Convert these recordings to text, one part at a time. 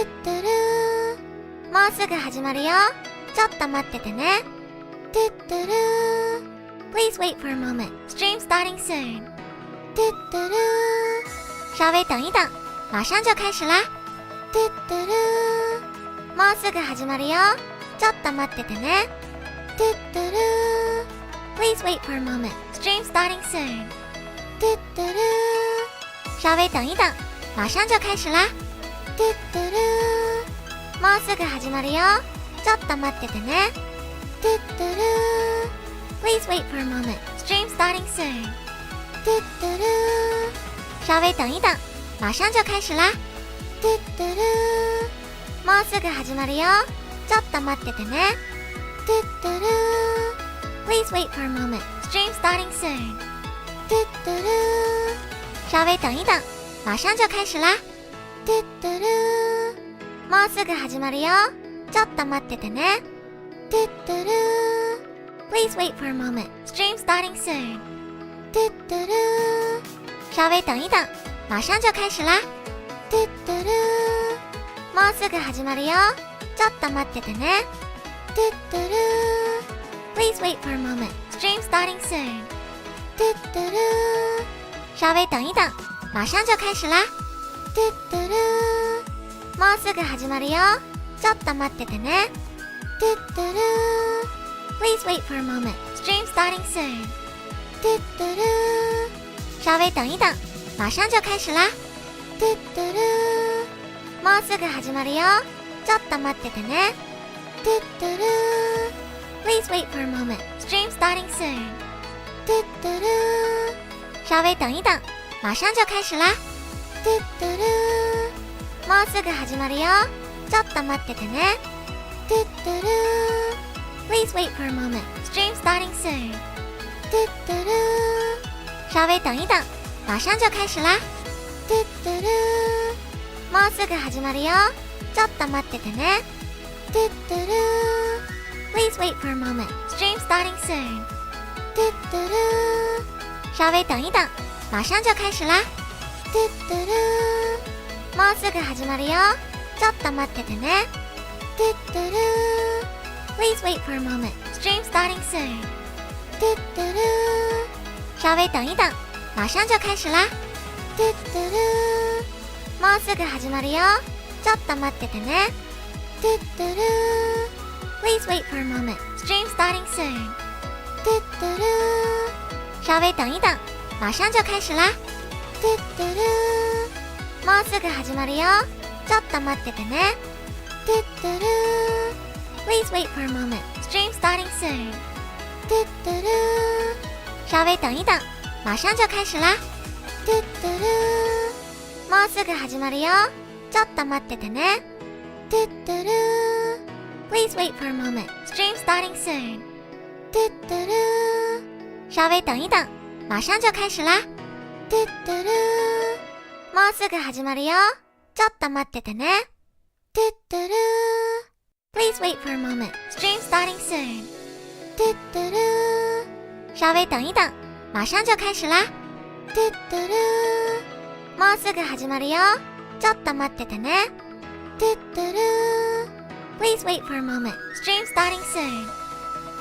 トゥトゥルー、もうすぐ始まるよ。ちょっと待っててね。トゥトゥルー Please wait for a moment. Stream starting soon. トゥトゥルー，稍微等一等，马上就开始啦。トゥトゥルー，もうすぐ始まるよ。ちょっと待っててね。トゥトゥルー Please wait for a moment. Stream starting soon. トゥトゥルー，稍微等一等，马上就开始啦。トゥトゥルー，もうすぐ始まるよ。ちょっと待っててね。トゥトゥルー Please wait for a moment. Stream starting soon. トゥトゥルー，稍微等一等，马上就开始啦。トゥトゥルー，もうすぐ始まるよ。ちょっと待っててね。トゥトゥルー Please wait for a moment. Stream starting soon. トゥトゥルー，稍微等一等，马上就开始啦。トゥトゥルー，もうすぐ始まるよ。ちょっと待っててね。トゥトゥルー Please wait for a moment. Stream starting soon. トゥトゥルー，稍微等一等，马上就开始啦。トゥトゥルー，もうすぐ始まるよ。ちょっと待っててね。トゥトゥルー Please wait for a moment. Stream starting soon. トゥトゥルー，稍微等一等，马上就开始啦。トゥトゥルー，もうすぐ始まるよ。ちょっと待っててね。トゥトゥルー Please wait for a moment. Stream starting soon. トゥトゥルー，稍微等一等，马上就开始啦。トゥトゥルー，もうすぐ始まるよ。ちょっと待っててね。トゥトゥルー Please wait for a moment. Stream starting soon. トゥトゥルー，稍微等一等，马上就开始啦。トゥトゥルー，もうすぐ始まるよ。ちょっと待っててね。トゥトゥルー Please wait for a moment. Stream starting soon. トゥトゥルー，稍微等一等，马上就开始啦。トゥトゥルー，もうすぐ始まるよ。ちょっと待っててね。トゥトゥルー Please wait for a moment. Stream starting soon. トゥトゥルー，稍微等一等，马上就开始啦。トゥトゥルー，もうすぐ始まるよ。ちょっと待っててね。トゥトゥルー Please wait for a moment. Stream starting soon. トゥトゥルー，稍微等一等，马上就开始啦。トゥトゥルー，もうすぐ始まるよ。ちょっと待っててね。トゥトゥルー Please wait for a moment. Stream starting soon. トゥトゥルー，稍微等一等，马上就开始啦。トゥトゥルー，もうすぐ始まるよ。ちょっと待っててね。トゥトゥルー Please wait for a moment. Stream starting soon. トゥトゥルー，稍微等一等，马上就开始啦。トゥトゥルー，もうすぐ始まるよ。ちょっと待っててね。トゥトゥルー Please wait for a moment. Stream starting soon. トゥトゥルー，稍微等一等，马上就开始啦。トゥトゥルー，もうすぐ始まるよ。ちょっと待っててね。トゥトゥルー Please wait for a moment. Stream starting soon. トゥトゥルー，稍微等一等，马上就开始啦。トゥトゥルー，もうすぐ始まるよ。ちょっと待っててね。トゥトゥルー Please wait for a moment. Stream starting soon.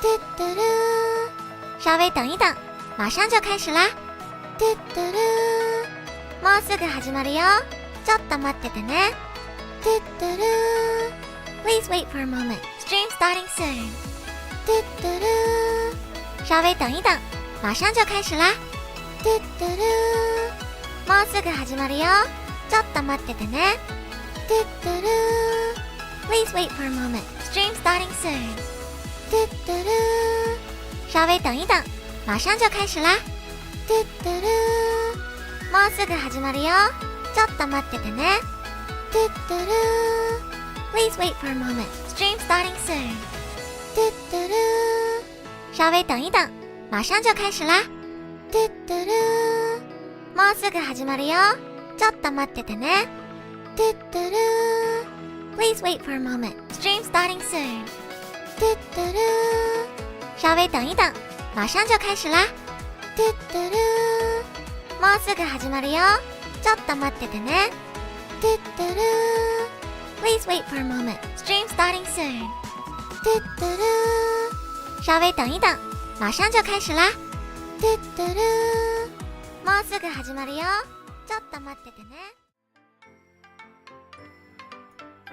トゥトゥルー，稍微等一等，马上就开始啦。トゥトゥルー，もうすぐ始まるよ。ちょっと待っててね。トゥトゥルー Please wait for a moment. Stream starting soon. トゥトゥルー，稍微等一等，马上就开始啦。トゥトゥルー，もうすぐ始まるよ。ちょっと待っててね。トゥトゥルー Please wait for a moment. Stream starting soon. トゥトゥルー，稍微等一等，马上就开始啦。トゥトゥルー，もうすぐ始まるよ。ちょっと待っててね。トゥトゥルー Please wait for a moment. Stream starting soon. トゥトゥルー，稍微等一等，马上就开始啦。トゥトゥルー，もうすぐ始まるよ。ちょっと待っててね。トゥトゥルー Please wait for a moment. Stream starting soon. トゥトゥルー，稍微等一等，马上就开始啦。トゥトゥルー，もうすぐ始まるよ。ちょっと待っててね。トゥトゥルー Please wait for a moment. Stream starting soon. 嘟嘟噜，稍微等一等，马上就开始啦。嘟嘟噜，もうすぐ始まるよ。ちょっと待っててね。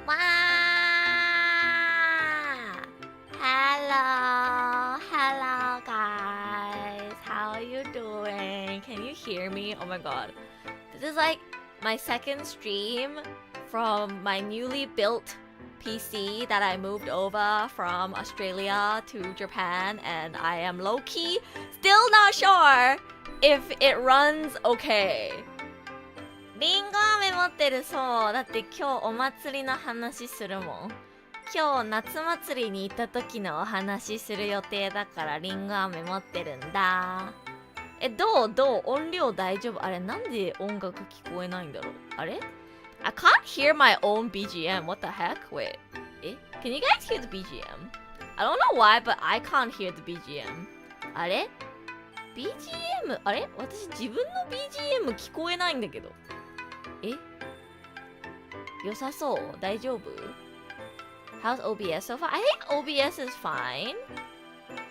わー Hello guys. How are you doing? Can you hear me? Oh my god. This is like my second stream from my newly built PC that I moved over from Australia to Japan, and I am low-key still not sure if it runs okay. リンゴ飴持ってる。そうだって今日お祭りの話するもん。今日夏祭りに行った時のお話する予定だからリンゴ飴持ってるんだ。どう音量大丈夫？あれなんで音楽聞こえないんだろう？あれ？ I can't hear my own BGM. What the heck? Wait. Can you guys hear the BGM? I don't know why, but I can't hear the BGM. あれ？ BGM？ あれ？私自分の BGM 聞こえないんだけど。良さそう？大丈夫？ How's OBS so far? I think OBS is fine.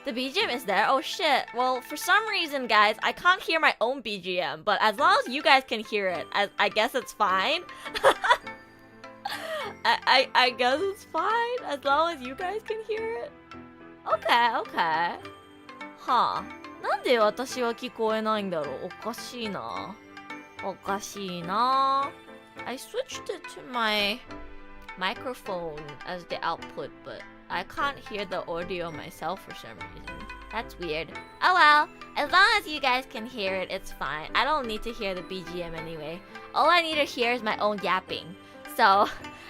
The BGM is there. Oh shit. Well, for some reason, guys, I can't hear my own BGM. But as long as you guys can hear it, I guess it's fine. I guess it's fine as long as you guys can hear it. Okay. はあ。なんで私は聞こえないんだろう？おかしいな。I switched it to my microphone as the output, but I can't hear the audio myself for some reason. That's weird. Oh well, as long as you guys can hear it, it's fine. I don't need to hear the BGM anyway. All I need to hear is my own yapping. So,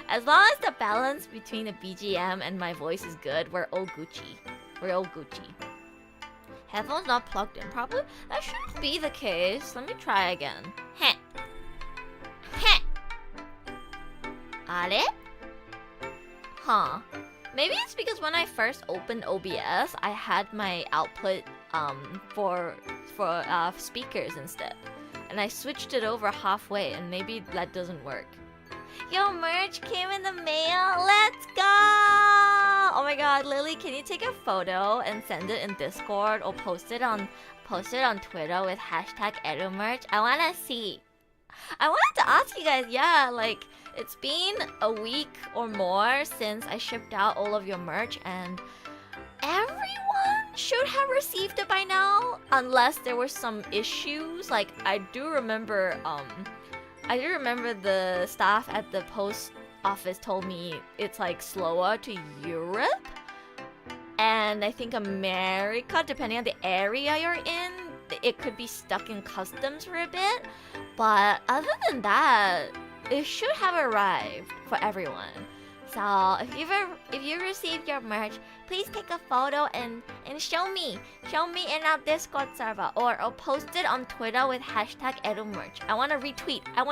as long as the balance between the BGM and my voice is good, we're all Gucci. Headphones not plugged in properly? That shouldn't be the case. Let me try again. Heh. あれ? Huh. Maybe it's because when I first opened OBS, I had my output for speakers instead. And I switched it over halfway, and maybe that doesn't work. Yo, merch came in the mail. Let's go! Oh my god, Lily, can you take a photo and send it in Discord or post it on Twitter with hashtag #EruMerch? I wanna see. I wanted to ask you guys, it's been a week or more since I shipped out all of your merch, and everyone should have received it by now, unless there were some issues. Like, I do remember the staff at the post office told me it's like slower to Europe, and I think America, depending on the area you're in, it could be stuck in customs for a bit. But other than that, it should have arrived for everyone. So if you received your merch, please take a photo and show me in our Discord server, or post it on Twitter with hashtag #EruMerch. I wanna retweet. I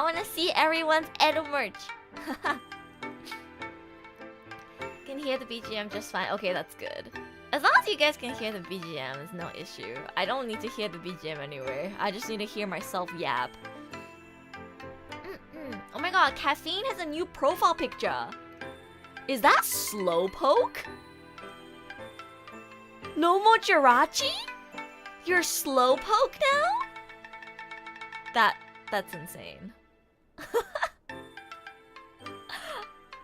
wanna see everyone's #EruMerch. Can hear the BGM just fine. Okay, that's good. As long as you guys can hear the BGM, it's no issue. I don't need to hear the BGM anyway. I just need to hear myself yap. Oh my god, Caffeine has a new profile picture. Is that Slowpoke? No more Jirachi? You're Slowpoke now? That's insane.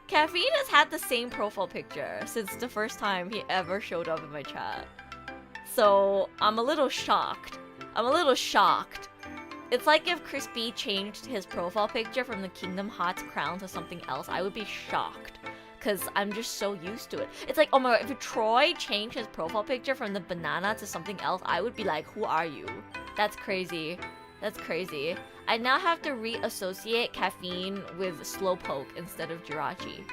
Caffeine has had the same profile picture since the first time he ever showed up in my chat. So, I'm a little shocked. It's like if Crispy changed his profile picture from the Kingdom Hearts crown to something else, I would be shocked. Because I'm just so used to it. It's like, oh my god, if Troy changed his profile picture from the banana to something else, I would be like, who are you? That's crazy. I now have to reassociate Caffeine with Slowpoke instead of Jirachi.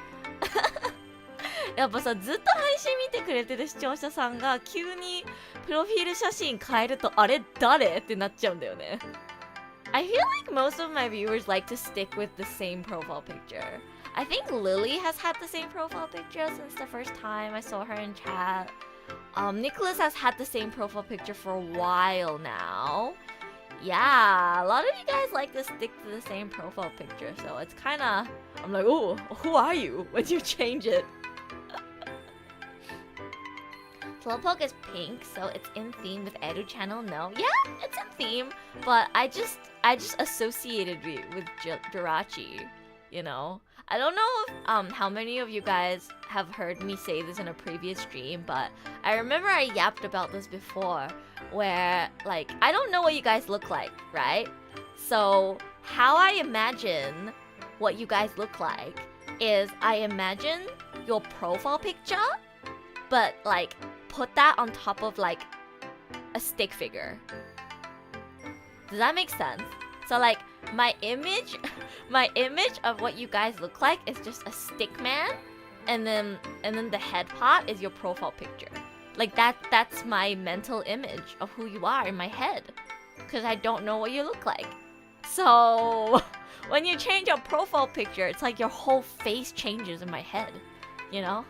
やっぱさ、ずっと配信見てくれてる視聴者さんが急にプロフィール写真変えると、あれ誰ってなっちゃうんだよね。I feel like most of my viewers like to stick with the same profile picture. I think Lily has had the same profile picture since the first time I saw her in chat. Nicholas has had the same profile picture for a while now. yeah, a lot of you guys like to stick to the same profile picture, so it's kind of, I'm like, oh, who are you when you change it? Slowpoke is pink, so it's in theme with Edu channel. No, yeah, it's in theme, but I just associated it with Jirachi, you know. I don't know if, how many of you guys have heard me say this in a previous stream, but I remember I yapped about this before, where like I don't know what you guys look like, right? So how I imagine what you guys look like is I imagine your profile picture, but like put that on top of like a stick figure. Does that make sense? So like my image of what you guys look like is just a stick man, and then the head part is your profile picture. Like that's my mental image of who you are in my head, because I don't know what you look like. So when you change your profile picture, it's like your whole face changes in my head, you know?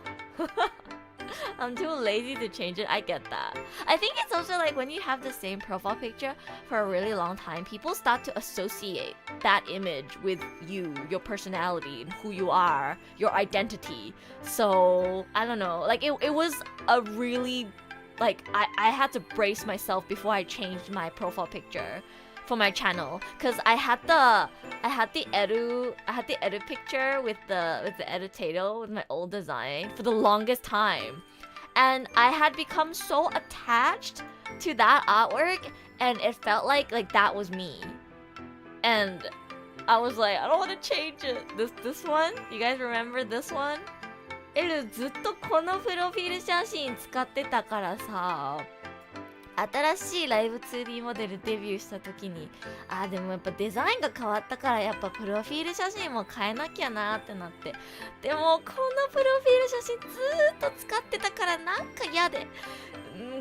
I'm too lazy to change it. I get that. I think it's also like when you have the same profile picture for a really long time, people start to associate that image with you, your personality, and who you are, your identity. So I don't know. Like it was a really like I had to brace myself before I changed my profile picture for my channel, because I had the Edu picture with the Edu Tato with my old design for the longest time, and I had become so attached to that artwork, and it felt like that was me, and I was like, I don't want to change it. This one, you guys remember this one? ずっとこのプロフィール写真使ってたからさ、新しいライブ 2D モデルデビューした時にでもやっぱデザインが変わったからやっぱプロフィール写真も変えなきゃなってなって、でもこのプロフィール写真ずーっと使ってたからなんか嫌で、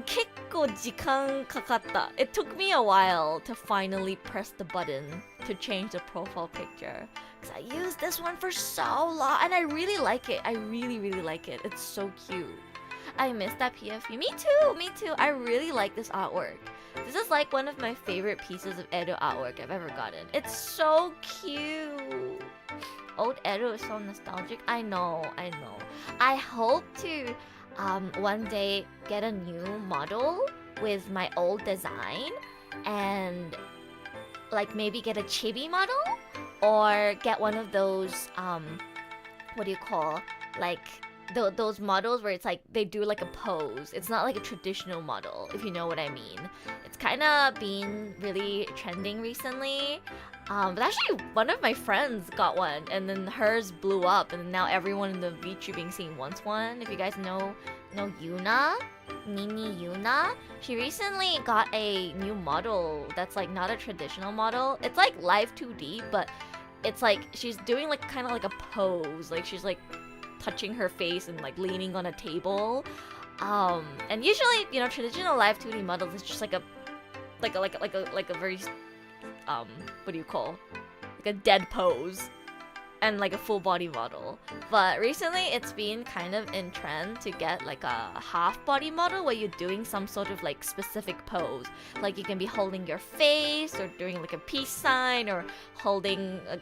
結構時間かかった。It took me a while to finally press the button to change the profile picture, because I used this one for so long and I really like it. I really like it. It's so cute. I miss that PFP. Me too. I really like this artwork. This is like one of my favorite pieces of Edo artwork I've ever gotten. It's so cute. Old Edo is so nostalgic. I know. I hope to one day get a new model with my old design, and like maybe get a chibi model, or get one of those what do you call, like those models where it's like they do like a pose. It's not like a traditional model, if you know what I mean. It's kind of been really trending recently. But actually one of my friends got one, and then hers blew up, and now everyone in the VTubing scene wants one. If you guys know Yuna, Nini Yuna, she recently got a new model that's like not a traditional model. It's like live 2D, but it's like she's doing like kind of like a pose, like she's like touching her face and like leaning on a table, and usually, you know, traditional live 2D models is just like a very what do you call, like a dead pose and like a full body model. But recently it's been kind of in trend to get like a half body model where you're doing some sort of like specific pose, like you can be holding your face or doing like a peace sign or holding a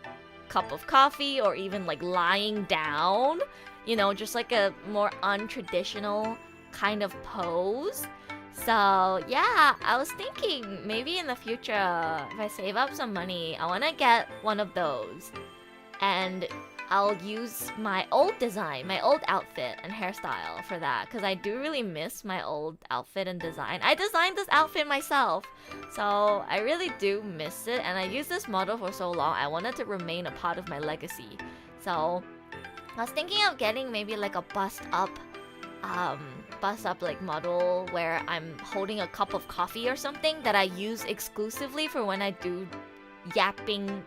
cup of coffee or even like lying down, you know, just like a more untraditional kind of pose. So yeah, I was thinking maybe in the future, if I save up some money, I want to get one of those, and I'll use my old design, my old outfit and hairstyle for that, because I do really miss my old outfit and design. I designed this outfit myself, so I really do miss it, and I used this model for so long. I wanted to remain a part of my legacy. So I was thinking of getting maybe like a bust up like model where I'm holding a cup of coffee or something that I use exclusively for when I do yapping,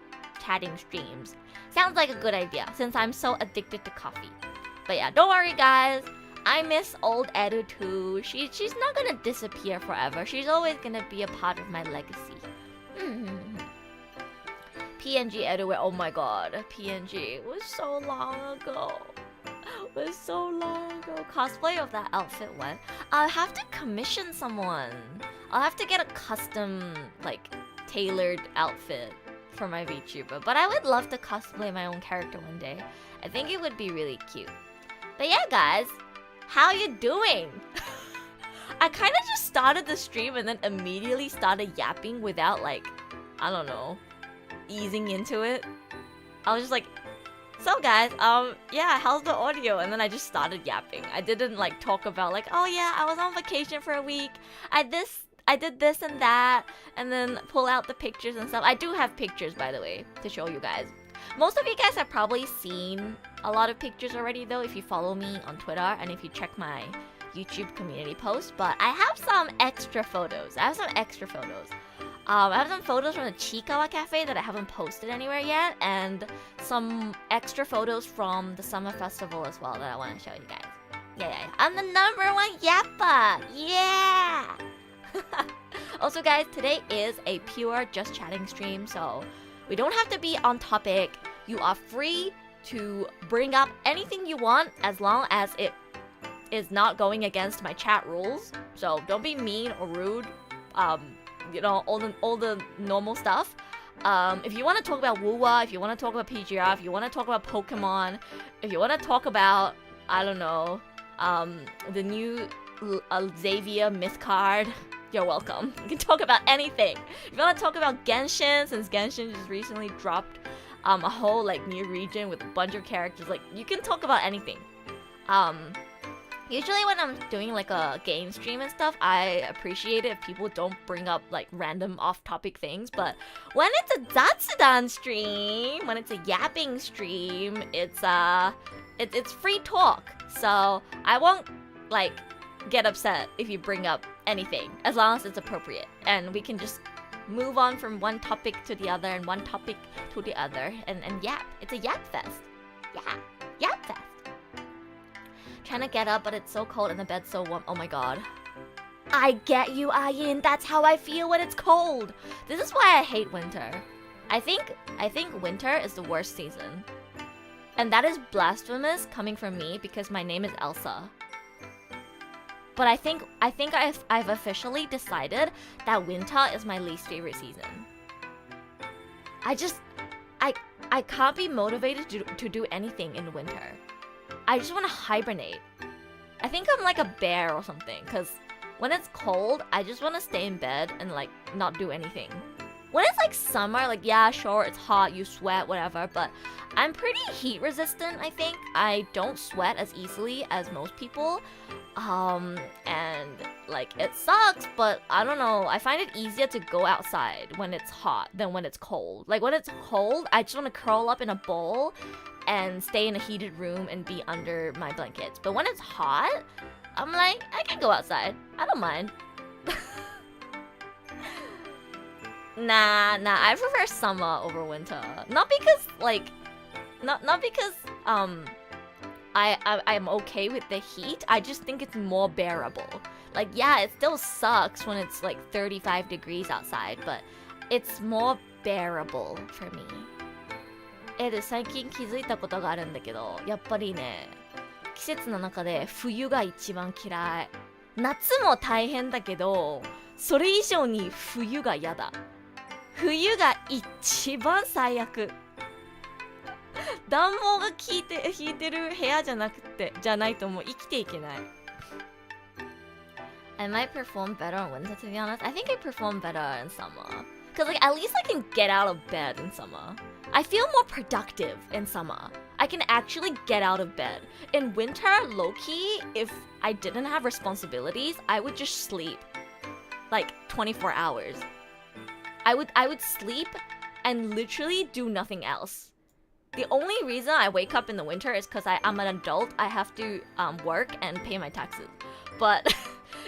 chatting streams. Sounds like a good idea since I'm so addicted to coffee. But yeah, don't worry guys, I miss old Edu too. She's not gonna disappear forever. She's always gonna be a part of my legacy. PNG Edu, oh my god, PNG was so long ago. Cosplay of that outfit I'll have to commission someone. I'll have to get a custom like tailored outfit for my VTuber. But I would love to cosplay my own character one day. I think it would be really cute. But yeah, guys, how you doing? I kind of just started the stream and then immediately started yapping without like, I don't know, easing into it. I was just like, so guys, yeah, how's the audio? And then I just started yapping. I didn't like talk about like, oh yeah, I was on vacation for a week. I did this and that, and then pull out the pictures and stuff. I do have pictures, by the way, to show you guys. Most of you guys have probably seen a lot of pictures already though, if you follow me on Twitter and if you check my YouTube community post, but I have some extra photos. I have some photos from the Chikawa Cafe that I haven't posted anywhere yet, and some extra photos from the summer festival as well that I want to show you guys. Yeah. I'm the #1 yappa! Yeah! Also guys, today is a pure just chatting stream, so we don't have to be on topic. You are free to bring up anything you want as long as it is not going against my chat rules. So don't be mean or rude. You know, all the normal stuff. If you want to talk about Wuwa, if you want to talk about PGR, if you want to talk about Pokemon, if you want to talk about, I don't know, the new Xavier myth card, you're welcome. You can talk about anything. If you want to talk about Genshin, since Genshin just recently dropped a whole like new region with a bunch of characters, like you can talk about anything. Usually when I'm doing like a game stream and stuff, I appreciate it if people don't bring up like random off-topic things. But when it's a Zatsudan stream, when it's a yapping stream, it's free talk. So I won't like get upset if you bring up anything as long as it's appropriate, and we can just move on from one topic to the other and one topic to the other and yap. It's a yap fest. Yeah, yap fest. Trying to get up, but it's so cold and the bed's so warm. Oh my god. I get you, Ayin. That's how I feel when it's cold. This is why I hate winter. I think winter is the worst season. And that is blasphemous coming from me because my name is Elsa. But I think I've officially decided that winter is my least favorite season. I can't be motivated to do anything in winter. I just want to hibernate. I think I'm like a bear or something, because when it's cold, I just want to stay in bed and like not do anything. When it's like summer, like yeah, sure, it's hot, you sweat, whatever, but I'm pretty heat resistant, I think. I don't sweat as easily as most people. And like it sucks, but I don't know, I find it easier to go outside when it's hot than when it's cold. Like when it's cold, I just want to curl up in a bowl and stay in a heated room and be under my blankets. But when it's hot, I'm like, I can go outside. I don't mind. Nah, I prefer summer over winter. Not because I'm okay with the heat. I just think it's more bearable. Like yeah, it still sucks when it's like 35 degrees outside, but it's more bearable for me. 最近気づいたことがあるんだけど、やっぱりね、季節の中で冬が一番嫌い。夏も大変だけど、それ以上に冬が嫌だ。冬が一番最悪。暖房が効いてる部屋じゃないともう生きていけない。I might perform better in winter, to be honest. I think I perform better in summer. Because like at least I can get out of bed in summer. I feel more productive in summer. I can actually get out of bed. In winter, low-key, if I didn't have responsibilities, I would just sleep. Like 24 hours. I would sleep and literally do nothing else. The only reason I wake up in the winter is because I'm an adult. I have to work and pay my taxes. But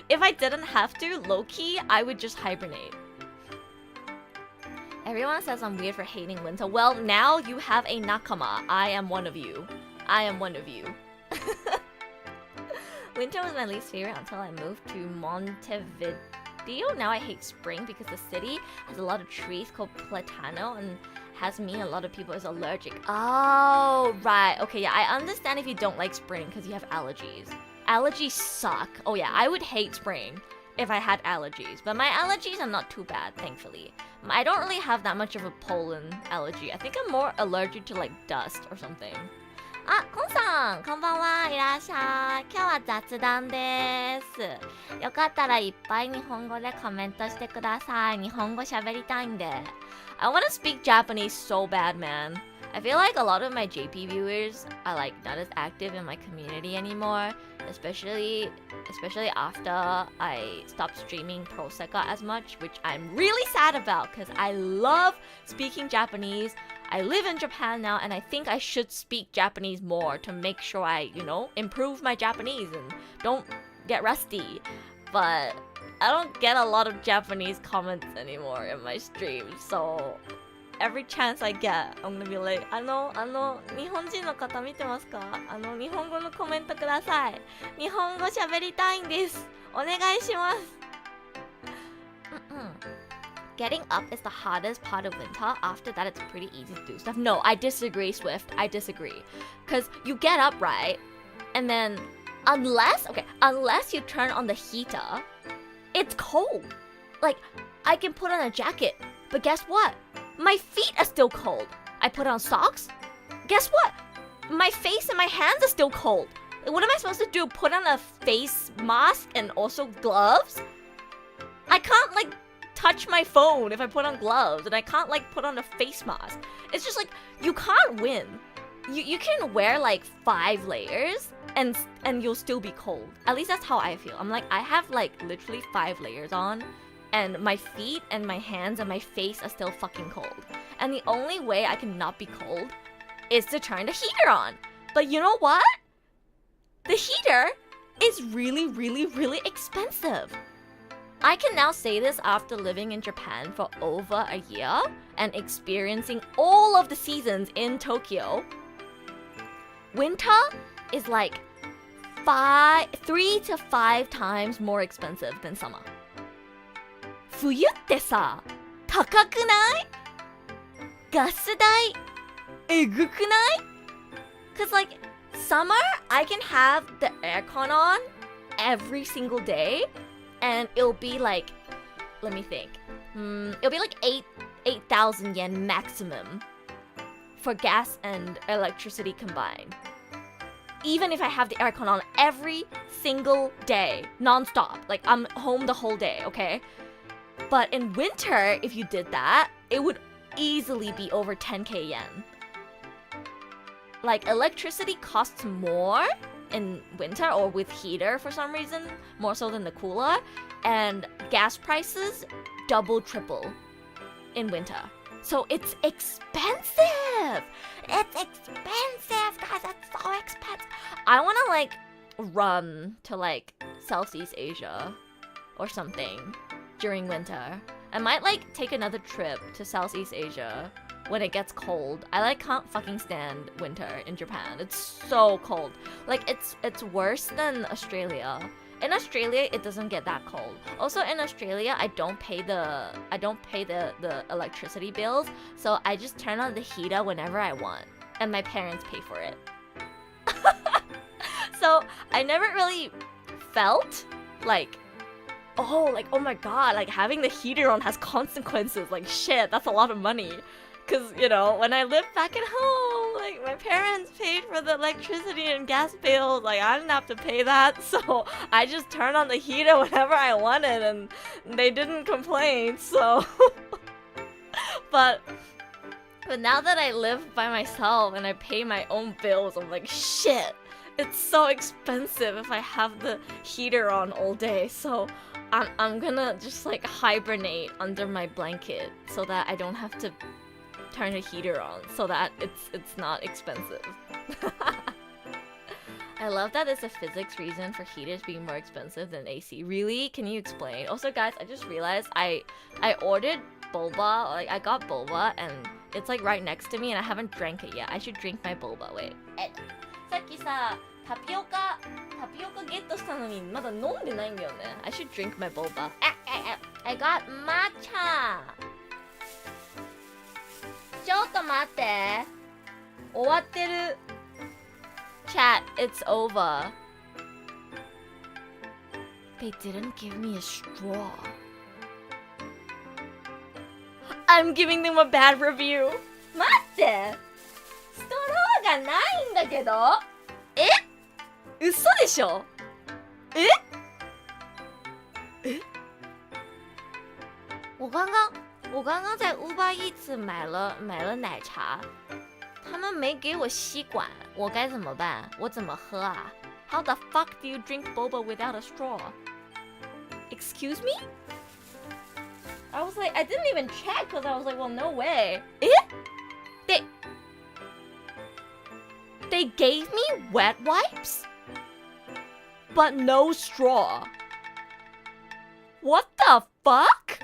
if I didn't have to, low-key, I would just hibernate. Everyone says I'm weird for hating winter. Well, now you have a nakama. I am one of you. Winter was my least favorite until I moved to Montevideo. Now I hate spring because the city has a lot of trees called platano and has me and a lot of people is allergic. Oh, right. Okay, yeah, I understand if you don't like spring because you have allergies. Allergies suck. Oh yeah, I would hate spring. if I had allergies. But my allergies are not too bad, thankfully. I don't really have that much of a pollen allergy. I think I'm more allergic to like dust or something. あ、コンさん、こんばんは。いらっしゃい。今日は雑談です。よかったらいっぱい日本語でコメントしてください。日本語喋りたいんで。I want to speak Japanese so bad, man. I feel like a lot of my JP viewers are like not as active in my community anymore, especially after I stopped streaming Prosecca as much, which I'm really sad about because I love speaking Japanese. I live in Japan now and I think I should speak Japanese more to make sure I, improve my Japanese and don't get rusty. But I don't get a lot of Japanese comments anymore in my streams, so every chance I get, I'm gonna be like, 日本人の方見てますか？日本語のコメントください。日本語喋りたいんです。お願いします。Getting up is the hardest part of winter. After that, it's pretty easy to do stuff. No, I disagree, Swift. I disagree. Because you get up, right? And then, unless you turn on the heater, it's cold. Like, I can put on a jacket, but guess what? My feet are still cold. I put on socks. Guess what? My face and my hands are still cold. What am I supposed to do? Put on a face mask and also gloves? I can't, touch my phone if I put on gloves, and I can't, put on a face mask. It's just, you can't win. You can wear, 5 layers, and you'll still be cold. At least that's how I feel. I'm I have, literally 5 layers on, and my feet and my hands and my face are still fucking cold. And the only way I can not be cold is to turn the heater on. But you know what? The heater is really, really, really expensive. I can now say this after living in Japan for over a year and experiencing all of the seasons in Tokyo. Winter is 3 to 5 times more expensive than summer. 冬ってさ、高くない？ガス代、えぐくない？ Cause summer, I can have the aircon on every single day, and it'll be let me think. It'll be 8,000 yen maximum for gas and electricity combined. Even if I have the aircon on every single day, non-stop. I'm home the whole day, okay? But in winter, if you did that, it would easily be over 10k yen. Electricity costs more in winter or with heater for some reason, more so than the cooler, and gas prices double, triple in winter. So it's expensive! It's expensive, guys, it's so expensive. I wanna run to Southeast Asia or something during winter. I might take another trip to Southeast Asia when it gets cold. I can't fucking stand winter in Japan. It's so cold. It's worse than Australia. In Australia, it doesn't get that cold. Also in Australia, I don't pay the electricity bills, so I just turn on the heater whenever I want, and my parents pay for it. So I never really felt oh my god, having the heater on has consequences. Shit, that's a lot of money. Cause, when I lived back at home, my parents paid for the electricity and gas bills. I didn't have to pay that, so I just turned on the heater whenever I wanted, and they didn't complain, so... But now that I live by myself and I pay my own bills, I'm shit, it's so expensive if I have the heater on all day, so I'm gonna just hibernate under my blanket so that I don't have to turn the heater on, so that it's not expensive. I love that it's a physics reason for heaters being more expensive than AC. Really? Can you explain? Also, guys, I just realized I ordered boba, I got boba, and it's right next to me and I haven't drank it yet. I should drink my boba. Wait. さっきさ、タピオカゲットしたのにまだ飲んでないんだよね。I should drink my boba. I got matcha. ちょっと待って。終わってる。Chat, it's over. They didn't give me a straw. I'm giving them a bad review. 待って、ストローがないんだけど。え？嘘でしょ？え？我刚刚在 Uber Eats 买了奶茶，他们没给我吸管，我该怎么办？我怎么喝啊？ How the fuck do you drink boba without a straw? Excuse me? I was like, I didn't even check because I was like, well, no way. They gave me wet wipes, but no straw. What the fuck?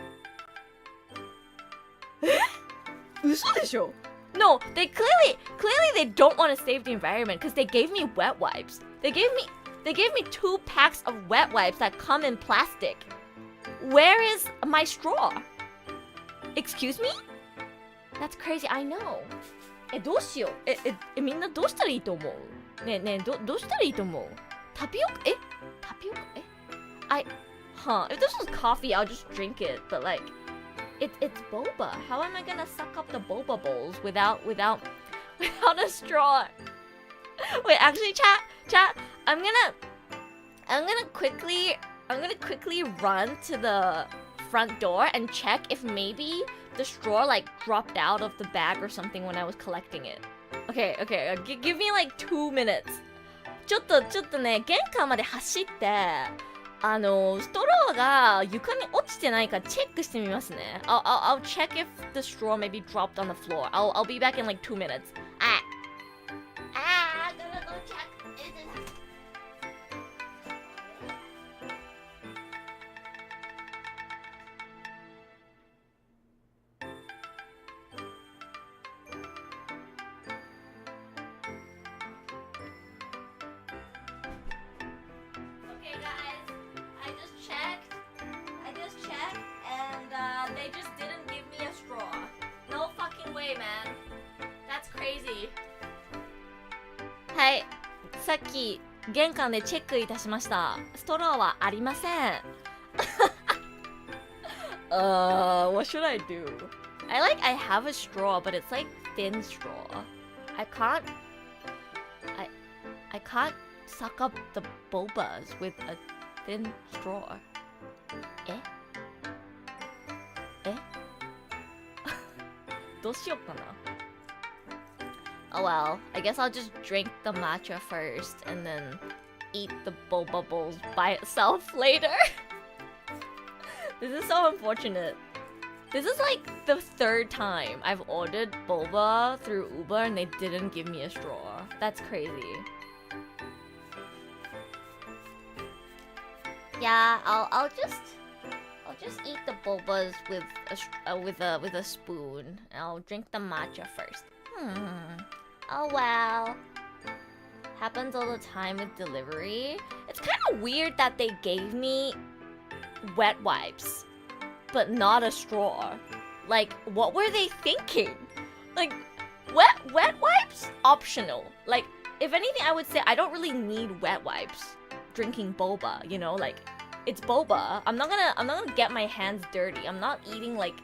嘘でしょ? No, they clearly they don't want to save the environment because they gave me wet wipes. They gave me 2 packs of wet wipes that come in plastic. Where is my straw? Excuse me? That's crazy. I know. どうしよう。みんなどうしたらいいと思う？ねえどうしたらいいと思う？タピオカ？タピオカ？If this was coffee, I'll just drink it. But like, it's boba. How am I gonna suck up the boba bowls without a straw? Wait, actually, chat. I'm gonna quickly run to the front door and check if maybe the straw like dropped out of the bag or something when I was collecting it. Okay. Give me like 2 minutes. ちょっとね、玄関まで走って、ストローが床に落ちてないかチェックしてみますね。I'll check if the straw maybe dropped on the floor. I'll be back in like 2 minutes. I'm gonna go check. Okay, guys, I just checked, and they just didn't give me a straw. No fucking way, man. That's crazy. はい、さっき玄関でチェックいたしました。ストローはありません。What should I do? I have a straw, but it's like thin straw. I can't suck up the bobas with a thin straw. どうしようかな。Oh well, I guess I'll just drink the matcha first and then eat the boba bowls by itself later. This is so unfortunate. This is like the 3rd time I've ordered boba through Uber and they didn't give me a straw. That's crazy. Yeah, I'll just eat the bobas with a spoon. I'll drink the matcha first. Oh well. Happens all the time with delivery. It's kind of weird that they gave me wet wipes, but not a straw. Like, what were they thinking? Like, wet wipes? Optional. Like, if anything, I would say I don't really need wet wipes drinking boba, you know? Like, it's boba. I'm not gonna get my hands dirty. I'm not eating, like,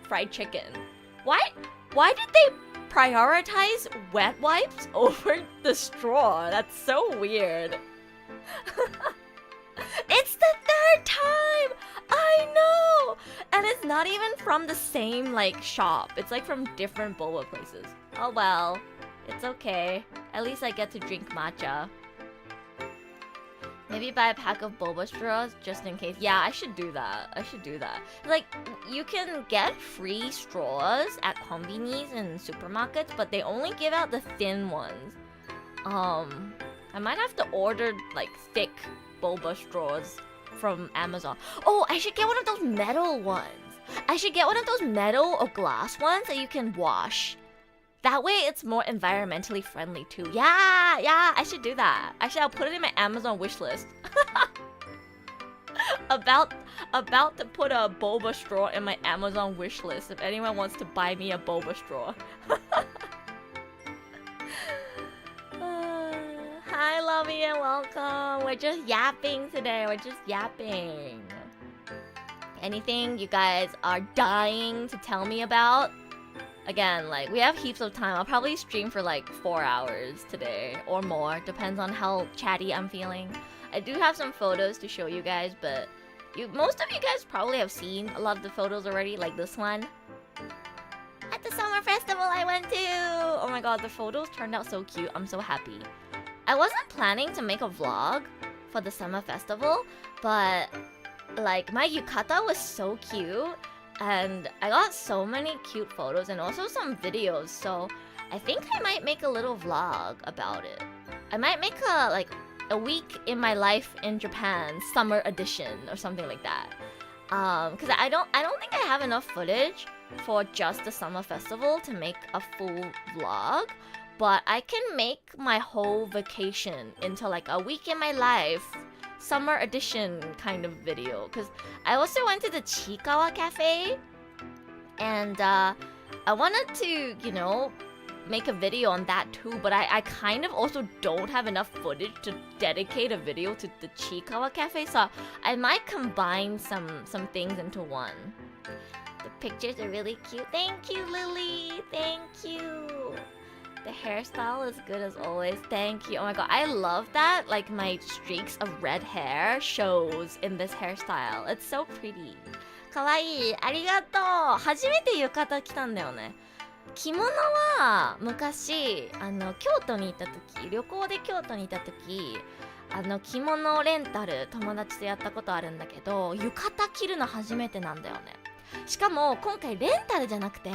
fried chicken. Why did they prioritize wet wipes over the straw? That's so weird. It's the 3rd time! I know! And it's not even from the same, like, shop. It's, like, from different boba places. Oh well. It's okay. At least I get to drink matcha. Maybe buy a pack of boba straws just in case. Yeah, I should do that. Like, you can get free straws at konbinis and supermarkets, but they only give out the thin ones. I might have to order, like, thick boba straws from Amazon. Oh, I should get one of those metal ones. I should get one of those metal or glass ones that you can wash. That way it's more environmentally friendly too. Yeah, I should do that. Actually, I'll put it in my Amazon wish list. About to put a boba straw in my Amazon wish list if anyone wants to buy me a boba straw. Hi, Lovey, and welcome. We're just yapping today. We're just yapping. Anything you guys are dying to tell me about? Again, like, we have heaps of time. I'll probably stream for like 4 hours today or more. Depends on how chatty I'm feeling. I do have some photos to show you guys, but most of you guys probably have seen a lot of the photos already, like this one. At the summer festival I went to! Oh my god, the photos turned out so cute. I'm so happy. I wasn't planning to make a vlog for the summer festival, but like my yukata was so cute and I got so many cute photos and also some videos, so I think I might make a little vlog about it. I might make a week in my life in Japan summer edition or something like that. Cause I don't think I have enough footage for just the summer festival to make a full vlog, but I can make my whole vacation into like a week in my life summer edition kind of video. Cause I also went to the Chiikawa cafe and I wanted to, you know, make a video on that too, but I kind of also don't have enough footage to dedicate a video to the Chiikawa cafe, so I might combine some things into one. The pictures are really cute. Thank you, Lily. Thank you. The hairstyle is good as always. Thank you. Oh my god, I love that. Like my streaks of red hair shows in this hairstyle. It's so pretty. かわいい。ありがとう。初めて浴衣着たんだよね。着物は昔京都に行った時、旅行で京都に行った時、着物レンタル友達とやったことあるんだけど、浴衣着るの初めてなんだよね。しかも今回レンタルじゃなくて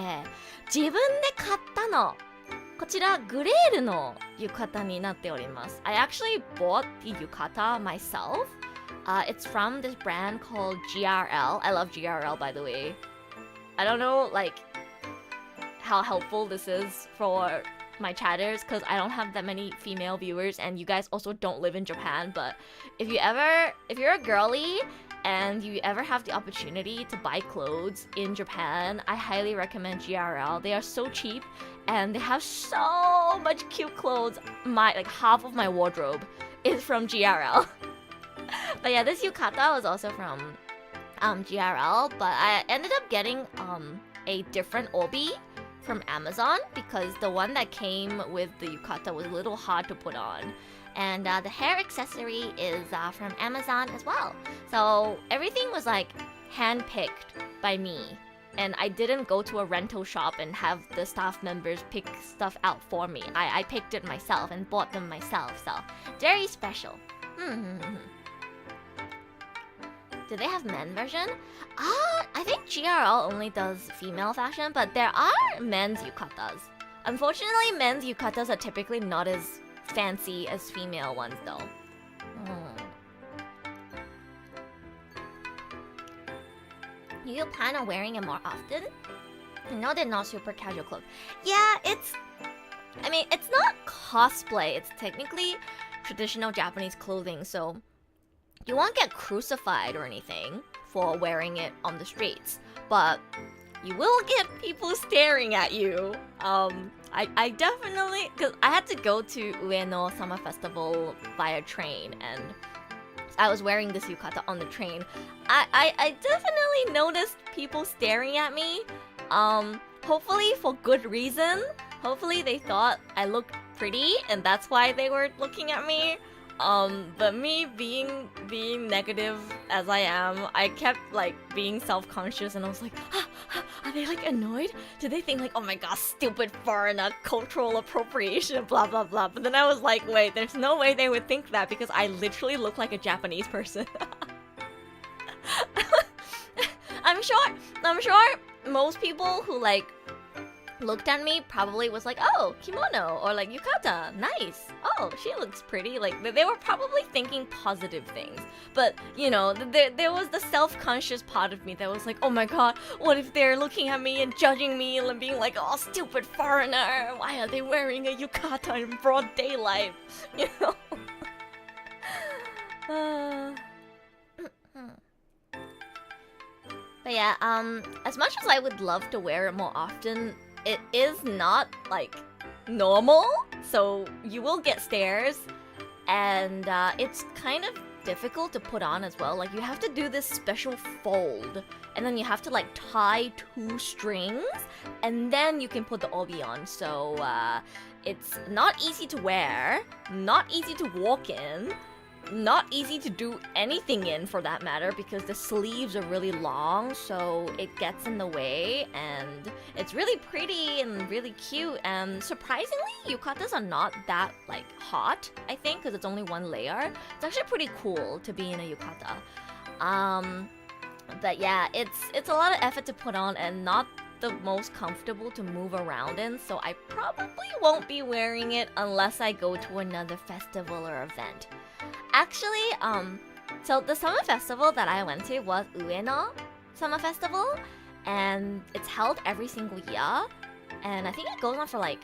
自分で買ったの。こちらグレールの浴衣になっております。I actually bought the yukata myself. It's from this brand called GRL. I love GRL, by the way. I don't know like how helpful this is for my chatters because I don't have that many female viewers and you guys also don't live in Japan, but if you're a girly and you ever have the opportunity to buy clothes in Japan, I highly recommend GRL. They are so cheap and they have so much cute clothes. Like half of my wardrobe is from GRL. But yeah, this yukata was also from GRL, but I ended up getting a different obi from Amazon because the one that came with the yukata was a little hard to put on. And the hair accessory is from Amazon as well. So everything was like hand-picked by me. And I didn't go to a rental shop and have the staff members pick stuff out for me. I picked it myself and bought them myself. So very special. Do they have men version? I think GRL only does female fashion, but there are men's yukatas. Unfortunately, men's yukatas are typically not as fancy as female ones though. Do you plan on wearing it more often? I know they're not super casual clothes. Yeah, it's not cosplay. It's technically traditional Japanese clothing, so you won't get crucified or anything for wearing it on the streets, but you will get people staring at you. I definitely, because I had to go to Ueno Summer Festival via train, and I was wearing this yukata on the train. I definitely noticed people staring at me. Hopefully for good reason. Hopefully they thought I looked pretty, and that's why they were looking at me. But me being negative as I am, I kept like being self-conscious and I was like, are they like annoyed? Do they think like, oh my god, stupid foreigner, cultural appropriation, blah blah blah. But then I was like, wait, there's no way they would think that because I literally look like a Japanese person. I'm sure most people who like looked at me probably was like, oh, kimono, or like yukata, nice, oh, she looks pretty. Like they were probably thinking positive things, but you know, there was the self-conscious part of me that was like, oh my god, what if they're looking at me and judging me and being like, oh, stupid foreigner, why are they wearing a yukata in broad daylight, you know? But yeah, as much as I would love to wear it more often, it is not like normal, so you will get stares. and it's kind of difficult to put on as well. Like you have to do this special fold, and then you have to like tie 2 strings, and then you can put the obi on. So it's not easy to wear, not easy to walk in, not easy to do anything in for that matter, because the sleeves are really long, so it gets in the way, and it's really pretty and really cute. And surprisingly, yukatas are not that like hot, I think, because it's only 1 layer. It's actually pretty cool to be in a yukata. But yeah, it's a lot of effort to put on and not the most comfortable to move around in, so I probably won't be wearing it unless I go to another festival or event. Actually, so the summer festival that I went to was Ueno Summer Festival, and it's held every single year, and I think it goes on for like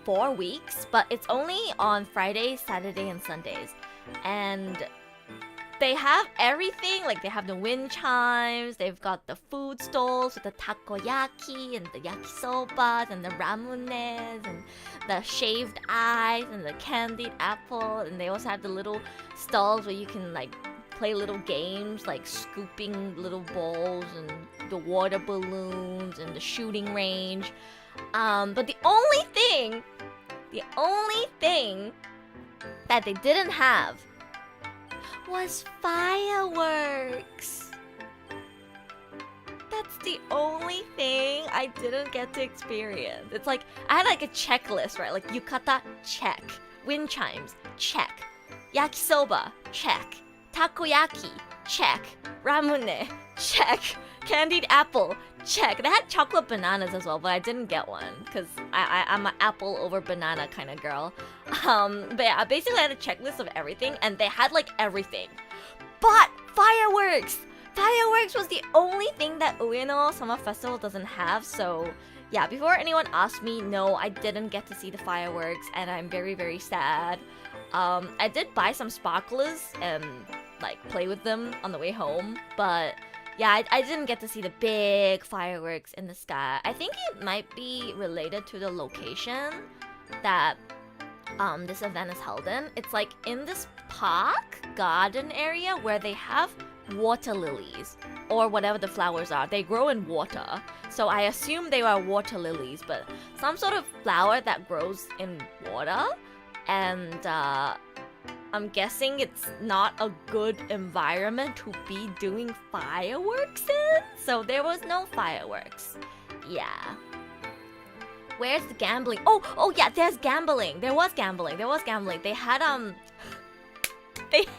4 weeks, but it's only on Fridays, Saturday, and Sundays. And they have everything, like they have the wind chimes, they've got the food stalls with the takoyaki and the yakisobas and the ramunes and the shaved ice and the candied apple, and they also have the little stalls where you can like play little games like scooping little balls and the water balloons and the shooting range. But the only thing that they didn't have was fireworks. That's the only thing I didn't get to experience. It's like, I had like a checklist, right? Like yukata, check. Wind chimes, check. Yakisoba, check. Takoyaki, check. Ramune, check. Candied apple, check. They had chocolate bananas as well, but I didn't get one because I'm an apple over banana kind of girl. But yeah, I basically had a checklist of everything, and they had like everything. But fireworks! Fireworks was the only thing that Ueno Summer Festival doesn't have, so yeah, before anyone asks me, no, I didn't get to see the fireworks, and I'm very, very sad. I did buy some sparklers and like play with them on the way home, but yeah, I didn't get to see the big fireworks in the sky. I think it might be related to the location that this event is held in. It's like in this park garden area where they have water lilies or whatever the flowers are. They grow in water, so I assume they are water lilies, but some sort of flower that grows in water. And I'm guessing it's not a good environment to be doing fireworks in, so there was no fireworks. Yeah. Where's the gambling? Oh yeah, there's gambling. There was gambling. They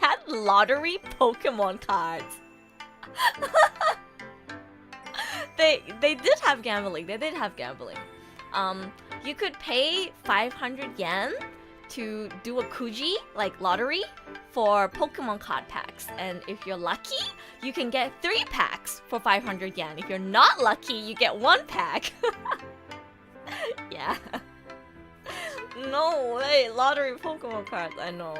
had lottery Pokemon cards. They did have gambling. You could pay 500 yen to do a kuji, like lottery, for Pokemon card packs. And if you're lucky, you can get 3 packs for 500 yen. If you're not lucky, you get 1 pack. Yeah. No way, lottery Pokemon cards. I know.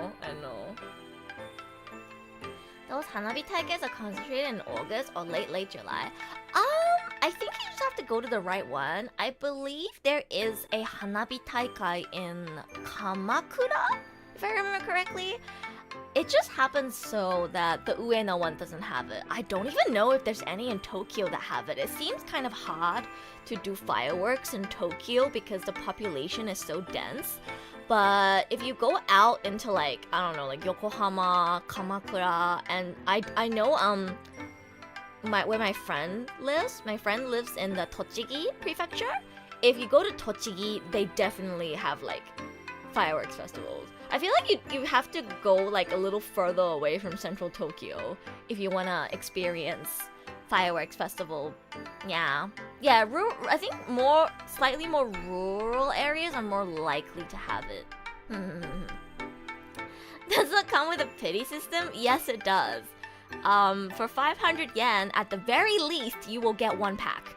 Those Hanabi taikes are concentrated in August or late July. I think you just have to go to the right one. I believe there is a Hanabi taikai in Kamakura, if I remember correctly. It just happens so that the Ueno one doesn't have it. I don't even know if there's any in Tokyo that have it. It seems kind of hard to do fireworks in Tokyo because the population is so dense. But if you go out into like, I don't know, like Yokohama, Kamakura, and I know where my friend lives in the Tochigi prefecture. If you go to Tochigi, they definitely have like fireworks festivals. I feel like you have to go like a little further away from central Tokyo if you want to experience fireworks festival. Yeah, I think slightly more rural areas are more likely to have it. Does it come with a pity system? Yes, it does. For 500 yen, at the very least, you will get 1 pack,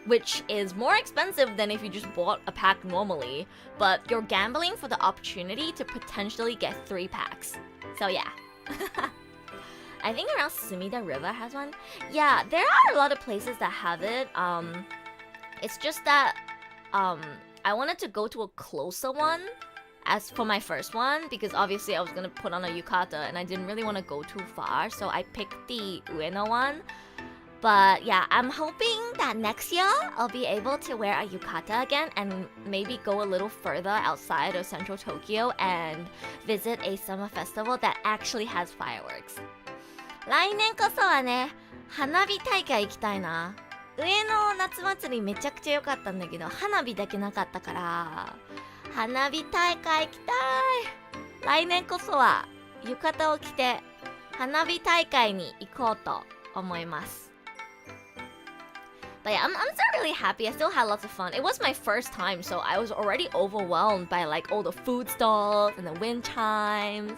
which is more expensive than if you just bought a pack normally, but you're gambling for the opportunity to potentially get 3 packs. So yeah. I think around Sumida River has one. Yeah, there are a lot of places that have it. It's just that I wanted to go to a closer one as for my first one, because obviously I was gonna put on a yukata and I didn't really want to go too far, so I picked the ueno one. But yeah, I'm hoping that next year I'll be able to wear a yukata again and maybe go a little further outside of central Tokyo and visit a summer festival that actually has fireworks. 来年こそはね、花火大会行きたいな。上野夏祭りめちゃくちゃ良かったんだけど、花火だけなかったから、花火大会行きたい。来年こそは浴衣を着て花火大会に行こうと思います。But yeah, I'm still really happy. I still had lots of fun. It was my first time, so I was already overwhelmed by like all the food stalls and the wind chimes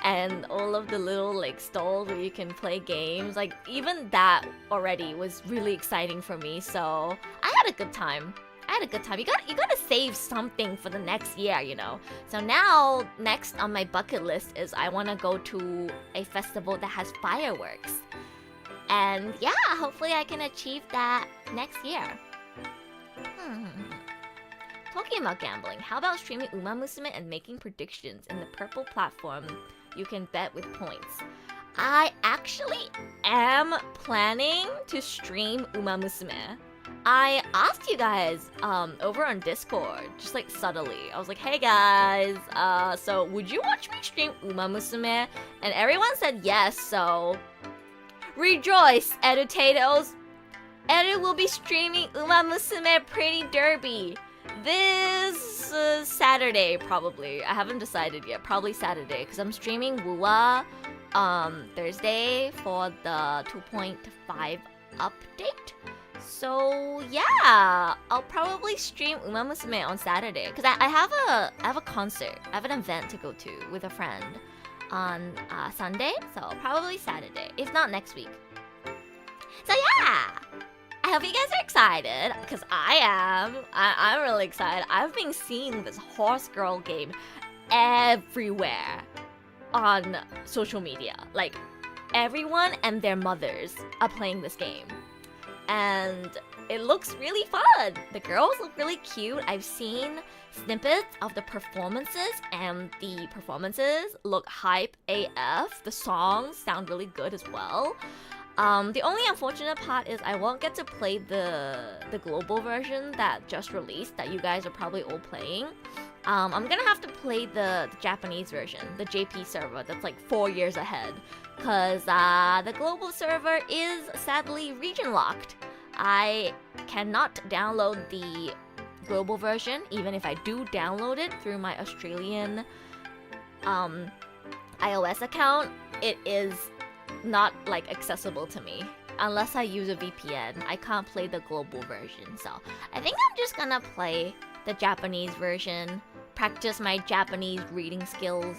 and all of the little like stalls where you can play games. Like even that already was really exciting for me. So I had a good time. You gotta save something for the next year, you know. So now, next on my bucket list is I wanna go to a festival that has fireworks. And yeah, hopefully I can achieve that next year. Talking about gambling, how about streaming Uma Musume and making predictions in the purple platform you can bet with points? I actually am planning to stream Uma Musume. I asked you guys over on Discord, just like subtly. I was like, hey guys, so would you watch me stream Uma Musume? And everyone said yes, so rejoice, edutatoes! Edu will be streaming Uma Musume Pretty Derby this Saturday, probably. I haven't decided yet. Probably Saturday, because I'm streaming Wuwa Thursday for the 2.5 update. So yeah, I'll probably stream Uma Musume on Saturday, because I have a concert. I have an event to go to with a friend on Sunday, so probably Saturday, if not next week. So yeah, I hope you guys are excited, because I am. I'm really excited. I've been seeing this horse girl game everywhere on social media. Like, everyone and their mothers are playing this game. And it looks really fun. The girls look really cute. I've seen snippets of the performances, and the performances look hype AF. The songs sound really good as well. The only unfortunate part is I won't get to play the global version that just released, that you guys are probably all playing. I'm gonna have to play the Japanese version, the JP server that's like 4 years ahead, because the global server is sadly region locked. I cannot download the global version, even if I do download it through my Australian iOS account. It is not like accessible to me unless I use a VPN. I can't play the global version, so I think I'm just gonna play the Japanese version, practice my Japanese reading skills.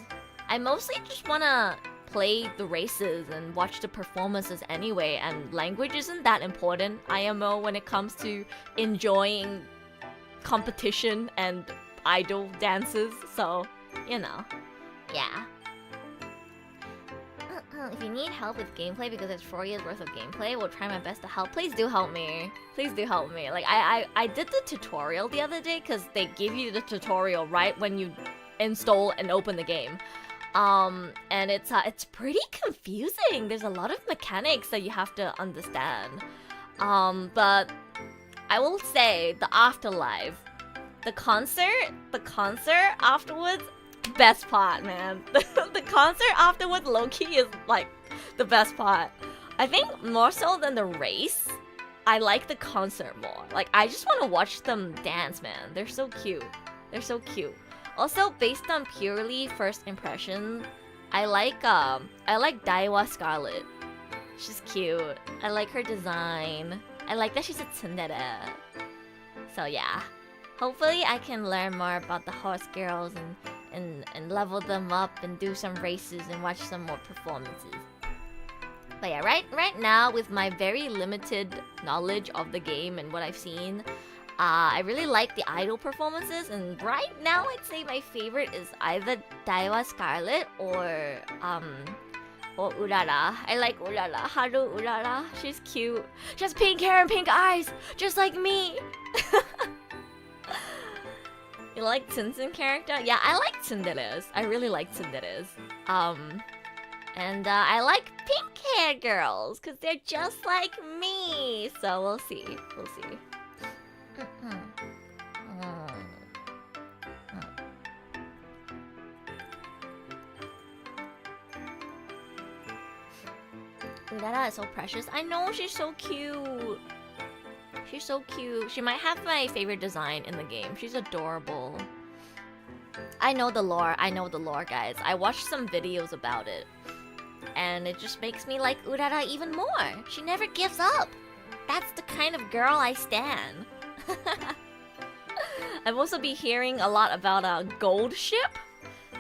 I mostly just wanna play the races and watch the performances anyway, and language isn't that important, IMO, when it comes to enjoying competition and idol dances, so, you know, yeah. If you need help with gameplay because it's 4 years worth of gameplay, we'll try my best to help. Please do help me. Please do help me. Like, I did the tutorial the other day because they give you the tutorial right when you install and open the game. And it's pretty confusing. There's a lot of mechanics that you have to understand. But I will say the afterlife, the concert afterwards, best part, man. The concert afterwards, low-key, is like the best part. I think more so than the race, I like the concert more. Like, I just want to watch them dance, man. They're so cute. They're so cute. Also, based on purely first impressions, I like Daiwa Scarlet. She's cute. I like her design. I like that she's a tsundere. So yeah, hopefully I can learn more about the horse girls and level them up and do some races and watch some more performances. But yeah, right now, with my very limited knowledge of the game and what I've seen, I really like the idol performances, and right now I'd say my favorite is either Daiwa Scarlet or Urara. I like Urara. Haru Urara. She's cute. She has pink hair and pink eyes, just like me. You like Tsundsun character? Yeah, I like tsunderes. I really like tsunderes. And I like pink hair girls because they're just like me. So we'll see. We'll see. Urara is so precious. I know, she's so cute. She's so cute. She might have my favorite design in the game. She's adorable. I know the lore, guys. I watched some videos about it. And it just makes me like Urara even more. She never gives up. That's the kind of girl I stan. I've also been hearing a lot about a gold ship.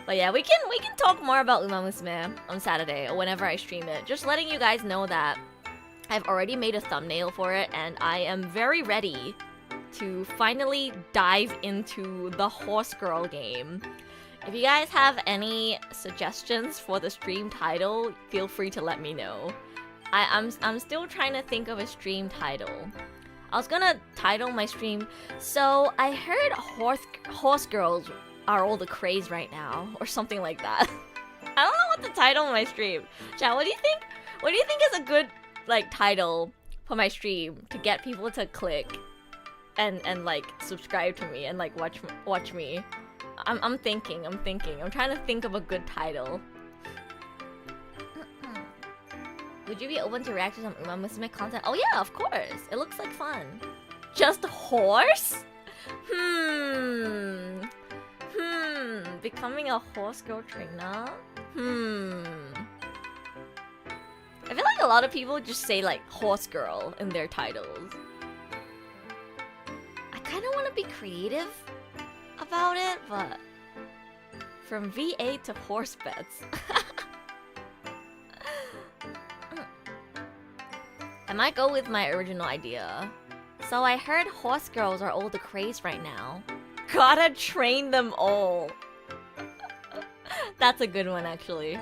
But yeah, we can talk more about Uma Musume on Saturday or whenever I stream it. Just letting you guys know that I've already made a thumbnail for it and I am very ready to finally dive into the Horse Girl game. If you guys have any suggestions for the stream title, feel free to let me know. I'm still trying to think of a stream title. I was gonna title my stream, so I heard horse girls are all the craze right now, or something like that. I don't know what to title my stream. Chat, what do you think? What do you think is a good like title for my stream to get people to click and like subscribe to me and like watch me? I'm thinking. I'm trying to think of a good title. Would you be open to react to some Uma Musume content? Oh yeah, of course. It looks like fun. Just horse? Becoming a horse girl trainer? I feel like a lot of people just say like horse girl in their titles. I kind of want to be creative about it, but from VA to horse bets. I might go with my original idea. So I heard horse girls are all the craze right now. Gotta train them all. That's a good one, actually.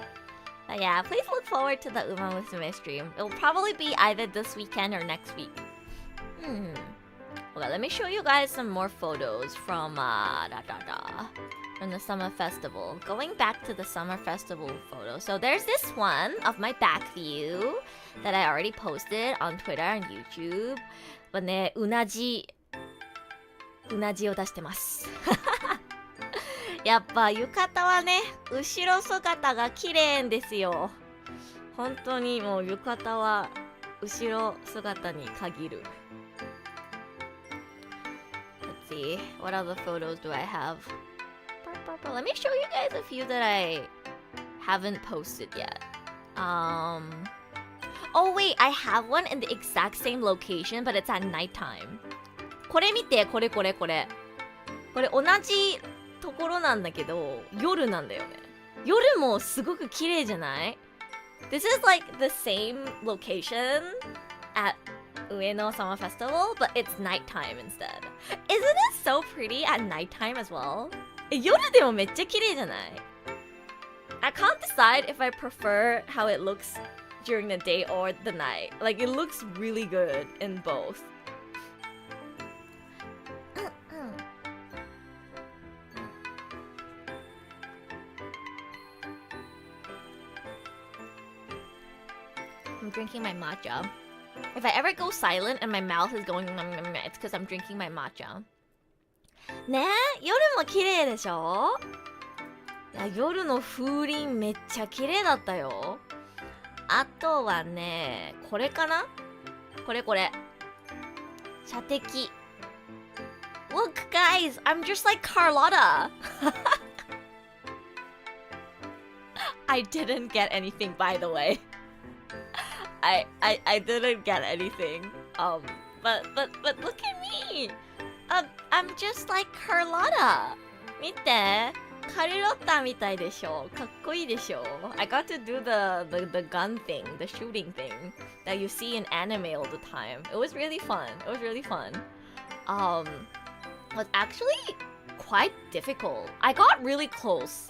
But yeah, please look forward to the Uma Musume stream. It'll probably be either this weekend or next week. Okay, let me show you guys some more photos from from the summer festival. Going back to the summer festival photo. So there's this one of my back view that I already posted on Twitter and YouTube. But ね、うなじを出してます。やっぱ浴衣はね、後ろ姿が綺麗ですよ。本当にもう浴衣は後ろ姿に限る。Let's see, what other photos do I have? Let me show you guys a few that I haven't posted yet. Oh wait, I have one in the exact same location, but it's at nighttime. これ見て、これ。これ同じところなんだけど、夜なんだよね。夜もすごく綺麗じゃない？ This is like the same location at Ueno Summer Festival, but it's nighttime instead. Isn't it so pretty at nighttime as well? 夜でもめっちゃ綺麗じゃない？ I can't decide if I prefer how it looks during the day or the night. Like, it looks really good in both. I'm drinking my matcha. If I ever go silent and my mouth is going, it's because I'm drinking my matcha. ねえ、夜も綺麗でしょ？いや、夜の風鈴めっちゃ綺麗だったよ。あとはね、これかな？これ。射的。Look, guys, I'm just like Carlotta. I didn't get anything, by the way. I didn't get anything. But look at me. I'm just like Carlotta. 見て。カルロッタみたいでしょ。かっこいいでしょ。I got to do the gun thing, the shooting thing that you see in anime all the time. It was really fun. It was actually quite difficult. I got really close.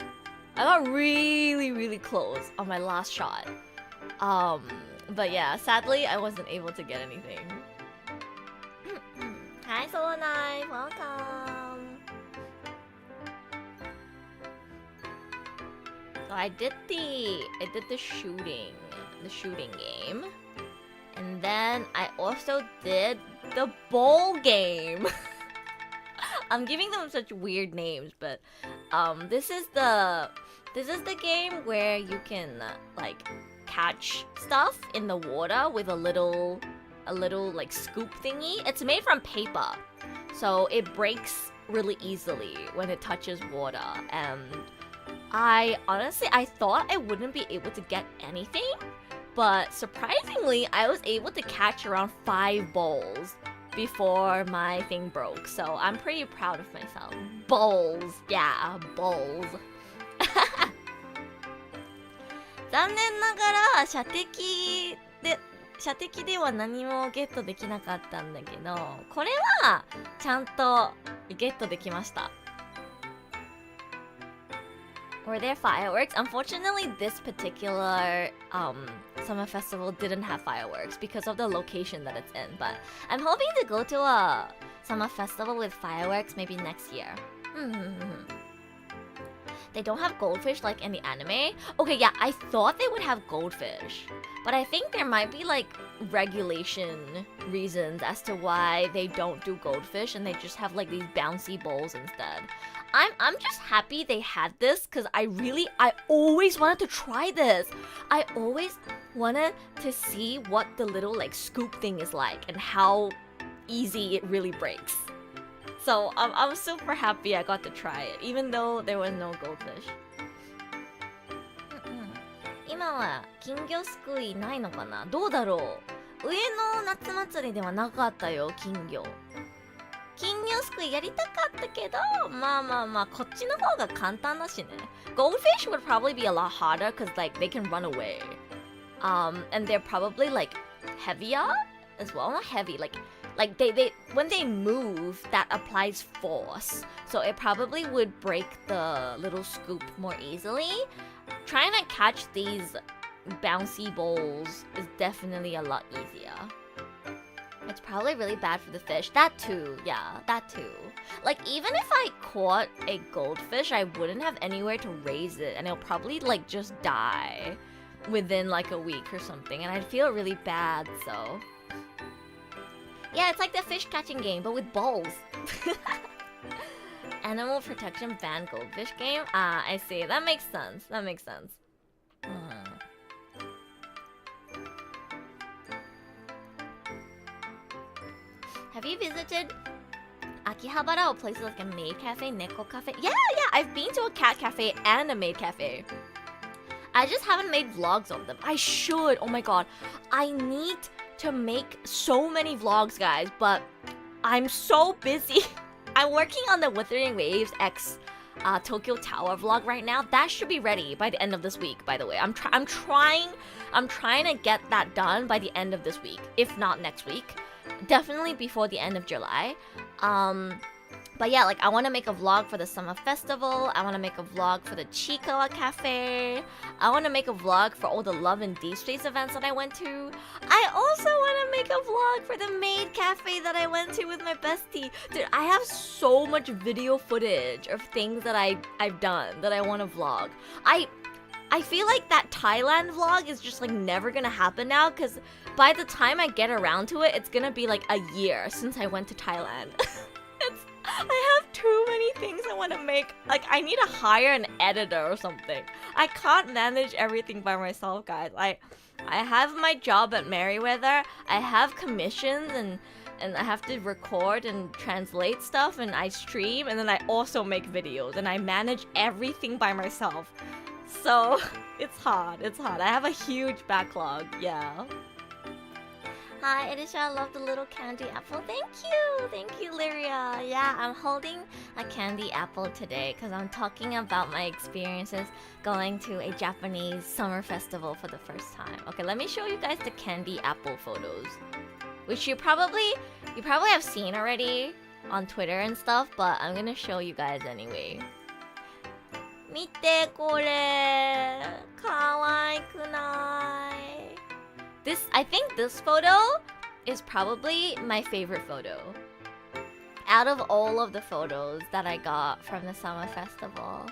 I got really close on my last shot. But yeah, sadly I wasn't able to get anything. Hi Solonai, welcome. So I did the shooting game. And then I also did the bowl game. I'm giving them such weird names, but this is the game where you can like catch stuff in the water with a little like scoop thingy. It's made from paper, so it breaks really easily when it touches water. And I thought I wouldn't be able to get anything, but surprisingly, I was able to catch around 5 bowls before my thing broke. So I'm pretty proud of myself. Bowls, yeah, bowls. 残念ながら射的では何もゲットできなかったんだけど、これはちゃんとゲットできました。Were there fireworks? Unfortunately, this particular summer festival didn't have fireworks because of the location that it's in. But I'm hoping to go to a summer festival with fireworks maybe next year. They don't have goldfish like in the anime. Okay, yeah, I thought they would have goldfish, but I think there might be like regulation reasons as to why they don't do goldfish and they just have like these bouncy bowls instead. I'm just happy they had this because I always wanted to try this. I always wanted to see what the little like scoop thing is like and how easy it really breaks. So I'm super happy I got to try it, even though there was no goldfish. 今は金魚すくいないのかな？どうだろう？上の夏祭りではなかったよ、金魚。金魚すくいやりたかったけど、まあこっちの方が簡単だしね。Goldfish would probably be a lot harder because like they can run away. And they're probably like heavier as well. Not heavy, like they when they move, that applies force. So it probably would break the little scoop more easily. Trying to catch these bouncy bowls is definitely a lot easier. It's probably really bad for the fish. That too, yeah, that too. Like, even if I caught a goldfish, I wouldn't have anywhere to raise it, and it'll probably, like, just die within, like, a week or something, and I'd feel really bad, so... Yeah, it's like the fish catching game, but with bowls. Animal protection ban goldfish game? Ah, I see. That makes sense. That makes sense. Have you visited Akihabara or places like a maid cafe, neko cafe? Yeah, I've been to a cat cafe and a maid cafe. I just haven't made vlogs on them. I should. Oh my god. I need to make so many vlogs, guys, but I'm so busy. I'm working on the Wuthering Waves X Tokyo Tower vlog right now. That should be ready by the end of this week, by the way. I'm trying to get that done by the end of this week, if not next week. Definitely before the end of July. But yeah, like I want to make a vlog for the summer festival. I want to make a vlog for the Chikawa cafe. I want to make a vlog for all the Love and Deep Space events that I went to. I also want to make a vlog for the maid cafe that I went to with my bestie. Dude, I have so much video footage of things that I've done that I want to vlog. I feel like that Thailand vlog is just like never gonna happen now because by the time I get around to it, it's gonna be like a year since I went to Thailand. I have too many things I want to make. Like, I need to hire an editor or something. I can't manage everything by myself, guys. I have my job at Merriweather. I have commissions and I have to record and translate stuff and I stream and then I also make videos and I manage everything by myself. So, it's hard. I have a huge backlog, yeah. Hi, Edisha, I love the little candy apple. Thank you, Lyria. Yeah, I'm holding a candy apple today because I'm talking about my experiences going to a Japanese summer festival for the first time. Okay, let me show you guys the candy apple photos, which you probably have seen already on Twitter and stuff, but I'm gonna show you guys anyway. 見てこれ可愛くない I think this photo is probably my favorite photo out of all of the photos that I got from the summer festival.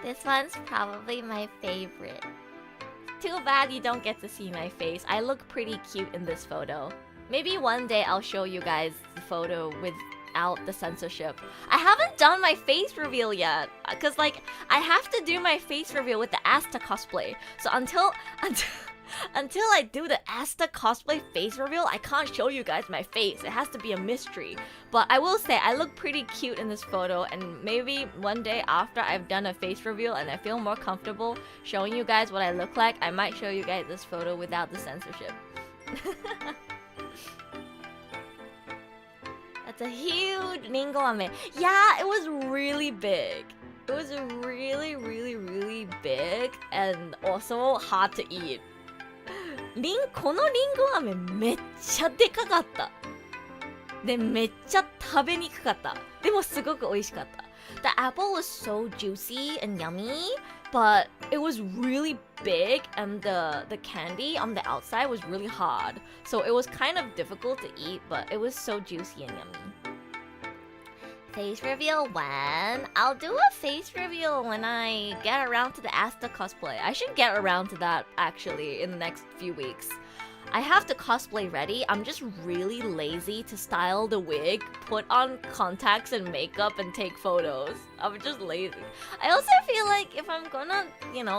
This one's probably my favorite. Too bad you don't get to see my face. I look pretty cute in this photo. Maybe one day I'll show you guys the photo without the censorship. I haven't done my face reveal yet. Because, like, I have to do my face reveal with the Asta cosplay. So until I do the Asta cosplay face reveal, I can't show you guys my face. It has to be a mystery. But I will say, I look pretty cute in this photo. And maybe one day after I've done a face reveal and I feel more comfortable showing you guys what I look like, I might show you guys this photo without the censorship. That's a huge ringo ame. Yeah, it was really big. It was really, really, really big and also hard to eat. このリンゴ飴めっちゃでかかった。で、めっちゃ食べにくかった。でもすごく美味しかった。The apple was so juicy and yummy, but it was really big and the candy on the outside was really hard. So it was kind of difficult to eat, but it was so juicy and yummy. Face reveal when? I'll do a face reveal when I get around to the Asta cosplay. I should get around to that actually in the next few weeks. I have the cosplay ready. I'm just really lazy to style the wig, put on contacts and makeup and take photos. I'm just lazy. I also feel like if I'm gonna,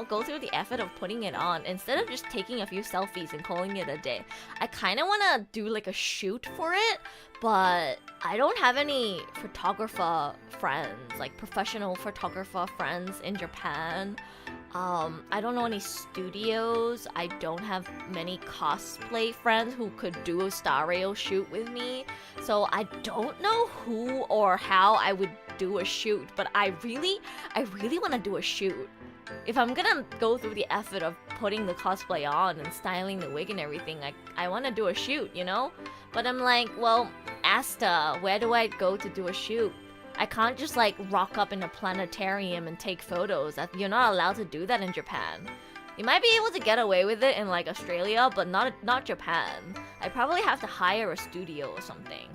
go through the effort of putting it on, instead of just taking a few selfies and calling it a day, I kind of want to do like a shoot for it, but I don't have any photographer friends, like professional photographer friends in Japan. I don't know any studios. I don't have many cosplay friends who could do a stereo shoot with me. So I don't know who or how I would do a shoot, but I really want to do a shoot. If I'm gonna go through the effort of putting the cosplay on and styling the wig and everything, I want to do a shoot, But I'm like, well, Asta, where do I go to do a shoot? I can't just like rock up in a planetarium and take photos. You're not allowed to do that in Japan. You might be able to get away with it in like Australia, but not Japan. I probably have to hire a studio or something.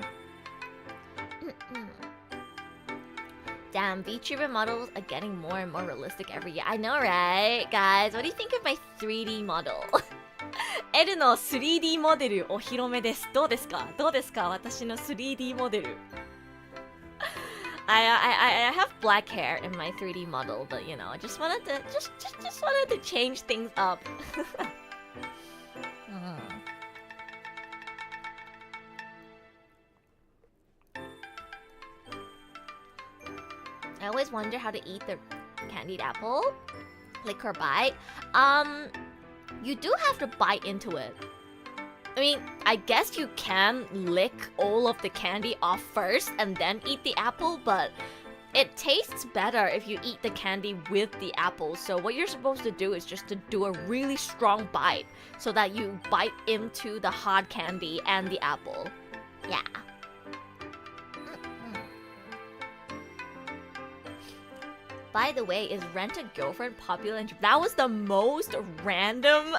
Damn, VTuber models are getting more and more realistic every year. I know, right? Guys, what do you think of my 3D model? エルの 3D モデルお披露目です。どうですか私の 3D モデル。I have black hair in my 3D model, but I just wanted to change things up. I always wonder how to eat the candied apple, lick or bite. You do have to bite into it. I mean, I guess you can lick all of the candy off first and then eat the apple, but it tastes better if you eat the candy with the apple. So what you're supposed to do is just to do a really strong bite so that you bite into the hard candy and the apple. Yeah. By the way, is Rent a Girlfriend popular in Japan? That was the most random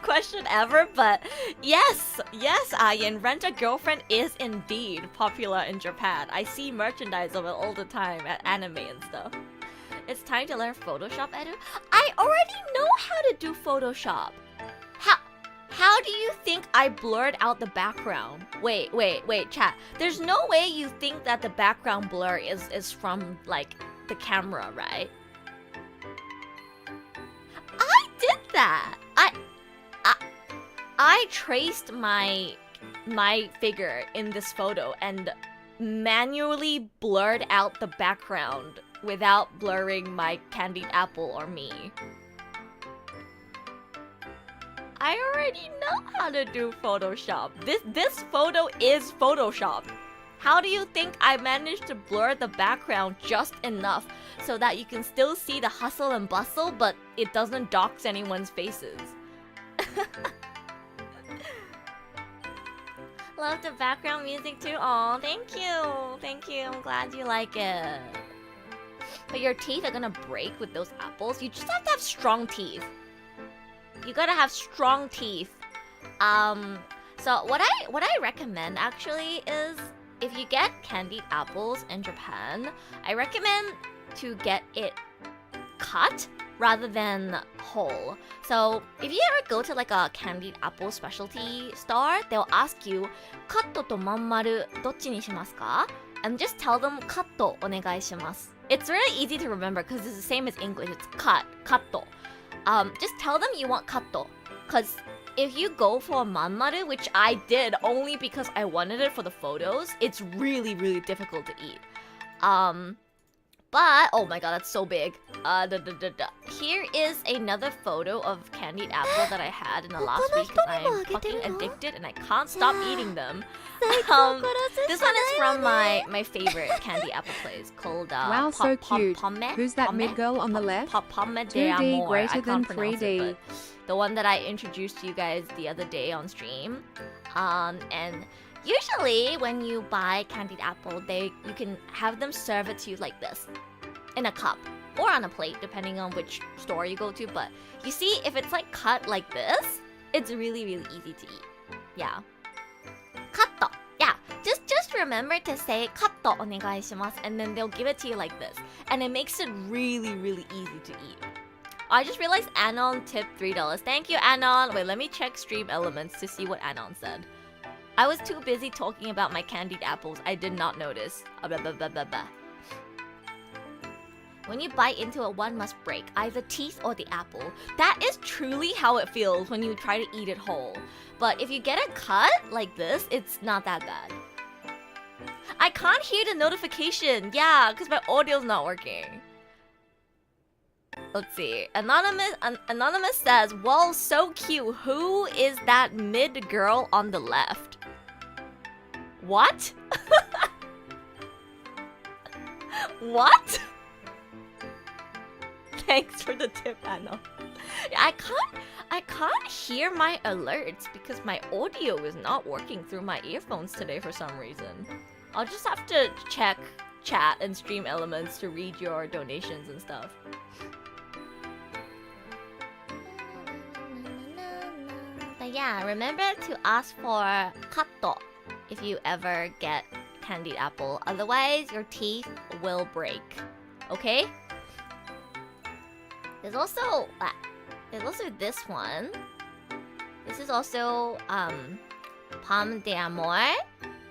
question ever, but yes, Ayan, Rent a Girlfriend is indeed popular in Japan. I see merchandise of it all the time at anime and stuff. It's time to learn Photoshop, Edu. I already know how to do Photoshop. How do you think I blurred out the background? Wait, chat. There's no way you think that the background blur is from, like, the camera, right? I did that. I traced my figure in this photo and manually blurred out the background without blurring my candied apple or me. I already know how to do Photoshop. This photo is Photoshop. How do you think I managed to blur the background just enough so that you can still see the hustle and bustle, but it doesn't dox anyone's faces? Love the background music too. Aw, thank you. I'm glad you like it. But your teeth are gonna break with those apples. You just have to have strong teeth. You gotta have strong teeth. So what I recommend actually is, if you get candied apples in Japan, I recommend to get it cut rather than whole. So if you ever go to like a candied apple specialty store, they'll ask you カットとまん丸どっちにしますか? And just tell them カットお願いします. It's really easy to remember because it's the same as English. It's cut, カット. Just tell them you want カット. Because if you go for a manmaru, which I did only because I wanted it for the photos, it's really, really difficult to eat. But, oh my god, that's so big. Here is another photo of candied apple that I had in the last week because I'm fucking addicted and I can't stop eating them. This one is from my favorite candy apple place called Wow, so cute. Who's that mid girl on the left? 2D greater than 3D. The one that I introduced to you guys the other day on stream. And usually when you buy candied apple, you can have them serve it to you like this. In a cup. Or on a plate, depending on which store you go to. But you see, if it's like cut like this, it's really, really easy to eat. Yeah. Katto. Yeah. Just remember to say katto onegaishimasu, and then they'll give it to you like this. And it makes it really, really easy to eat. I just realized Anon tipped $3. Thank you, Anon. Wait, let me check Stream Elements to see what Anon said. I was too busy talking about my candied apples. I did not notice. Blah, blah, blah, blah, blah. When you bite into it, one must break, either teeth or the apple. That is truly how it feels when you try to eat it whole. But if you get a cut like this, it's not that bad. I can't hear the notification. Yeah, because my audio's not working. Let's see. Anonymous says, "Whoa, so cute. Who is that mid girl on the left?" What? What? Thanks for the tip, Anna. I can't hear my alerts because my audio is not working through my earphones today for some reason. I'll just have to check chat and Stream Elements to read your donations and stuff. But yeah, remember to ask for katto if you ever get candied apple. Otherwise, your teeth will break. Okay? There's also this one. This is also Pomme d'Amour,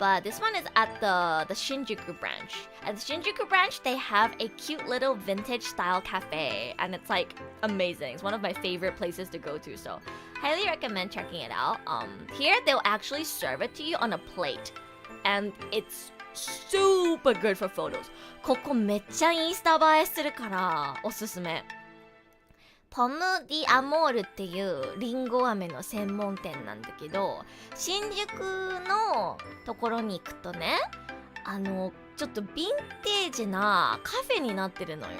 but this one is at the Shinjuku branch. At the Shinjuku branch, they have a cute little vintage style cafe, and it's like amazing. It's one of my favorite places to go to, so highly recommend checking it out. Here they'll actually serve it to you on a plate, and it's super good for photos. ここめっちゃインスタ映えするからおすすめ。ポムディアモールっていうリンゴ飴の専門店なんだけど、新宿のところに行くとね、ちょっとヴィンテージなカフェになってるのよ。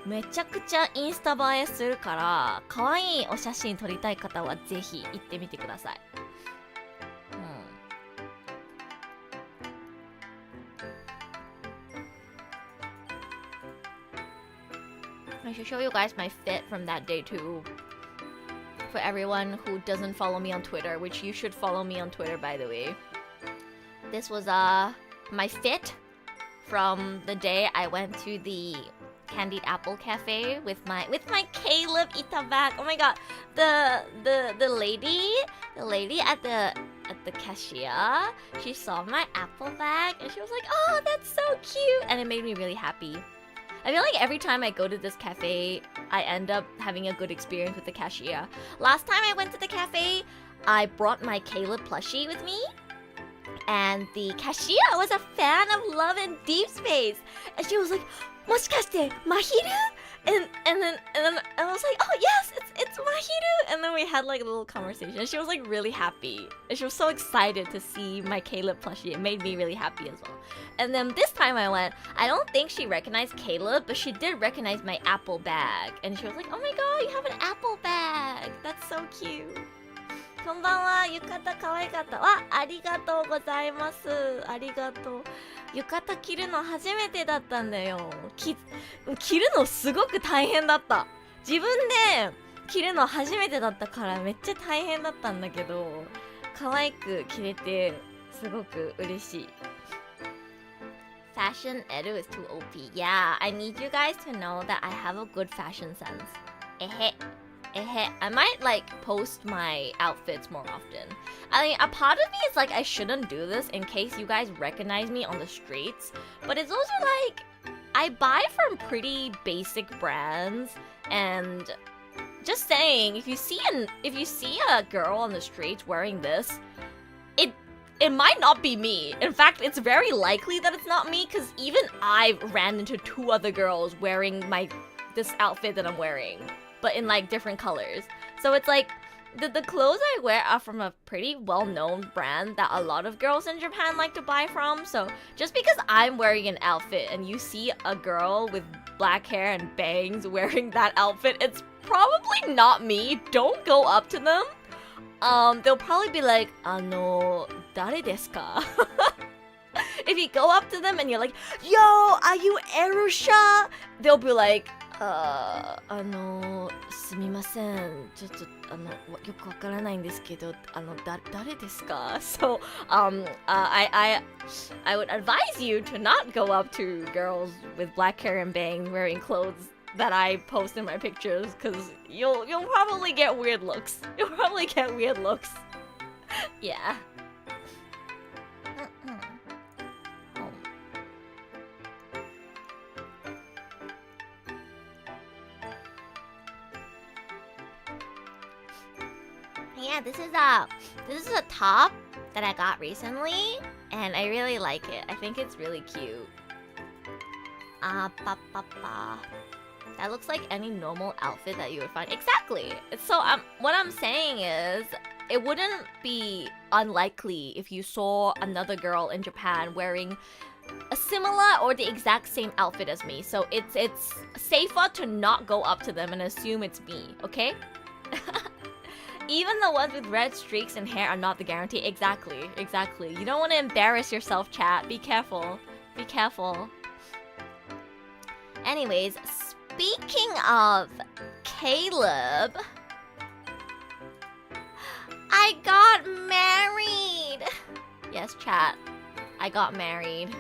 めちゃくちゃインスタ映えするから、可愛いお写真撮りたい方はぜひ行ってみてください。I should show you guys my fit from that day too. For everyone who doesn't follow me on Twitter, which you should follow me on Twitter by the way. This was my fit from the day I went to the Candied Apple Cafe with my Caleb Itabak. Oh my god, the lady at the cashier, she saw my apple bag and she was like, "Oh, that's so cute," and it made me really happy. I feel like every time I go to this cafe, I end up having a good experience with the cashier. Last time I went to the cafe, I brought my Caleb plushie with me. And the cashier was a fan of Love and Deep Space. And she was like, "Moshikashite, Mahiru?" And then I was like, "Oh yes, it's Mahiru." And then we had like a little conversation. She was like really happy. And she was so excited to see my Caleb plushie. It made me really happy as well. And then this time I went, I don't think she recognized Caleb, but she did recognize my apple bag. And she was like, "Oh my god, you have an apple bag. That's so cute." こんばんは、浴衣可愛かったわ。ありがとうございます。ありがとう。浴衣着るの初めてだったんだよ。着るのすごく大変だった。自分で着るの初めてだったからめっちゃ大変だったんだけど、可愛く着れてすごく嬉しい。Fashion edu is too OP. Yeah, I need you guys to know that I have a good fashion sense. I might like post my outfits more often. I mean, a part of me is like I shouldn't do this in case you guys recognize me on the streets. But it's also like I buy from pretty basic brands, and just saying, if you see a girl on the streets wearing this, it might not be me. In fact, it's very likely that it's not me, because even I ran into 2 other girls wearing this outfit that I'm wearing, but in like different colors. So it's like the clothes I wear are from a pretty well-known brand that a lot of girls in Japan like to buy from. So just because I'm wearing an outfit and you see a girl with black hair and bangs wearing that outfit, it's probably not me. Don't go up to them. They'll probably be like, 誰ですか? If you go up to them and you're like, yo, are you Erusha? They'll be like, すみません。ちょっと、よくわからないんですけど、誰ですか? So, I would advise you to not go up to girls with black hair and bangs wearing clothes that I post in my pictures, because you'll probably get weird looks. You'll probably get weird looks. Yeah. Yeah, this is a top that I got recently, and I really like it. I think it's really cute. That looks like any normal outfit that you would find. Exactly. So what I'm saying is, it wouldn't be unlikely if you saw another girl in Japan wearing a similar or the exact same outfit as me. So it's safer to not go up to them and assume it's me, okay? Even the ones with red streaks in hair are not the guarantee. Exactly. You don't want to embarrass yourself, chat. Be careful. Anyways, speaking of Caleb, I got married. Yes, chat. I got married.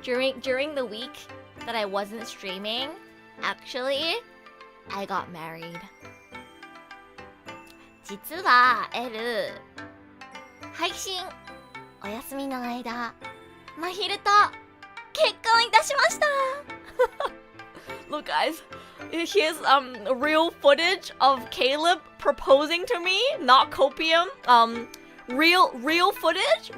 During the week that I wasn't streaming, actually, I got married. 実は L 配信お休みの間、まひると結婚いたしました。Look, guys, here's real footage of Caleb proposing to me, not copium. Real footage.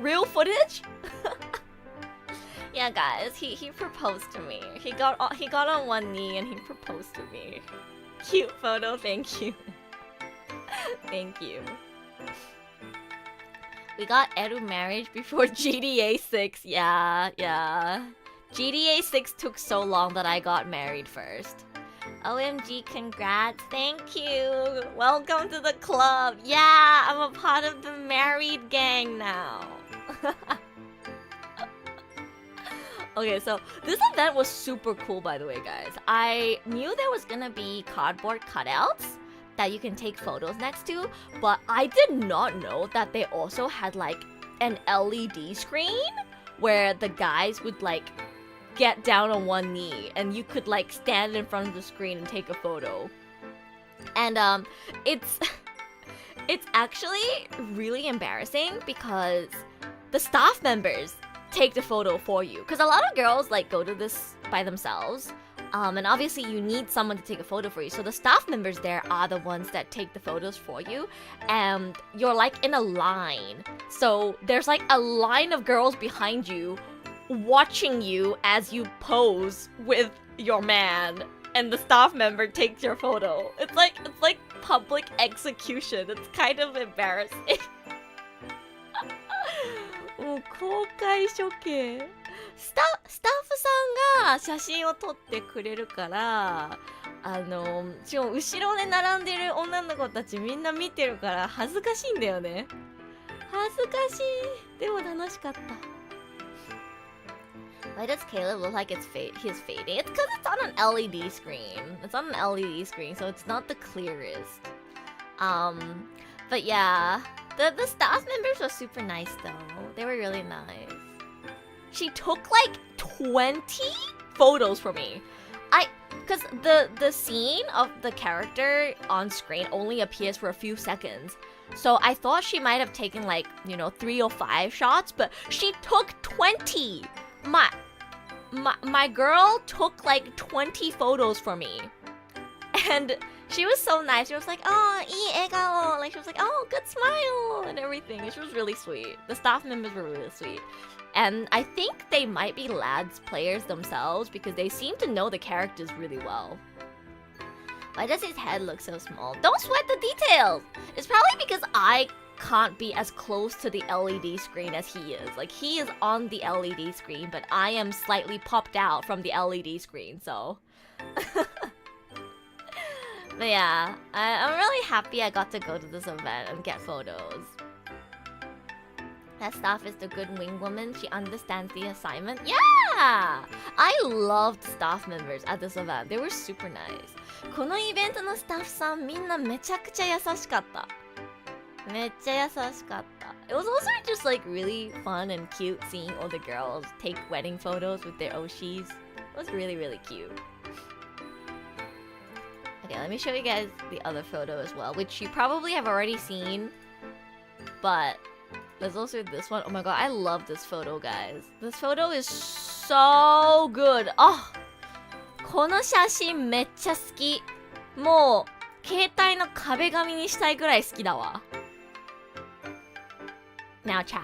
Yeah, guys, he proposed to me. He got on one knee and he proposed to me. Cute photo, thank you. Thank you. We got Eru marriage before GTA 6. Yeah. GTA 6 took so long that I got married first. OMG, congrats. Thank you. Welcome to the club. Yeah, I'm a part of the married gang now. Okay, so this event was super cool, by the way, guys. I knew there was gonna be cardboard cutouts that you can take photos next to, but I did not know that they also had like an LED screen where the guys would like get down on one knee and you could like stand in front of the screen and take a photo. And it's actually really embarrassing because the staff members take the photo for you, because a lot of girls like go to this by themselves. And obviously you need someone to take a photo for you. So the staff members there are the ones that take the photos for you. And you're like in a line. So there's like a line of girls behind you watching you as you pose with your man. And the staff member takes your photo. It's like public execution. It's kind of embarrassing. もう公開処刑。スタッフさんが写真を撮ってくれるから、しかも後ろで並んでる女の子たちみんな見てるから恥ずかしいんだよね。恥ずかしい。でも楽しかった。Why does Caleb look like he's fading? It's because it's on an LED screen. It's on an LED screen, so it's not the clearest. But yeah, the staff members were super nice though. They were really nice. She took like 20 photos for me. Because the scene of the character on screen only appears for a few seconds. So I thought she might have taken like, 3 or 5 shots, but she took 20. My girl took like 20 photos for me. And she was so nice. She was like, oh, いい笑顔. Like she was like, oh, good smile and everything. She was really sweet. The staff members were really sweet. And I think they might be lads players themselves because they seem to know the characters really well. Why does his head look so small? Don't sweat the details! It's probably because I can't be as close to the LED screen as he is. Like, he is on the LED screen, but I am slightly popped out from the LED screen, so... But yeah, I'm really happy I got to go to this event and get photos. That staff is the good wing woman. She understands the assignment. Yeah! I loved staff members at this event. They were super nice. このイベントのスタッフさんみんなめちゃくちゃ優しかった。めっちゃ優しかった。It was also just like really fun and cute seeing all the girls take wedding photos with their oshis. It was really, really cute. Okay, let me show you guys the other photo as well, which you probably have already seen. But there's also this one. Oh my god, I love this photo, guys. This photo is so good. Oh! この写真めっちゃ好き。もう、携帯の壁紙にしたいぐらい好きだわ。Now chat.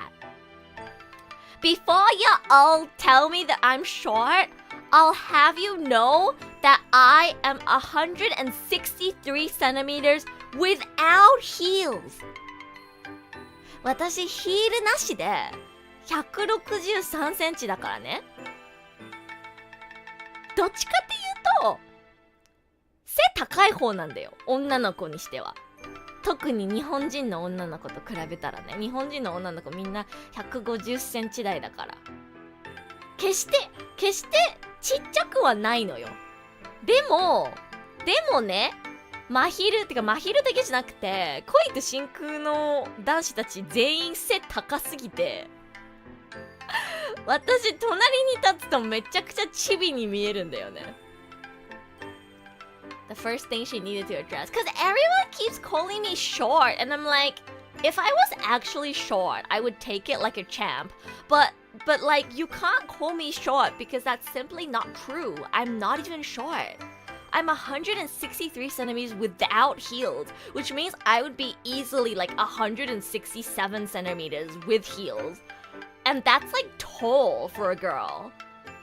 Before you all tell me that I'm short, I'll have you know that I am 163 centimeters without heels. 私ヒールなしで163センチだからね。どっちかっていうと背高い方なんだよ、女の子にしては。特に日本人の女の子と比べたらね。日本人の女の子みんな150センチ台だから決してちっちゃくはないのよ。でもね、真昼ってか真昼だけじゃなくて恋と真空の男子たち全員背高すぎて私隣に立つとめちゃくちゃチビに見えるんだよね。The first thing she needed to address, because everyone keeps calling me short, and I'm like, if I was actually short, I would take it like a champ. But like, you can't call me short because that's simply not true. I'm not even short. I'm 163 centimeters without heels, which means I would be easily like 167 centimeters with heels. And that's like tall for a girl.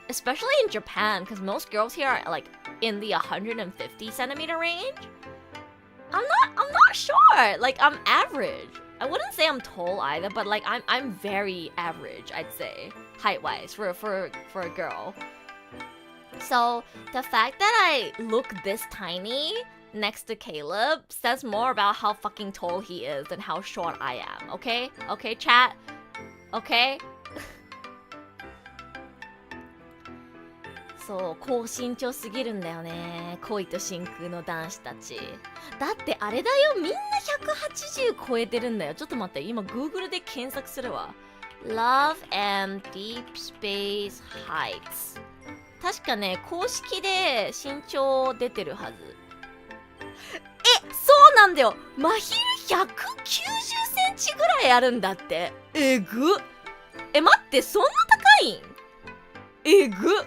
Especially in Japan, because most girls here are like in the 150 centimeter range. I'm not short. Like, I'm average. I wouldn't say I'm tall either, but like I'm very average, I'd say, height-wise for a girl. So the fact that I look this tiny next to Caleb says more about how fucking tall he is than how short I am. Okay? Okay, chat? Okay? そう、高身長すぎるんだよね。恋と真空の男子たち。だってあれだよ、みんな180超えてるんだよ。ちょっと待って、今 Google で検索するわ。Love and Deep Space Heights。確かね、公式で身長出てるはず。そうなんだよ。真昼190センチぐらいあるんだって。えぐっ。待って、そんな高いん？えぐっ。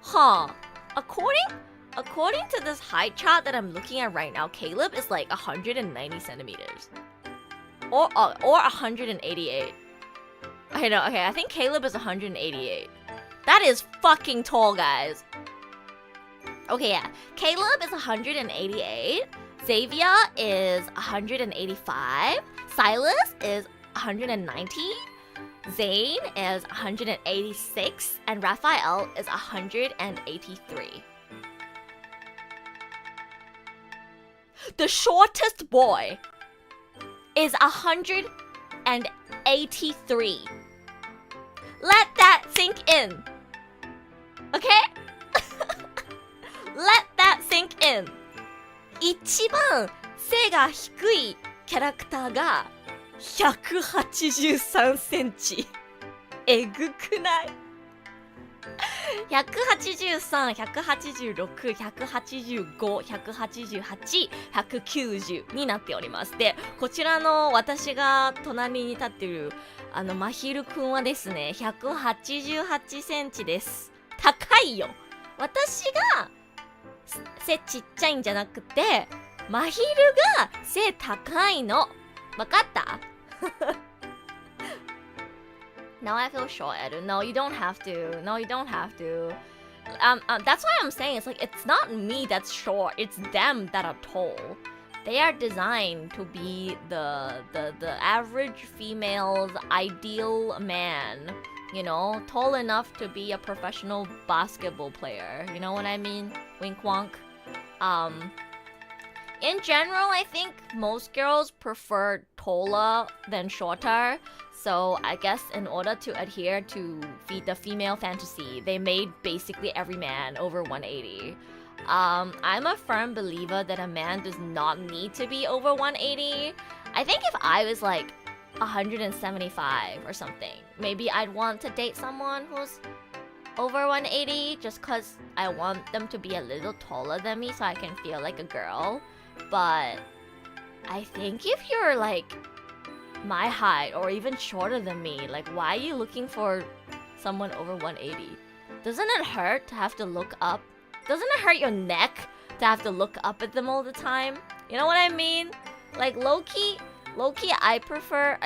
Huh. According to this height chart that I'm looking at right now, Caleb is like 190 centimeters. Or 188. I know, okay, I think Caleb is 188. That is fucking tall, guys. Okay, yeah. Caleb is 188. Xavier is 185. Silas is 190. Zane is 186 and Raphael is 183. The shortest boy is 183. Let that sink in. Okay? Let that sink in. 一番背が低いキャラクターが183センチ。えぐくない？ 183、186、185、188、190になっております。で、こちらの私が隣に立ってるまひるくんはですね、188センチです。高いよ。私が背ちっちゃいんじゃなくて、まひるが背高いの。わかった？Now I feel short, Edu. No, you don't have to. No, you don't have to. That's why I'm saying it's like it's not me that's short. It's them that are tall. They are designed to be the average female's ideal man. You know, tall enough to be a professional basketball player. You know what I mean? Wink wonk. In general, I think most girls prefer taller than shorter. So I guess in order to adhere to the female fantasy, they made basically every man over 180. I'm a firm believer that a man does not need to be over 180. I think if I was like 175 or something, maybe I'd want to date someone who's over 180 just because I want them to be a little taller than me so I can feel like a girl. But I think if you're like my height or even shorter than me, like why are you looking for someone over 180? Doesn't it hurt to have to look up? Doesn't it hurt your neck to have to look up at them all the time? You know what I mean? Like low-key I prefer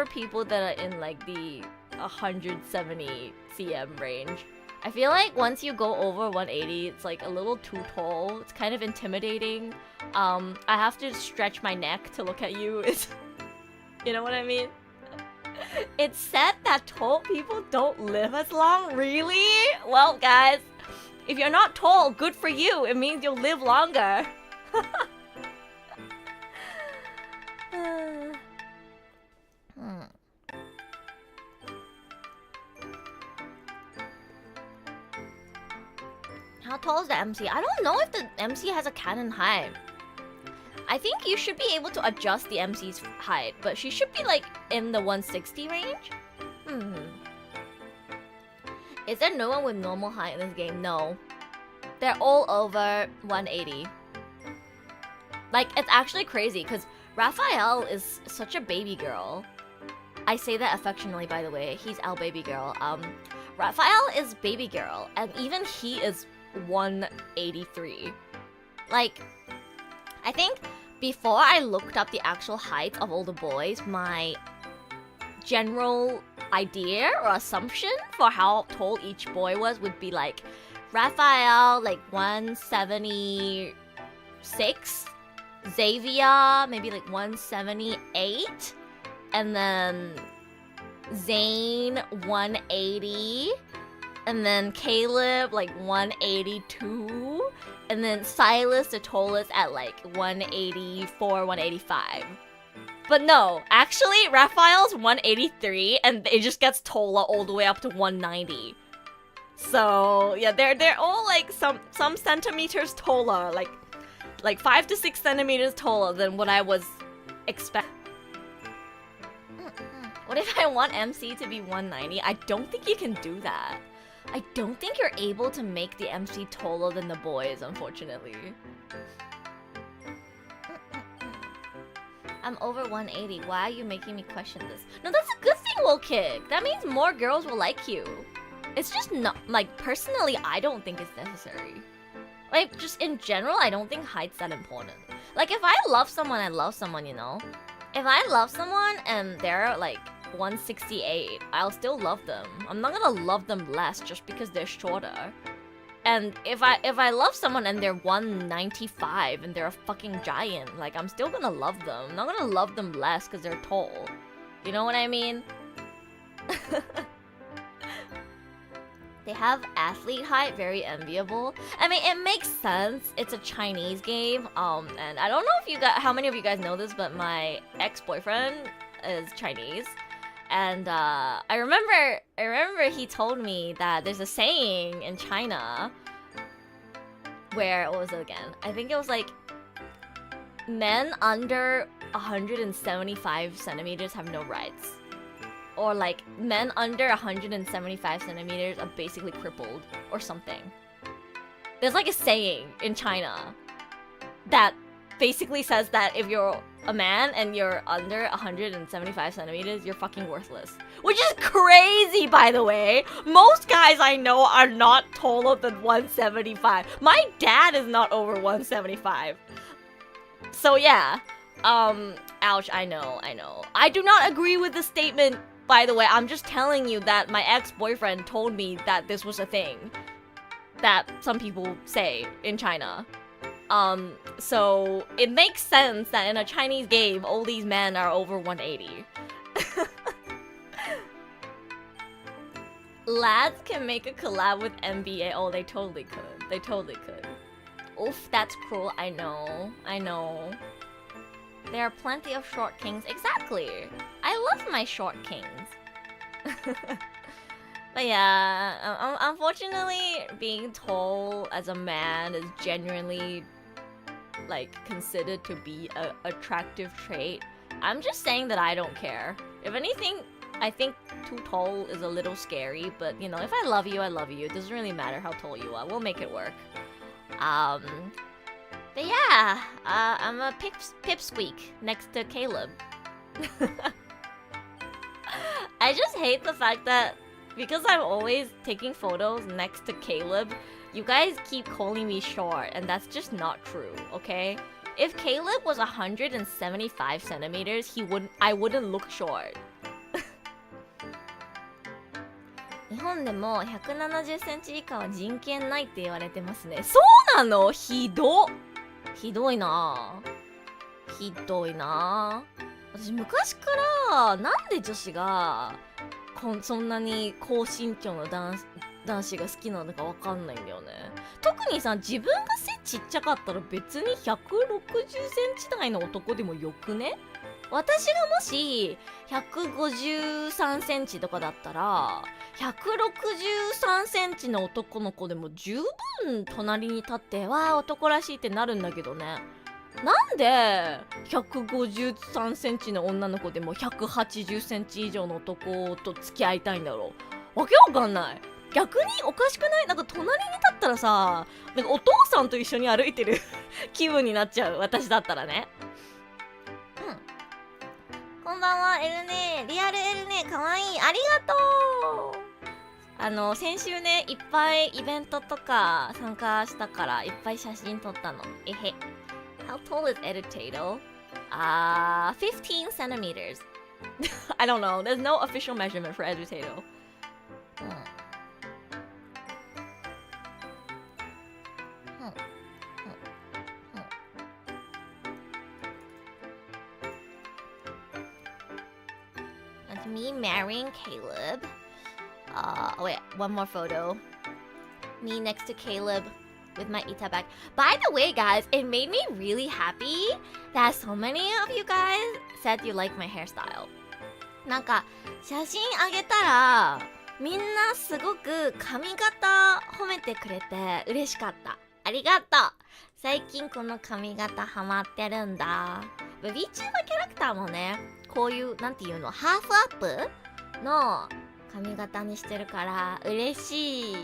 people that are in like the 170 cm range. I feel like once you go over 180, it's like a little too tall. It's kind of intimidating. I have to stretch my neck to look at you. You know what I mean? It's said that tall people don't live as long. Really? Well, guys, if you're not tall, good for you. It means you'll live longer. How tall is the MC? I don't know if the MC has a canon height. I think you should be able to adjust the MC's height, but she should be like in the 160 range. Is there no one with normal height in this game? No. They're all over 180. Like, it's actually crazy because Raphael is such a baby girl. I say that affectionately, by the way. He's our baby girl. Raphael is baby girl, and even he is 183. Like, I think before I looked up the actual height of all the boys, my general idea or assumption for how tall each boy was would be like Raphael like 176, Xavier maybe like 178, and then Zane 180, and then Caleb like 182, and then Silas the tallest at like 184, 185. But no, actually Raphael's 183 and it just gets taller all the way up to 190. So yeah, they're all like some centimeters taller, like 5 to 6 centimeters taller than what I was expecting. What if I want MC to be 190? I don't think you can do that. I don't think you're able to make the MC taller than the boys, unfortunately. I'm over 180. Why are you making me question this? No, that's a good thing, Will Kick. That means more girls will like you. It's just not, like, personally, I don't think it's necessary. Like, just in general, I don't think height's that important. Like, if I love someone, I love someone, you know? If I love someone and they're, like, 168, I'll still love them. I'm not gonna love them less just because they're shorter. And if I love someone and they're 195 and they're a fucking giant, like, I'm still gonna love them. I'm not gonna love them less because they're tall. You know what I mean? They have athlete height, very enviable. I mean, it makes sense. It's a Chinese game. And I don't know if how many of you guys know this, but my ex-boyfriend is Chinese. And I remember he told me that there's a saying in China where, what was it again? I think it was like, men under 175 centimeters have no rights. or like men under 175 centimeters are basically crippled or something. There's like a saying in China that basically says that if you're a man and you're under 175 centimeters, you're fucking worthless. Which is crazy, by the way. Most guys I know are not taller than 175. My dad is not over 175. So yeah, ouch, I know. I do not agree with the statement, by the way. I'm just telling you that my ex-boyfriend told me that this was a thing that some people say in China. So it makes sense that in a Chinese game, all these men are over 180. Lads can make a collab with NBA. Oh, they totally could. Oof, that's cruel. I know. There are plenty of short kings. Exactly. I love my short kings. But yeah, unfortunately, being tall as a man is genuinely like considered to be a attractive trait. I'm just saying that I don't care. If anything, I think too tall is a little scary, but you know, if I love you, I love you. It doesn't really matter how tall you are. We'll make it work. But yeah, I'm a pipsqueak next to Caleb. I just hate the fact that because I'm always taking photos next to Caleb, you guys keep calling me short, and that's just not true, okay? If Caleb was 175 centimeters, I wouldn't look short. 日本でも170センチ以下は人権ないって言われてますね。そうなの？ひどいな。私昔からなんで女子がそんなに高身長の男子が好きなのかわかんないんだよね。特にさ、自分が背ちっちゃかったら別に160センチ台の男でもよくね？私がもし153センチとかだったら163センチの男の子でも十分隣に立ってわー男らしいってなるんだけどね。なんで153センチの女の子でも180センチ以上の男と付き合いたいんだろう。わけわかんない。逆におかしくない？なんか隣に立ったらさ、なんかお父さんと一緒に歩いてる気分になっちゃう。私だったらね。こんばんは、エルネ。リアルエルネ、かわいい。ありがとう。先週ね、いっぱいイベントとか参加したからいっぱい写真撮ったの。えへ。How tall is Edutato? 15 centimeters. I don't know. There's no official measurement for Edutato. That's me marrying Caleb. Wait, one more photo. Me next to Caleb with my Ita bag. By the way, guys, it made me really happy that so many of you guys said you like my hairstyle. なんか写真あげたらみんなすごく髪型褒めてくれて嬉しかった。ありがとう。最近この髪型ハマってるんだ。VTuber キャラクターもね、こういうなんていうの、ハーフアップの髪型にしてるから嬉しい。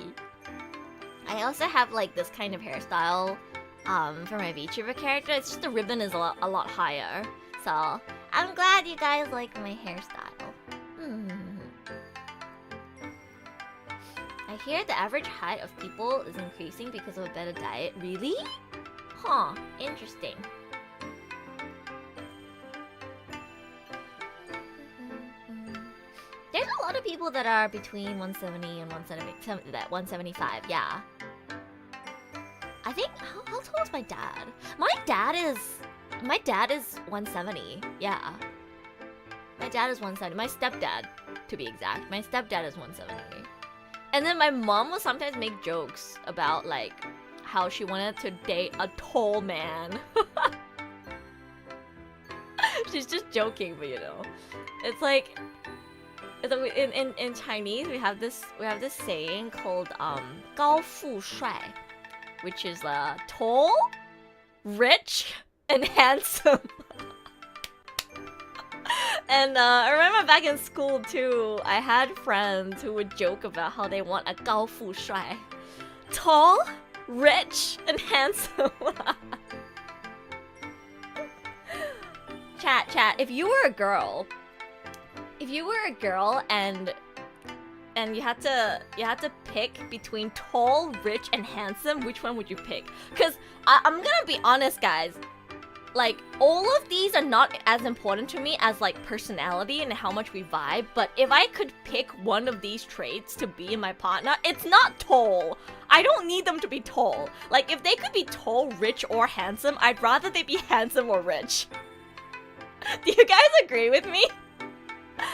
I also have like this kind of hairstyle for my VTuber character. It's just the ribbon is a lot higher. So I'm glad you guys like my hairstyle. I hear the average height of people is increasing because of a better diet. Really? Huh, interesting. There's a lot of people that are between 170 and 175, yeah. I think, how tall is my dad? My dad is 170, yeah. My dad is 170. My stepdad, to be exact. My stepdad is 170. And then my mom will sometimes make jokes about, like, how she wanted to date a tall man. She's just joking, but you know. It's like... In Chinese, we have this saying called 高富帅, which is tall, rich, and handsome. And I remember back in school too, I had friends who would joke about how they want a 高富帅, tall, rich, and handsome. Chat, if you were a girl and you had to pick between tall, rich, and handsome, which one would you pick? Because I'm gonna be honest, guys. Like, all of these are not as important to me as, like, personality and how much we vibe. But if I could pick one of these traits to be in my partner, it's not tall. I don't need them to be tall. Like, if they could be tall, rich, or handsome, I'd rather they be handsome or rich. Do you guys agree with me?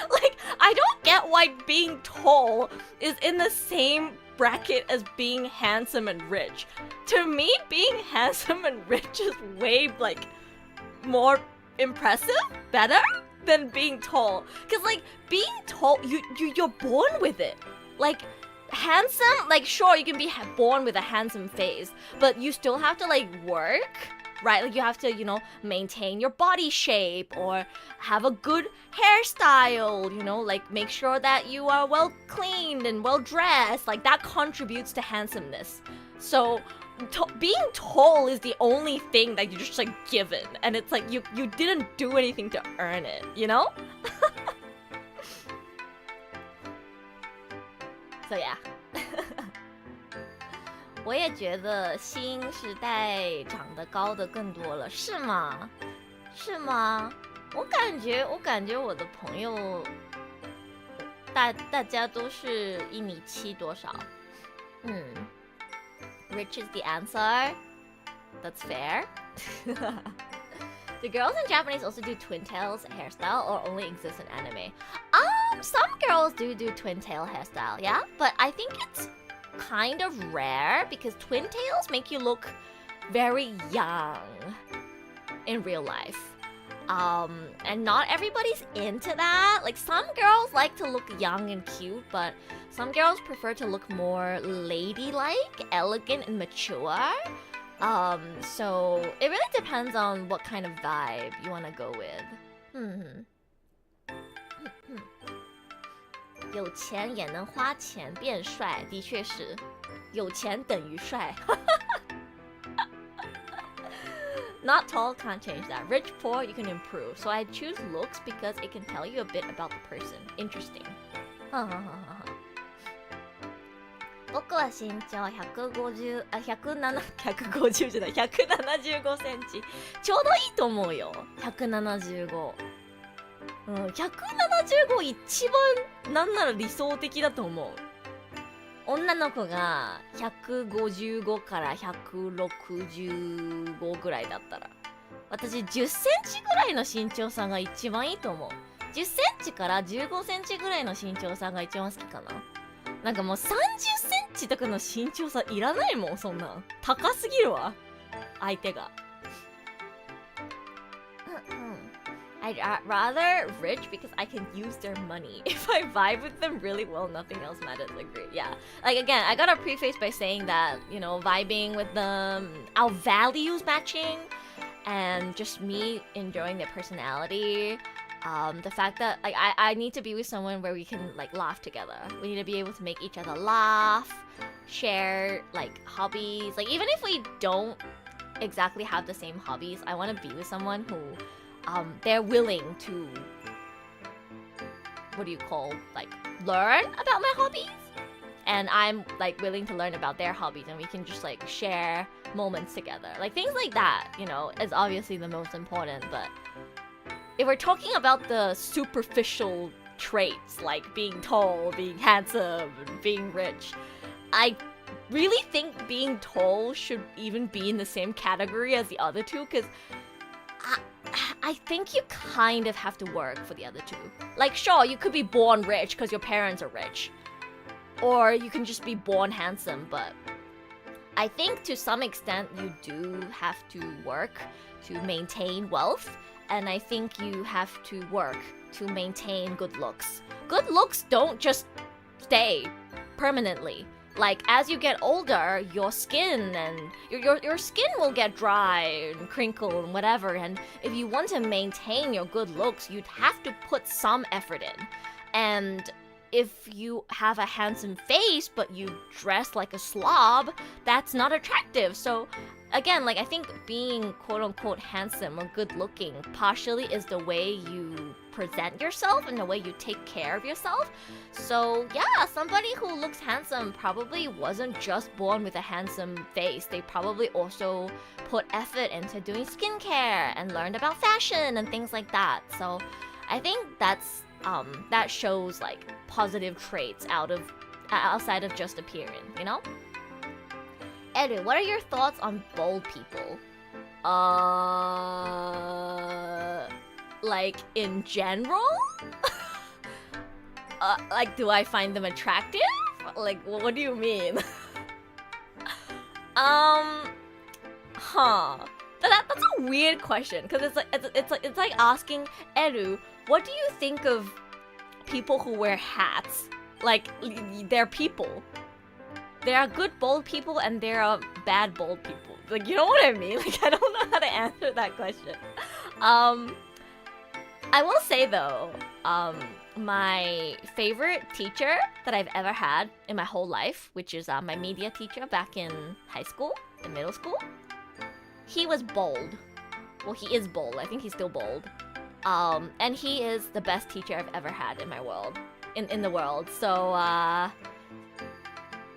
Like, I don't get why being tall is in the same bracket as being handsome and rich. To me, being handsome and rich is way, like, more impressive, better than being tall. Because, like, being tall, you're born with it. Like, handsome, like, sure, you can be born with a handsome face, but you still have to, like, work, right? Like, you have to, you know, maintain your body shape or have a good hairstyle, you know, like, make sure that you are well cleaned and well dressed. Like, that contributes to handsomeness. So being tall is the only thing that you're just, like, given, and it's like you didn't do anything to earn it, you know? So yeah. 我也觉得新时代长得高的更多了，是吗？是吗？我感觉我的朋友大家都是1.7米多少。Rich is the answer. That's fair. Do girls in Japanese also do twin tails hairstyle or only exist in anime? Some girls do twin tail hairstyle, yeah? But I think it's kind of rare because twin tails make you look very young in real life. And not everybody's into that. Like, some girls like to look young and cute, but some girls prefer to look more ladylike, elegant, and mature. So it really depends on what kind of vibe you want to go with. 有钱也能花钱变帅，的确是，有钱等于帅。Not tall, can't change that. Rich, poor, you can improve. So I choose looks because it can tell you a bit about the person. Interesting. 僕は身長150じゃない、175センチ。ちょうどいいと思うよ。175。175一番なんなら理想的だと思う。女の子が155から165ぐらいだったら、私10センチぐらいの身長差が一番いいと思う。10センチから15センチぐらいの身長差が一番好きかな。なんかもう30センチとかの身長差いらないもん、そんなん。高すぎるわ、相手が。I'd rather rich because I can use their money. If I vibe with them really well, nothing else matters. Agreed. Yeah. Like, again, I gotta preface by saying that, you know, vibing with them, our values matching, and just me enjoying their personality. The fact that, like, I need to be with someone where we can, like, laugh together. We need to be able to make each other laugh, share, like, hobbies. Like, even if we don't exactly have the same hobbies, I want to be with someone who they're willing to, what do you call, like, learn about my hobbies, and I'm, like, willing to learn about their hobbies, and we can just, like, share moments together. Like, things like that, you know, is obviously the most important. But if we're talking about the superficial traits, like being tall, being handsome, and being rich, I really think being tall should even be in the same category as the other two, because I think you kind of have to work for the other two. Like, sure, you could be born rich because your parents are rich. Or you can just be born handsome, but I think to some extent you do have to work to maintain wealth. And I think you have to work to maintain good looks. Good looks don't just stay permanently. like as you get older, your skin and your skin will get dry and crinkle and whatever. And if you want to maintain your good looks, you'd have to put some effort in. And if you have a handsome face but you dress like a slob, that's not attractive. So again, like I think being quote-unquote handsome or good-looking partially is the way you present yourself and the way you take care of yourself. So yeah, somebody who looks handsome probably wasn't just born with a handsome face. They probably also put effort into doing skincare and learned about fashion and things like that. So I think that shows like positive traits outside of just appearing, you know? Edu, what are your thoughts on bold people? Like in general? Like do I find them attractive? Like what do you mean? That's a weird question because it's like asking Edu, what do you think of people who wear hats? Like they're people. There are good bold people and there are bad bold people. Like, you know what I mean? Like, I don't know how to answer that question. I will say though, my favorite teacher that I've ever had in my whole life, which is my media teacher back in high school, in middle school, he was bold. Well, he is bold. I think he's still bold. And he is the best teacher I've ever had in my world, in the world. So,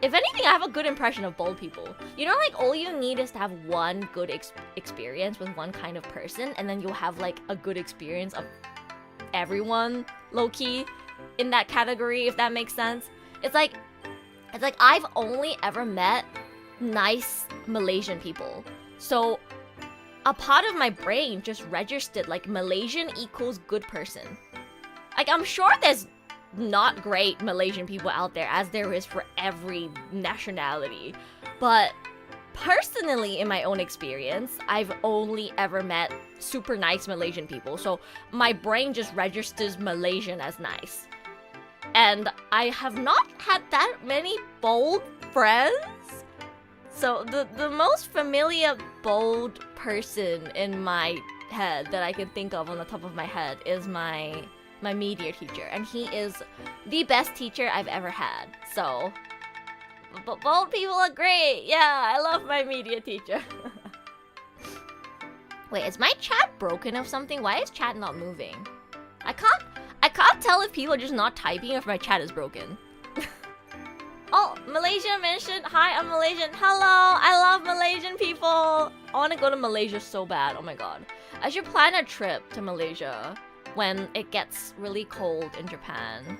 if anything, I have a good impression of bold people. You know, like, all you need is to have one good experience with one kind of person, and then you'll have, like, a good experience of everyone, low-key, in that category, if that makes sense. It's like I've only ever met nice Malaysian people. So, a part of my brain just registered, like, Malaysian equals good person. Like, I'm sure there's not great Malaysian people out there as there is for every nationality, but personally in my own experience I've only ever met super nice Malaysian people, so my brain just registers Malaysian as nice, and I have not had that many bold friends. So the most familiar bold person in my head that I can think of on the top of my head is my media teacher, and he is the best teacher I've ever had. So, but bold people are great. Yeah, I love my media teacher. Wait, is my chat broken of something? Why is chat not moving? I can't tell if people are just not typing or if my chat is broken. Oh, Malaysia mentioned. Hi, I'm Malaysian. Hello, I love Malaysian people. I want to go to Malaysia so bad. Oh my god, I should plan a trip to Malaysia when it gets really cold in Japan.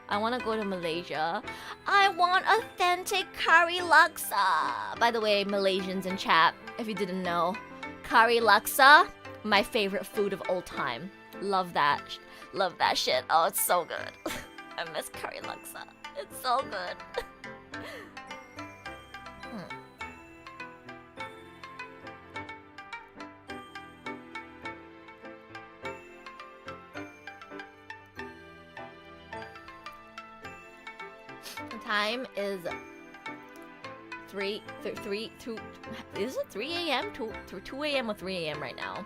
I want to go to Malaysia. I want authentic curry laksa. By the way, Malaysians in chat, if you didn't know, curry laksa, my favorite food of all time. Love that shit. Oh, it's so good. I miss curry laksa. It's so good. The time is 2 is it 3 a.m. 2 a.m. or 3 a.m. right now.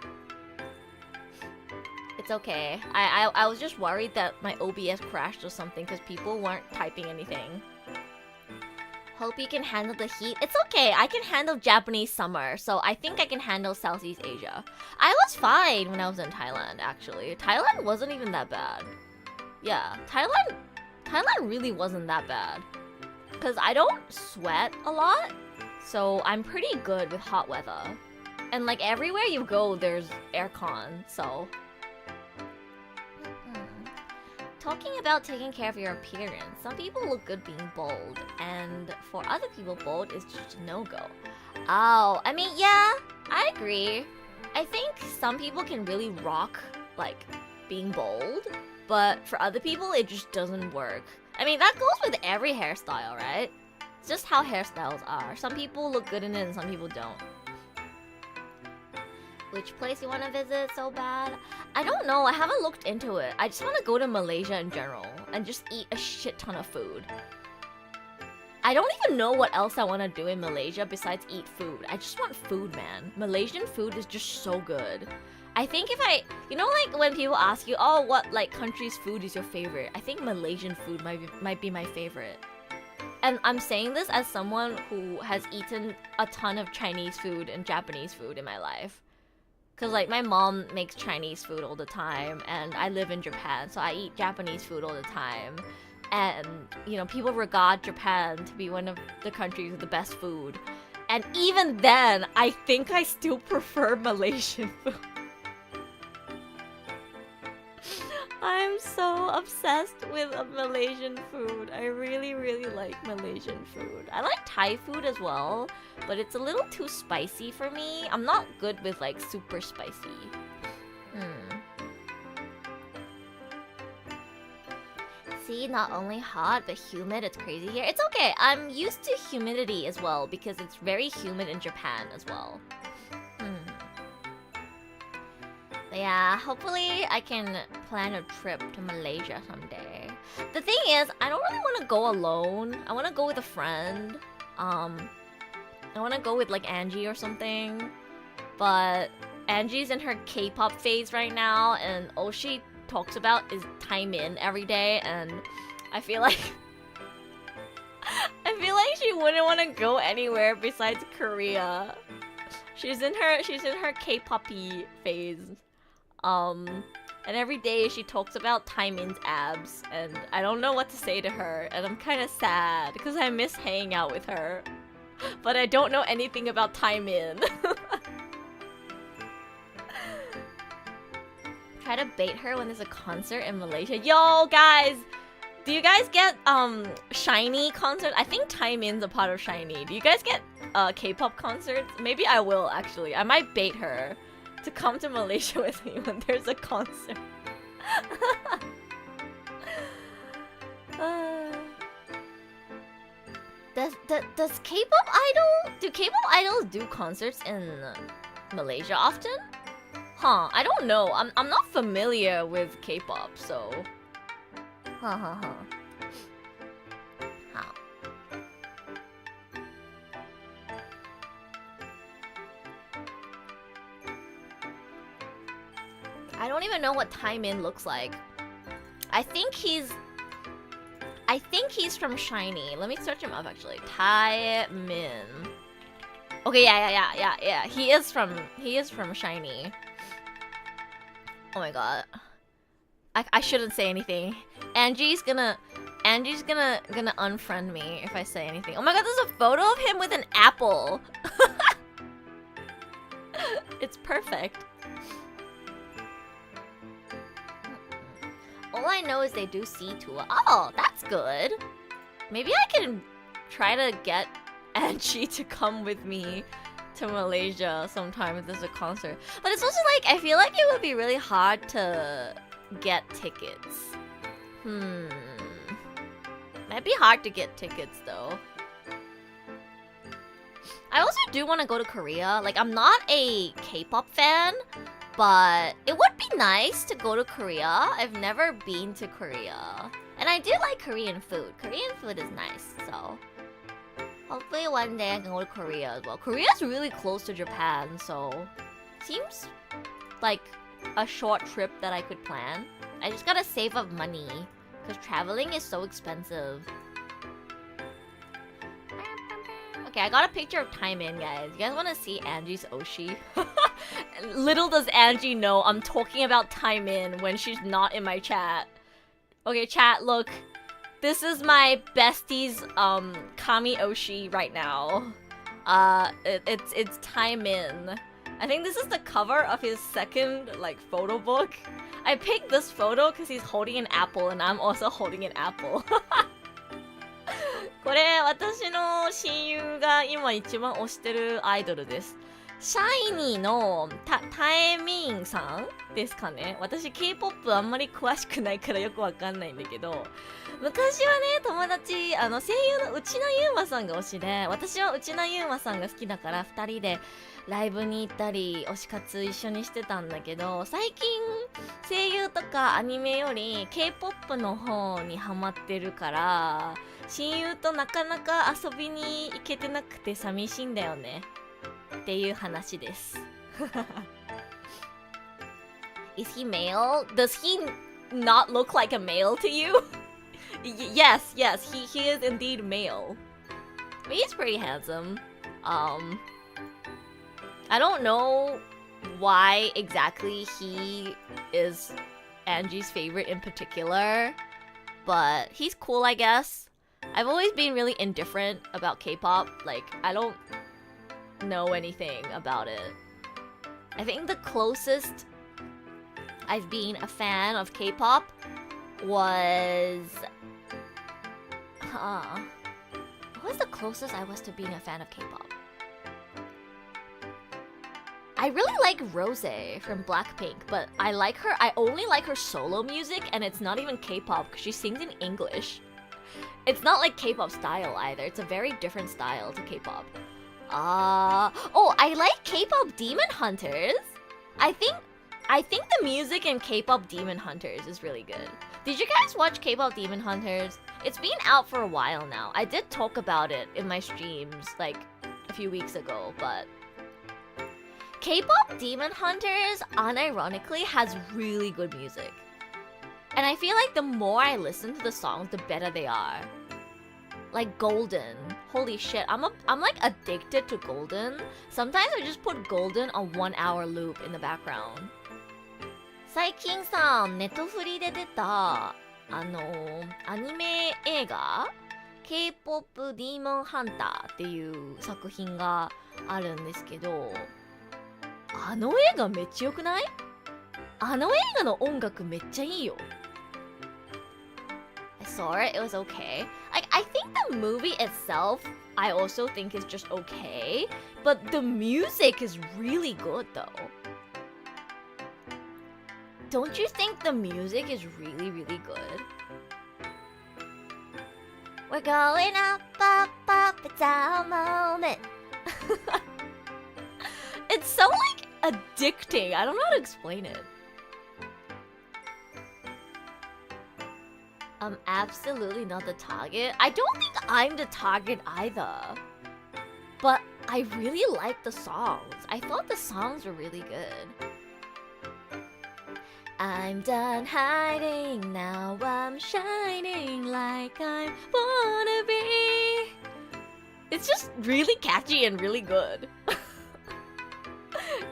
It's okay. I was just worried that my OBS crashed or something because people weren't typing anything. Hope you can handle the heat. It's okay. I can handle Japanese summer, so I think I can handle Southeast Asia. I was fine when I was in Thailand, actually. Thailand wasn't even that bad. Yeah, Thailand really wasn't that bad. Because I don't sweat a lot, so I'm pretty good with hot weather. And like everywhere you go, there's aircon, so... Talking about taking care of your appearance, some people look good being bold, and for other people, bold is just a no-go. Oh, I mean, yeah, I agree. I think some people can really rock, like, being bold, but for other people, it just doesn't work. I mean, that goes with every hairstyle, right? It's just how hairstyles are. Some people look good in it and some people don't. Which place you want to visit so bad? I don't know, I haven't looked into it. I just want to go to Malaysia in general and just eat a shit ton of food. I don't even know what else I want to do in Malaysia besides eat food. I just want food, man. Malaysian food is just so good. I think if I, like when people ask you, oh, what like country's food is your favorite? I think Malaysian food might be my favorite. And I'm saying this as someone who has eaten a ton of Chinese food and Japanese food in my life. Cause like my mom makes Chinese food all the time, and I live in Japan, so I eat Japanese food all the time. And people regard Japan to be one of the countries with the best food. And even then, I think I still prefer Malaysian food. I'm so obsessed with Malaysian food. I really, really like Malaysian food. I like Thai food as well, but it's a little too spicy for me. I'm not good with like super spicy. See, not only hot, but humid. It's crazy here. It's okay. I'm used to humidity as well because it's very humid in Japan as well. But yeah, hopefully I can plan a trip to Malaysia someday. The thing is, I don't really want to go alone. I want to go with a friend. I want to go with like Angie or something. But Angie's in her K-pop phase right now, and all she talks about is time in every day, and I feel like she wouldn't want to go anywhere besides Korea. She's in her K-poppy phase. And every day she talks about Taimin's abs, and I don't know what to say to her, and I'm kind of sad because I miss hanging out with her, but I don't know anything about Taimin. Try to bait her when there's a concert in Malaysia. Yo, guys! Do you guys get Shiny concert? I think Taimin's a part of Shiny. Do you guys get K-pop concerts? Maybe I will, actually. I might bait her to come to Malaysia with me when there's a concert. Does K-pop idol... Do K-pop idols do concerts in Malaysia often? Huh, I don't know. I'm not familiar with K-pop, so... Huh. I don't even know what Taimin looks like. I think he's from Shiny. Let me search him up actually. Taimin. Okay, yeah. He is from Shiny. Oh my god. I shouldn't say anything. Angie's gonna unfriend me if I say anything. Oh my god, there's a photo of him with an apple. It's perfect. All I know is they do sea tour. Oh, that's good. Maybe I can try to get Angie to come with me to Malaysia sometime if there's a concert. But it's also like, I feel like it would be really hard to get tickets. Might be hard to get tickets though. I also do want to go to Korea. Like, I'm not a K-pop fan, but it would be nice to go to Korea. I've never been to Korea. And I do like Korean food. Korean food is nice, so... Hopefully one day I can go to Korea as well. Korea's really close to Japan, so... Seems like a short trip that I could plan. I just gotta save up money, because traveling is so expensive. Okay, I got a picture of Taimin, guys. You guys want to see Angie's Oshi? Little does Angie know I'm talking about Taimin when she's not in my chat. Okay, chat, look. This is my bestie's Kami Oshi right now. It's Taimin. I think this is the cover of his second like photo book. I picked this photo because he's holding an apple and I'm also holding an apple. これ私の親友が今一番推してるアイドルです。シャイニーのタエミンさんですかね。私 K-POP あんまり詳しくないからよくわかんないんだけど、昔はね、友達声優の内名優馬さんが推しで、私は内名優馬さんが好きだから2人でライブに行ったり推し活一緒にしてたんだけど、最近声優とかアニメより K-POP の方にハマってるから、親友となかなか遊びに行けてなくて寂しいんだよねっていう話です。Is he male? Does he not look like a male to you? Yes, he is indeed male. But he's pretty handsome. I don't know why exactly he is Angie's favorite in particular, but he's cool, I guess. I've always been really indifferent about K-pop. Like, I don't know anything about it. I think the closest I've been a fan of K-pop was... what was the closest I was to being a fan of K-pop? I really like Rose from Blackpink, but I only like her solo music, and it's not even K-pop because she sings in English. It's not like K-pop style either. It's a very different style to K-pop. I like K-pop Demon Hunters. I think the music in K-pop Demon Hunters is really good. Did you guys watch K-pop Demon Hunters? It's been out for a while now. I did talk about it in my streams like a few weeks ago, but K-pop Demon Hunters unironically has really good music. And I feel like the more I listen to the songs, the better they are. Like Golden. Holy shit, I'm like addicted to Golden. Sometimes I just put Golden on 1 hour loop in the background. 最近さ、ネットフリで出たアニメ映画 K-POP Demon Hunter っていう作品があるんですけど、あの映画めっちゃ良くない？あの映画の音楽めっちゃいいよ。I saw it, it was okay. Like, I think the movie itself, I also think is just okay, but the music is really good though. Don't you think the music is really, really good? We're going up, up, up, it's our moment. It's so like addicting. I don't know how to explain it. I'm absolutely not the target. I don't think I'm the target either. But I really like the songs. I thought the songs were really good. I'm done hiding, now I'm shining like I wanna be. It's just really catchy and really good.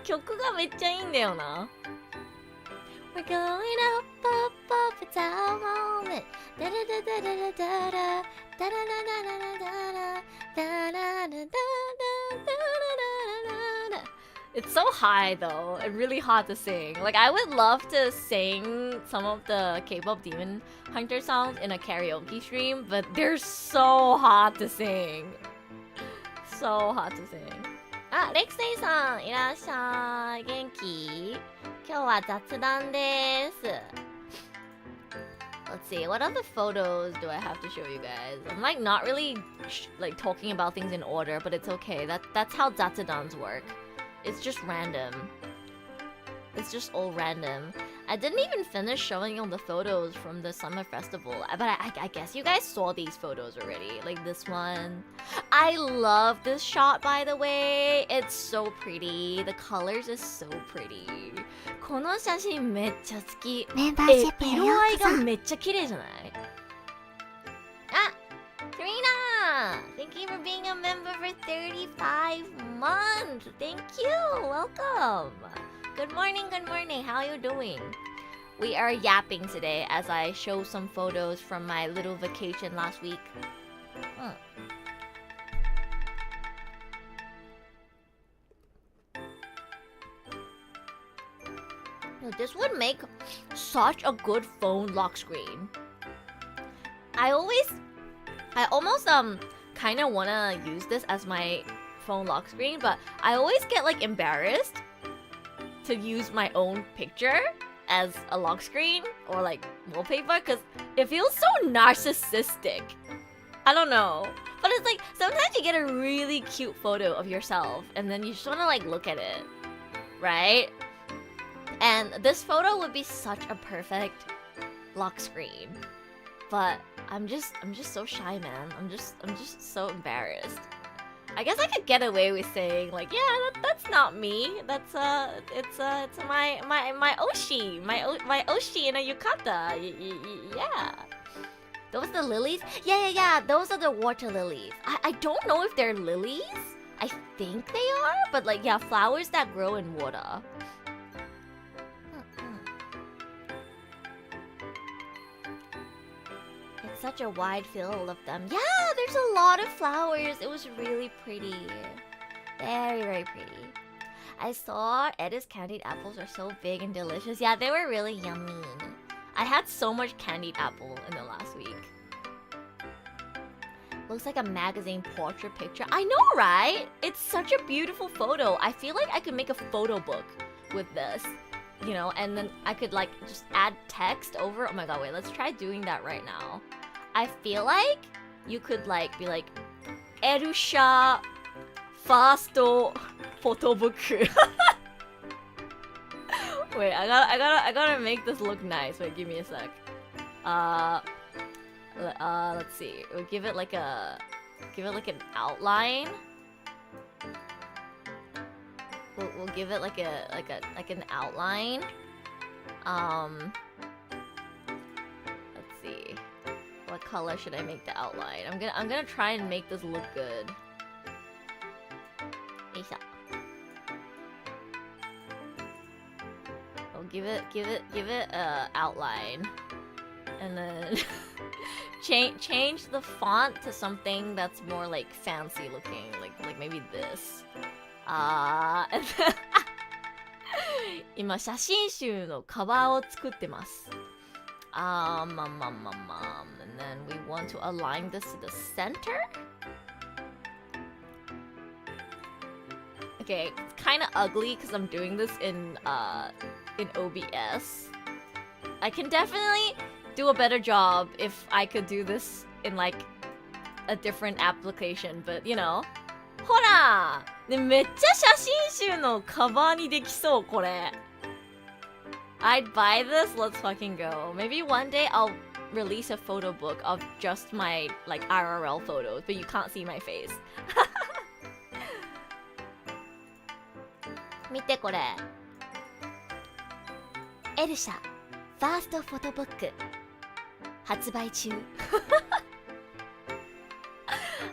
曲がめっちゃいいんだよな。We're going up, up, up, it's our moment. Da da da da da da da da da da da da da da da da. It's so high though, and really hard to sing. Like, I would love to sing some of the K-pop Demon Hunter songs in a karaoke stream, but they're so hard to sing. So hard to sing. あ、レクセイさんいらっしゃい。元気？今日は雑談です。Let's see, what other photos do I have to show you guys? I'm like not really like talking about things in order, but it's okay. That's how zatadans work. It's just random. It's just all random. I didn't even finish showing you the photos from the summer festival, but I guess you guys saw these photos already. Like this one. I love this shot, by the way. It's so pretty. The colors is so pretty. この写真めっちゃ好き。メンバーシップへよ色合いうこそ。がめっちゃ綺麗じゃない？あ、Karina! Thank you for being a member for 35 months. Thank you. Welcome. Good morning, good morning. How are you doing? We are yapping today as I show some photos from my little vacation last week. This would make such a good phone lock screen. I almost kind of want to use this as my phone lock screen, but I always get like embarrassed to use my own picture as a lock screen or like wallpaper because it feels so narcissistic. I don't know. But it's like sometimes you get a really cute photo of yourself and then you just want to like look at it, right? And this photo would be such a perfect lock screen. But I'm just so shy, man. I'm just so embarrassed. I guess I could get away with saying like, yeah, that's not me. That's it's my Oshi, my Oshi in a yukata. Yeah. Those the lilies? Yeah. Those are the water lilies. I don't know if they're lilies. I think they are, but like, yeah, flowers that grow in water. It's such a wide field of them. Yeah, there's a lot of flowers. It was really pretty. Very, very pretty. I saw Edda's candied apples are so big and delicious. Yeah, they were really yummy. I had so much candied apple in the last week. Looks like a magazine portrait picture. I know, right? It's such a beautiful photo. I feel like I could make a photo book with this, you know, and then I could like just add text over. Oh my god, wait, let's try doing that right now. I feel like you could like be like Erusha first photo book. Wait, I gotta make this look nice. Wait, give me a sec. Let's see. We'll give it like an outline. We'll give it like an outline. Let's see. What color should I make the outline? I'm gonna try and make this look good. I'll give it outline. And then change the font to something that's more like fancy looking, like maybe this. And then 今写真集のカバーを作ってます。And then we want to align this to the center. Okay, it's kind of ugly because I'm doing this in OBS. I can definitely do a better job if I could do this in like a different application, but you know. ほら! ね、めっちゃ写真集のカバーにできそう、これ。I'd buy this, let's fucking go. Maybe one day I'll release a photo book of just my like IRL photos, but you can't see my face. 見てこれ。エルシャ、ファーストフォトブック。発売中。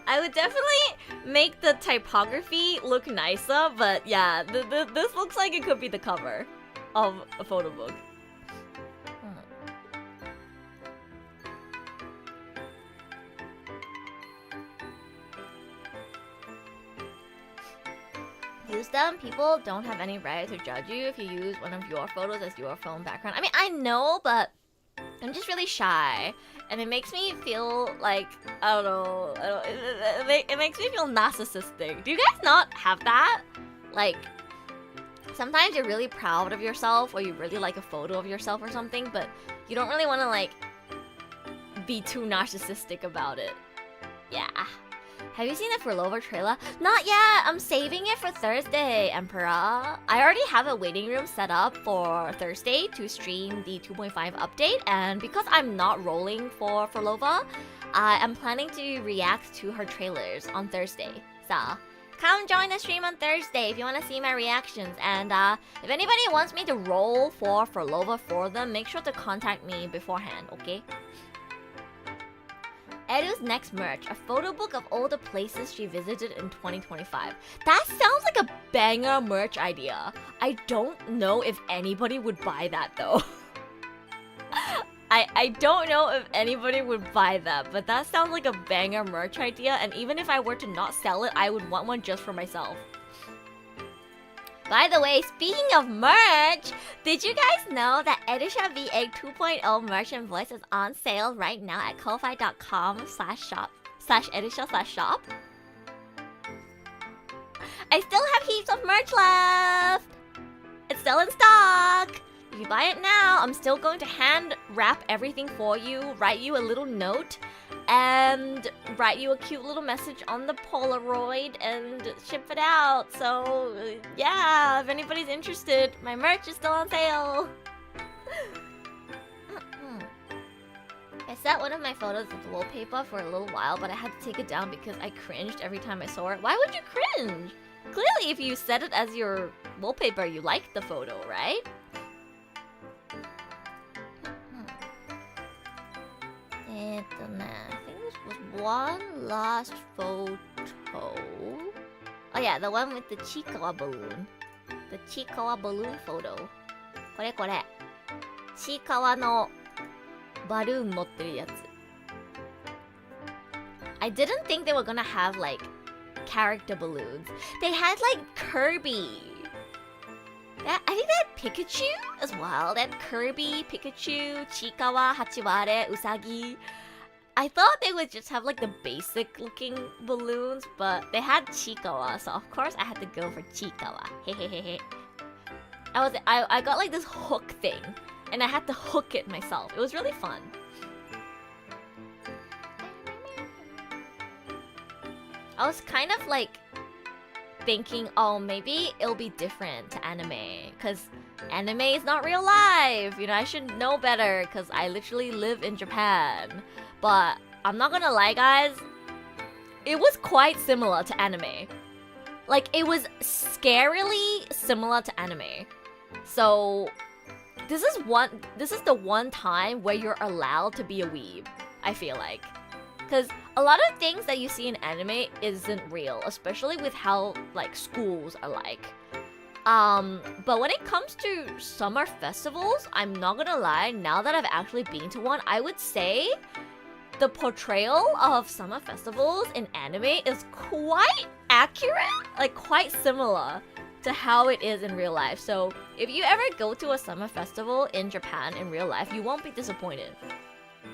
I would definitely make the typography look nicer, but yeah, this looks like it could be the cover of a photo book. Use them. People don't have any right to judge you if you use one of your photos as your phone background. I mean, I know, but I'm just really shy, and it makes me feel like, I don't know, it makes me feel narcissistic. Do you guys not have that? Like, sometimes you're really proud of yourself, or you really like a photo of yourself or something, but you don't really want to like be too narcissistic about it. Yeah. Have you seen the Furlover trailer? Not yet! I'm saving it for Thursday, Emperor. I already have a waiting room set up for Thursday to stream the 2.5 update, and because I'm not rolling for Furlova, I'm planning to react to her trailers on Thursday. So, come join the stream on Thursday if you want to see my reactions, and if anybody wants me to roll for Furlova for them, make sure to contact me beforehand, okay? Edu's next merch, a photo book of all the places she visited in 2025. That sounds like a banger merch idea. I don't know if anybody would buy that though. I don't know if anybody would buy that, but that sounds like a banger merch idea, and even if I were to not sell it, I would want one just for myself. By the way, speaking of merch, did you guys know that Edisha V8 2.0 merch and voice is on sale right now at ko-fi.com/shop/edisha/shop? I still have heaps of merch left! It's still in stock! If you buy it now, I'm still going to hand wrap everything for you, write you a little note, and write you a cute little message on the Polaroid and ship it out. So yeah, if anybody's interested, my merch is still on sale. I set one of my photos with wallpaper for a little while, but I had to take it down because I cringed every time I saw it. Why would you cringe? Clearly, if you set it as your wallpaper, you liked the photo, right? I think this was one last photo. Oh yeah, the one with the Chikawa balloon. The Chikawa balloon photo. これこれ。ちいかわのバルーン持ってるやつ。I didn't think they were gonna have like character balloons. They had like Kirby. I think they had Pikachu as well. They had Kirby, Pikachu, Chikawa, Hachiware, Usagi. I thought they would just have like the basic looking balloons, but they had Chikawa, so of course I had to go for Chikawa. Hehehehe. I got like this hook thing, and I had to hook it myself. It was really fun. I was kind of like thinking, oh, maybe it'll be different to anime, because anime is not real life. You know, I should know better, because I literally live in Japan. But I'm not gonna lie, guys, it was quite similar to anime. Like, it was scarily similar to anime. So, this is the one time where you're allowed to be a weeb, I feel like. Because a lot of things that you see in anime isn't real, especially with how, like, schools are like. But when it comes to summer festivals, I'm not gonna lie, now that I've actually been to one, I would say the portrayal of summer festivals in anime is quite accurate, like quite similar to how it is in real life. So if you ever go to a summer festival in Japan in real life, you won't be disappointed.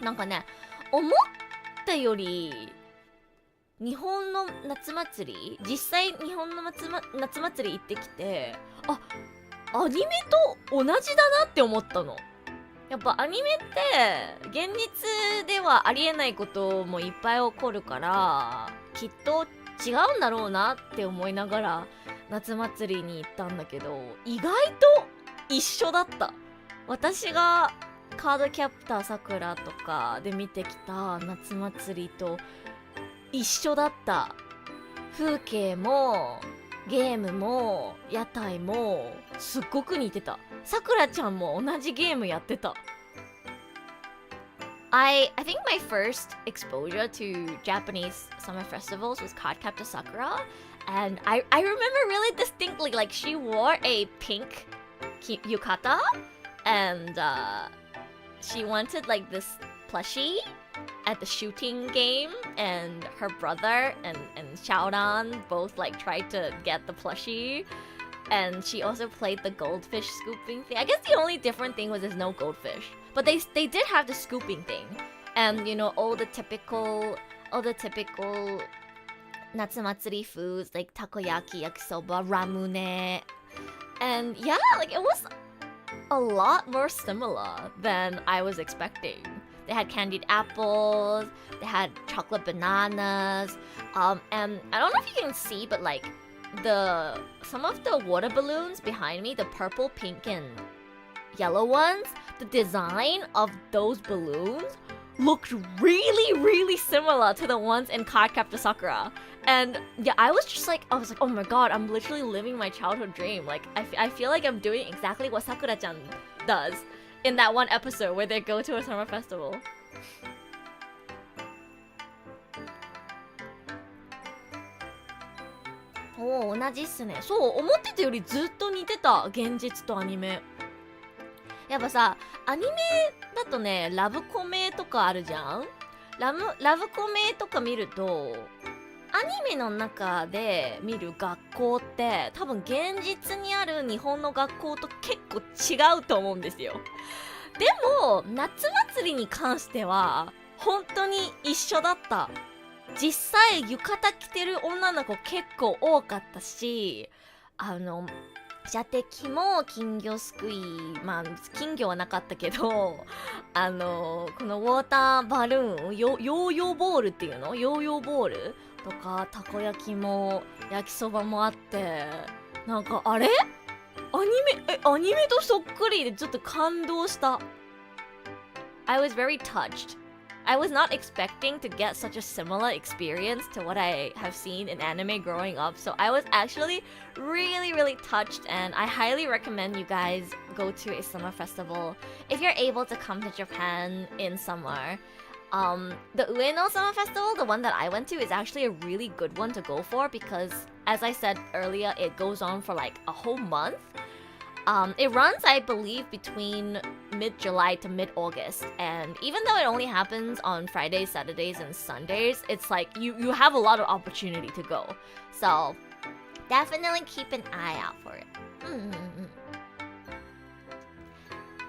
なんかね、思ったより日本の夏祭り、実際日本の夏祭り行ってきて、あ、アニメと同じだなって思ったの。やっぱアニメって現実ではありえないこともいっぱい起こるから、きっと違うんだろうなって思いながら夏祭りに行ったんだけど、意外と一緒だった。私がカードキャプターさくらとかで見てきた夏祭りと一緒だった。風景もゲームも屋台もすっごく似てた。さくらちゃんも同じゲームやってた。I think my first exposure to Japanese summer festivals was Cardcaptor Sakura, and I remember really distinctly, like, she wore a pink yukata, and she wanted like this plushie at the shooting game, and her brother and Xiaoran both like tried to get the plushie, and she also played the goldfish scooping thing. I guess the only different thing was there's no goldfish, but they did have the scooping thing, and you know, all the typical natsumatsuri foods like takoyaki, yakisoba, ramune, and yeah, like it was a lot more similar than I was expecting. They had candied apples, they had chocolate bananas, and I don't know if you can see, but like some of the water balloons behind me, the purple, pink, and yellow ones, the design of those balloons looked really, really similar to the ones in Cardcaptor Sakura. And yeah, I was like, oh my god, I'm literally living my childhood dream. Like, I feel like I'm doing exactly what Sakura-chan does in that one episode where they go to a summer festival. Oh, 同じっすね。そう、思ってたよりずっと似てた、現実とアニメ。やっぱさ、アニメだとね、ラブコメとかあるじゃん。ラブコメとか見ると、アニメの中で見る学校って多分現実にある日本の学校と結構違うと思うんですよ。でも夏祭りに関しては本当に一緒だった。実際浴衣着てる女の子結構多かったし、射的も金魚すくい、まあ金魚はなかったけど、このウォーターバルーン、ヨーヨーボールっていうの？ヨーヨーボールとか、たこ焼きも焼きそばもあって、なんかあれ？アニメとそっくりでちょっと感動した。I was very touched I was not expecting to get such a similar experience to what I have seen in anime growing up. So I was actually really touched, and I highly recommend you guys go to a summer festival if you're able to come to Japan in summer. The Ueno Summer Festival, the one that I went to, is actually a really good one to go for because, as I said earlier, it goes on for like a whole month. It runs, I believe, between mid-July to mid-August, and even though it only happens on Fridays, Saturdays, and Sundays, it's like you have a lot of opportunity to go. So definitely keep an eye out for it.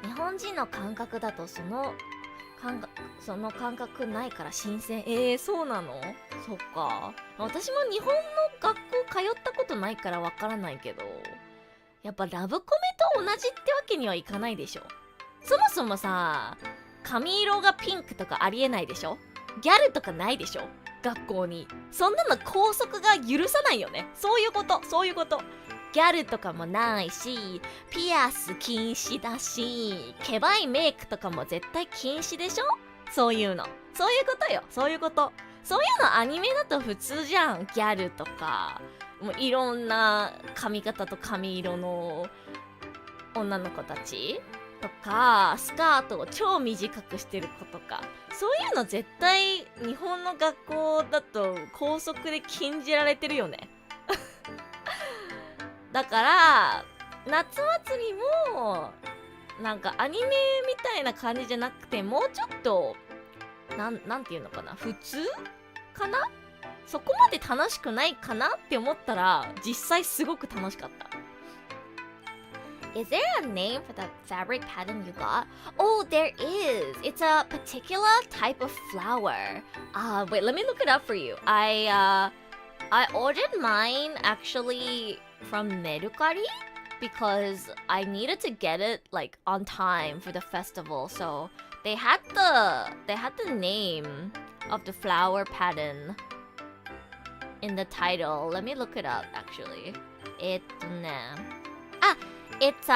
日本人の感覚だとその感覚ないから新鮮。そうなの？そっか。私も日本の学校通ったことないからわからないけど、やっぱラブコメと同じってわけにはいかないでしょ。そもそもさ、髪色がピンクとかありえないでしょ。ギャルとかないでしょ、学校に。そんなの校則が許さないよね。そういうこと。ギャルとかもないし、ピアス禁止だし、ケバいメイクとかも絶対禁止でしょ。そういうの。そういうことよ。そういうのアニメだと普通じゃん。ギャルとか、もういろんな髪型と髪色の女の子たちとか、スカートを超短くしてる子とか、そういうの絶対日本の学校だと校則で禁じられてるよね。だから夏祭りもなんかアニメみたいな感じじゃなくて、もうちょっとなんていうのかな、普通かな。そこまで楽しくないかなって思ったら、実際すごく楽しかった。Is there a name for the fabric pattern you got? Oh, there is. It's a particular type of flower. Wait, let me look it up for you. I ordered mine actually from Mercari because I needed to get it like on time for the festival. So they had the name of the flower pattern in the title. Let me look it up actually. It's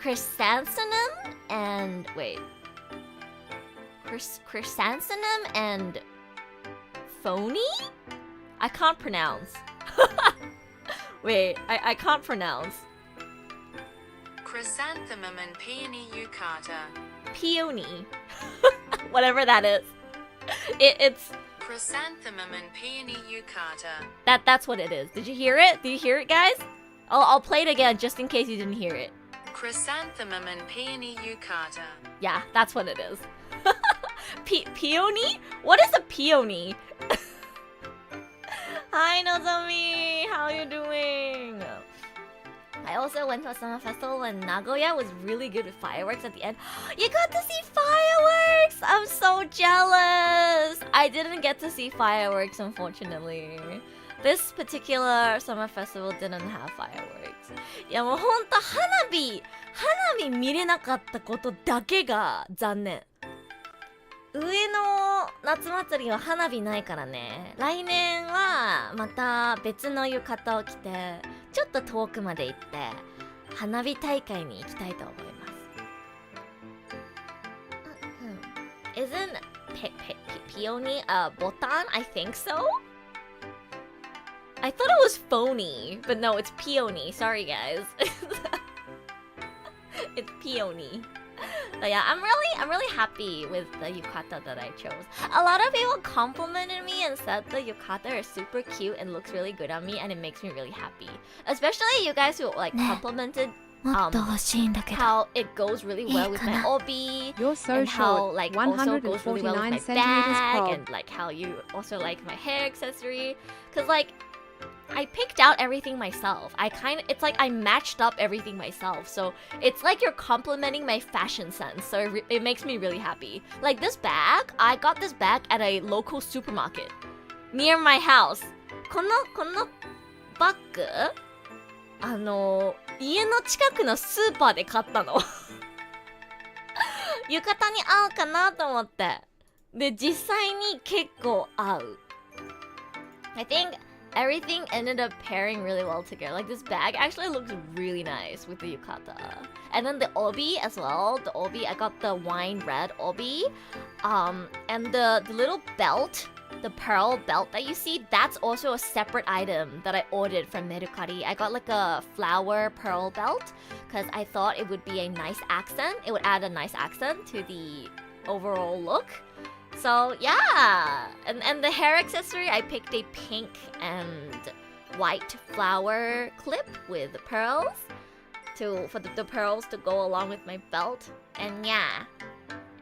chrysanthemum and chrysanthemum and phony? I can't pronounce. Wait, I can't pronounce. Chrysanthemum and peony yukata. Peony. Whatever that is. It's Chrysanthemum and peony yukata. That's what it is. Did you hear it? Did you hear it, guys? I'll play it again just in case you didn't hear it. Chrysanthemum and peony yukata. Yeah, that's what it is. Peony? What is a peony? Hi Nozomi, how you doing? I also went to a summer festival and Nagoya was really good with fireworks at the end. You got to see fireworks! I'm so jealous! I didn't get to see fireworks, unfortunately. This particular summer festival didn't have fireworks. いやもうほんと花火見れなかったことだけが残念。上の夏祭りは花火ないからね。来年はまた別の浴衣を着てちょっと遠くまで行って花火大会に行きたいと思います。Isn't peony a botan? I think so. I thought it was phony, but no, it's peony. Sorry guys. It's peony. But yeah, I'm really happy with the yukata that I chose. A lot of people complimented me and said the yukata is super cute and looks really good on me, and it makes me really happy. Especially you guys who like complimented how it goes really well with my obi. You're so and how short. like also goes really well with my 149 bag, crop. and like how you also like my hair accessory. Cause like I picked out everything myself. It's like I matched up everything myself. So it's like you're complimenting my fashion sense. So it makes me really happy. Like this bag, I got this bag at a local supermarket near my house. このバッグ、家の近くのスーパーで買ったの。浴衣に合うかなと思って。で、実際に結構合う。I think everything ended up pairing really well together. Like this bag actually looks really nice with the yukata. And then the obi as well. The obi, I got the wine red obi. And the little belt, the pearl belt that you see, that's also a separate item that I ordered from Mercari. I got like a flower pearl belt because I thought it would be a nice accent. It would add a nice accent to the overall look. So yeah, and the hair accessory, I picked a pink and white flower clip with pearls for the pearls to go along with my belt. And yeah,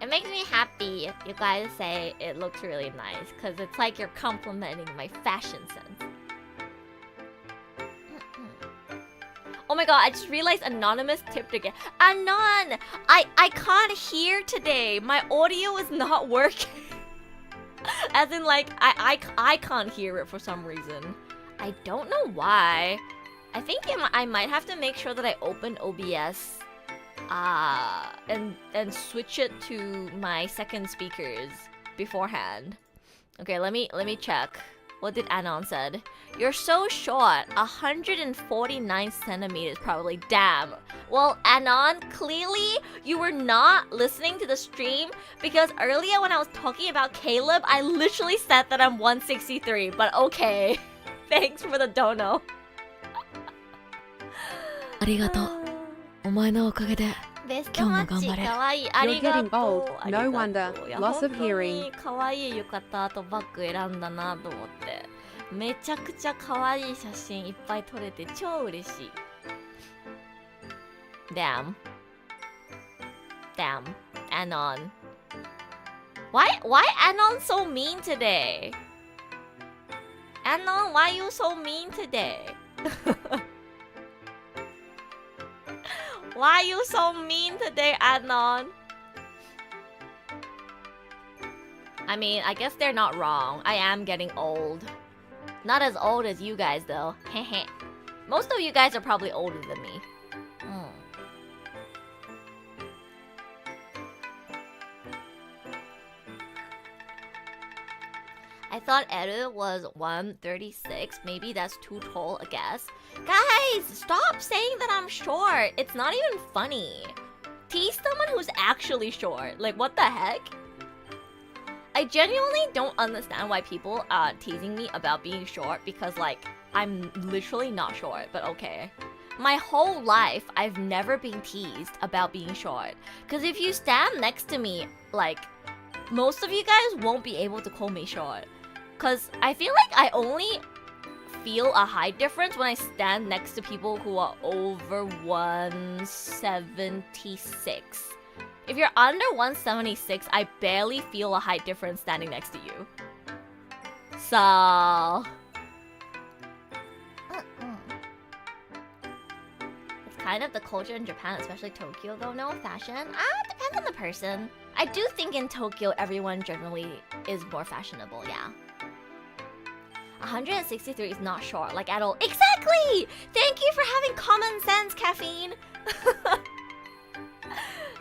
it makes me happy you guys say it looks really nice because it's like you're complimenting my fashion sense. Oh my god, I just realized Anonymous tipped again. Anon! I can't hear today. My audio is not working. As in like, I can't hear it for some reason. I don't know why. I think I might have to make sure that I open OBS and switch it to my second speakers beforehand. Okay, let me check. What did Anon said? You're so short, 149 centimeters probably. Damn. Well, Anon, clearly you were not listening to the stream because earlier when I was talking about Caleb, I literally said that I'm 163, but okay. Thanks for the dono. ありがとう。お前のおかげで。ベストマッチかわいい。ありがとう。 You're getting old. No wonder. Loss of hearing. 本当にかわいい浴衣とバッグ選んだなと思って。めちゃくちゃかわいい写真いっぱい撮れて超嬉しい。Damn. Anon. Why Anon so mean today? Anon, why you so mean today? Why you so mean today, Anon? I mean, I guess they're not wrong. I am getting old. Not as old as you guys, though. Heh. Most of you guys are probably older than me. I thought Eru was 136. Maybe that's too tall, I guess. Guys, stop saying that I'm short. It's not even funny. Tease someone who's actually short. Like, what the heck? I genuinely don't understand why people are teasing me about being short because, like, I'm literally not short, but okay. My whole life, I've never been teased about being short. Because if you stand next to me, like, most of you guys won't be able to call me short. Because I feel like I only feel a height difference when I stand next to people who are over 176. If you're under 176, I barely feel a height difference standing next to you. So... It's kind of the culture in Japan, especially Tokyo, though. No fashion. Depends on the person. I do think in Tokyo, everyone generally is more fashionable, yeah. 163 is not short, like at all. Exactly! Thank you for having common sense, Caffeine!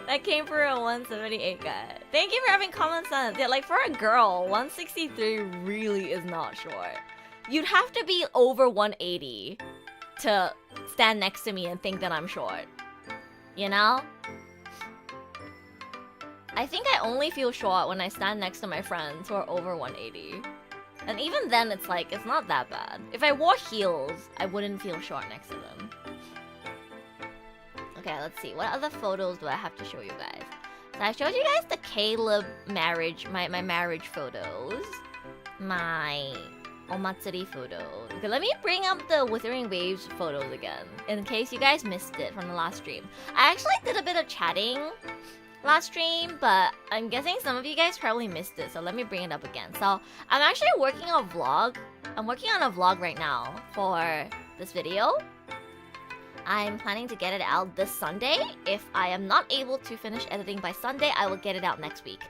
That came for a 178 guy. Thank you for having common sense. Yeah, like for a girl, 163 really is not short. You'd have to be over 180 to stand next to me and think that I'm short. You know? I think I only feel short when I stand next to my friends who are over 180. And even then, it's like, it's not that bad. If I wore heels, I wouldn't feel short next to them. Okay, let's see. What other photos do I have to show you guys? So I showed you guys the Caleb marriage, my marriage photos. My omatsuri photos. Okay, let me bring up the Wuthering Waves photos again, in case you guys missed it from the last stream. I actually did a bit of chatting last stream, but I'm guessing some of you guys probably missed it, so let me bring it up again. So I'm actually working on a vlog. I'm working on a vlog right now for this video. I'm planning to get it out this Sunday. If I am not able to finish editing by Sunday, I will get it out next week.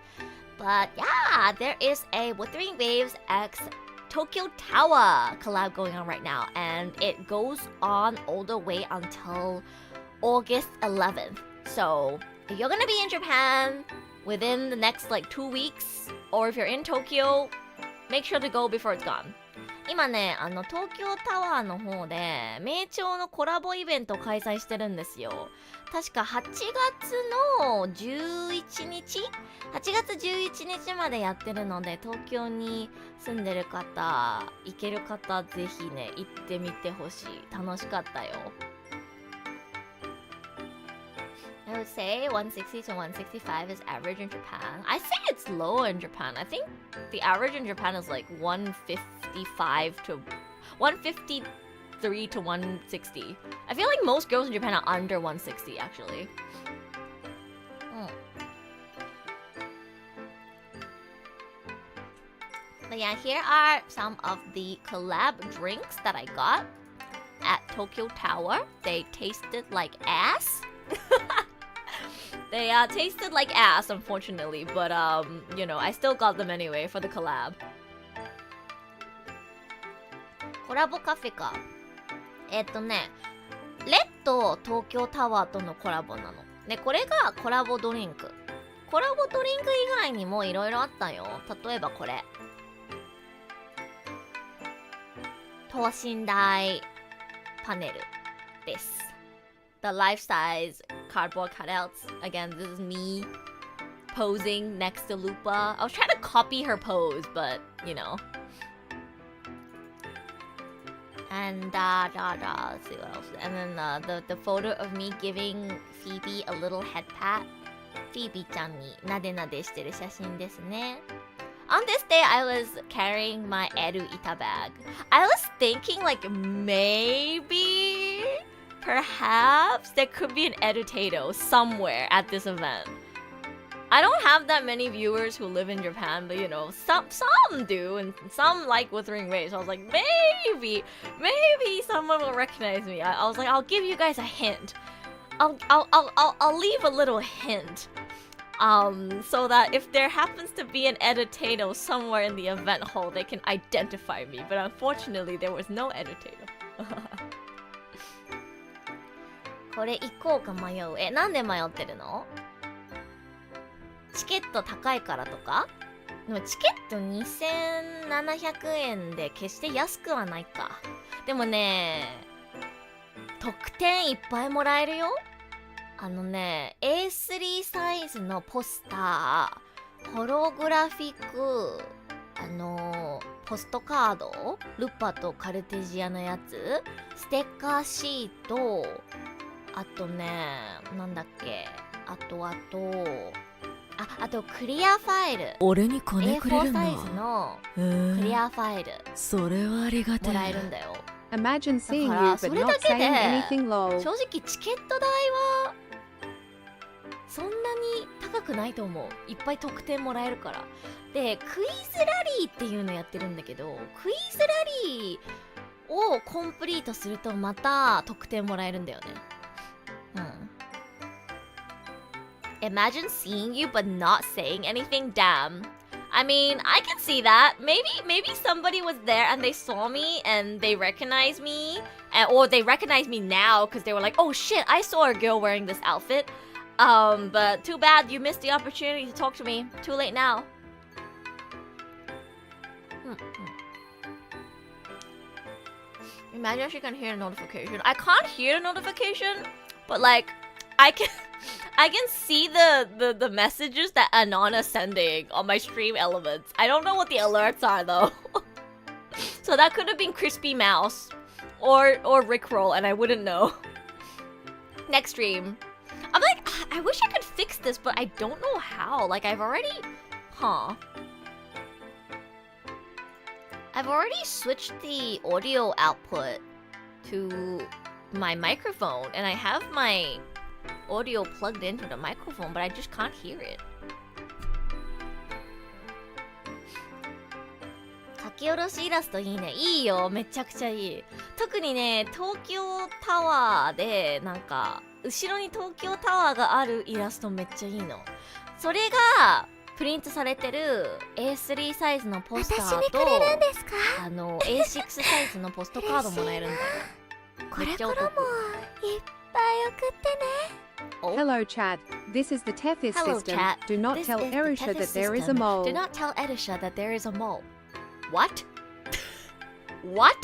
But yeah, there is a Wuthering Waves X Tokyo Tower collab going on right now, and it goes on all the way until August 11th. So if you're gonna be in Japan within the next like 2 weeks, or if you're in Tokyo, make sure to go before it's gone. 今ね、東京タワーの方で名鳥のコラボイベントを開催してるんですよ。確か8月の11日 ?8 月11日までやってるので、東京に住んでる方、行ける方、ぜひね、行ってみてほしい。楽しかったよ。I would say 160 to 165 is average in Japan. I say it's low in Japan. I think the average in Japan is like 155 to 153 to 160. I feel like most girls in Japan are under 160 actually. But yeah, here are some of the collab drinks that I got at Tokyo Tower. They tasted like ass. They tasted like ass, unfortunately, but you know, I still got them anyway for the collab. コラボカフェか。レッド東京タワーとのコラボなの。で、これがコラボドリンク。コラボドリンク以外にもいろいろあったよ。例えばこれ。等身大パネルです。The life-size cardboard cutouts. Again, this is me posing next to Lupa. I was trying to copy her pose, but you know. And let's see what else. And then the photo of me giving Phoebe a little head pat. Phoebe ちゃんになでなでしてる写真ですね。On this day, I was carrying my Eru Ita bag. I was thinking like maybe, perhaps there could be an edutato somewhere at this event. I don't have that many viewers who live in Japan, but you know, some do, and some like Wuthering Waves. So I was like, maybe someone will recognize me. I was like, I'll give you guys a hint. I'll leave a little hint. So that if there happens to be an edutato somewhere in the event hall, they can identify me. But unfortunately, there was no edutato. これ行こうか迷う。なんで迷ってるの？チケット高いからとか？でもチケット2700円で決して安くはないか。でもね、特典いっぱいもらえるよ。A3 サイズのポスター、ホログラフィック、ポストカード、ルパとカルテジアのやつ、ステッカーシート、あとね、なんだっけ、あとクリアファイル。俺に金くれる A4 の。サイズのクリアファイル。それはありがたい。もらえるんだよ。Imagine seeing you だから but それ not だけ saying で anything lol. 正直チケット代はそんなに高くないと思う。いっぱい特典もらえるから。で、クイズラリーっていうのやってるんだけど、クイズラリーをコンプリートするとまた特典もらえるんだよね。Imagine seeing you but not saying anything. Damn. I mean, I can see that. Maybe somebody was there and they saw me and they recognized me, or they recognized me now because they were like, "Oh shit, I saw a girl wearing this outfit." But too bad you missed the opportunity to talk to me. Too late now. Imagine she can hear a notification. I can't hear a notification, but like I can see the messages that Anana's sending on my stream elements. I don't know what the alerts are though. So that could have been Crispy Mouse or Rickroll and I wouldn't know. Next stream. I'm like, I wish I could fix this, but I don't know how. Like I've already switched the audio output to my microphone and I have my audio plugged into the microphone, but I just can't hear it. 書き下ろしイラストいいね。いいよ。めちゃくちゃいい。特にね、東京タワーでなんか後ろに東京タワーがあるイラストめっちゃいいの。それがプリントされてる A3 サイズのポスターと私にくれるんですか？A6 サイズのポストカードもらえるんだよ。これからもいっぱい送ってね。Hello chat, this is the Tethys Hello, system. chat. Do not This tell is the Erisha Tethys that there is a system. mole. Do not tell Erisha that there is a mole. What? What?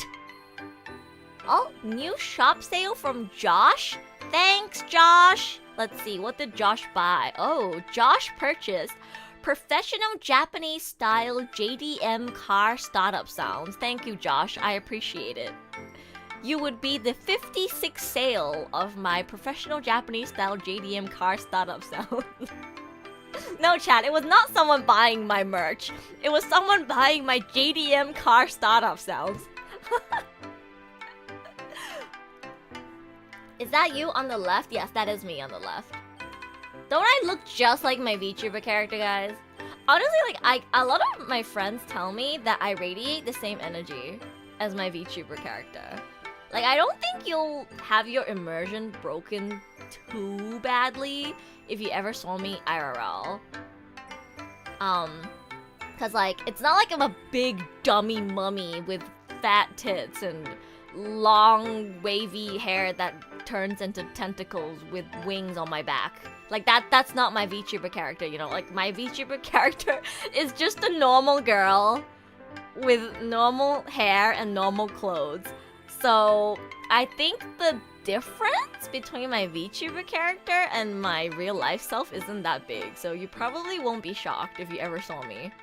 Oh, new shop sale from Josh? Thanks, Josh! Let's see, what did Josh buy? Oh, Josh purchased professional Japanese style JDM car startup sounds. Thank you, Josh. I appreciate it. You would be the 56th sale of my professional Japanese style JDM car startup sound. No, chat, it was not someone buying my merch. It was someone buying my JDM car startup sounds. Is that you on the left? Yes, that is me on the left. Don't I look just like my VTuber character, guys? Honestly, like, a lot of my friends tell me that I radiate the same energy as my VTuber character. Like, I don't think you'll have your immersion broken too badly if you ever saw me IRL. Cause like, it's not like I'm a big dummy mummy with fat tits and long wavy hair that turns into tentacles with wings on my back. Like that's not my VTuber character, you know? Like my VTuber character is just a normal girl with normal hair and normal clothes. So I think the difference between my VTuber character and my real life self isn't that big. So you probably won't be shocked if you ever saw me.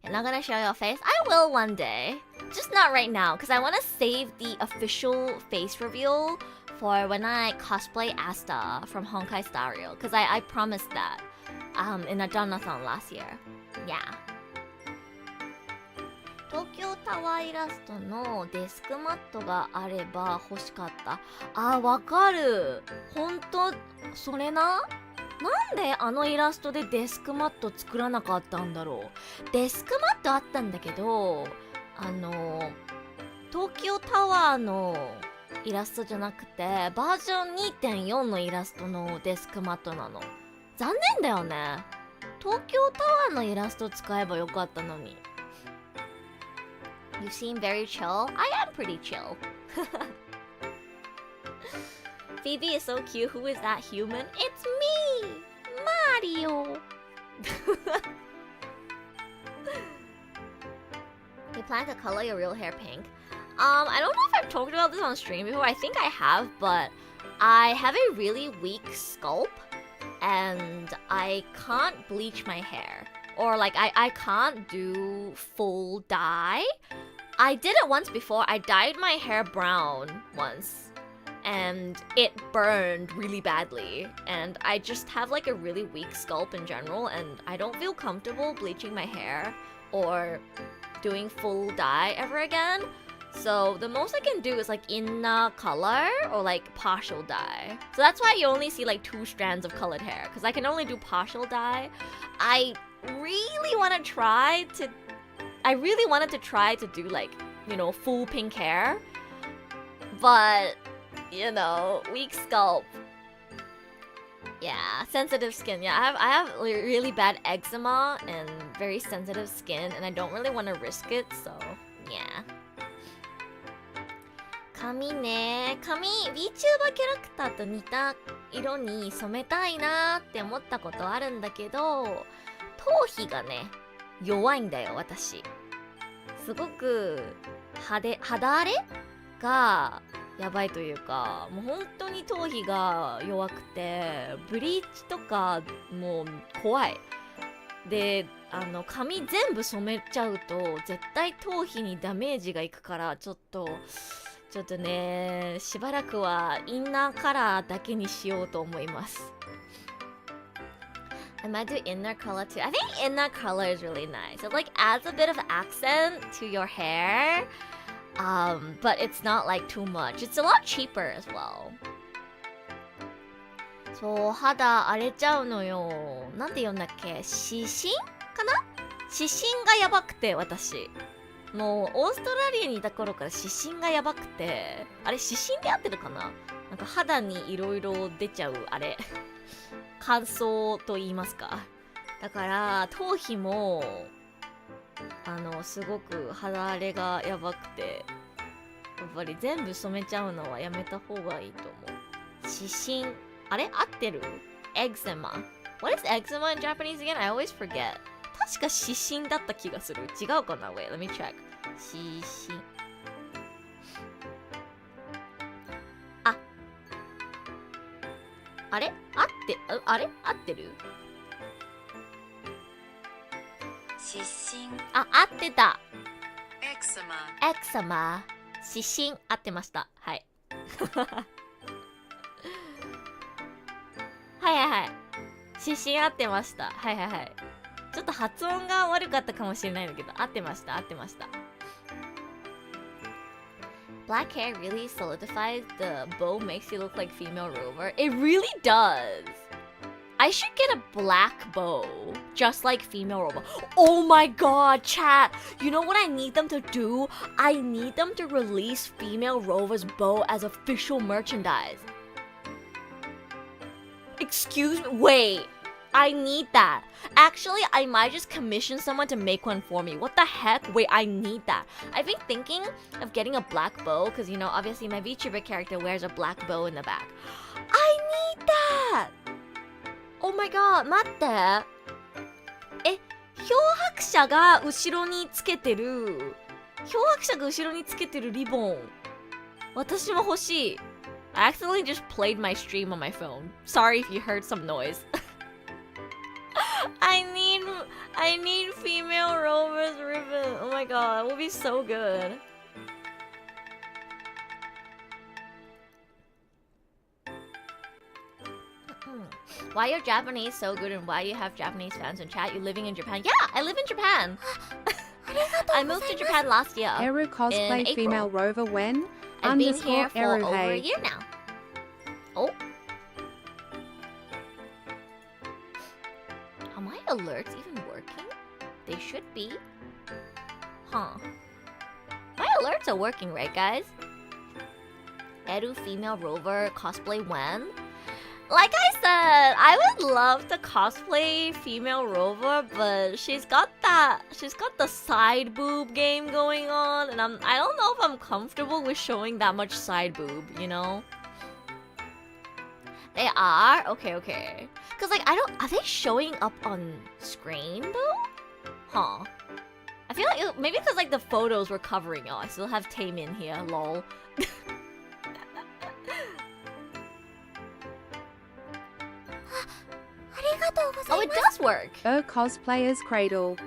You're not gonna show your face? I will one day. Just not right now, because I want to save the official face reveal for when I cosplay Asta from Honkai Star Rail. Because I promised that in a Jonathon last year. Yeah. 東京タワーイラストのデスクマットがあれば欲しかった。あ、わかる。ほんと、それな。なんであのイラストでデスクマット作らなかったんだろう。デスクマットあったんだけど、東京タワーのイラストじゃなくてバージョン 2.4 のイラストのデスクマットなの。残念だよね。東京タワーのイラスト使えばよかったのに。You seem very chill. I am pretty chill. Phoebe is so cute. Who is that human? It's me! Mario! You plan to color your real hair pink? I don't know if I've talked about this on stream before. I think I have, but I have a really weak scalp and I can't bleach my hair. Or like I can't do full dye. I did it once before. I dyed my hair brown once. And it burned really badly, and I just have like a really weak scalp in general, and I don't feel comfortable bleaching my hair or doing full dye ever again. So the most I can do is like inner color or like partial dye. So that's why you only see like 2 strands of colored hair, because I can only do partial dye. I really wanted to try to do like, you know, full pink hair, but you know, weak scalp. Yeah, sensitive skin. Yeah, I have really bad eczema and very sensitive skin, and I don't really want to risk it, so yeah. 髪ね、髪 VTuber キャラクターと似た色に染めたいなーって思ったことあるんだけど、頭皮がね、弱いんだよ、私。すごく肌荒れがやばいというか、もう本当に頭皮が弱くて、ブリーチとかもう怖い。で、髪全部染めちゃうと絶対頭皮にダメージがいくから、ちょっとね、しばらくはインナーカラーだけにしようと思います。I might do inner color too. I think inner color is really nice. It like adds a bit of accent to your hair. But it's not like too much. It's a lot cheaper as well. そう、肌荒れちゃうのよ。なんて言うんだっけ？湿疹かな？湿疹がやばくて、私。もう、オーストラリアにいた頃から湿疹がやばくて、あれ、湿疹で合ってるかな？なんか肌にいろいろ出ちゃう、あれ。乾燥と言いますか。だから、頭皮も、すごく肌荒れがやばくて、やっぱり全部染めちゃうのはやめた方がいいと思う。湿疹、あれ合ってる？ eczema。 What is eczema in Japanese again? I always forget. 確か湿疹だった気がする。違うかな？ Wait, let me check. 指針。あれ合ってる？指針。合ってた。エクサマ。エクサマ。指針合ってました。はい。はいはいはい。指針合ってました。はいはいはい。ちょっと発音が悪かったかもしれないんだけど、合ってました。Black hair really solidifies the bow, makes you look like female rover. It really does. I should get a black bow, just like female rover. Oh my god, chat. You know what I need them to do? I need them to release female rover's bow as official merchandise. Excuse me, wait. I need that. Actually, I might just commission someone to make one for me. What the heck? Wait, I need that. I've been thinking of getting a black bow because, you know, obviously my VTuber character wears a black bow in the back. I need that! Oh my god, 待って。漂白者が後ろにつけてるリボン。私も欲しい。I accidentally just played my stream on my phone. Sorry if you heard some noise. I need female rover's ribbon. Oh my god, that would be so good. Why your Japanese so good and why you have Japanese fans in chat? You living in Japan? Yeah, I live in Japan. I moved to Japan last year. Eru cosplay in April. female rover when? I've been here for Eru over a hey. year now. Oh. Are my alerts even working? They should be. Huh. My alerts are working, right, guys? Eru female rover cosplay when? Like I said, I would love to cosplay female rover, but she's got the side boob game going on, and I don't know if I'm comfortable with showing that much side boob, you know? They are? Okay. Cause like are they showing up on screen though? Huh. I feel like maybe cause like the photos were covering. Oh, I still have Tame in here, lol. Oh, it does work! Cosplayer's cradle.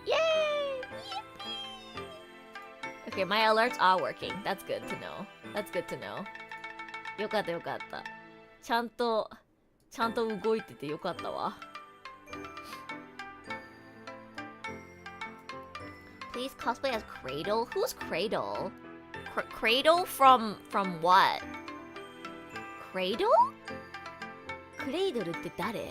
Yay! Yippee! Okay, my alerts are working. That's good to know. Yokatta. ちゃんと動いててよかったわ。Please cosplay as Cradle? Who's Cradle? Cradle from what? Cradle? Cradle って誰?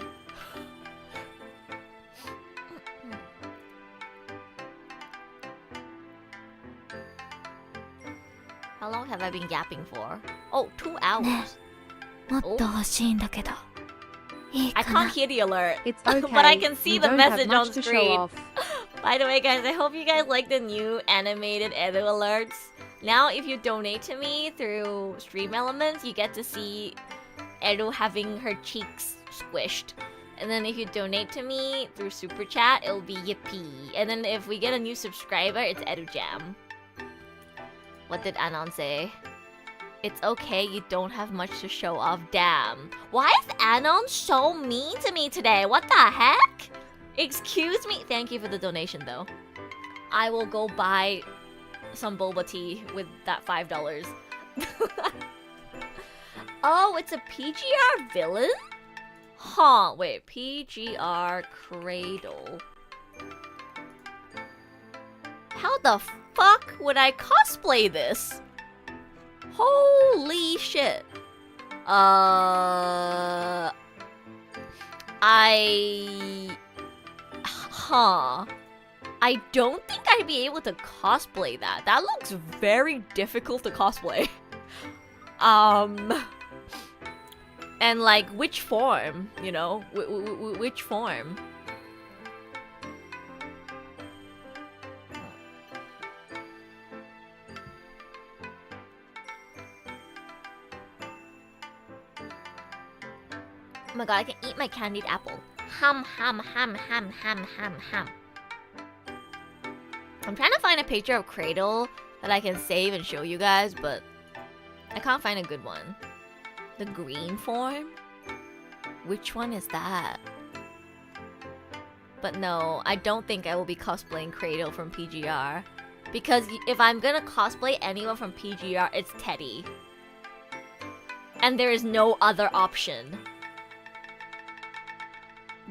How long have I been yapping for? Oh, 2 hours. もっと欲しいんだけど。いい I かな can't hear the alert. It's okay. But I can see You the don't have message much on to show screen. off. By the way, guys, I hope you guys like the new animated Edu alerts. Now, if you donate to me through Stream Elements, you get to see Edu having her cheeks squished. And then if you donate to me through Super Chat, it'll be Yippee. And then if we get a new subscriber, it's Edu Jam. What did Anon say? It's okay, you don't have much to show off. Damn. Why is Anon so mean to me today? What the heck? Excuse me. Thank you for the donation, though. I will go buy some boba tea with that $5. Oh, it's a PGR villain? Huh, wait. PGR Cradle. How the fuck would I cosplay this? Holy shit. I don't think I'd be able to cosplay that. That looks very difficult to cosplay. And like, which form, you know? Which form? Oh my god, I can eat my candied apple. Ham. I'm trying to find a picture of Cradle that I can save and show you guys, but I can't find a good one. The green form? Which one is that? But no, I don't think I will be cosplaying Cradle from PGR. Because if I'm gonna cosplay anyone from PGR, it's Teddy. And there is no other option.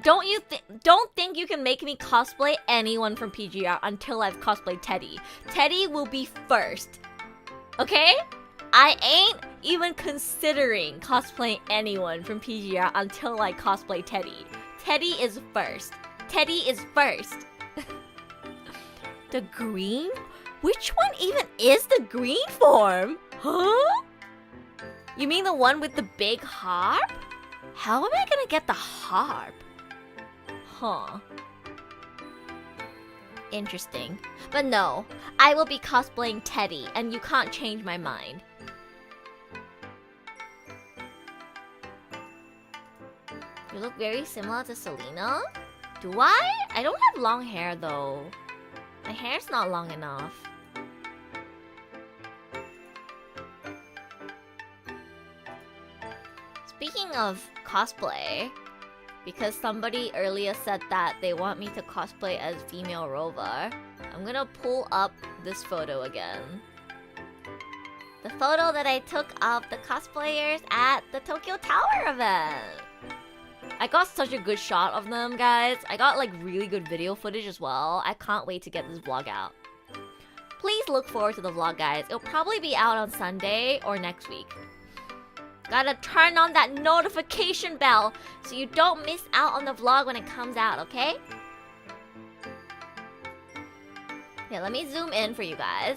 Don't think you can make me cosplay anyone from PGR until I've cosplayed Teddy. Teddy will be first. Okay? I ain't even considering cosplaying anyone from PGR until I cosplay Teddy. Teddy is first. Teddy is first. The green? Which one even is the green form? Huh? You mean the one with the big harp? How am I gonna get the harp? Huh. Interesting. But no, I will be cosplaying Teddy, and you can't change my mind. You look very similar to Selena? Do I? I don't have long hair though. My hair's not long enough. Speaking of cosplay, because somebody earlier said that they want me to cosplay as female Rover, I'm gonna pull up this photo again. The photo that I took of the cosplayers at the Tokyo Tower event. I got such a good shot of them, guys. I got like really good video footage as well. I can't wait to get this vlog out. Please look forward to the vlog, guys. It'll probably be out on Sunday or next week. Gotta turn on that notification bell so you don't miss out on the vlog when it comes out, okay? Yeah, let me zoom in for you guys.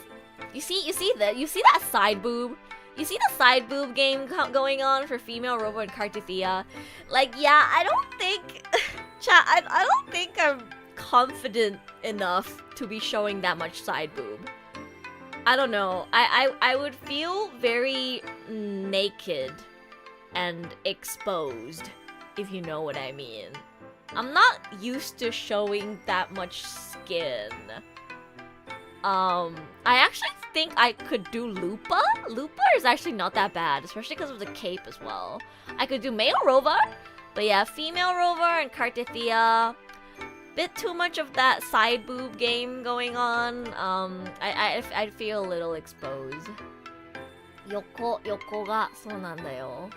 You see that side boob? You see the side boob game going on for female Robo and Cartithia? Like, yeah, I don't think chat, I don't think I'm confident enough to be showing that much side boob. I don't know. I would feel very naked and exposed, if you know what I mean. I'm not used to showing that much skin. I actually think I could do Lupa. Lupa is actually not that bad, especially because of the cape as well. I could do male Rover, but yeah, female Rover and Cartithia. Bit too much of that side boob game going on. I feel a little exposed. Yoko ga そうなんだよ。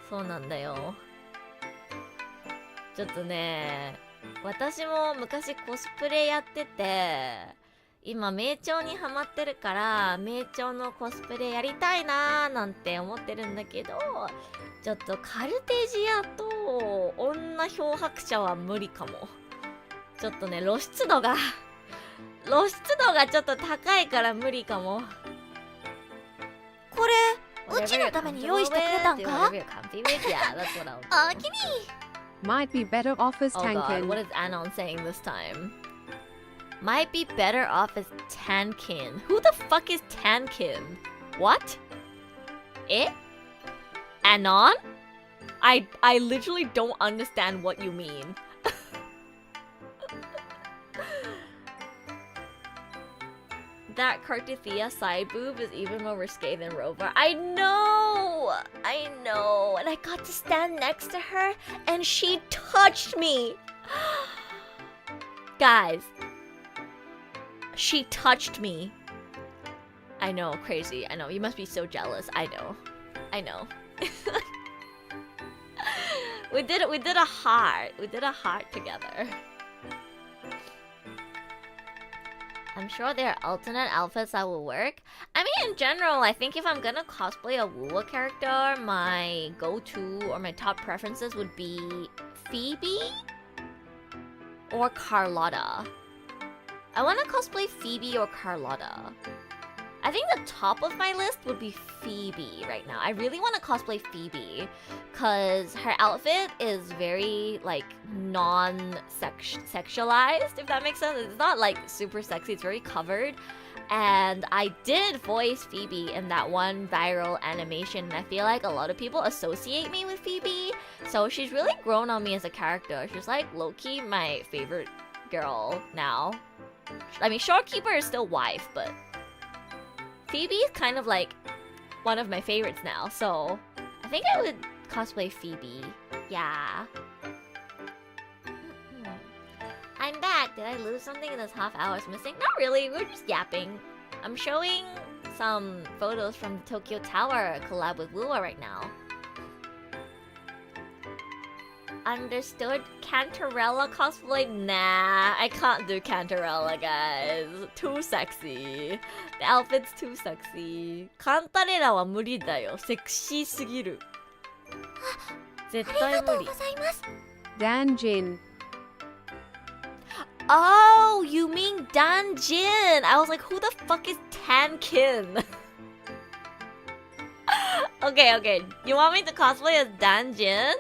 そうなんだよ。ちょっとね、私も昔コスプレやってて、今名調にハマってるから名調のコスプレやりたいなーなんて思ってるんだけど、ちょっとカルテジアと女漂白者は無理かも。ちょっとね、露出度がちょっと高いから無理かも。これ、うちのために用意してくれたんか？おおきに。 Might be better off as Oh god, Tankin. what is Anon saying this time? Might be better off as Tankin. Who the fuck is Tankin? What? Eh? Anon? I literally don't understand what you mean. That Cartithia side boob is even more risque than Rover. I know! And I got to stand next to her and she touched me! Guys, she touched me. I know, crazy. I know, you must be so jealous. I know. We did a heart. We did a heart together. I'm sure there are alternate outfits that will work. I mean, in general, I think if I'm gonna cosplay a Wuwa character, my go-to or my top preferences would be Phoebe or Carlotta. I wanna cosplay Phoebe or Carlotta. I think the top of my list would be Phoebe right now. I really want to cosplay Phoebe because her outfit is very like non-sexualized, if that makes sense. It's not like super sexy, it's very covered. And I did voice Phoebe in that one viral animation, and I feel like a lot of people associate me with Phoebe. So she's really grown on me as a character. She's like low-key my favorite girl now. I mean, Shorekeeper is still wife, but Phoebe is kind of like one of my favorites now. So I think I would cosplay Phoebe. Yeah. I'm back. Did I lose something in this half hour is missing? Not really. We're just yapping. I'm showing some photos from the Tokyo Tower collab with Lua right now. Understood. Cantarella cosplay? Nah, I can't do Cantarella, guys. Too sexy. The outfit's too sexy. カンタレラは無理だよ。セクシーすぎる。絶対無理。Danjin. Oh, you mean Danjin? I was like, who the fuck is Tankin? Okay. You want me to cosplay as Danjin?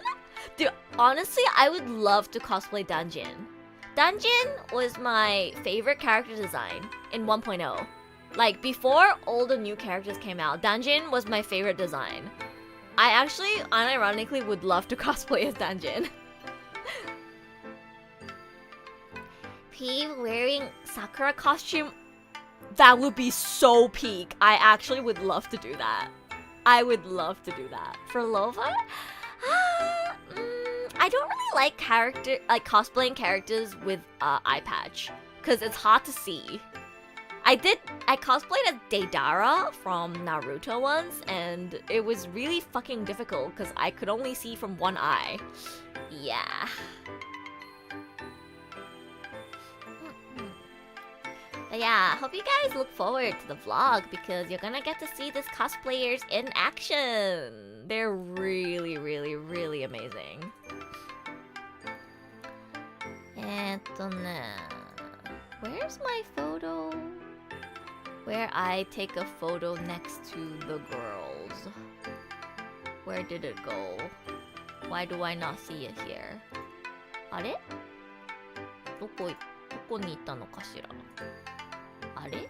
Dude, honestly, I would love to cosplay Danjin. Danjin was my favorite character design in 1.0. Like, before all the new characters came out, Danjin was my favorite design. I actually, unironically, would love to cosplay as Danjin. P wearing Sakura costume? That would be so peak. I actually would love to do that. I would love to do that. For Lova? I don't really like cosplaying characters with eye patch because it's hard to see. I cosplayed as Deidara from Naruto once, and it was really fucking difficult because I could only see from one eye. Yeah. But yeah, hope you guys look forward to the vlog because you're gonna get to see these cosplayers in action. They're really, really, really amazing. Where's my photo? Where I take a photo next to the girls. Where did it go? Why do I not see it here? あれ？どこに行ったのかしら？あれ？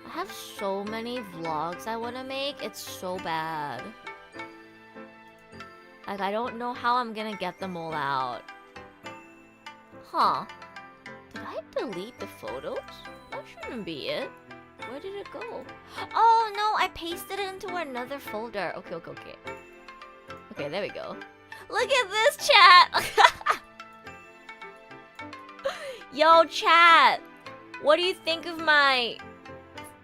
I have so many vlogs I want to make. It's so bad. Like, I don't know how I'm gonna get them all out. Huh. Did I delete the photos? That shouldn't be it. Where did it go? Oh no, I pasted it into another folder. Okay. Okay, there we go. Look at this, chat! Yo, chat! What do you think of my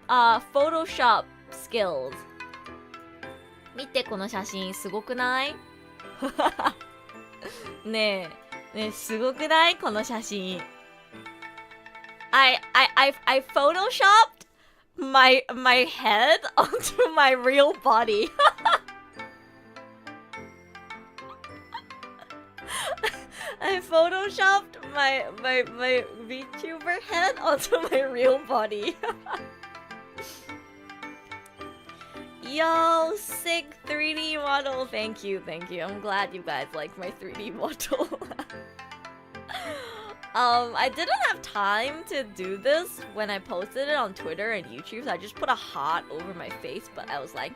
Photoshop skills? 見てこの写真すごくないねえすごくないこの写真 I photoshopped my head onto my real body I photoshopped my VTuber head onto my real body Yo, sick 3D model. Thank you. I'm glad you guys like my 3D model. I didn't have time to do this when I posted it on Twitter and YouTube, so I just put a heart over my face, but I was like,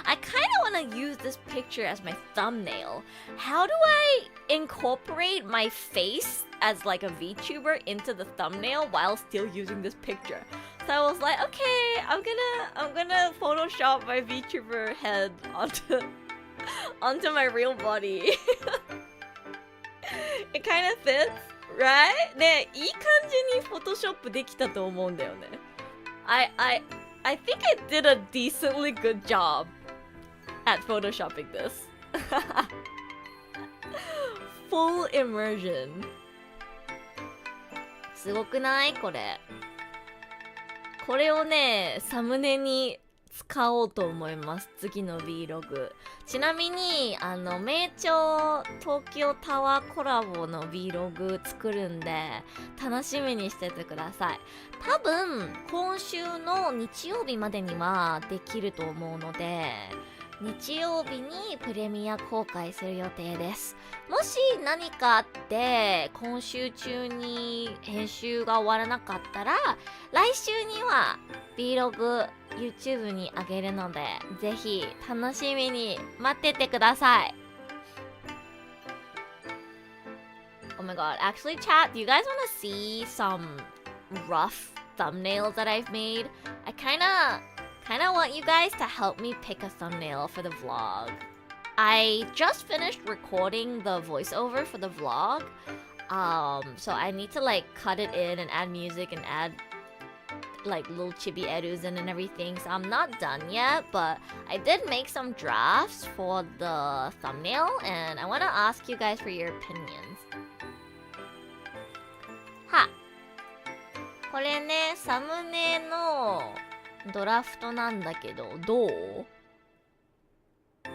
I kind of want to use this picture as my thumbnail. How do I incorporate my face as like a VTuber into the thumbnail while still using this picture? So I was like, okay, I'm gonna Photoshop my VTuber head onto my real body. It kind of fits, right? ね、いい感じに Photoshop できたと思うんだよね。I think I did a decently good job at photoshopping this. Full immersion. すごくない？これ。これをね、サムネに使おうと思います。次の Vlog。ちなみに、名鳥東京タワーコラボの Vlog 作るんで、楽しみにしててください。多分、今週の日曜日までにはできると思うので、日曜日にプレミア公開する予定です。もし何かあって今週中に編集が終わらなかったら来週には Vlog YouTube に上げるのでぜひ楽しみに待っててください。my god. Actually, chat, do you guys want to see some rough thumbnails that I've made? I kinda want you guys to help me pick a thumbnail for the vlog. I just finished recording the voiceover for the vlog. So I need to like cut it in and add music and add like little chibi edus in and everything. So I'm not done yet, but I did make some drafts for the thumbnail and I want to ask you guys for your opinions. は、これね、サムネのドラフトなんだけど、どう？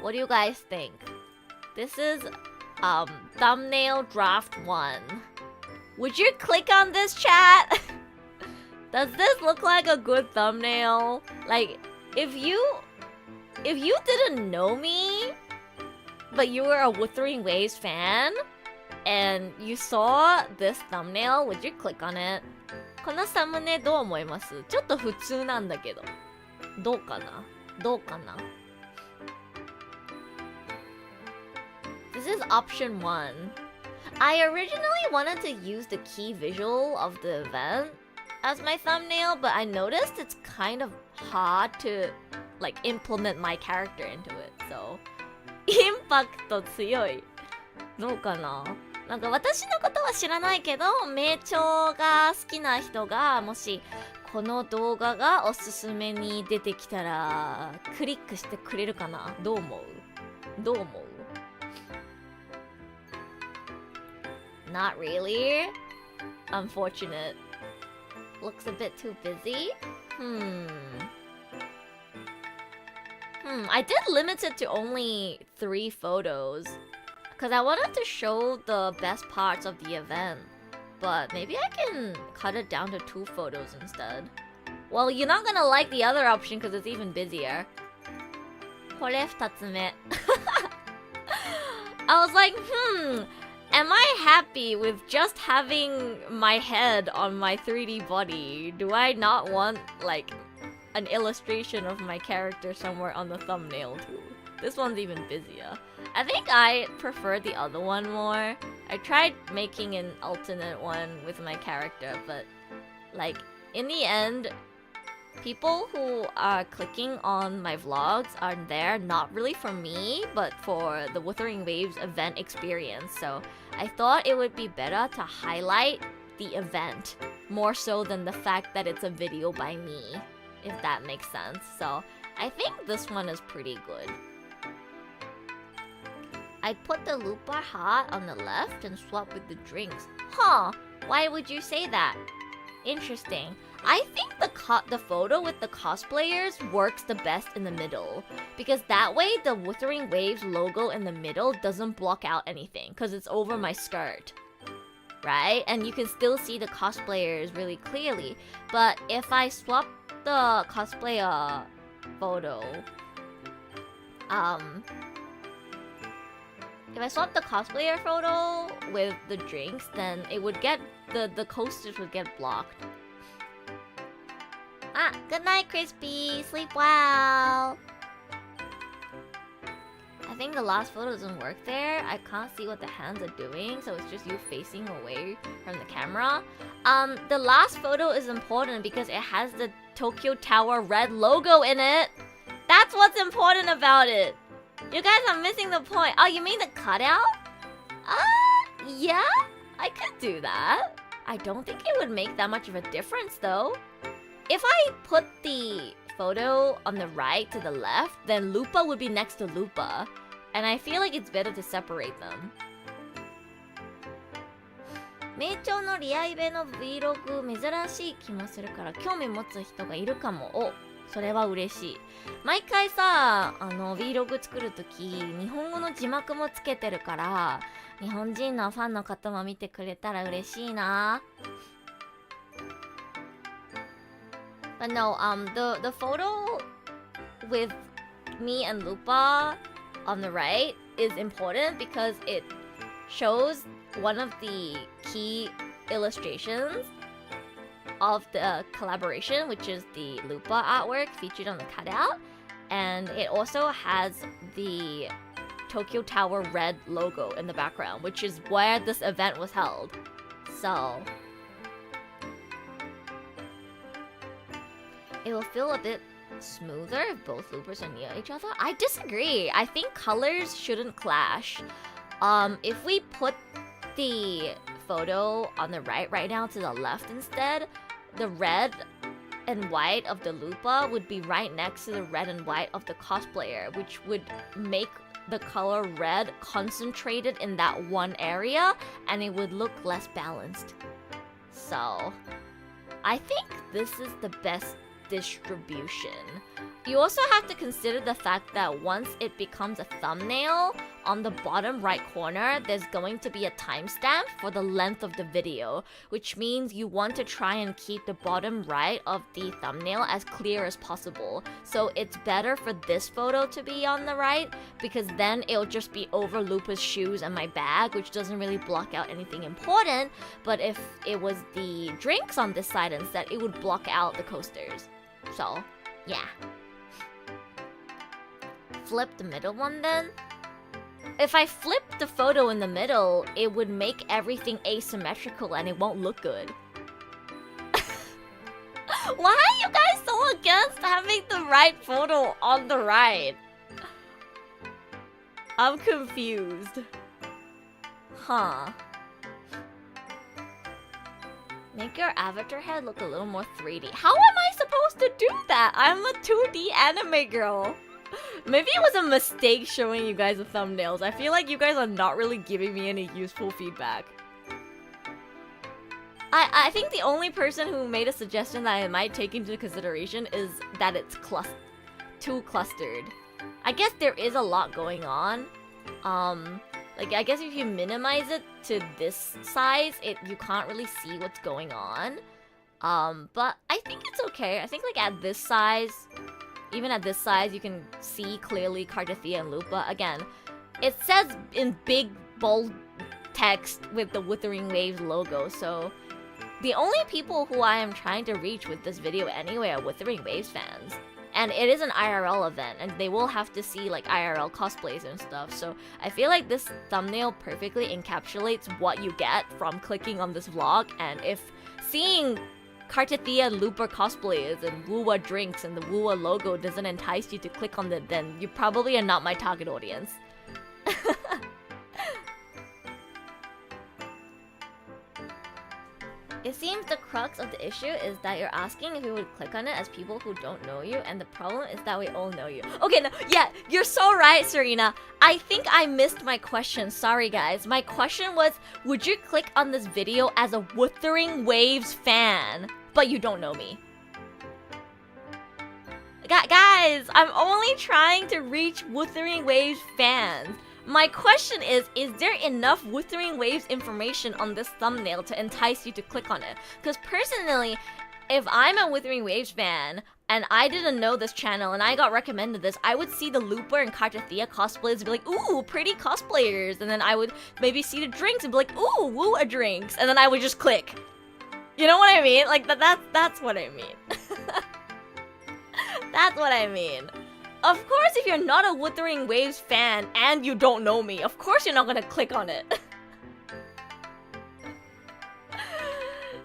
What do you guys think? This is thumbnail draft 1. Would you click on this, chat? Does this look like a good thumbnail? Like, if you didn't know me, but you were a Wuthering Waves fan, and you saw this thumbnail, would you click on it? このサムネどう思います？ちょっと普通なんだけど。どうかな？どうかな？ This is option 1. I originally wanted to use the key visual of the event as my thumbnail, but I noticed it's kind of hard to like implement my character into it. So, インパクト強い。どうかな？なんか私のことは知らないけど、名著が好きな人がもしこの動画がおすすめに出てきたらクリックしてくれるかな？どう思う？どう思う？ Not really. Unfortunate. Looks a bit too busy. I did limit it to only 3 photos. Because I wanted to show the best parts of the event. But maybe I can cut it down to 2 photos instead. Well, you're not gonna like the other option because it's even busier. これ2つ目. I was like, am I happy with just having my head on my 3D body? Do I not want, like, an illustration of my character somewhere on the thumbnail too? This one's even busier. I think I prefer the other one more. I tried making an alternate one with my character, but, like, in the end, people who are clicking on my vlogs are there not really for me, but for the Wuthering Waves event experience. So I thought it would be better to highlight the event more so than the fact that it's a video by me, if that makes sense. So I think this one is pretty good. I put the Lupa hat on the left and swap with the drinks. Huh, why would you say that? Interesting. I think the photo with the cosplayers works the best in the middle. Because that way the Wuthering Waves logo in the middle doesn't block out anything. Because it's over my skirt. Right? And you can still see the cosplayers really clearly. But if I swap the cosplayer photo... If I swap the cosplayer photo with the drinks, then it would get... The coasters would get blocked. Ah, good night, Crispy. Sleep well. I think the last photo doesn't work there. I can't see what the hands are doing, so it's just you facing away from the camera. The last photo is important because it has the Tokyo Tower red logo in it. That's what's important about it. You guys are missing the point. Oh, you mean the cutout? Yeah, I could do that. I don't think it would make that much of a difference though. If I put the photo on the right to the left, then Lupa would be next to Lupa. And I feel like it's better to separate them. 名調のリアイベの Vlog 珍しい気もするから興味持つ人がいるかも。お、それは嬉しい。毎回さ、Vlog 作るとき、日本語の字幕もつけてるから、日本人のファンの方も見てくれたら嬉しいな。But no, the photo with me and Lupa on the right is important because it shows one of the key illustrations of the collaboration, which is the Lupa artwork featured on the cutout. And it also has the Tokyo Tower red logo in the background, which is where this event was held. So it will feel a bit smoother if both loopers are near each other. I disagree. I think colors shouldn't clash. If we put the photo on the right now to the left instead, the red and white of the Lupa would be right next to the red and white of the cosplayer, which would make the color red concentrated in that one area, and it would look less balanced. So I think this is the best distribution. You also have to consider the fact that once it becomes a thumbnail, on the bottom right corner, there's going to be a timestamp for the length of the video, which means you want to try and keep the bottom right of the thumbnail as clear as possible. So it's better for this photo to be on the right, because then it'll just be over Lupa's shoes and my bag, which doesn't really block out anything important. But if it was the drinks on this side instead, it would block out the coasters. So, yeah. Flip the middle one then. If I flip the photo in the middle, it would make everything asymmetrical and it won't look good. Why are you guys so against having the right photo on the right? I'm confused. Huh. Make your avatar head look a little more 3D. How am I supposed to do that? I'm a 2D anime girl. Maybe it was a mistake showing you guys the thumbnails. I feel like you guys are not really giving me any useful feedback. I think the only person who made a suggestion that I might take into consideration is that it's too clustered. I guess there is a lot going on. Like, I guess if you minimize it to this size, you can't really see what's going on. But I think it's okay. I think like at this size, even at this size, you can see clearly Cartathea and Lupa. Again, it says in big, bold text with the Wuthering Waves logo, so the only people who I am trying to reach with this video anyway are Wuthering Waves fans. And it is an IRL event, and they will have to see like IRL cosplays and stuff, so I feel like this thumbnail perfectly encapsulates what you get from clicking on this vlog. And if seeing Cartathea and Looper cosplays and Woowa drinks and the Woowa logo doesn't entice you to click on it, then you probably are not my target audience. It seems the crux of the issue is that you're asking if we would click on it as people who don't know you, and the problem is that we all know you. Okay, no, yeah, you're so right, Serena. I think I missed my question. Sorry, guys. My question was, would you click on this video as a Wuthering Waves fan, but you don't know me? Guys, I'm only trying to reach Wuthering Waves fans. My question is there enough Wuthering Waves information on this thumbnail to entice you to click on it? Because personally, if I'm a Wuthering Waves fan and I didn't know this channel and I got recommended this, I would see the Looper and Cartathea cosplays and be like, ooh, pretty cosplayers. And then I would maybe see the drinks and be like, ooh, woo-a drinks. And then I would just click. You know what I mean? Like, that's what I mean. That's what I mean. Of course, if you're not a Wuthering Waves fan and you don't know me, of course you're not gonna click on it.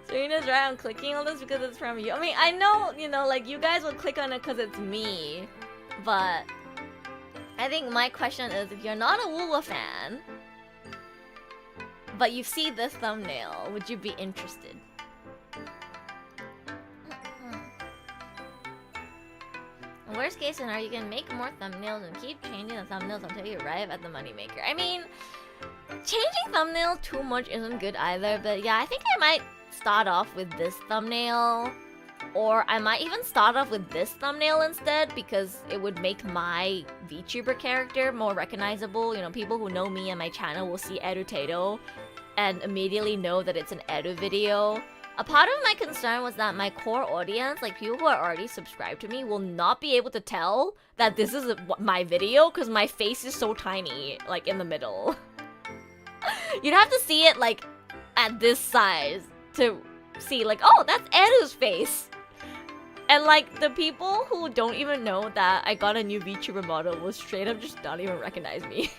Serena's right, I'm clicking on this because it's from you. I mean, I know, you know, like, you guys will click on it because it's me. But I think my question is, if you're not a Woowa fan, but you see this thumbnail, would you be interested? Worst case scenario, you can make more thumbnails and keep changing the thumbnails until you arrive at the moneymaker. I mean, changing thumbnail too much isn't good either, but yeah, I think I might start off with this thumbnail. Or I might even start off with this thumbnail instead, because it would make my VTuber character more recognizable. You know, people who know me and my channel will see Edutato and immediately know that it's an Edu video. A part of my concern was that my core audience, like people who are already subscribed to me, will not be able to tell that this is my video because my face is so tiny, like in the middle. You'd have to see it like at this size to see like, oh, that's Edu's face. And like the people who don't even know that I got a new VTuber model will straight up just not even recognize me.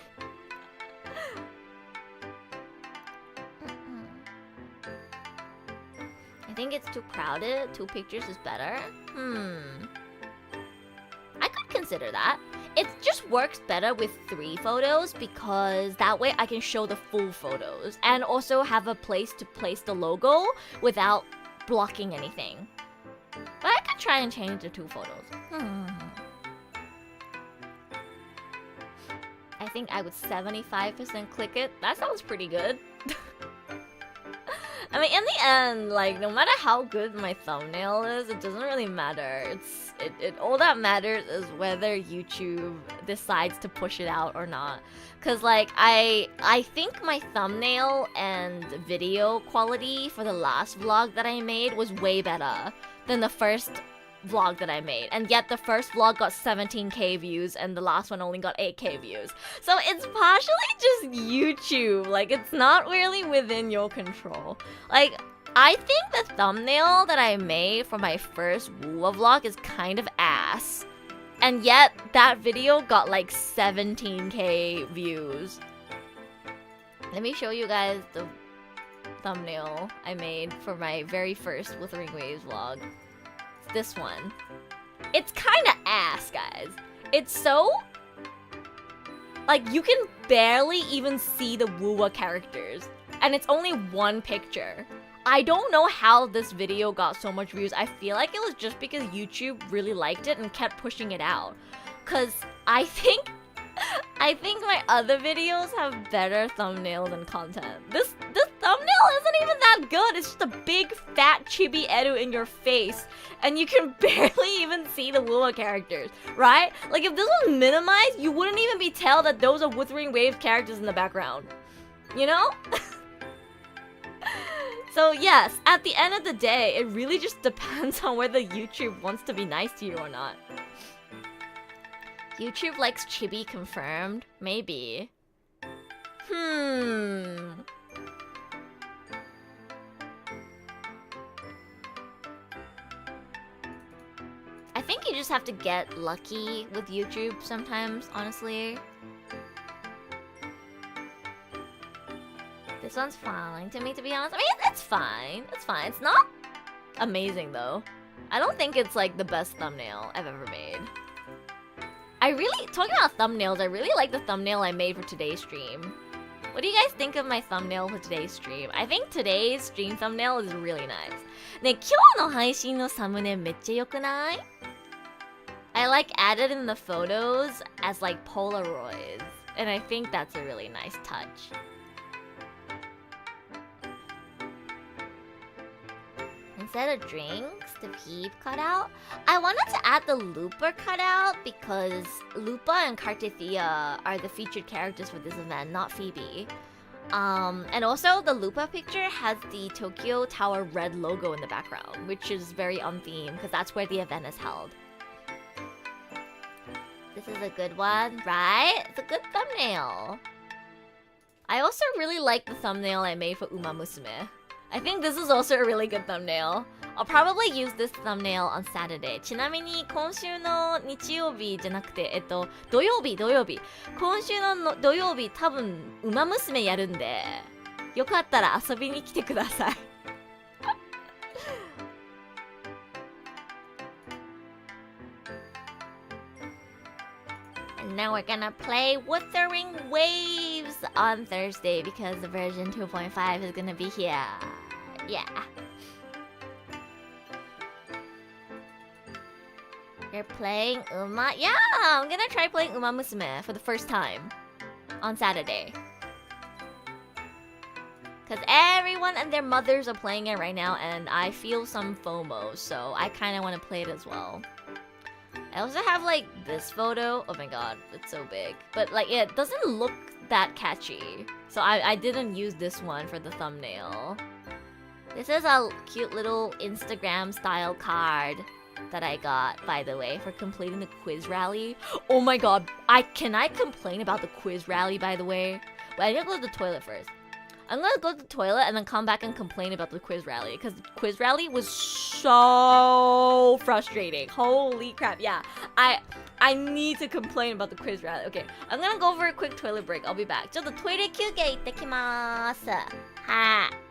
think it's too crowded. 2 pictures is better. I could consider that. It just works better with 3 photos because that way I can show the full photos and also have a place to place the logo without blocking anything. But I could try and change the 2 photos. I think I would 75% click it. That sounds pretty good. I mean, in the end, like, no matter how good my thumbnail is, it doesn't really matter. All that matters is whether YouTube decides to push it out or not. Cause like, I think my thumbnail and video quality for the last vlog that I made was way better than the first vlog that I made, and yet the first vlog got 17k views and the last one only got 8k views. So it's partially just YouTube. Like, it's not really within your control. Like, I think the thumbnail that I made for my first Wuwa vlog is kind of ass, and yet that video got like 17k views. Let me show you guys the thumbnail I made for my very first Wuthering Waves vlog. This one. It's kind of ass, guys. It's so... like, you can barely even see the Wuwa characters. And it's only 1 picture. I don't know how this video got so much views. I feel like it was just because YouTube really liked it and kept pushing it out. Cause I think my other videos have better thumbnails and content. This thumbnail isn't even that good. It's just a big fat chibi Edu in your face, and you can barely even see the Wuwa characters, right? Like, if this was minimized, you wouldn't even be tell that those are Wuthering Waves characters in the background. You know? So yes, at the end of the day, it really just depends on whether YouTube wants to be nice to you or not. YouTube likes chibi confirmed? Maybe. I think you just have to get lucky with YouTube sometimes, honestly. This one's fine to me, to be honest. I mean, it's fine. It's fine. It's not amazing, though. I don't think it's, like, the best thumbnail I've ever made. Talking about thumbnails, I really like the thumbnail I made for today's stream. What do you guys think of my thumbnail for today's stream? I think today's stream thumbnail is really nice. ね、今日の配信のサムネめっちゃ良くない? I like added in the photos as like Polaroids, and I think that's a really nice touch. Instead of drinks, the peep cutout, I wanted to add the Looper cutout because Lupa and Cartethia are the featured characters for this event, not Phoebe. And also the Lupa picture has the Tokyo Tower red logo in the background, which is very on theme because that's where the event is held. This is a good one, right? It's a good thumbnail. I also really like the thumbnail I made for Uma Musume. I think this is also a really good thumbnail. I'll probably use this thumbnail on Saturday. ちなみに今週の日曜日じゃなくて、土曜日。今週の土曜日多分ウマ娘やるんで、よかったら遊びに来てください。And now we're gonna play Wuthering Waves on Thursday because the version 2.5 is gonna be here. Yeah. You're playing Uma? Yeah, I'm gonna try playing Uma Musume for the first time on Saturday. Because everyone and their mothers are playing it right now and I feel some FOMO, so I kind of want to play it as well. I also have like this photo. Oh my god, it's so big. But like it doesn't look that catchy. So I didn't use this one for the thumbnail. This is a cute little Instagram style card that I got, by the way, for completing the quiz rally. Oh my god, can I complain about the quiz rally, by the way? Well, I need to go to the toilet first. I'm gonna go to the toilet and then come back and complain about the quiz rally because the quiz rally was so frustrating. Holy crap, yeah. I need to complain about the quiz rally. Okay, I'm gonna go for a quick toilet break. I'll be back. ちょっとトイレ休憩行ってきます。はい。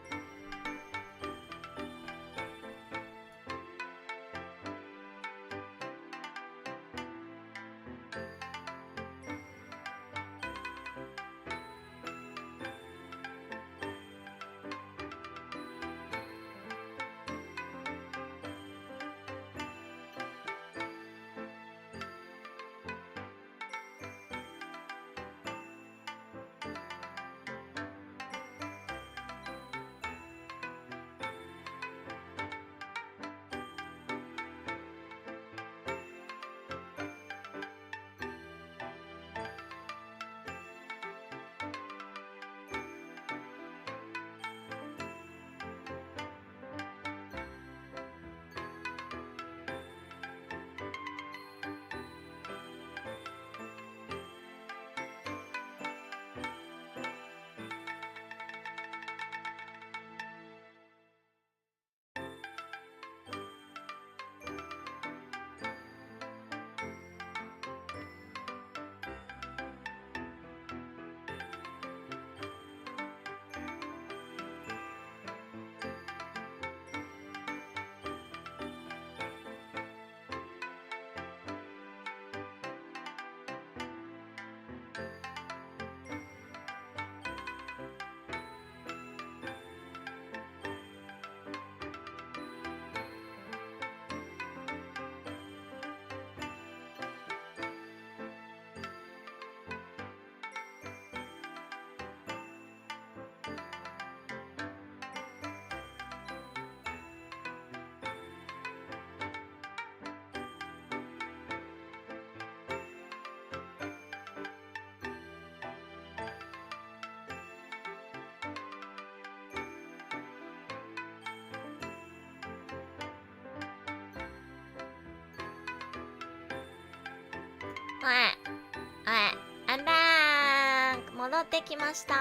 I'm back! 戻ってきました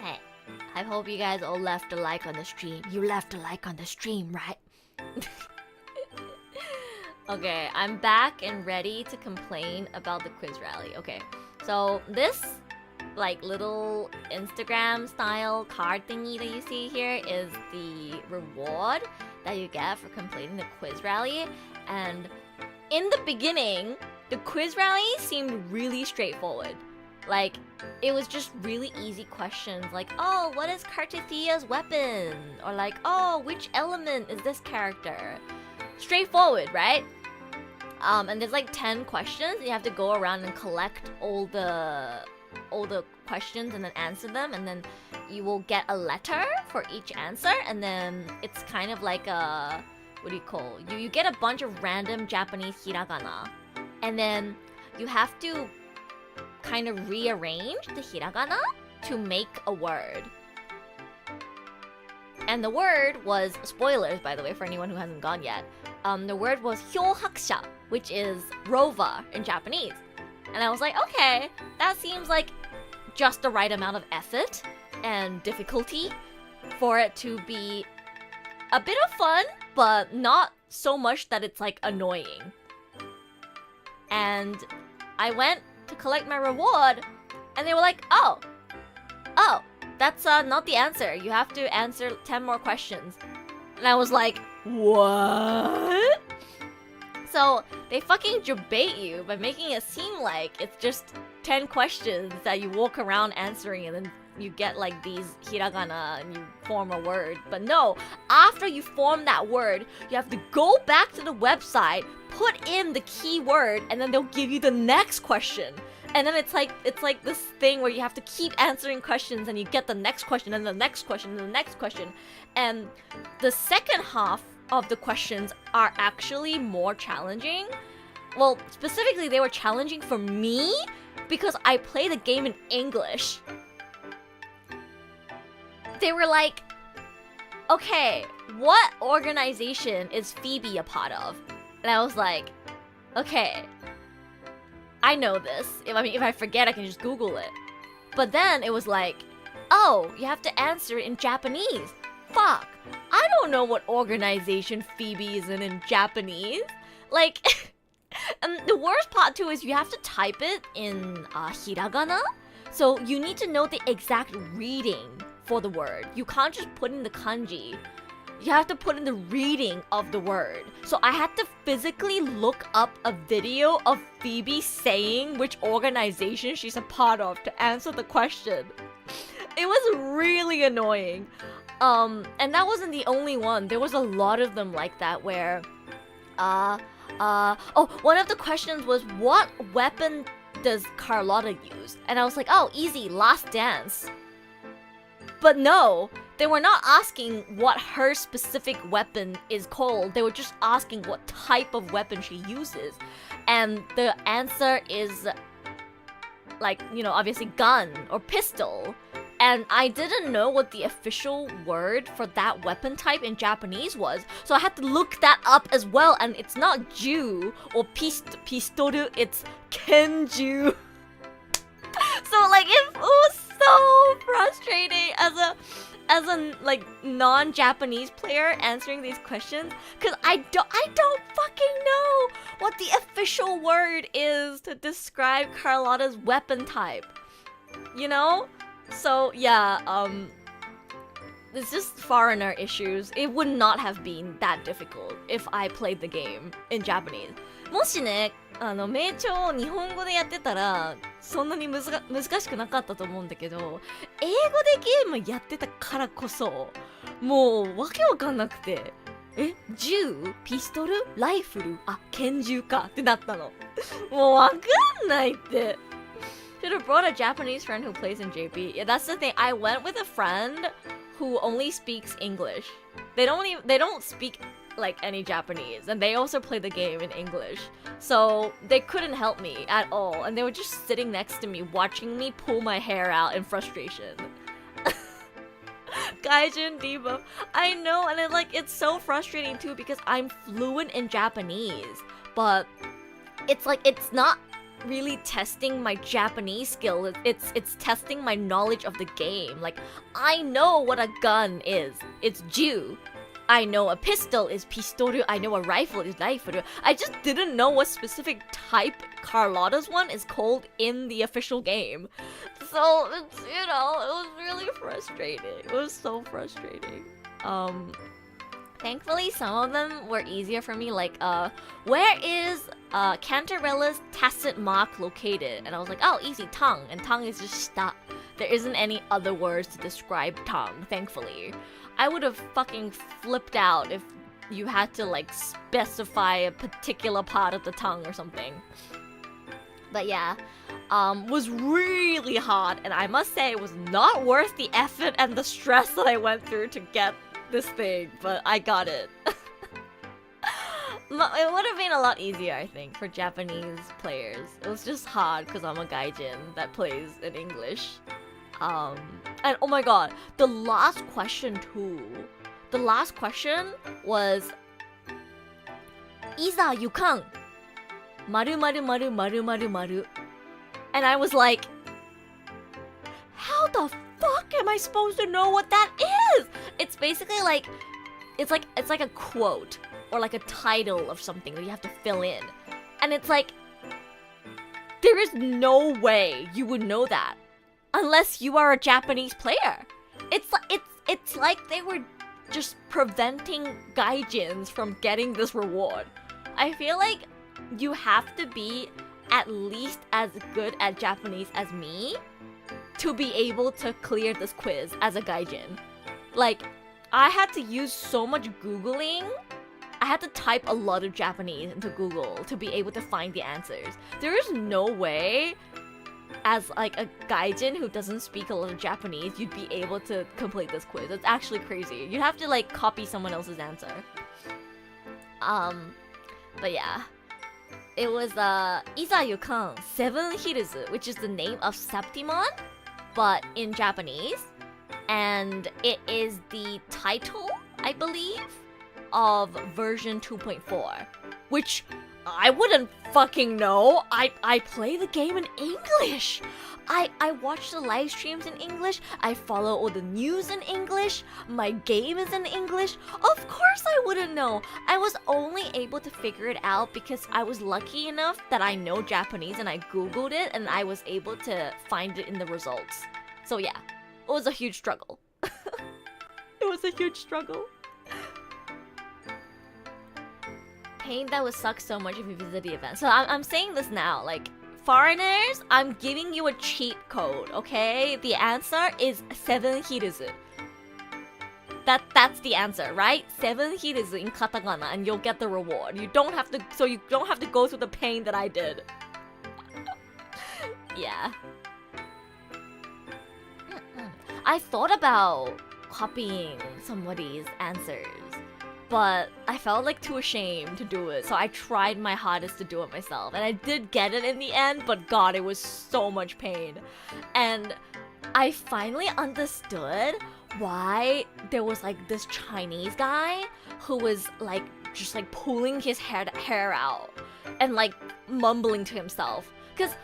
Hey, I hope you guys all left a like on the stream. You left a like on the stream, right? Okay, I'm back and ready to complain about the quiz rally. Okay, so this like little Instagram style card thingy that you see here is the reward that you get for completing the quiz rally. And in the beginning, the quiz rally seemed really straightforward. Like, it was just really easy questions like, oh, what is Cartithia's weapon? Or like, oh, which element is this character? Straightforward, right? And there's like 10 questions. You have to go around and collect all the questions and then answer them, and then you will get a letter for each answer, and then it's kind of like a, what do you call, you get a bunch of random Japanese hiragana, and then you have to kind of rearrange the hiragana to make a word. And the word was, spoilers by the way for anyone who hasn't gone yet, the word was hyohakusha, which is rover in Japanese. And I was like, okay, that seems like just the right amount of effort and difficulty for it to be a bit of fun, but not so much that it's like annoying. And I went to collect my reward, and they were like, oh, that's not the answer. You have to answer 10 more questions. And I was like, what? So they fucking debate you by making it seem like it's just 10 questions that you walk around answering, and then you get like these hiragana and you form a word. But no, after you form that word, you have to go back to the website, put in the key word, and then they'll give you the next question. And then it's like this thing where you have to keep answering questions, and you get the next question and the next question and the next question. And the second half of the questions are actually more challenging. Well, specifically they were challenging for me because I play the game in English. They were like, okay, what organization is Phoebe a part of? And I was like, okay, I know this. If I forget, I can just Google it. But then it was like, oh, you have to answer it in Japanese. Fuck, I don't know what organization Phoebe is in Japanese. Like, and the worst part too is you have to type it in hiragana. So you need to know the exact reading for the word. You can't just put in the kanji. You have to put in the reading of the word. So I had to physically look up a video of Phoebe saying which organization she's a part of to answer the question. It was really annoying. And that wasn't the only one. There was a lot of them like that where, one of the questions was, what weapon does Carlotta use? And I was like, oh, easy, Last Dance. But no, they were not asking what her specific weapon is called. They were just asking what type of weapon she uses. And the answer is, like, you know, obviously gun or pistol. And I didn't know what the official word for that weapon type in Japanese was. So I had to look that up as well. And it's not ju or pistoru, it's kenju. So like it was so frustrating as a like non-Japanese player answering these questions, because I don't fucking know what the official word is to describe Carlotta's weapon type. You know? So yeah, it's just foreigner issues. It would not have been that difficult if I played the game in Japanese. もしね、名称を日本語でやってたらそんなに難しくなかったと思うんだけど、英語でゲームやってたからこそもうわけわかんなくて、銃、ピストル、ライフル、拳銃かってなったの。もうわかんないって。Should have brought a Japanese friend who plays in JP. Yeah, that's the thing. I went with a friend who only speaks English. They don't speak like any Japanese, and they also play the game in English. So they couldn't help me at all, and they were just sitting next to me watching me pull my hair out in frustration. Gaijin debuff. I know, and it's so frustrating too because I'm fluent in Japanese, but it's like it's not really testing my Japanese skill. It's testing my knowledge of the game. Like, I know what a gun is. It's ju. I know a pistol is pistoru. I know a rifle is rifle. I just didn't know what specific type Carlotta's one is called in the official game. So it's, it was really frustrating. It was so frustrating. Thankfully, some of them were easier for me. Like, where is Cantarella's tacit mark located? And I was like, oh, easy, tongue. And tongue is just stop. There isn't any other words to describe tongue, thankfully. I would have fucking flipped out if you had to, like, specify a particular part of the tongue or something. But yeah, was really hard. And I must say, it was not worth the effort and the stress that I went through to get this thing, but I got it. It would have been a lot easier, I think, for Japanese players. It was just hard because I'm a gaijin that plays in English. And oh my god, the last question too. The last question was Iza yukan maru maru maru maru maru maru. And I was like, how the fuck am I supposed to know what that is? It's basically like it's like a quote or like a title of something that you have to fill in. And it's like there is no way you would know that unless you are a Japanese player. It's like they were just preventing gaijins from getting this reward. I feel like you have to be at least as good at Japanese as me to be able to clear this quiz as a gaijin. Like, I had to use so much Googling. I had to type a lot of Japanese into Google to be able to find the answers. There is no way, as like a gaijin who doesn't speak a lot of Japanese, you'd be able to complete this quiz. It's actually crazy. You'd have to like copy someone else's answer. But yeah. It was Iza Yukan 7 Hills, which is the name of Septimon, but in Japanese. And it is the title, I believe, of version 2.4, which I wouldn't fucking know. I play the game in English. I watch the live streams in English. I follow all the news in English. My game is in English. Of course I wouldn't know. I was only able to figure it out because I was lucky enough that I know Japanese and I googled it and I was able to find it in the results. So yeah, it was a huge struggle. It was a huge struggle. Pain that would suck so much if you visit the event. So I'm saying this now, like, foreigners, I'm giving you a cheat code, okay? The answer is 7 hills. That's the answer, right? 7 hills in katakana and you'll get the reward. You don't have to go through the pain that I did. Yeah. I thought about copying somebody's answers, but I felt like too ashamed to do it, so I tried my hardest to do it myself. And I did get it in the end, but god, it was so much pain. And I finally understood why there was like this Chinese guy who was like just like pulling his hair out and like mumbling to himself. Cause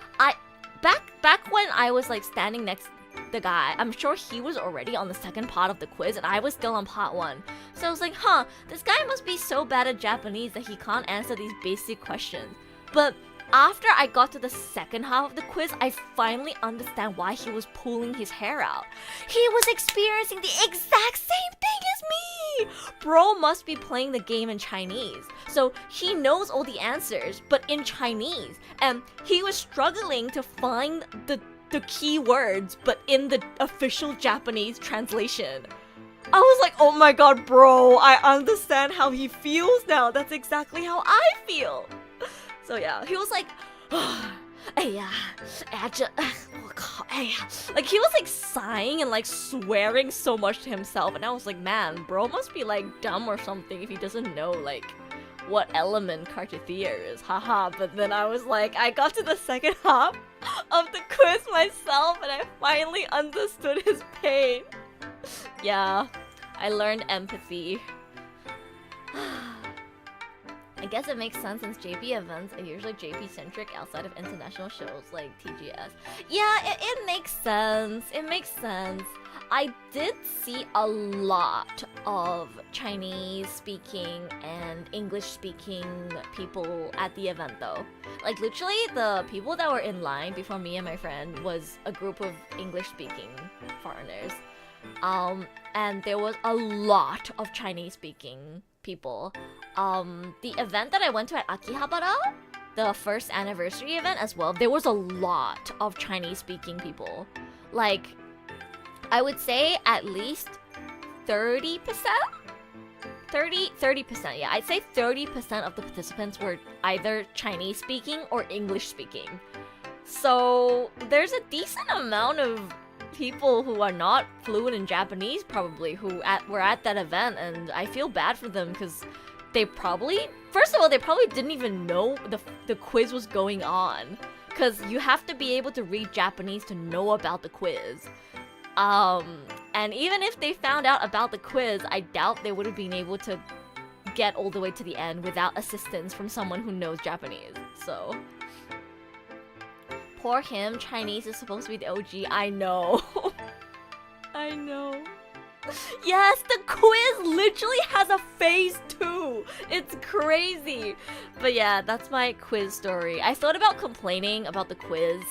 back when I was like standing next to the guy, I'm sure he was already on the second part of the quiz and I was still on part 1. So I was like, huh, this guy must be so bad at Japanese that he can't answer these basic questions. But after I got to the second half of the quiz, I finally understand why he was pulling his hair out. He was experiencing the exact same thing as me! Bro must be playing the game in Chinese. So he knows all the answers, but in Chinese. And he was struggling to find the key words, but in the official Japanese translation. I was like, oh my god, bro, I understand how he feels now. That's exactly how I feel. So yeah, he was like, like he was like sighing and like swearing so much to himself, and I was like, man, bro must be like dumb or something if he doesn't know like what element Cartithier is, haha. But then I was like, I got to the second half of the quiz myself and I finally understood his pain. Yeah, I learned empathy. I guess it makes sense since JP events are usually JP centric outside of international shows like TGS. Yeah, it makes sense. It makes sense. I did see a lot of Chinese speaking and English speaking people at the event though. Like literally the people that were in line before me and my friend was a group of English speaking foreigners. And there was a lot of Chinese speaking people. The event that I went to at Akihabara, the first anniversary event as well, there was a lot of Chinese speaking people. Like, I would say at least 30%? 30%, yeah. I'd say 30% of the participants were either Chinese speaking or English speaking. So there's a decent amount of people who are not fluent in Japanese probably who were at that event, and I feel bad for them because they probably, first of all, they probably didn't even know the quiz was going on, because you have to be able to read Japanese to know about the quiz. And even if they found out about the quiz, I doubt they would have been able to get all the way to the end without assistance from someone who knows Japanese. So poor him, Chinese is supposed to be the OG. I know. I know. Yes, the quiz literally has a phase 2. It's crazy. But yeah, that's my quiz story. I thought about complaining about the quiz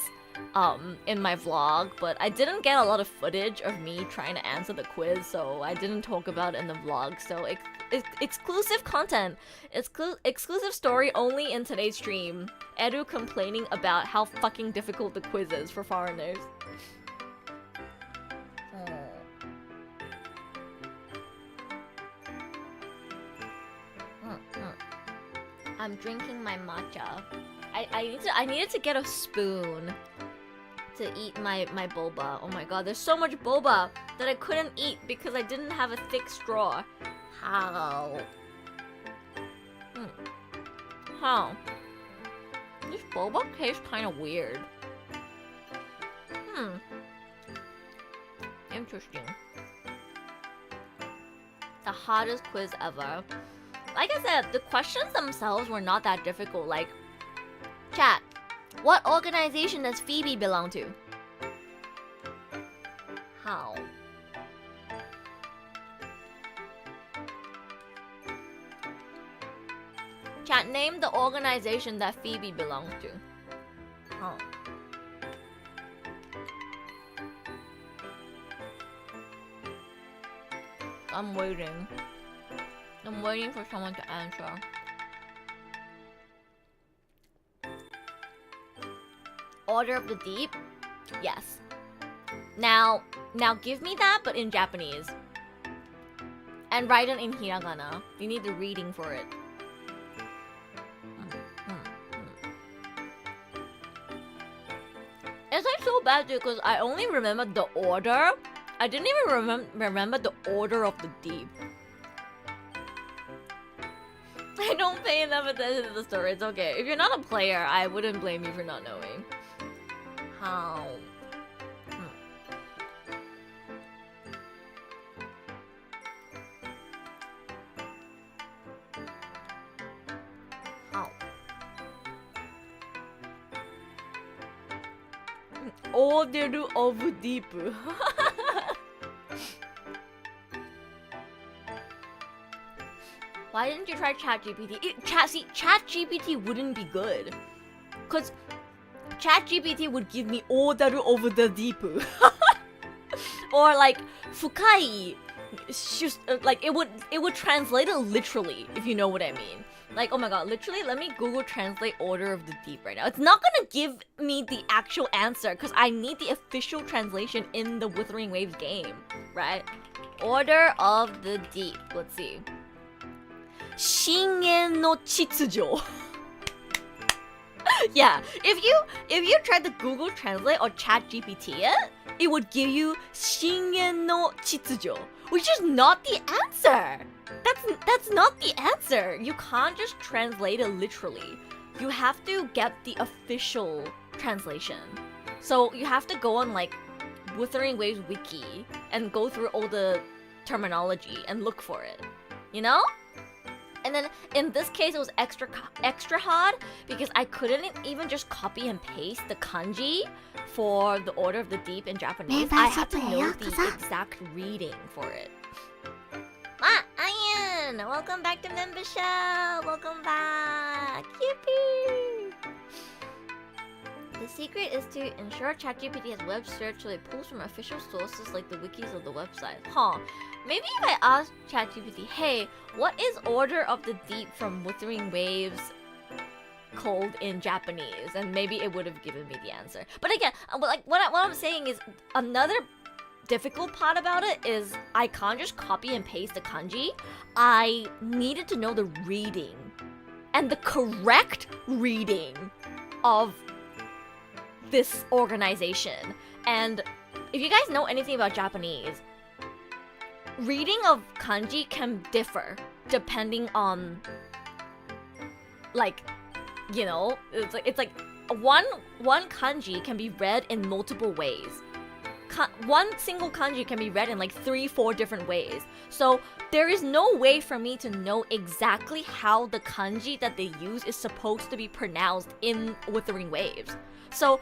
in my vlog, but I didn't get a lot of footage of me trying to answer the quiz, so I didn't talk about it in the vlog. So exclusive content, exclusive story only in today's stream. Edu complaining about how fucking difficult the quiz is for foreigners. I'm drinking my matcha. I needed to get a spoon to eat my boba. Oh my god, there's so much boba that I couldn't eat because I didn't have a thick straw. How? How? This boba tastes kind of weird. Interesting. The hardest quiz ever. Like I said, the questions themselves were not that difficult. Like, chat, what organization does Phoebe belong to? How? Chat, name the organization that Phoebe belongs to. How? I'm waiting. I'm waiting for someone to answer. Order of the Deep? Yes. Now give me that, but in Japanese. And write it in hiragana. You need the reading for it. It's like so bad too, because I only remembered the order. I didn't even remember the order of the deep. I don't pay enough attention to the story. It's okay. If you're not a player, I wouldn't blame you for not knowing. How? How? Order of Deep. Why didn't you try ChatGPT? ChatGPT wouldn't be good. Because ChatGPT would give me order over the deep. Or like fukai. Like it would translate it literally, if you know what I mean. Like, oh my god, literally, let me Google Translate Order of the Deep right now. It's not gonna give me the actual answer, because I need the official translation in the Wuthering Waves game, right? Order of the Deep. Let's see. 深淵の秩序. Yeah, if you tried to Google Translate or ChatGPT it would give you 深淵の秩序, which is not the answer. That's not the answer. You can't just translate it literally. You have to get the official translation. So you have to go on like Wuthering Waves wiki and go through all the terminology and look for it. You know? And then in this case, it was extra hard because I couldn't even just copy and paste the kanji for the order of the deep in Japanese. I had to know the exact reading for it. Ayan! Welcome back to membership! Welcome back! Yippee! The secret is to ensure ChatGPT has web search so it pulls from official sources like the wikis of the website. Huh. Maybe if I ask ChatGPT, hey, what is Order of the Deep from Wuthering Waves called in Japanese? And maybe it would have given me the answer. But again, like what I'm saying is another difficult part about it is I can't just copy and paste the kanji. I needed to know the reading and the correct reading of this organization. And if you guys know anything about Japanese, reading of kanji can differ depending on, like, you know, it's like one kanji can be read in multiple ways. One single kanji can be read in like 3-4 different ways. So there is no way for me to know exactly how the kanji that they use is supposed to be pronounced in Wuthering Waves. So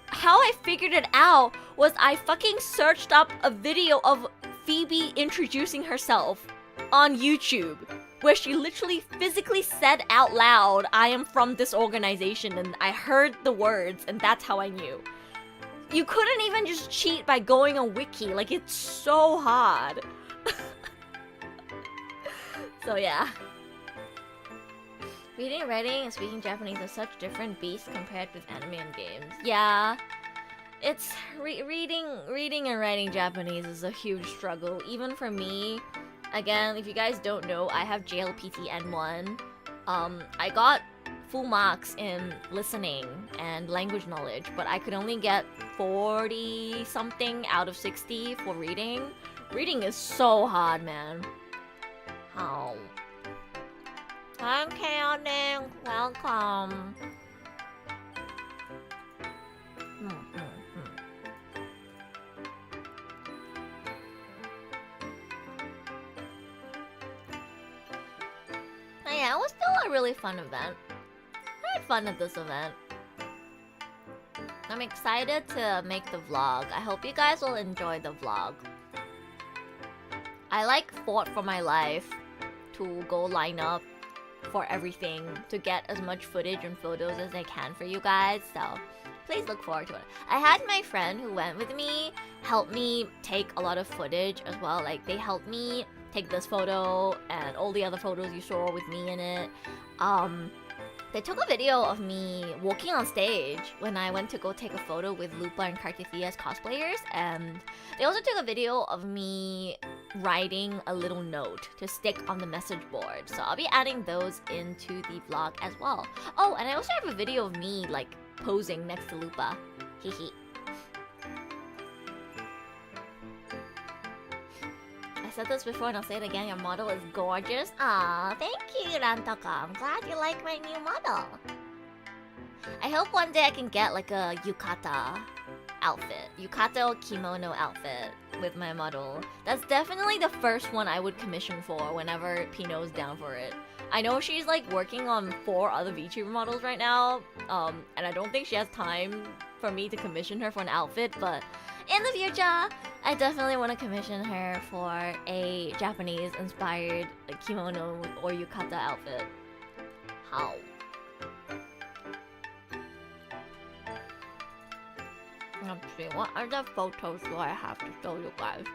how I figured it out was I fucking searched up a video of Phoebe introducing herself on YouTube, where she literally physically said out loud, I am from this organization, and I heard the words, and that's how I knew. You couldn't even just cheat by going on wiki, like it's so hard. So yeah. Reading, writing, and speaking Japanese are such different beasts compared with anime and games. Yeah, it's reading and writing Japanese is a huge struggle, even for me. Again, if you guys don't know, I have JLPT N1. I got full marks in listening and language knowledge, but I could only get 40 something out of 60 for reading. Reading is so hard, man. How? Okay, Odin, welcome. Oh, yeah, it was still a really fun event. I had fun at this event. I'm excited to make the vlog. I hope you guys will enjoy the vlog. I like fought for my life to go line up for everything to get as much footage and photos as I can for you guys, so please look forward to it. I had my friend who went with me help me take a lot of footage as well. Like, they helped me take this photo and all the other photos you saw with me in it. They took a video of me walking on stage when I went to go take a photo with Lupa and Cartithia as cosplayers, and they also took a video of me writing a little note to stick on the message board. So I'll be adding those into the vlog as well. Oh, and I also have a video of me like posing next to Lupa. Hehe. I said this before and I'll say it again. Your model is gorgeous. Aw, thank you, Rantaka. I'm glad you like my new model. I hope one day I can get like a yukata outfit. Yukata or kimono outfit with my model. That's definitely the first one I would commission for whenever Pinot's down for it. I know she's like working on 4 other VTuber models right now, and I don't think she has time for me to commission her for an outfit, but in the future, I definitely want to commission her for a Japanese-inspired like, kimono or yukata outfit. How? Let's see, what other photos do I have to show you guys?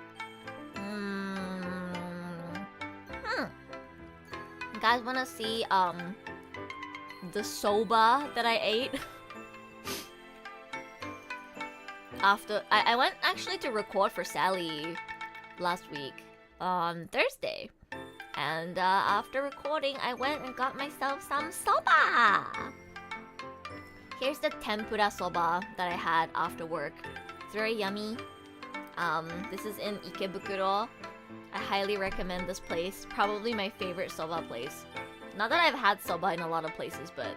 You guys want to see the soba that I ate? After I went actually to record for Sally last week on Thursday, and after recording I went and got myself some soba. Here's the tempura soba that I had after work. It's very yummy. This is in Ikebukuro. I highly recommend this place. Probably my favorite soba place. Not that I've had soba in a lot of places, but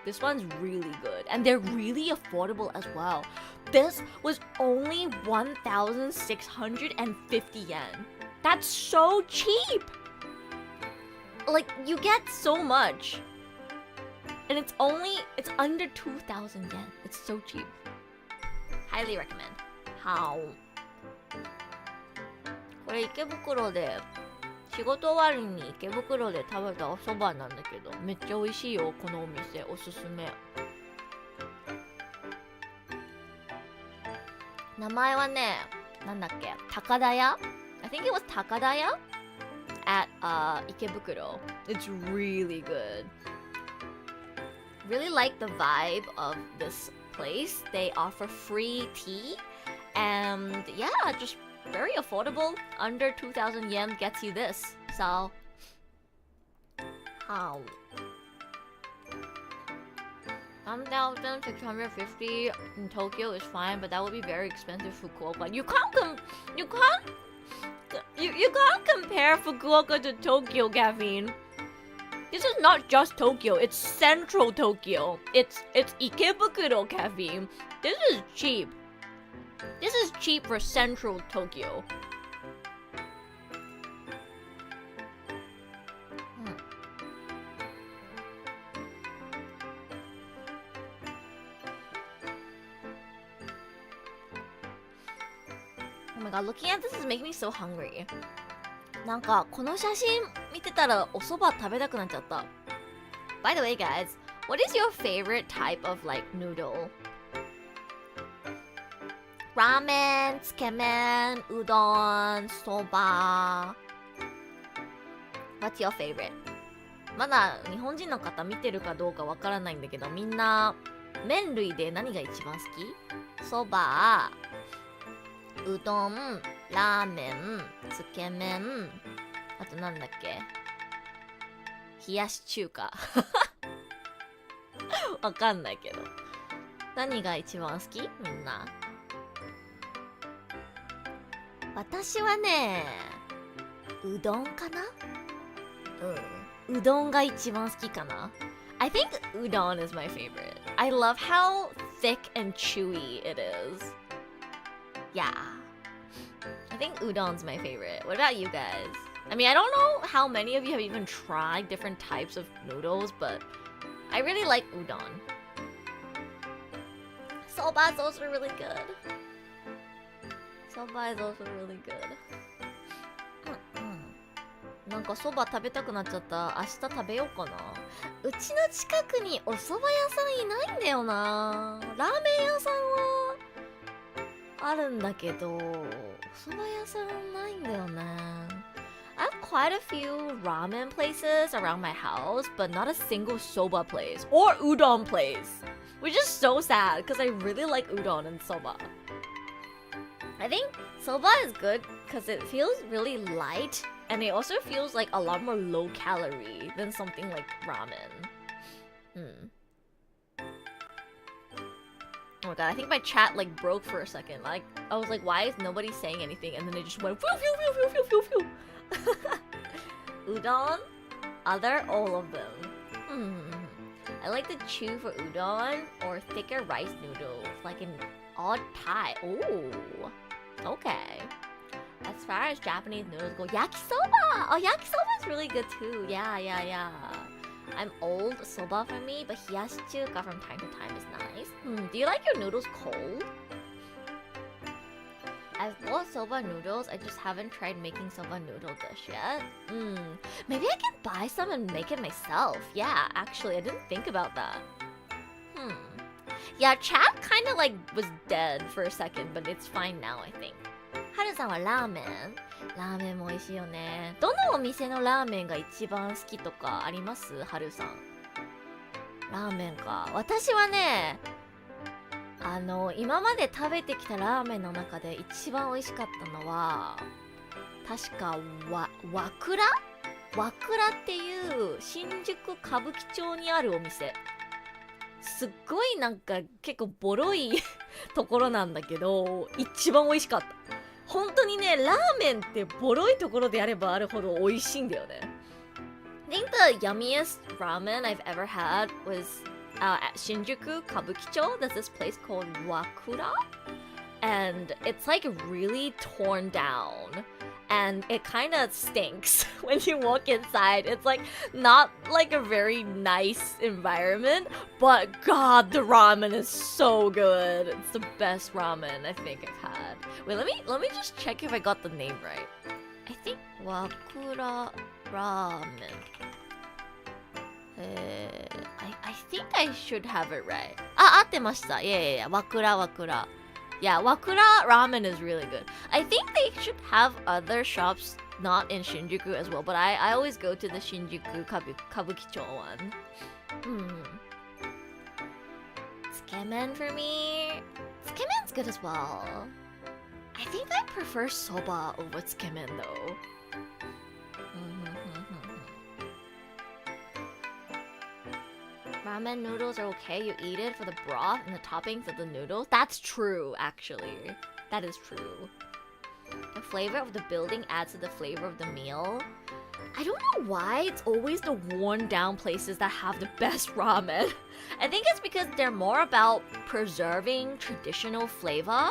this one's really good. And they're really affordable as well. This was only 1,650 yen. That's so cheap! like you get so much. And it's under 2,000 yen. It's so cheap. Highly recommend. How? これ池袋で仕事終わりに池袋で食べたお蕎麦なんだけど、めっちゃ美味しいよ、このお店。おすすめ。名前はね、なんだっけ、高田屋 I think it was 高田屋 at池袋. It's really good. Really like the vibe of this place. They offer free tea and yeah, just very affordable. Under 2,000 yen gets you this. So, how? 1,650 in Tokyo is fine, but that would be very expensive. Fukuoka. You can't compare Fukuoka to Tokyo, Caffeine. This is not just Tokyo, it's central Tokyo. It's Ikebukuro, Caffeine. This is cheap. This is cheap for central Tokyo. Oh my god, looking at this is making me so hungry. なんかこの写真見てたらお蕎麦食べたくなっちゃった。By the way, guys, what is your favorite type of like noodle? Ramen, つけ麺、うどん、そば。What's your favorite? まだ日本人の方見てるかどうかわからないんだけど、みんな麺類で何が一番好き？そば、うどん、ラーメン、つけ麺、あとなんだっけ、冷やし中華わかんないけど、何が一番好き？みんな。私はね、うどんかな？うどんが一番好きかな。I think udon is my favorite. I love how thick and chewy it is. Yeah. I think udon's my favorite. What about you guys? I mean, I don't know how many of you have even tried different types of noodles, but I really like udon. Soba is also really good. Soba is also really good. なんかそば食べたくなっちゃった。明日食べようかな。うちの近くにお蕎麦屋さんいないんだよな。ラーメン屋さんはあるんだけど、お蕎麦屋さんないんだよね。I have quite a few ramen places around my house, but not a single soba place or udon place, which is so sad because I really like udon and soba. I think soba is good because it feels really light and it also feels like a lot more low calorie than something like ramen. Oh my god, I think my chat like broke for a second. Like I was like, why is nobody saying anything? And then it just went phew phew phew phew phew phew. Udon, other, all of them. I like to chew for udon or thicker rice noodles, like an odd Thai. Oh, okay. As far as Japanese noodles go, yakisoba! Oh, yakisoba is really good too. Yeah. I'm old, soba for me, but hiyashi chuka from time to time is nice. Do you like your noodles cold? I've bought soba noodles, I just haven't tried making soba noodle dish yet. Maybe I can buy some and make it myself. Yeah, actually, I didn't think about that. Yeah, chat kind of like was dead for a second, but it's fine now, I think. はるさんはラーメン？ラーメンも美味しいよね。どのお店のラーメンが一番好きとかあります？はるさん。ラーメンか。私はね、今まで食べてきたラーメンの中で一番美味しかったのは、確か和倉っていう新宿歌舞伎町にあるお店。すっごいなんか結構ボロいところなんだけど、一番美味しかった。本当にね、ラーメンってボロいところでやればあるほど美味しいんだよね。I think the yummiest ramen I've ever had was at Shinjuku Kabukicho. There's this place called Wakura, and it's like really torn down, and it kind of stinks when you walk inside. It's like not like a very nice environment, but God, the ramen is so good. It's the best ramen I think I've had. Wait, let me just check if I got the name right. I think Wakura Ramen. I think I should have it right. 合ってました。Yeah. Wakura. Yeah, Wakura ramen is really good. I think they should have other shops not in Shinjuku as well, but I always go to the Shinjuku Kabukicho one. Tsukemen for me. Tsukemen's good as well. I think I prefer soba over tsukemen though. Ramen noodles are okay. You eat it for the broth and the toppings of the noodles. That's true, actually. That is true. The flavor of the building adds to the flavor of the meal. I don't know why it's always the worn down places that have the best ramen. I think it's because they're more about preserving traditional flavor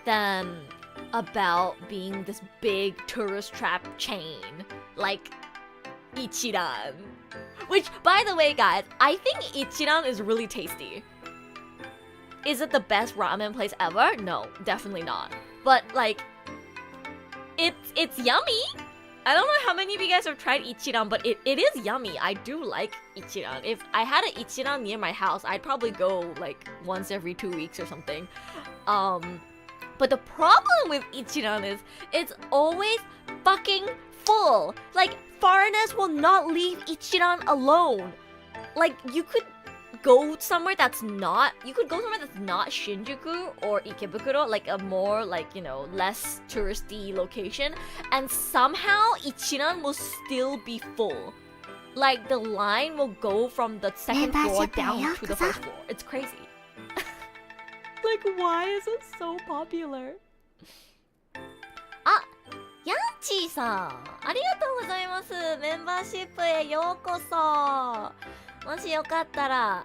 than about being this big tourist trap chain like Ichiran. Which, by the way, guys, I think Ichiran is really tasty. Is it the best ramen place ever? No, definitely not. But like, it's yummy. I don't know how many of you guys have tried Ichiran, but it is yummy. I do like Ichiran. If I had an Ichiran near my house, I'd probably go like once every 2 weeks or something. But the problem with Ichiran is it's always fucking full. Like, foreigners will not leave Ichiran alone. Like, you could go somewhere that's not Shinjuku or Ikebukuro, like a more like, you know, less touristy location, and somehow Ichiran will still be full. Like, the line will go from the second floor down to the first floor. It's crazy. Like, why is it so popular? ヤンチーさん、ありがとうございます。メンバーシップへようこそ。もしよかったら、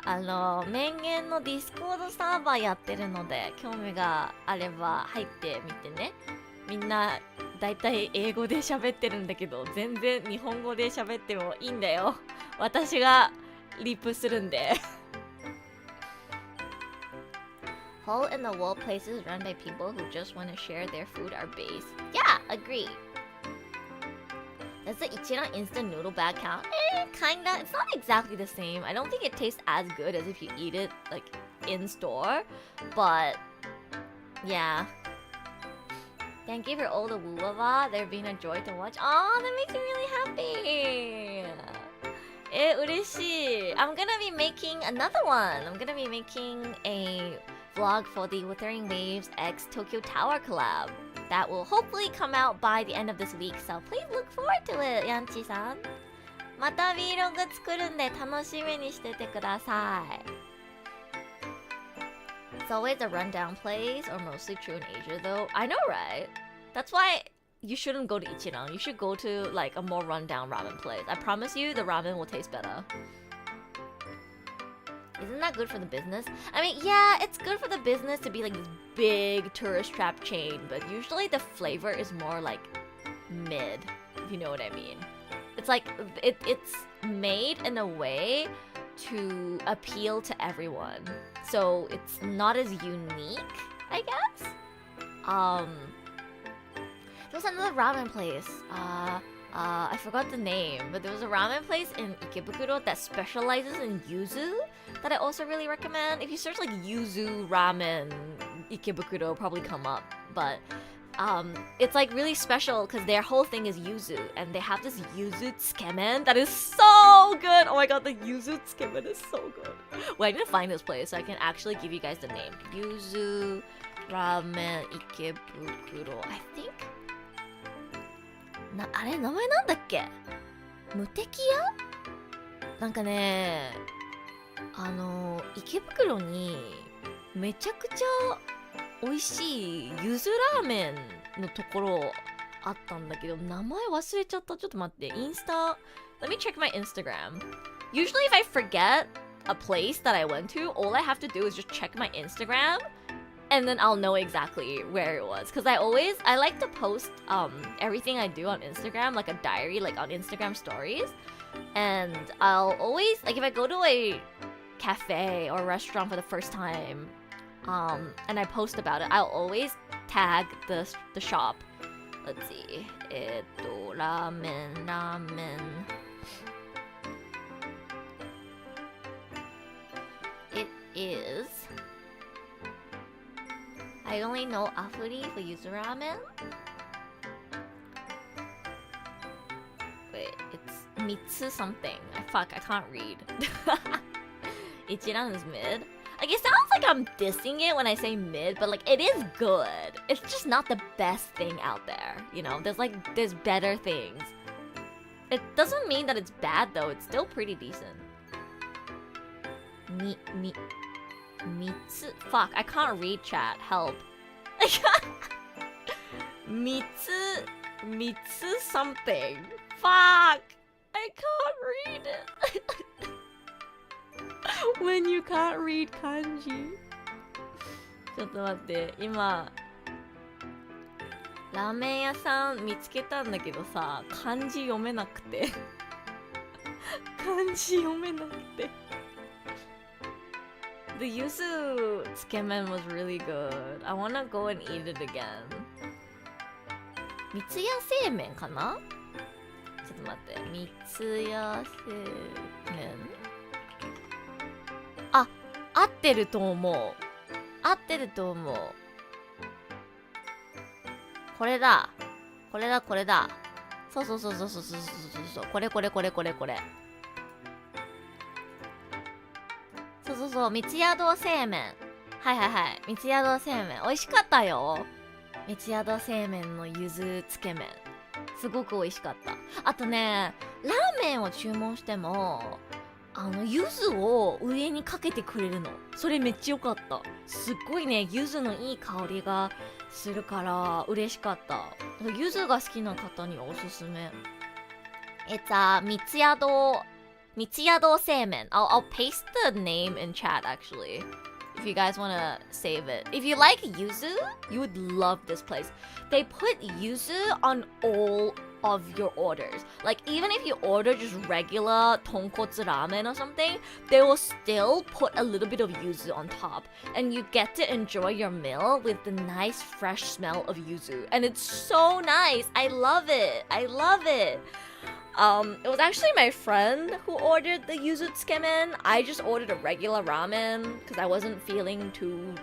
面言のディスコードサーバーやってるので、興味があれば入ってみてね。みんな、だいたい英語で喋ってるんだけど、全然日本語で喋ってもいいんだよ。私がリプするんで。Hole in the wall places run by people who just want to share their food are base. Yeah, agree. Does the Ichiran instant noodle bag count? Kinda. It's not exactly the same. I don't think it tastes as good as if you eat it like in store. But yeah. Thank you for all the wuwava. They're being a joy to watch. Oh, that makes me really happy. 嬉しい. I'm gonna be making another one. I'm gonna be making a vlog for the Wuthering Waves X Tokyo Tower collab. That will hopefully come out by the end of this week, so please look forward to it, Yanchi-san. また Vlog 作るんで楽しみにしててください. It's always a rundown place, or mostly true in Asia though. I know, right? That's why you shouldn't go to Ichiran. You should go to like a more rundown ramen place. I promise you the ramen will taste better. Isn't that good for the business? I mean, yeah, it's good for the business to be like this big tourist trap chain, but usually the flavor is more like mid, if you know what I mean. It's like, it's made in a way to appeal to everyone. So it's not as unique, I guess? There was another ramen place. I forgot the name, but there was a ramen place in Ikebukuro that specializes in yuzu that I also really recommend. If you search like yuzu ramen Ikebukuro, it'll probably come up. But it's like really special because their whole thing is yuzu, and they have this yuzu tsukemen that is so good. Oh my god, the yuzu tsukemen is so good. Wait, I need to find this place so I can actually give you guys the name. Yuzu ramen Ikebukuro. I think. あれ名前なんだっけ？無敵屋？なんかね、池袋にめちゃくちゃ美味しいゆずラーメンのところあったんだけど、名前忘れちゃった。ちょっと待って、インスタ Let me check my Instagram. Usually if I forget a place that I went to, all I have to do is just check my Instagram and then I'll know exactly where it was. Because I like to post everything I do on Instagram, like a diary, like on Instagram stories. And I'll always, like if I go to a cafe or restaurant for the first time, and I post about it, I'll always tag the shop. Let's see. Ramen. It is... I only know Afuri for yuzu ramen. Wait, it's Mitsu something. I can't read. Ichiran is mid. Like, it sounds like I'm dissing it when I say mid, but like, it is good. It's just not the best thing out there, you know? There's better things. It doesn't mean that it's bad though, it's still pretty decent. Mitsu. Fuck, I can't read chat. Help. Mitsu something. Fuck. I can't read it. When you can't read kanji. ちょっと待って、今ラーメン屋さん見つけたんだけどさ、漢字読めなくて漢字読めなくてThe yuzu tsukemen was really good. I wanna go and eat it again. 三ツ矢製麺かな？ちょっと待って。三ツ矢製麺？あ、合ってると思う。合ってると思う。これだ。これだ、これだ。そう。これ。そう、三ツ矢堂製麺。はい。三ツ矢堂製麺。美味しかったよ。三ツ矢堂製麺のゆずつけ麺。すごく美味しかった。あとね、ラーメンを注文しても、ゆずを上にかけてくれるの。それめっちゃ良かった。すっごいね、ゆずのいい香りがするから嬉しかった。ゆずが好きな方にはおすすめ。三ツ矢堂製麺。I'll paste the name in chat actually. If you guys want to save it. If you like yuzu, you would love this place. They put yuzu on all of your orders. Like even if you order just regular tonkotsu ramen or something, they will still put a little bit of yuzu on top. And you get to enjoy your meal with the nice fresh smell of yuzu. And it's so nice. I love it. It was actually my friend who ordered the yuzu tsukemen. I just ordered a regular ramen because I wasn't feeling too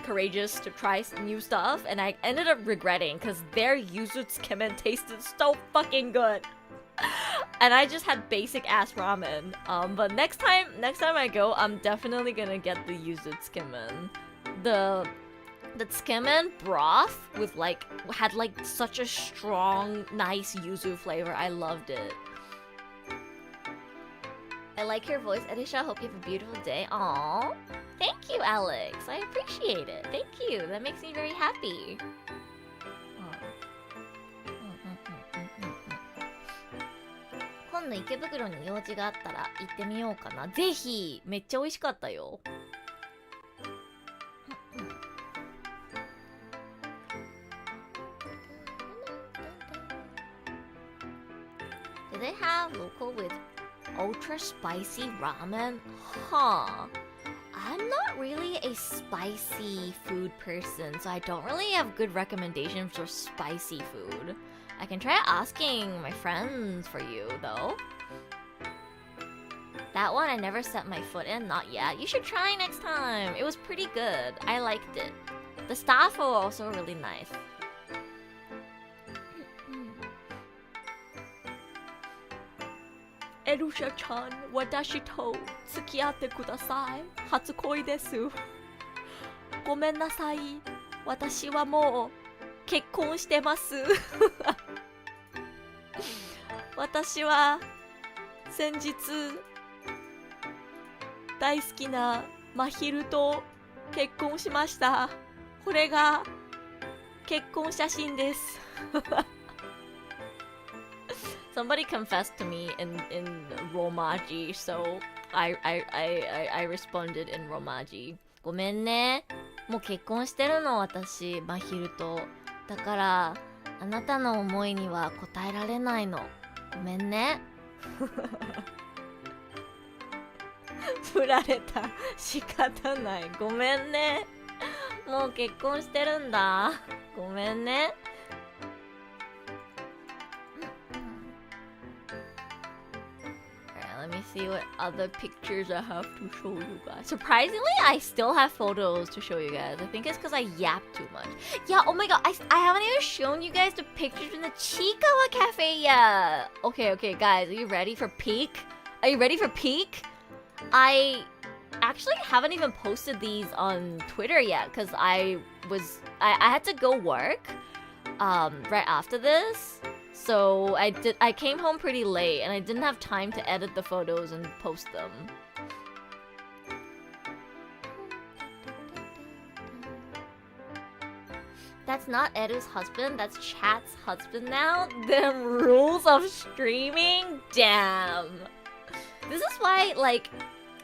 courageous to try some new stuff, and I ended up regretting because their yuzu tsukemen tasted so fucking good. And I just had basic ass ramen. But next time I go, I'm definitely gonna get the yuzu tsukemen. The tsukemen broth had such a strong, nice yuzu flavor. I loved it. I like your voice, Erisha. Hope you have a beautiful day. Aww. Thank you, Alex. I appreciate it. Thank you. That makes me very happy. 今度池袋に用事があったら行ってみようかな。ぜひ。めっちゃ美味しかったよ。Do they have local with ultra spicy ramen? Huh. I'm not really a spicy food person, so I don't really have good recommendations for spicy food. I can try asking my friends for you, though. That one I never set my foot in, not yet. You should try next time. It was pretty good. I liked it. The staff were also really nice. Erusha-chan, watashi to tsukiatte kudasai. Hatsukoi desu. Gomen nasai. Watashi wa mou kekkon shite masu. 私は先日大好きな真昼と結婚しました。これが結婚写真です。Somebody confessed to me in Romaji, so I responded in Romaji. ごめんね。もう結婚してるの私、真昼と。だからあなたの思いには答えられないの。ごめんね。振られた。仕方ない。ごめんね。もう結婚してるんだ。ごめんね。Let me see what other pictures I have to show you guys. Surprisingly, I still have photos to show you guys. I think it's because I yap too much. Yeah, oh my god, I haven't even shown you guys the pictures from the Chikawa Cafe yet. Okay, guys, are you ready for peak? Are you ready for peak? I actually haven't even posted these on Twitter yet because I had to go work right after this. So I came home pretty late and I didn't have time to edit the photos and post them. That's not Edu's husband, that's Chat's husband now? The rules of streaming? Damn. This is why, like,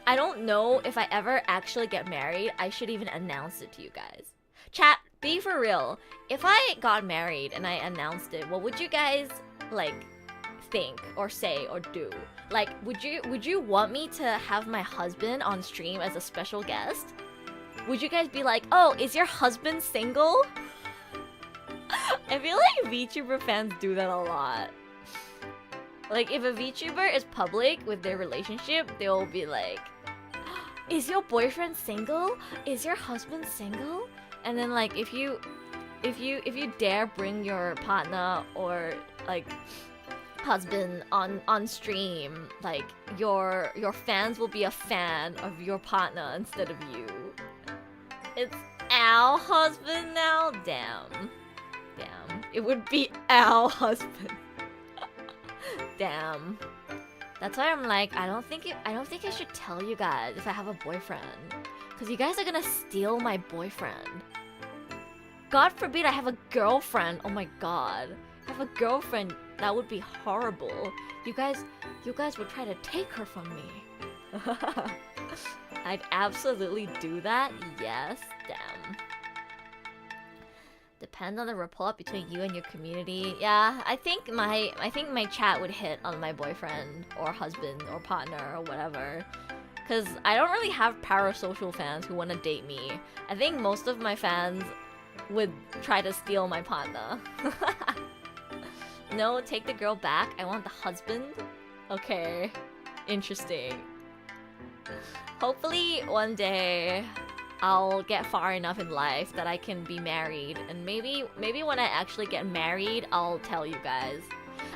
I don't know if I ever actually get married. I should even announce it to you guys. Chat, be for real. If I got married and I announced it, what would you guys, like, think or say or do? Like, would you want me to have my husband on stream as a special guest? Would you guys be like, oh, is your husband single? I feel like VTuber fans do that a lot. Like, if a VTuber is public with their relationship, they'll be like, is your boyfriend single? Is your husband single? And then, like, if you dare bring your partner or like husband on stream, like your fans will be a fan of your partner instead of you. It's our husband now? Damn. It would be our husband. Damn. That's why I'm like, I don't think I should tell you guys if I have a boyfriend. Because you guys are gonna steal my boyfriend. God forbid I have a girlfriend. Oh my god. If I have a girlfriend, that would be horrible. You guys would try to take her from me. I'd absolutely do that. Yes, damn. Depends on the rapport between you and your community. Yeah, I think my chat would hit on my boyfriend or husband or partner or whatever. Cause I don't really have parasocial fans who want to date me. I think most of my fans would try to steal my partner. No, take the girl back. I want the husband. Okay, interesting. Hopefully one day I'll get far enough in life that I can be married, and maybe when I actually get married, I'll tell you guys.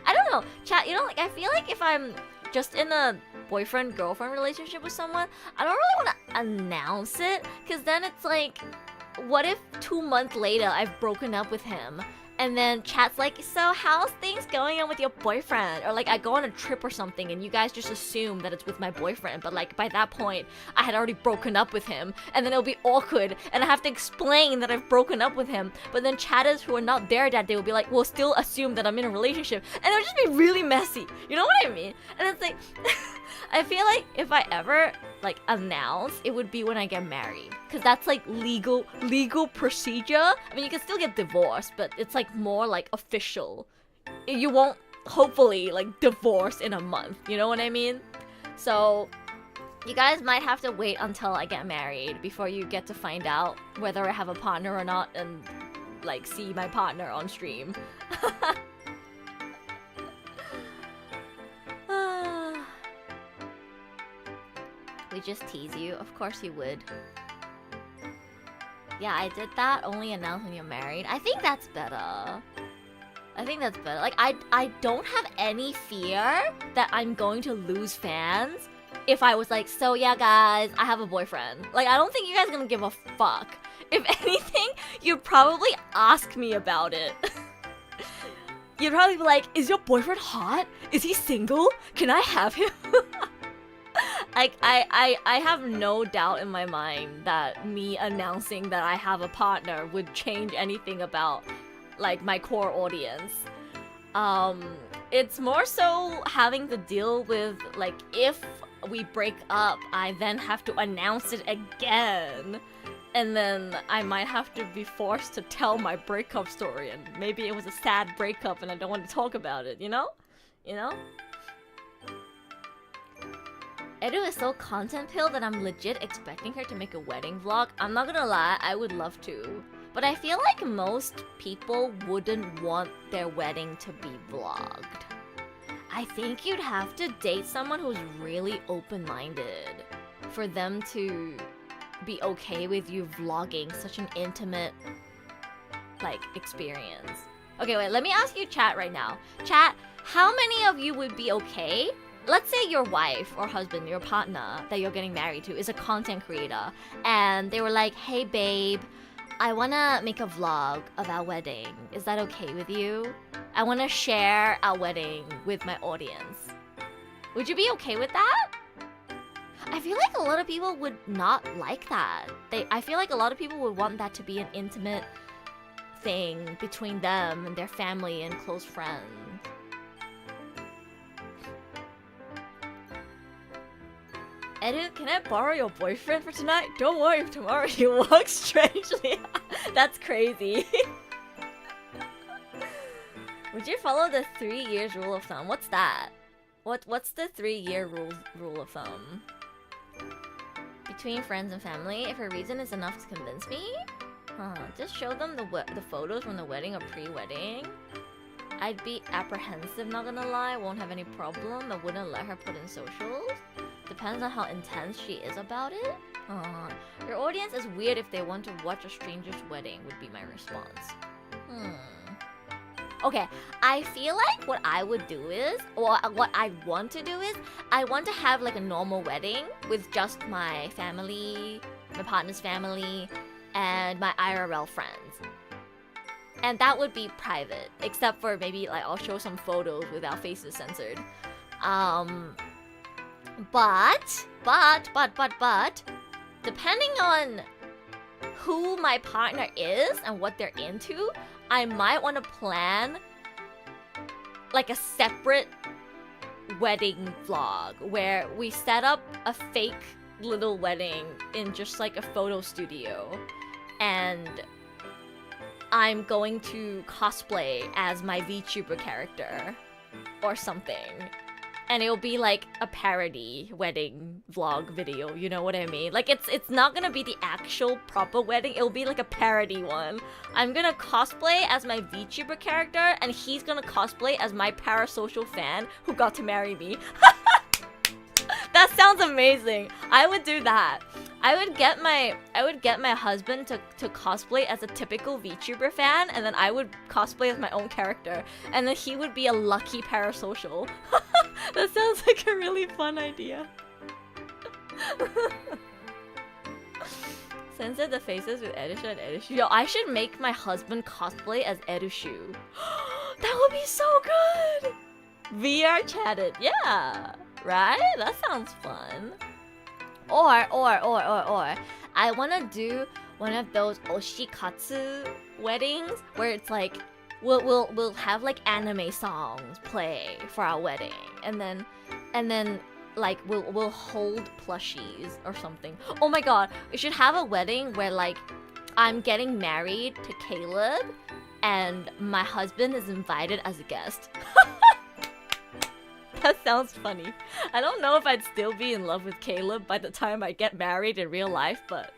I don't know, chat. You know, like I feel like if I'm just in a boyfriend-girlfriend relationship with someone, I don't really want to announce it, because then it's like, what if 2 months later I've broken up with him? And then chat's like, so how's things going on with your boyfriend? Or like I go on a trip or something and you guys just assume that it's with my boyfriend. But like by that point, I had already broken up with him. And then it'll be awkward. And I have to explain that I've broken up with him. But then chatters who are not there that day will be like, we'll still assume that I'm in a relationship. And it'll just be really messy. You know what I mean? And it's like, I feel like if I ever like announce, it would be when I get married. Because that's like legal procedure. I mean, you can still get divorced, but it's like more like official. You won't hopefully like divorce in a month. You know what I mean? So you guys might have to wait until I get married before you get to find out whether I have a partner or not and like see my partner on stream. We just tease you. Of course you would. Yeah, I did that. Only announce when you're married. I think that's better. Like, I don't have any fear that I'm going to lose fans if I was like, so yeah, guys, I have a boyfriend. Like, I don't think you guys are gonna give a fuck. If anything, you'd probably ask me about it. You'd probably be like, is your boyfriend hot? Is he single? Can I have him? I have no doubt in my mind that me announcing that I have a partner would change anything about like my core audience. It's more so having to deal with like if we break up, I then have to announce it again. And then I might have to be forced to tell my breakup story, and maybe it was a sad breakup and I don't want to talk about it, you know? You know? Edu is so content-pilled that I'm legit expecting her to make a wedding vlog. I'm not gonna lie, I would love to. But I feel like most people wouldn't want their wedding to be vlogged. I think you'd have to date someone who's really open-minded for them to be okay with you vlogging such an intimate, like, experience. Okay, wait, let me ask you chat right now. Chat, how many of you would be okay? Let's say your wife or husband, your partner that you're getting married to is a content creator, and they were like, hey babe, I wanna make a vlog of our wedding. Is that okay with you? I wanna share our wedding with my audience. Would you be okay with that? I feel like a lot of people would not like that. I feel like a lot of people would want that to be an intimate thing between them and their family and close friends. Edu, can I borrow your boyfriend for tonight? Don't worry if tomorrow he walks strangely. That's crazy. Would you follow the 3 years rule of thumb? What's that? What's the 3-year rule of thumb? Between friends and family, if a reason is enough to convince me? Just show them the photos from the wedding or pre-wedding. I'd be apprehensive, not gonna lie. Won't have any problem. I wouldn't let her put in socials. Depends on how intense she is about it. Your audience is weird if they want to watch a stranger's wedding, would be my response. Okay, I feel like what I would do is, or what I want to do is, I want to have like a normal wedding with just my family, my partner's family, and my IRL friends. And that would be private, except for maybe like I'll show some photos with our faces censored. But, depending on who my partner is and what they're into, I might want to plan like a separate wedding vlog where we set up a fake little wedding in just like a photo studio, and I'm going to cosplay as my VTuber character or something. And it'll be like a parody wedding vlog video, you know what I mean? Like it's not gonna be the actual proper wedding, it'll be like a parody one. I'm gonna cosplay as my VTuber character, and he's gonna cosplay as my parasocial fan who got to marry me. That sounds amazing. I would do that. I would get my husband to cosplay as a typical VTuber fan, and then I would cosplay as my own character, and then he would be a lucky parasocial. That sounds like a really fun idea. Censor the faces with Edisha and Edishu. Yo, I should make my husband cosplay as Edishu. That would be so good! VR chatted, yeah. Right? That sounds fun. Or I wanna do one of those oshikatsu weddings where it's like we'll have like anime songs play for our wedding, and then like we'll hold plushies or something. Oh my god, we should have a wedding where like I'm getting married to Caleb and my husband is invited as a guest. That sounds funny. I don't know if I'd still be in love with Caleb by the time I get married in real life, but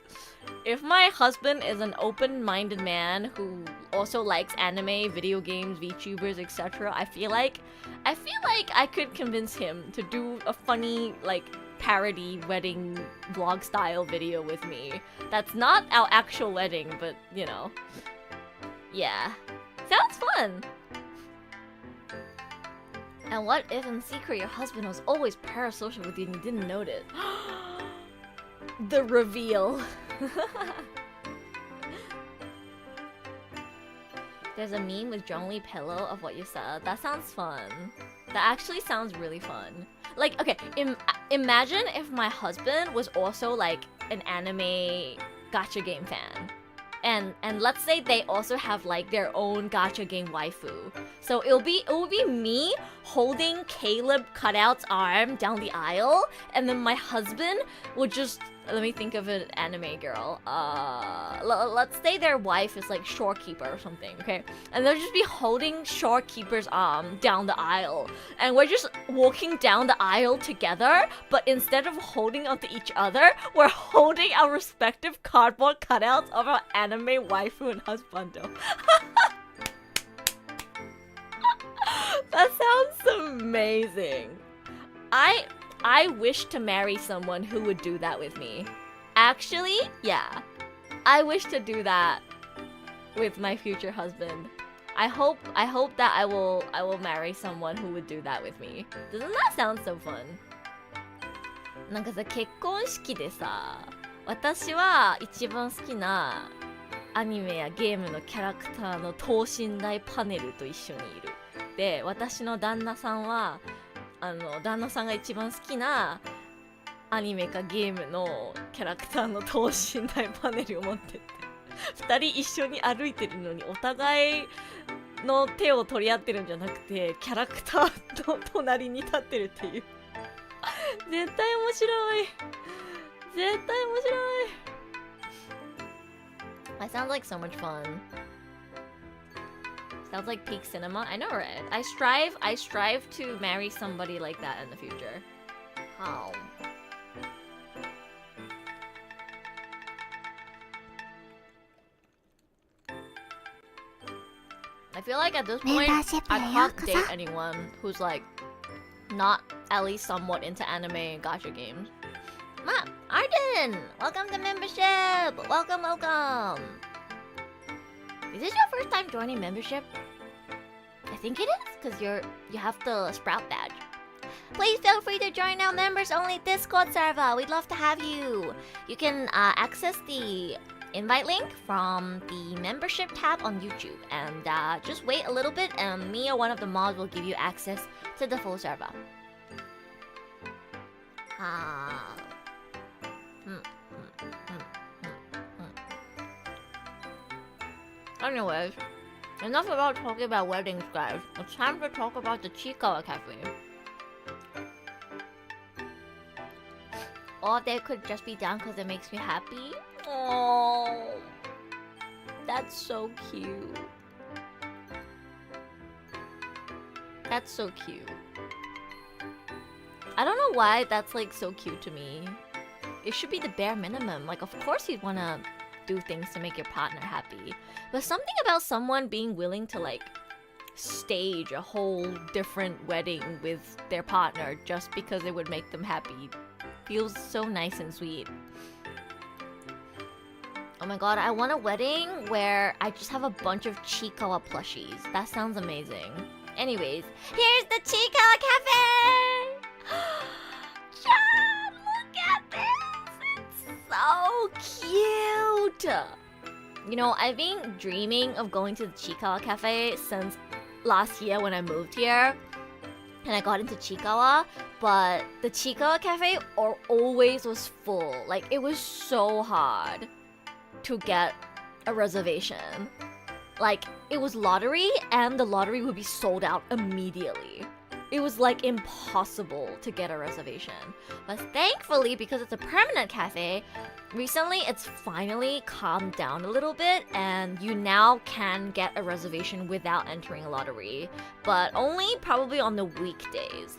if my husband is an open-minded man who also likes anime, video games, VTubers, etc., I feel like I could convince him to do a funny, like, parody wedding vlog style video with me. That's not our actual wedding, but you know. Yeah. Sounds fun! And what if in secret your husband was always parasocial with you and you didn't notice? The reveal. There's a meme with John Lee pillow of what you said. That sounds fun. That actually sounds really fun. Like, okay, imagine if my husband was also like an anime gacha game fan. And let's say they also have like their own gacha game waifu. So it will be me holding Caleb Cutout's arm down the aisle, and then my husband would just let me think of an anime girl. Let's say their wife is like shorekeeper or something, okay? And they'll just be holding shorekeeper's arm down the aisle. And we're just walking down the aisle together, but instead of holding onto each other, we're holding our respective cardboard cutouts of our anime waifu and husbando. That sounds amazing. I wish to marry someone who would do that with me. Actually, yeah. I wish to do that with my future husband. I hope that I will marry someone who would do that with me. Doesn't that sound so fun? なんかさ、結婚式でさ、私は一番好きなアニメやゲームのキャラクターの等身大パネルと一緒にいる。で、私の旦那さんは旦那さんが一番好きなアニメかゲームのキャラクターの等身大パネルを持ってて2人一緒に歩いてるのにお互いの手を取り合ってるんじゃなくてキャラクターの隣に立ってるっていう絶対面白い絶対面白い That sounds like so much fun. Sounds like peak cinema. I know, right? I strive to marry somebody like that in the future. How? I feel like at this point, I can't date anyone who's like not at least somewhat into anime and gacha games. Arden! Welcome to membership! Welcome! Is this your first time joining membership? I think it is, because you have the Sprout badge. Please feel free to join our members-only Discord server. We'd love to have you. You can access the invite link from the membership tab on YouTube. And just wait a little bit and me or one of the mods will give you access to the full server. Anyways, enough about talking about weddings, guys. It's time to talk about the Chiikawa Cafe. Or they could just be down because it makes me happy. Oh, that's so cute. That's so cute. I don't know why that's like so cute to me. It should be the bare minimum. Like, of course you'd want to do things to make your partner happy. But something about someone being willing to like stage a whole different wedding with their partner just because it would make them happy feels so nice and sweet. Oh my god, I want a wedding where I just have a bunch of Chiikawa plushies. That sounds amazing. Anyways, here's the Chiikawa Cafe! Chad, look at this! It's so cute! You know, I've been dreaming of going to the Chiikawa Cafe since last year when I moved here. And I got into Chiikawa, but the Chiikawa Cafe always was full. Like, it was so hard to get a reservation. Like, it was lottery, and the lottery would be sold out immediately. It was like impossible to get a reservation. But thankfully, because it's a permanent cafe, recently it's finally calmed down a little bit and you now can get a reservation without entering a lottery, but only probably on the weekdays.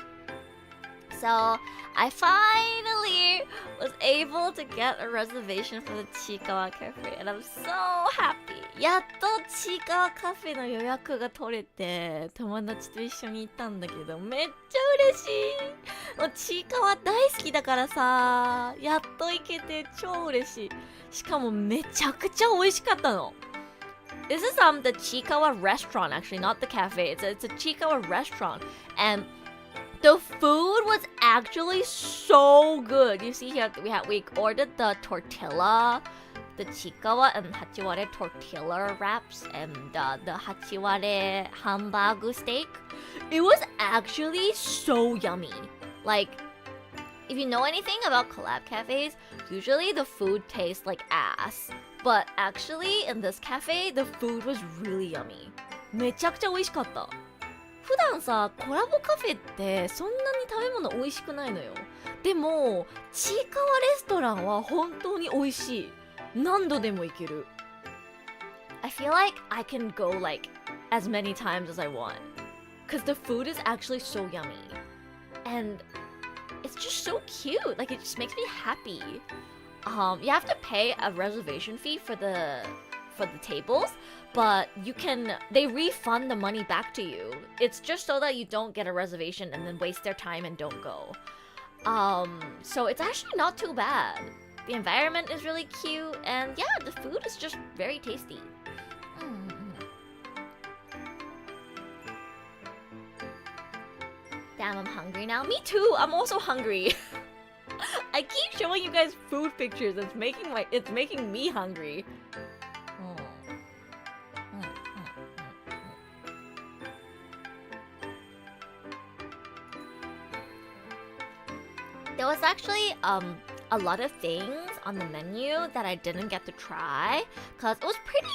So I finally was able to get a reservation for the Chiikawa Cafe and I'm so happy. やっとChiikawa Cafe の予約が取れて友達と一緒に行ったんだけどめっちゃ嬉しい。もうChiikawa大好きだからさ、やっと行けて超嬉しい。しかもめちゃくちゃ美味しかったの。This is the Chiikawa restaurant actually, not the cafe. It's a Chiikawa restaurant and the food was actually so good. You see here, we ordered the tortilla, the Chiikawa and Hachiware tortilla wraps, and the Hachiware hamburger steak. It was actually so yummy. Like, if you know anything about collab cafes, usually the food tastes like ass. But actually, in this cafe, the food was really yummy. めちゃくちゃ美味しかった。普段さコラボカフェってそんなに食べ物美味しくないのよ。でもちいかわレストランは本当に美味しい。何度でも行ける。I feel like I can go like as many times as I want because the food is actually so yummy and it's just so cute. Like it just makes me happy. You have to pay a reservation fee for the tables, but they refund the money back to you. It's just so that you don't get a reservation and then waste their time and don't go. So it's actually not too bad. The environment is really cute and yeah, the food is just very tasty. Damn, I'm hungry now. Me too. I'm also hungry. I keep showing you guys food pictures. It's making me hungry. There was actually a lot of things on the menu that I didn't get to try because it was pretty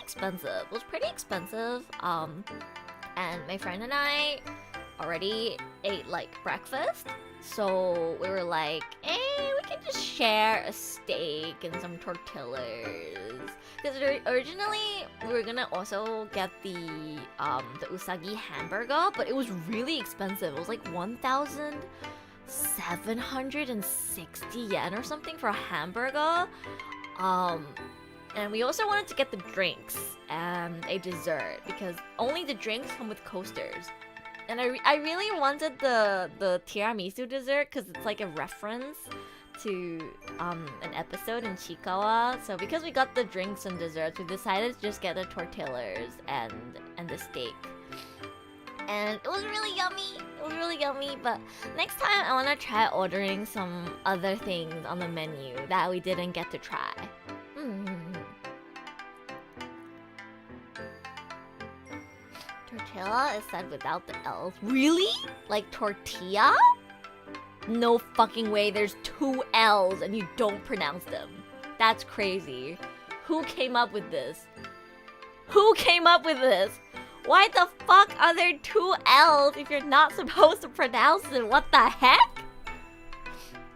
expensive. And my friend and I already ate like breakfast, so we were like, hey, we can just share a steak and some tortillas. Because originally we were gonna also get the usagi hamburger, but it was really expensive. It was like 1,760 yen or something for a hamburger. And we also wanted to get the drinks and a dessert because only the drinks come with coasters. And I really wanted the tiramisu dessert because it's like a reference to an episode in Chikawa. So because we got the drinks and desserts, we decided to just get the tortillas and the steak. And it was really yummy. But next time I want to try ordering some other things on the menu that we didn't get to try. Tortilla is said without the L's. Really? Like tortilla? No fucking way there's 2 L's and you don't pronounce them. That's crazy. Who came up with this? Why the fuck are there 2 L's if you're not supposed to pronounce it? What the heck?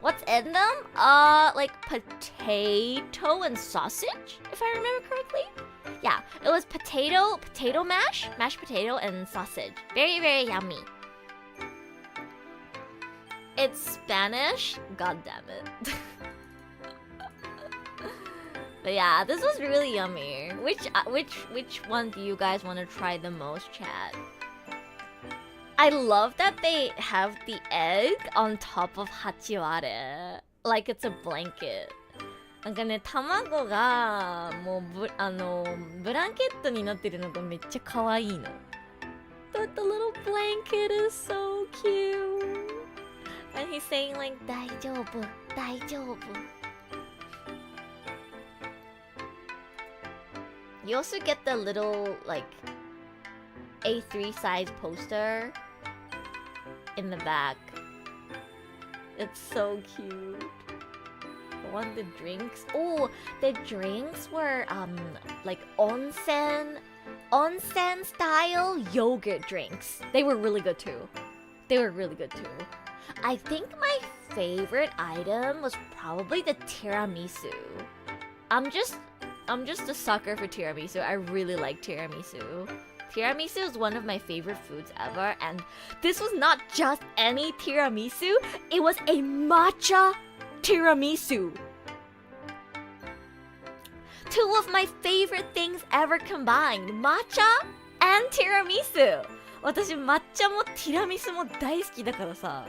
What's in them? Like potato and sausage, if I remember correctly. Yeah, it was potato mash, mashed potato and sausage. Very, very yummy. It's Spanish. God damn it. But yeah, this was really yummy. Which one do you guys want to try the most, chat? I love that they have the egg on top of hachiware. Like it's a blanket. なんかね、卵がもうブランケットになってるのがめっちゃ可愛いの。But the little blanket is so cute. And he's saying like 大丈夫。You also get the little like A3 size poster in the back. It's so cute. The drinks. Oh, the drinks were like onsen style yogurt drinks. They were really good too. I think my favorite item was probably the tiramisu. I'm just a sucker for tiramisu. I really like tiramisu. Tiramisu is one of my favorite foods ever, and this was not just any tiramisu. It was a matcha tiramisu. 2 of my favorite things ever combined. Matcha and tiramisu. 私抹茶もティラミスも大好きだからさ、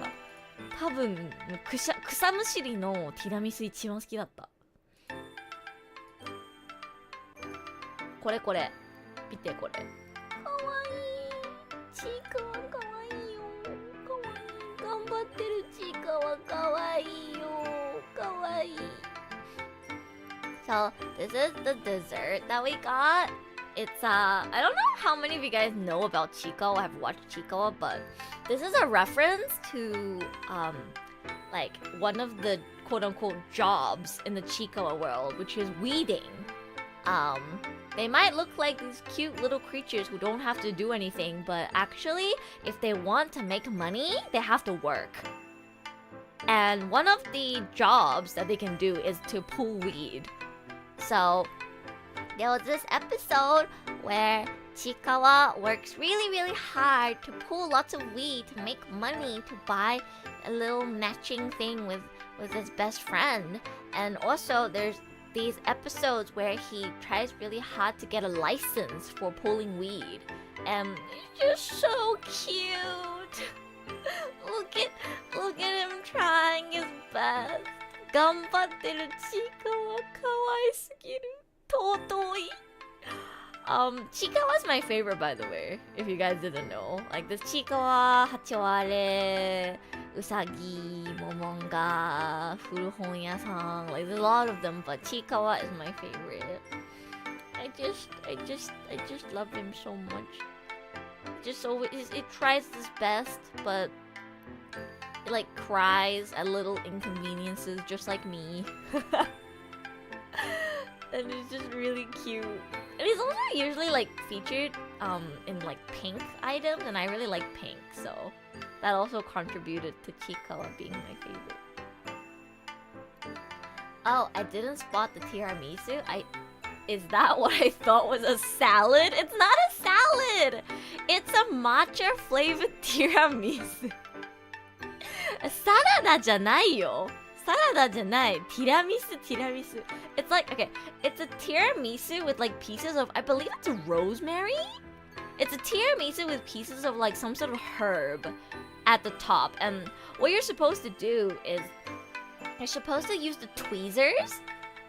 多分草むしりのティラミス一番好きだった。これ見てこれ。かわいい。ちいかわかわいいよ。かわいい。頑張ってるちいかわかわいいよ。かわいい。So this is the dessert that we got. It's I don't know how many of you guys know about Chico. Have watched Chico, but this is a reference to like one of the quote unquote jobs in the Chico world, which is weeding. They might look like these cute little creatures who don't have to do anything, but actually, if they want to make money, they have to work. And one of the jobs that they can do is to pull weed. So, there was this episode where Chikawa works really hard to pull lots of weed to make money to buy a little matching thing with his best friend. And also there's these episodes where he tries really hard to get a license for pulling weed. And it's just so cute. Look at him trying his best. 頑張ってるチカワ可愛すぎる。尊い。Chikawa's my favorite, by the way, if you guys didn't know. Like this Chikawa, Hachiware, Usagi, Momonga, Furuhonyasan, like there's a lot of them, but Chikawa is my favorite. I just love him so much. It tries its best, but it like cries at little inconveniences just like me. And it's just really cute. And he's also usually like featured in like pink items, and I really like pink, so that also contributed to Chikawa being my favorite. Oh, I didn't spot the tiramisu. Is that what I thought was a salad? It's not a salad! It's a matcha flavored tiramisu. サラダじゃないよ。サラダじゃない。ティラミス。It's like, okay, it's a tiramisu with like pieces of, I believe it's rosemary? It's a tiramisu with pieces of like some sort of herb at the top. And what you're supposed to do is, you're supposed to use the tweezers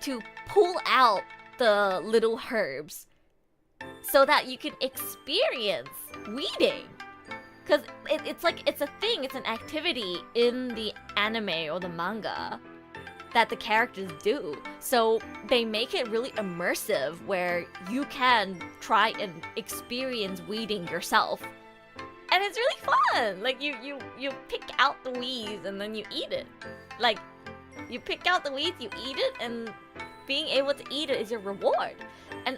to pull out the little herbs so that you can experience weeding. Because it's a thing, it's an activity in the anime or the manga that the characters do. So they make it really immersive where you can try and experience weeding yourself. And it's really fun! Like you pick out the weeds and then you eat it. Like you pick out the weeds, you eat it, and being able to eat it is your reward. And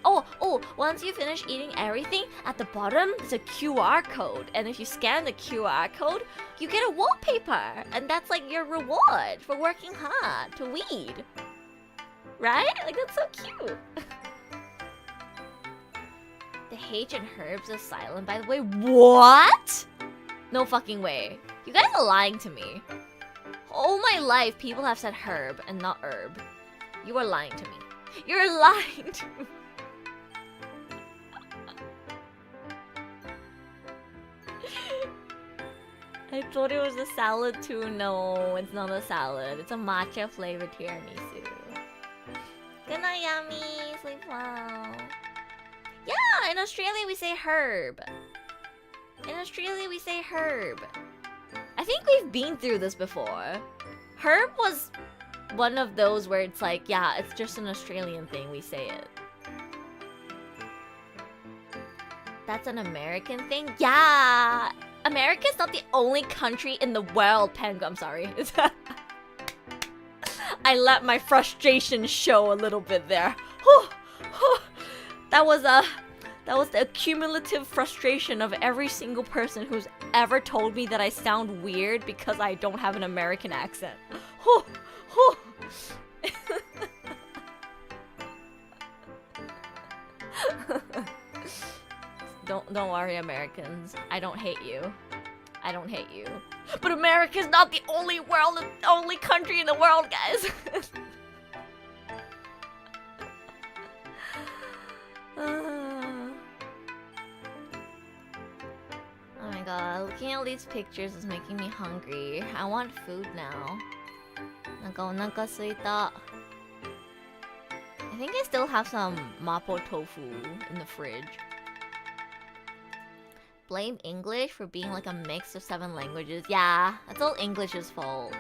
once you finish eating everything, at the bottom there's a QR code. And if you scan the QR code, you get a wallpaper. And that's like your reward for working hard to weed. Right? Like that's so cute. The H in herbs is silent, by the way. What? No fucking way. You guys are lying to me. All my life, people have said herb and not herb. You are lying to me. You're lying to me. I thought it was a salad too. No, it's not a salad. It's a matcha flavored tiramisu. Good night, Yummy. Sleep well. Yeah, in Australia we say herb. I think we've been through this before. Herb was one of those where it's like, yeah, it's just an Australian thing, we say it. That's an American thing? Yeah! America's not the only country in the world, Pengu. I'm sorry. I let my frustration show a little bit there. That was the accumulative frustration of every single person who's ever told me that I sound weird because I don't have an American accent. Don't worry, Americans. I don't hate you. But America's not the only country in the world, guys. Oh my god, looking at these pictures is making me hungry. I want food now. Onaka suita. I think I still have some mapo tofu in the fridge. Blame English for being like a mix of 7 languages. Yeah, that's all English's fault.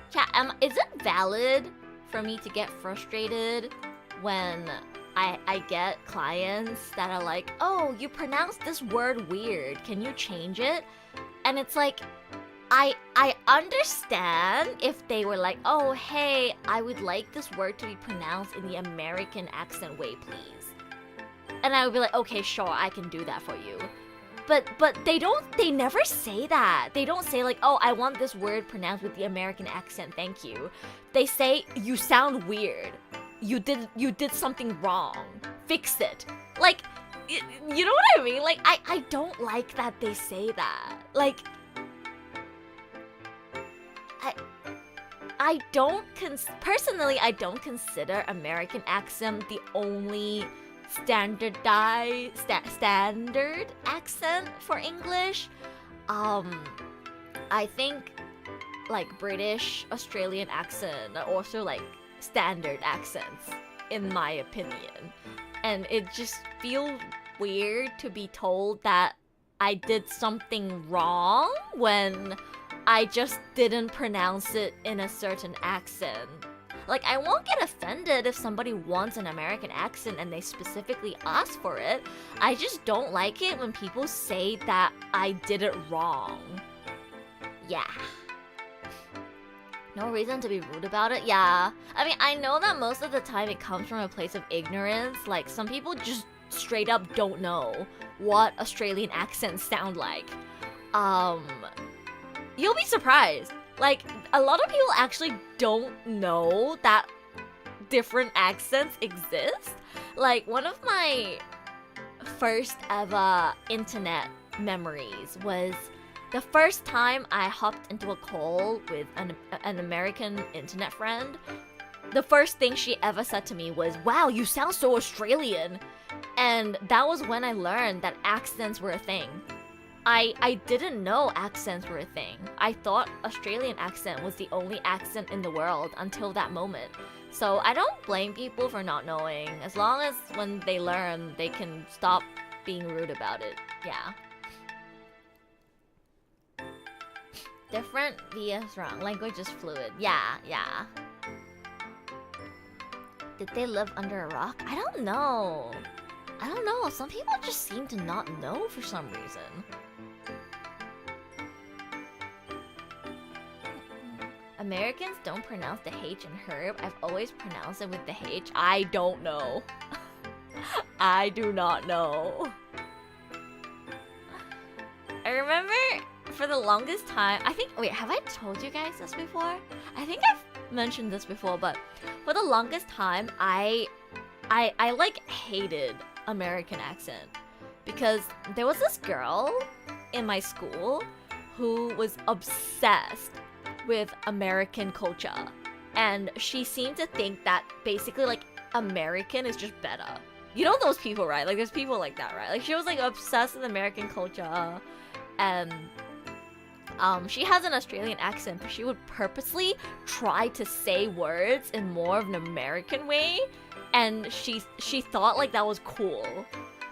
Chat, is it valid for me to get frustrated when I get clients that are like, oh, you pronounced this word weird, can you change it? And it's like, I understand if they were like, oh hey, I would like this word to be pronounced in the American accent way, please. And I would be like, okay, sure, I can do that for you. But they never say that. They don't say like, oh, I want this word pronounced with the American accent, thank you. They say, you sound weird. You did something wrong. Fix it. Like, you know what I mean? Like, I don't like that they say that. Like, personally, I don't consider American accent the only standard accent for English. I think like British, Australian accent are also like standard accents in my opinion. And it just feels weird to be told that I did something wrong when I just didn't pronounce it in a certain accent. Like, I won't get offended if somebody wants an American accent and they specifically ask for it. I just don't like it when people say that I did it wrong. Yeah. No reason to be rude about it? Yeah. I mean, I know that most of the time it comes from a place of ignorance. Like, some people just straight up don't know what Australian accents sound like. You'll be surprised. Like, a lot of people actually don't know that different accents exist. Like, one of my first ever internet memories was the first time I hopped into a call with an American internet friend. The first thing she ever said to me was, wow, you sound so Australian. And that was when I learned that accents were a thing. I didn't know accents were a thing. I thought Australian accent was the only accent in the world until that moment. So I don't blame people for not knowing. As long as when they learn, they can stop being rude about it. Yeah. Different vs wrong. Language is fluid. Yeah. Did they live under a rock? I don't know. Some people just seem to not know for some reason. Americans don't pronounce the H in herb. I've always pronounced it with the H. I don't know. I do not know. I remember for the longest time, wait, have I told you guys this before? I think I've mentioned this before, but for the longest time, I like hated American accent because there was this girl in my school who was obsessed with American culture, and she seemed to think that basically like American is just better. You know those people, right? Like there's people like that, right? Like she was like obsessed with American culture, and she has an Australian accent, but she would purposely try to say words in more of an American way, and she thought like that was cool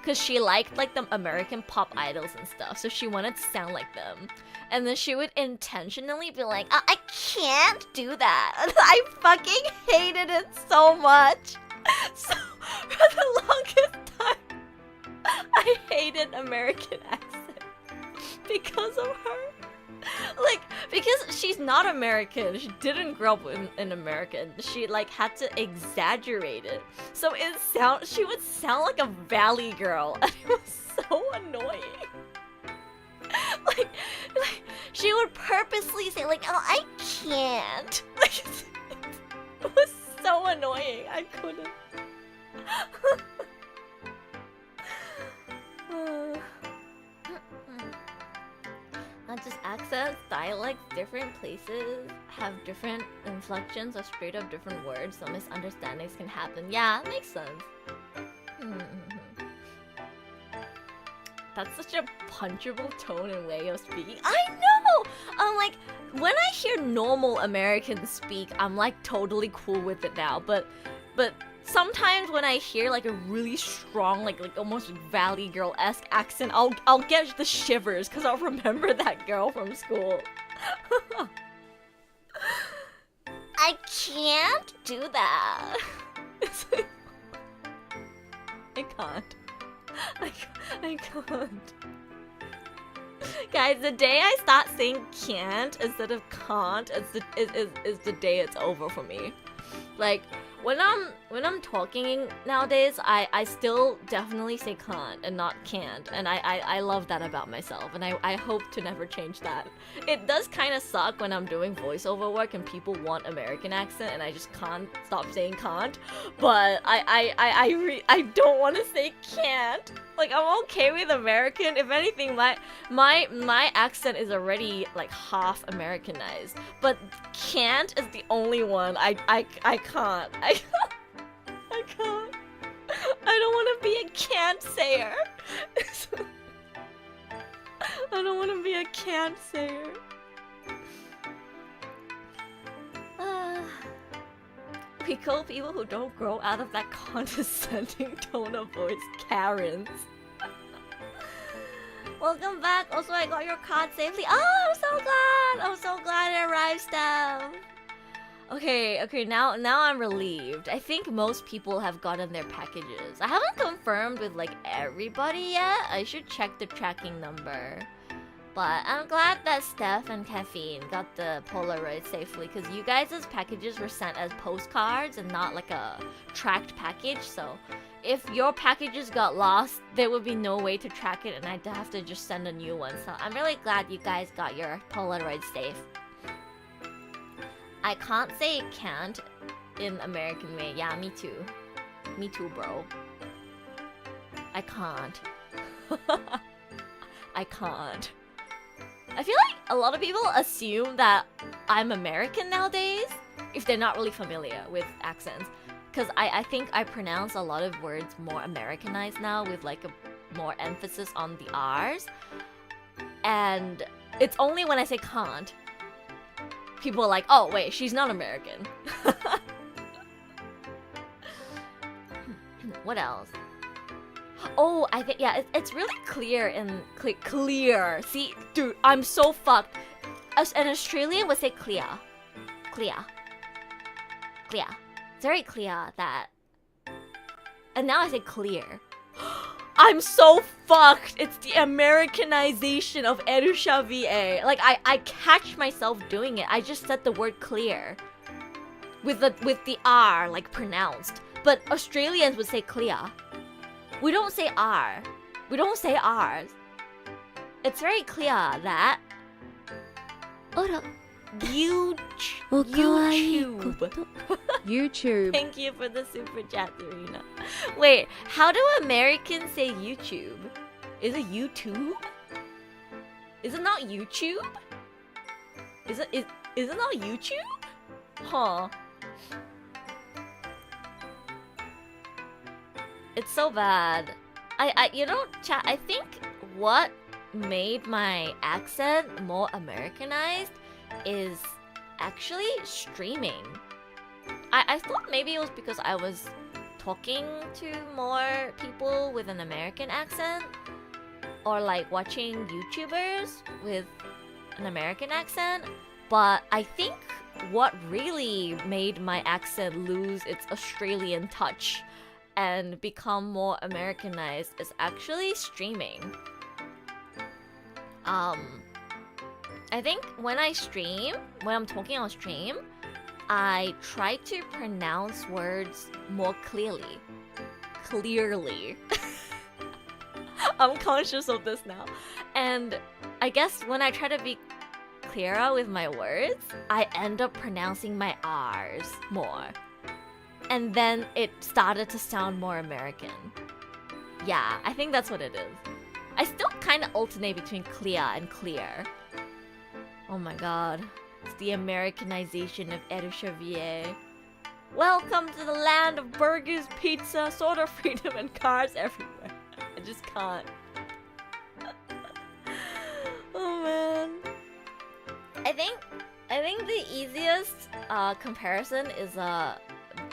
because she liked like the American pop idols and stuff, so she wanted to sound like them. And then she would intentionally be like, I can't do that. I fucking hated it so much. So for the longest time, I hated American accent because of her. Like, because she's not American. She didn't grow up in America. She like had to exaggerate it. So she would sound like a valley girl. And it was so annoying. Like she would purposely say like, oh, I can't. Like, it was so annoying. I couldn't. Not just accents, dialects, different places have different inflections or straight up different words, so misunderstandings can happen. Yeah, it makes sense. That's such a punchable tone and way of speaking. I know! Like, when I hear normal Americans speak, I'm like totally cool with it now, but sometimes when I hear like a really strong, like almost Valley Girl-esque accent, I'll get the shivers because I'll remember that girl from school. I can't do that. It's like, I can't. I can't. Guys, the day I start saying can't instead of can't is the day it's over for me. Like when I'm talking nowadays, I still definitely say can't and not can't, and I love that about myself, and I hope to never change that. It does kind of suck when I'm doing voiceover work and people want American accent and I just can't stop saying can't, but I don't want to say can't. Like, I'm okay with American. If anything, my accent is already like half Americanized, but can't is the only one I can't. I can't. I don't want to be a can't sayer. I don't want to be a can't sayer. We call people who don't grow out of that condescending tone of voice Karens. Welcome back. Also, I got your card safely. Oh, I'm so glad. I'm so glad it arrived, Steph. Okay, now I'm relieved. I think most people have gotten their packages. I haven't confirmed with like everybody yet. I should check the tracking number. But I'm glad that Steph and Caffeine got the Polaroid safely, because you guys' packages were sent as postcards and not like a tracked package. So if your packages got lost, there would be no way to track it and I'd have to just send a new one. So I'm really glad you guys got your Polaroid safe. I can't say can't in American way. Yeah, me too. Me too, bro. I can't. I can't. I feel like a lot of people assume that I'm American nowadays if they're not really familiar with accents. Because I think I pronounce a lot of words more Americanized now with like a more emphasis on the R's. And it's only when I say can't, people are like, oh wait, she's not American. What else? Oh, I think, yeah, it's really clear and clear. See, dude, I'm so fucked. An Australian would say clear. Clear. Clear. It's very clear that... And now I say clear. I'm so fucked. It's the Americanization of Erusha VA. Like, I catch myself doing it. I just said the word clear. With the R, like, pronounced. But Australians would say clear. We don't say R. We don't say R's. It's very clear that... YouTube. YouTube. Thank you for the super chat, Serena. Wait, how do Americans say YouTube? Is it YouTube? Is it not YouTube? Is it not YouTube? Huh. It's so bad. You know, chat, I think what made my accent more Americanized is actually streaming. I thought maybe it was because I was talking to more people with an American accent, or like watching YouTubers with an American accent, but I think what really made my accent lose its Australian touch and become more Americanized is actually streaming. I think when I stream, when I'm talking on stream, I try to pronounce words more clearly. I'm conscious of this now. And I guess when I try to be clearer with my words, I end up pronouncing my R's more. And then it started to sound more American. Yeah, I think that's what it is. I still kind of alternate between clear and clear. Oh my god. It's the Americanization of Erusha VA. Welcome to the land of burgers, pizza, soda freedom, and cars everywhere. I just can't. Oh man. I think the easiest comparison is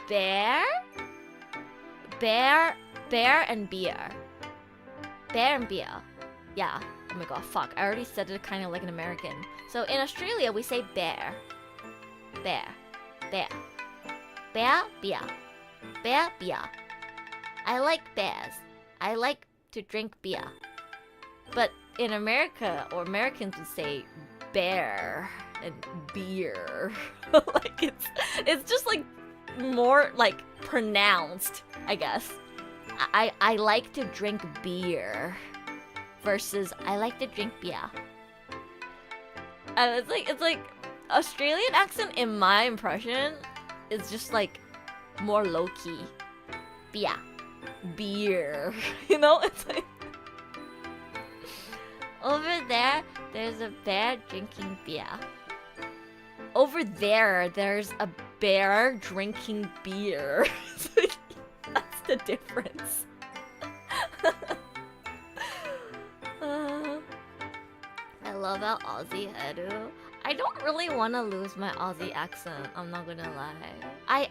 bear and beer. Bear and beer. Yeah. Oh my god, fuck. I already said it kind of like an American. So in Australia, we say bear. Bear. Bear. Bear, beer. Bear, beer. I like bears. I like to drink beer. But in America, or Americans would say bear and beer. Like it's just like more like pronounced, I guess. I like to drink beer versus I like to drink beer. And it's like Australian accent in my impression is just like more low-key. Beer. You know? It's like over there, there's a bear drinking beer. Over there, there's a bear drinking beer. That's the difference. I love how Aussie Edu. I don't really want to lose my Aussie accent, I'm not gonna lie. I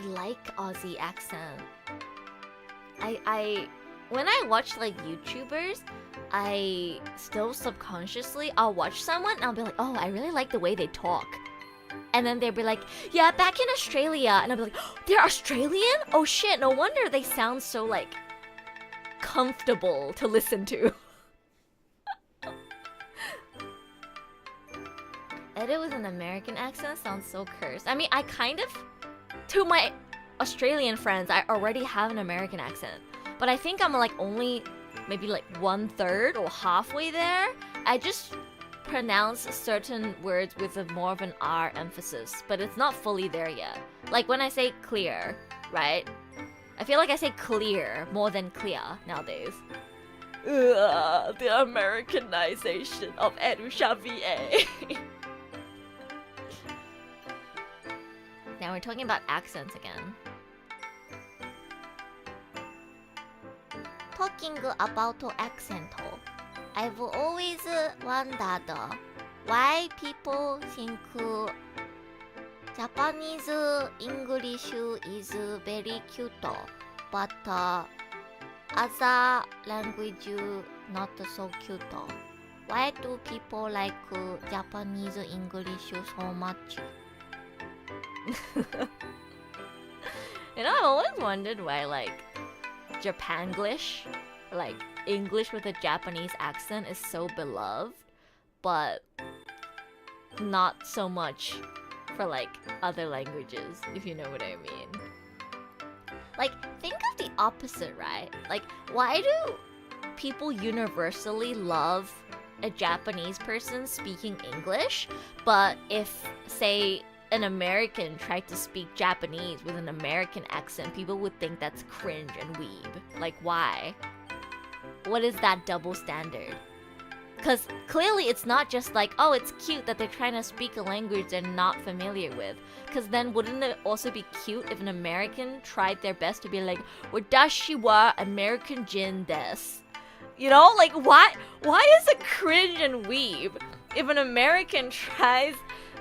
like Aussie accent. When I watch like YouTubers, I still subconsciously, I'll watch someone and I'll be like, oh, I really like the way they talk. And then they'll be like, yeah, back in Australia. And I'll be like, oh, they're Australian? Oh shit, no wonder they sound so like comfortable to listen to. Edu with an American accent sounds so cursed. I mean, I kind of, to my Australian friends, I already have an American accent. But I think I'm like only maybe like 1/3 or halfway there. I just pronounce certain words with a more of an R emphasis, but it's not fully there yet. Like when I say clear, right? I feel like I say clear more than clear nowadays. Ugh, the Americanization of Edu Xavier. Now we're talking about accents again. Talking about accent, I've always wondered why people think Japanese English is very cute, but other language not so cute. Why do people like Japanese English so much? You know, I've always wondered why like Japanglish, like English with a Japanese accent, is so beloved, but not so much for like other languages, if you know what I mean. Like, think of the opposite, right? Like, why do people universally love a Japanese person speaking English, but if, say, an American tried to speak Japanese with an American accent, people would think that's cringe and weeb? Like, why? What is that double standard? Because clearly it's not just like, oh, it's cute that they're trying to speak a language they're not familiar with. Because then wouldn't it also be cute if an American tried their best to be like, watashi wa American jin desu? You know, like, why is it cringe and weeb if an American tries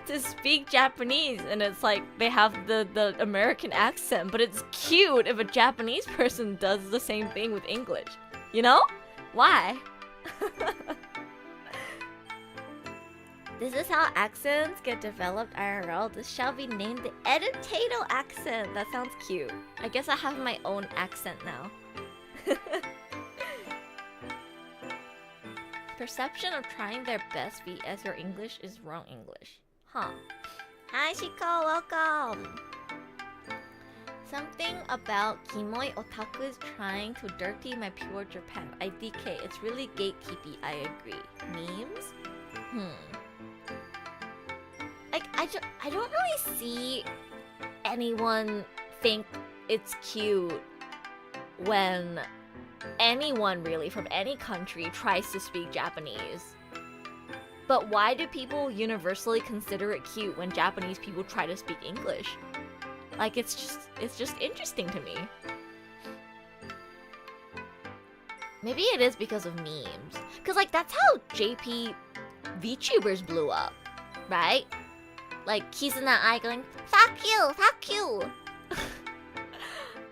to speak Japanese and it's like they have the American accent, but it's cute if a Japanese person does the same thing with English? You know? Why? This is how accents get developed IRL. This shall be named the Edutato accent. That sounds cute. I guess I have my own accent now. Perception of trying their best vs your English is wrong English. Huh. Hi Shiko, welcome! Something about Kimoi otakus trying to dirty my pure Japan. IDK, it's really gatekeepy, I agree. Memes? Like, I don't really see anyone think it's cute when anyone really from any country tries to speak Japanese. But why do people universally consider it cute when Japanese people try to speak English? Like, it's just interesting to me. Maybe it is because of memes. Cause like that's how JP VTubers blew up, right? Like Kizuna Ai going, fuck you!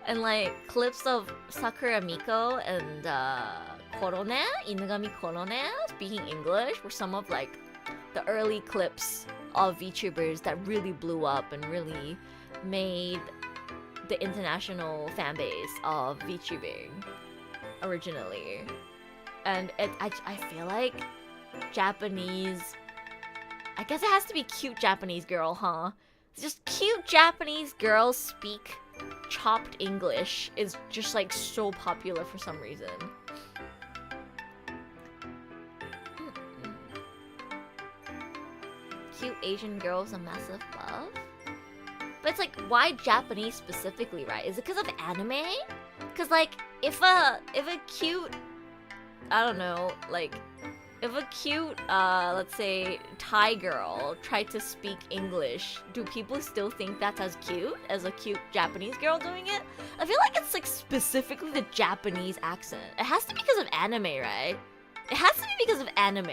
And like clips of Sakura Miko and Korone, Inugami Korone speaking English were some of like the early clips of VTubers that really blew up and really made the international fan base of VTubing originally. And I feel like Japanese, I guess it has to be cute Japanese girl, huh? It's just cute Japanese girls speak chopped English is just like so popular for some reason. Cute Asian girls a massive love. But it's like, why Japanese specifically, right? Is it because of anime? Because like, if a cute, I don't know, like, if a cute, let's say, Thai girl tried to speak English, do people still think that's as cute as a cute Japanese girl doing it? I feel like it's like specifically the Japanese accent. It has to be because of anime, right? It has to be because of anime.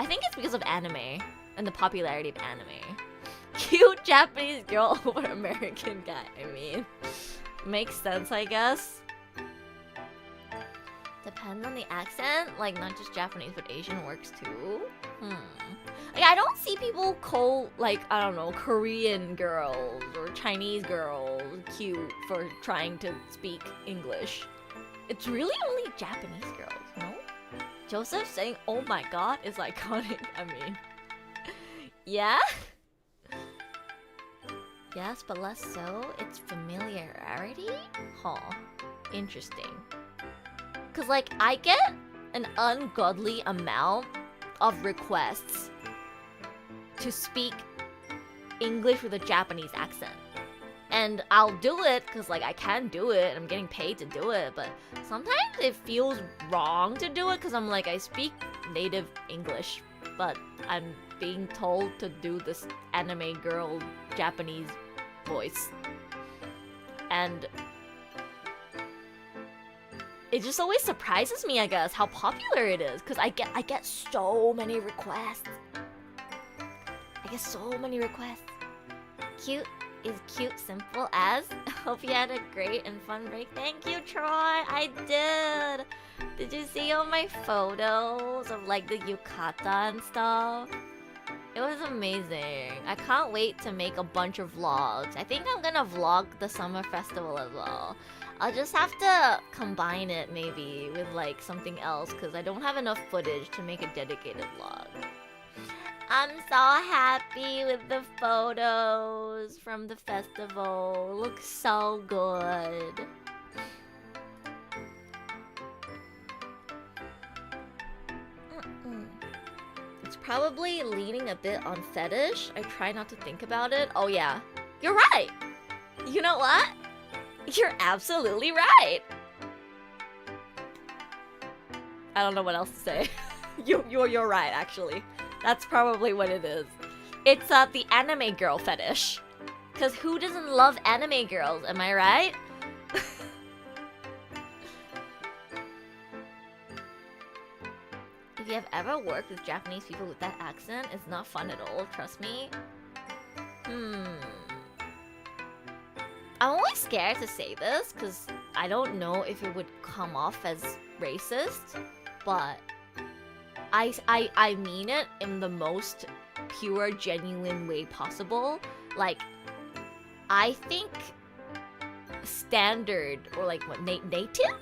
I think it's because of anime and the popularity of anime. Cute Japanese girl over American guy, I mean. Makes sense, I guess. Depends on the accent, like not just Japanese but Asian works too. Like I don't see people call like, I don't know, Korean girls or Chinese girls cute for trying to speak English. It's really only Japanese girls, no? Joseph saying oh my god is iconic. I mean, yeah? Yes, but less so. It's familiarity? Huh. Interesting. Cause like I get an ungodly amount of requests to speak English with a Japanese accent. And I'll do it cause like I can do it and I'm getting paid to do it, but sometimes it feels wrong to do it cause I'm like I speak native English, but I'm being told to do this anime girl Japanese voice. And it just always surprises me, I guess, how popular it is. Cause I get so many requests. I get so many requests. Cute is cute, simple as. Hope you had a great and fun break. Thank you, Troy. I did. Did you see all my photos of like the yukata and stuff? It was amazing. I can't wait to make a bunch of vlogs. I think I'm gonna vlog the summer festival as well. I'll just have to combine it maybe with like something else because I don't have enough footage to make a dedicated vlog. I'm so happy with the photos from the festival. Looks so good. It's probably leaning a bit on fetish. I try not to think about it. Oh yeah, you're right. You know what? You're absolutely right. I don't know what else to say. You're right, actually. That's probably what it is. It's the anime girl fetish. Cause who doesn't love anime girls? Am I right? If you have ever worked with Japanese people with that accent, it's not fun at all. Trust me. I'm always scared to say this because I don't know if it would come off as racist, but I mean it in the most pure, genuine way possible. Like, I think standard or like what native?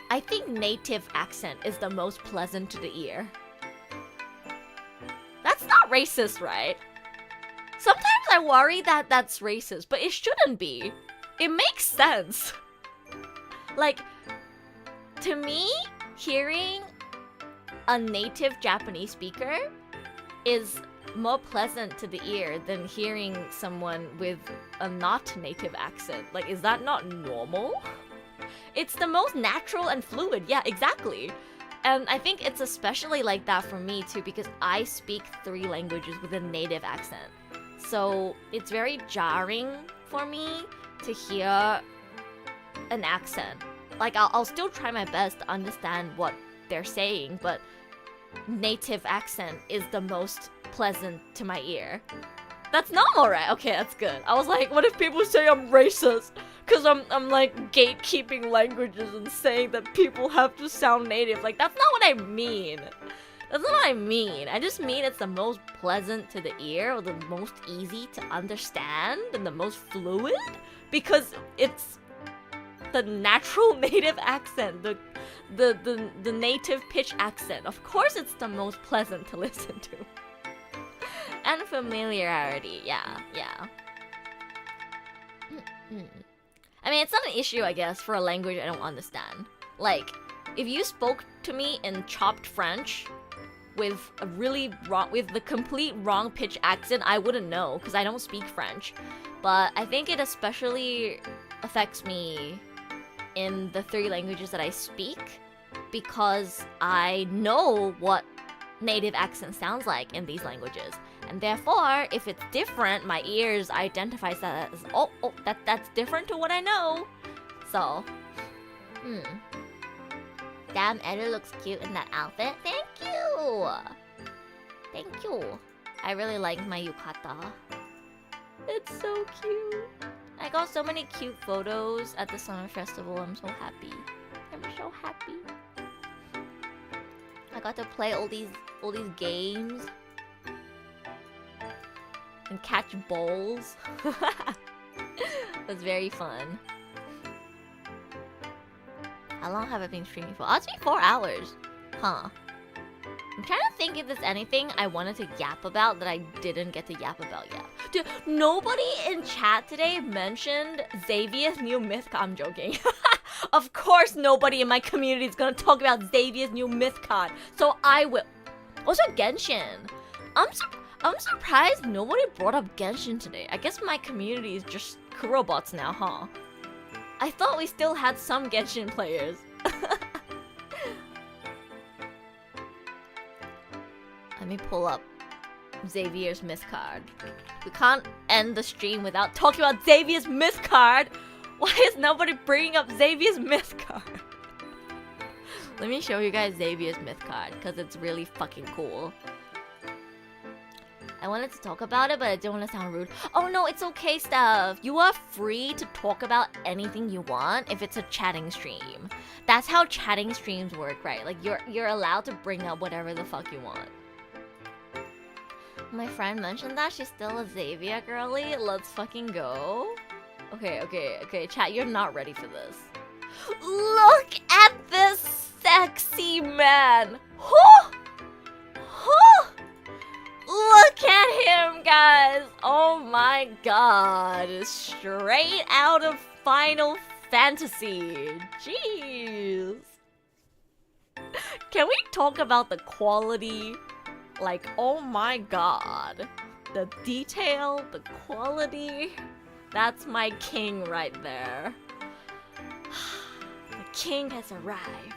I think native accent is the most pleasant to the ear. That's not racist, right? Sometimes I worry that that's racist, but it shouldn't be. It makes sense. Like, to me, hearing a native Japanese speaker is more pleasant to the ear than hearing someone with a not native accent. Like, is that not normal? It's the most natural and fluid. Yeah, exactly. And I think it's especially like that for me too because I speak 3 languages with a native accent. So it's very jarring for me to hear an accent. Like, I'll still try my best to understand what they're saying, but native accent is the most pleasant to my ear. That's normal, right? Okay, that's good. I was like, what if people say I'm racist? Because I'm like gatekeeping languages and saying that people have to sound native. Like, that's not what I mean. That's not what I mean. I just mean it's the most pleasant to the ear or the most easy to understand and the most fluid because it's the natural native accent, the native pitch accent. Of course it's the most pleasant to listen to. And familiarity, yeah. I mean, it's not an issue, I guess, for a language I don't understand. Like, if you spoke to me in chopped French with the complete wrong pitch accent, I wouldn't know, because I don't speak French. But I think it especially affects me in the 3 languages that I speak, because I know what native accent sounds like in these languages. And therefore, if it's different, my ears identifies that as, that's different to what I know. So, Damn, Edu looks cute in that outfit. Thank you! Thank you. I really like my yukata. It's so cute. I got so many cute photos at the summer festival. I'm so happy. I'm so happy. I got to play all these games and catch balls. It was very fun. How long have I been streaming for? Oh, it's been 4 hours. Huh. I'm trying to think if there's anything I wanted to yap about that I didn't get to yap about yet. Dude, nobody in chat today mentioned Xavier's new myth. I'm joking. Of course nobody in my community is gonna talk about Xavier's new myth card. So I will. Also Genshin. I'm surprised nobody brought up Genshin today. I guess my community is just Kurobots now, huh? I thought we still had some Genshin players. Let me pull up Xavier's myth card. We can't end the stream without talking about Xavier's myth card. Why is nobody bringing up Xavier's myth card? Let me show you guys Xavier's myth card, because it's really fucking cool. I wanted to talk about it, but I didn't want to sound rude. Oh no, it's okay, Steph. You are free to talk about anything you want if it's a chatting stream. That's how chatting streams work, right? Like, you're allowed to bring up whatever the fuck you want. My friend mentioned that she's still a Xavier girly. Let's fucking go. Okay, chat, you're not ready for this. Look at this sexy man. Look at him, guys. Oh my god. Straight out of Final Fantasy. Jeez. Can we talk about the quality? Like, oh my god. The detail, the quality. That's my king right there. The king has arrived.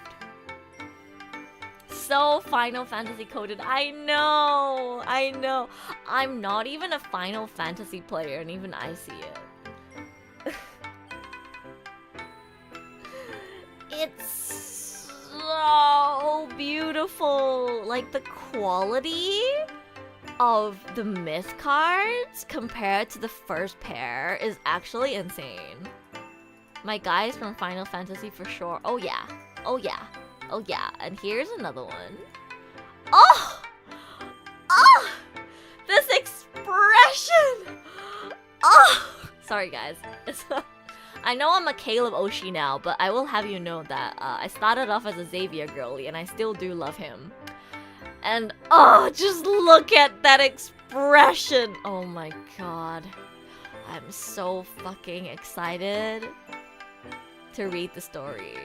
So Final Fantasy coded. I know. I'm not even a Final Fantasy player, and even I see it. It's so beautiful. Like, the quality of the myth cards compared to the first pair is actually insane. My guys from Final Fantasy for sure. Oh yeah. And here's another one. Oh! This expression! Oh! Sorry guys. I know I'm a Caleb Oshi now, but I will have you know that I started off as a Xavier girly, and I still do love him. And just look at that expression! Oh my god. I'm so fucking excited to read the story.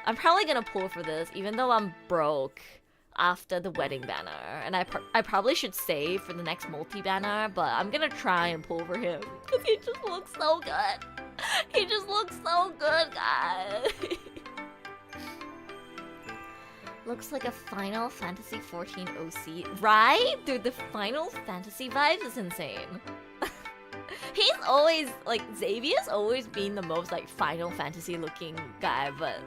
I'm probably gonna pull for this, even though I'm broke after the wedding banner. And I probably should save for the next multi-banner, but I'm gonna try and pull for him. Because he just looks so good. He just looks so good, guys. Looks like a Final Fantasy 14 OC. Right? Dude, the Final Fantasy vibes is insane. He's always, like, Xavier's always been the most, like, Final Fantasy looking guy, but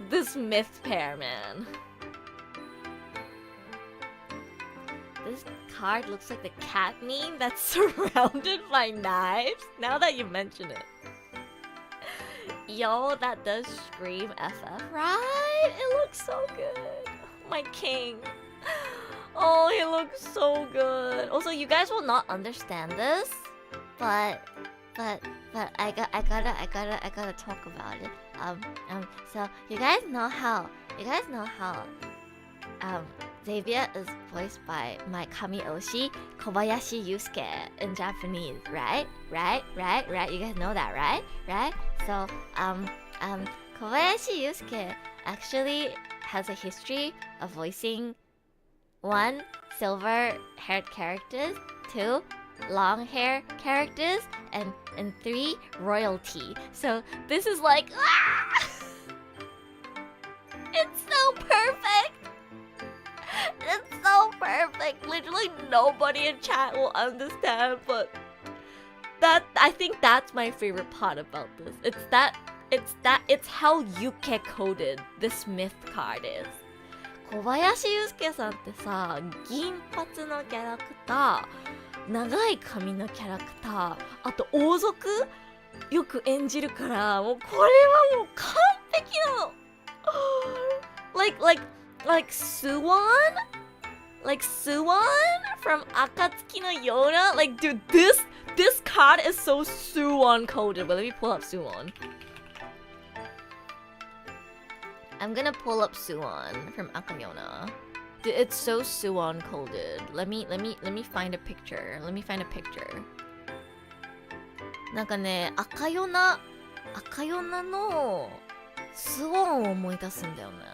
this myth pair, man. This card looks like the cat meme that's surrounded by knives, now that you mention it. Yo, that does scream FF, right? It looks so good. My king. Oh, he looks so good. Also, you guys will not understand this, but but I gotta talk about it. So you guys know how Xavier is voiced by my Kami-oshi, Kobayashi Yusuke in Japanese, right? You guys know that, right? So, Kobayashi Yusuke actually has a history of voicing 1. Silver-haired characters, 2. long-hair characters, and 3. royalty. So this is like, it's so perfect. It's so perfect. Literally nobody in chat will understand, but I think that's my favorite part about this. It's how Yuke coded this myth card is. 小林祐介さんってさ、銀髪のキャラクター、長い髪のキャラクター、あと王族よく演じるから、もうこれはもう完璧なの。like Suwon? Like Suwon from Akatsuki no Yona? Like, dude, this card is so Suwon coded. But let me pull up Suwon. I'm gonna pull up Suwon from Akayona. Dude, it's so Suwon coded. Let me find a picture. なんかね、赤ヨナのスウォンを思い出すんだよね。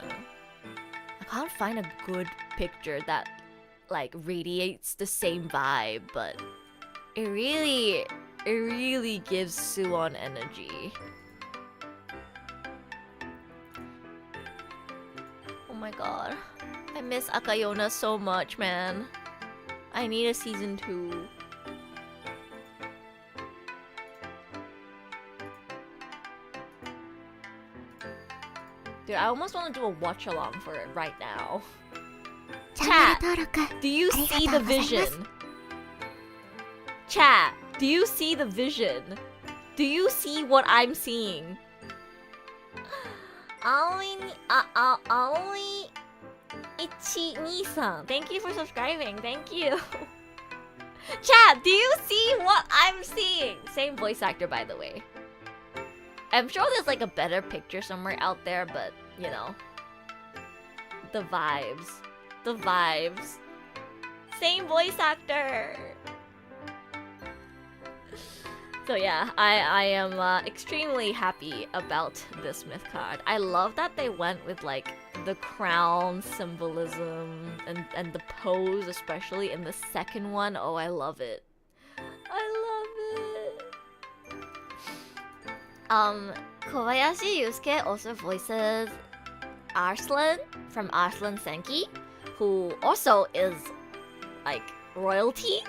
I can't find a good picture that like radiates the same vibe, but it really gives Suwon energy. Oh my god. I miss Akayona so much, man. I need a season 2. Dude, I almost want to do a watch along for it right now. チャンネル登録 Do you ありが see とう the ございます vision? Chat, do you see the vision? Do you see what I'm seeing? Aoi-123, thank you for subscribing. Thank you. Chat, do you see what I'm seeing? Same voice actor, by the way. I'm sure there's like a better picture somewhere out there, but you know. The vibes. Same voice actor. So yeah, I am extremely happy about this myth card. I love that they went with like the crown symbolism and the pose, especially in the second one. Oh, I love it. Kobayashi Yusuke also voices Arslan from Arslan Senki, who also is like royalty.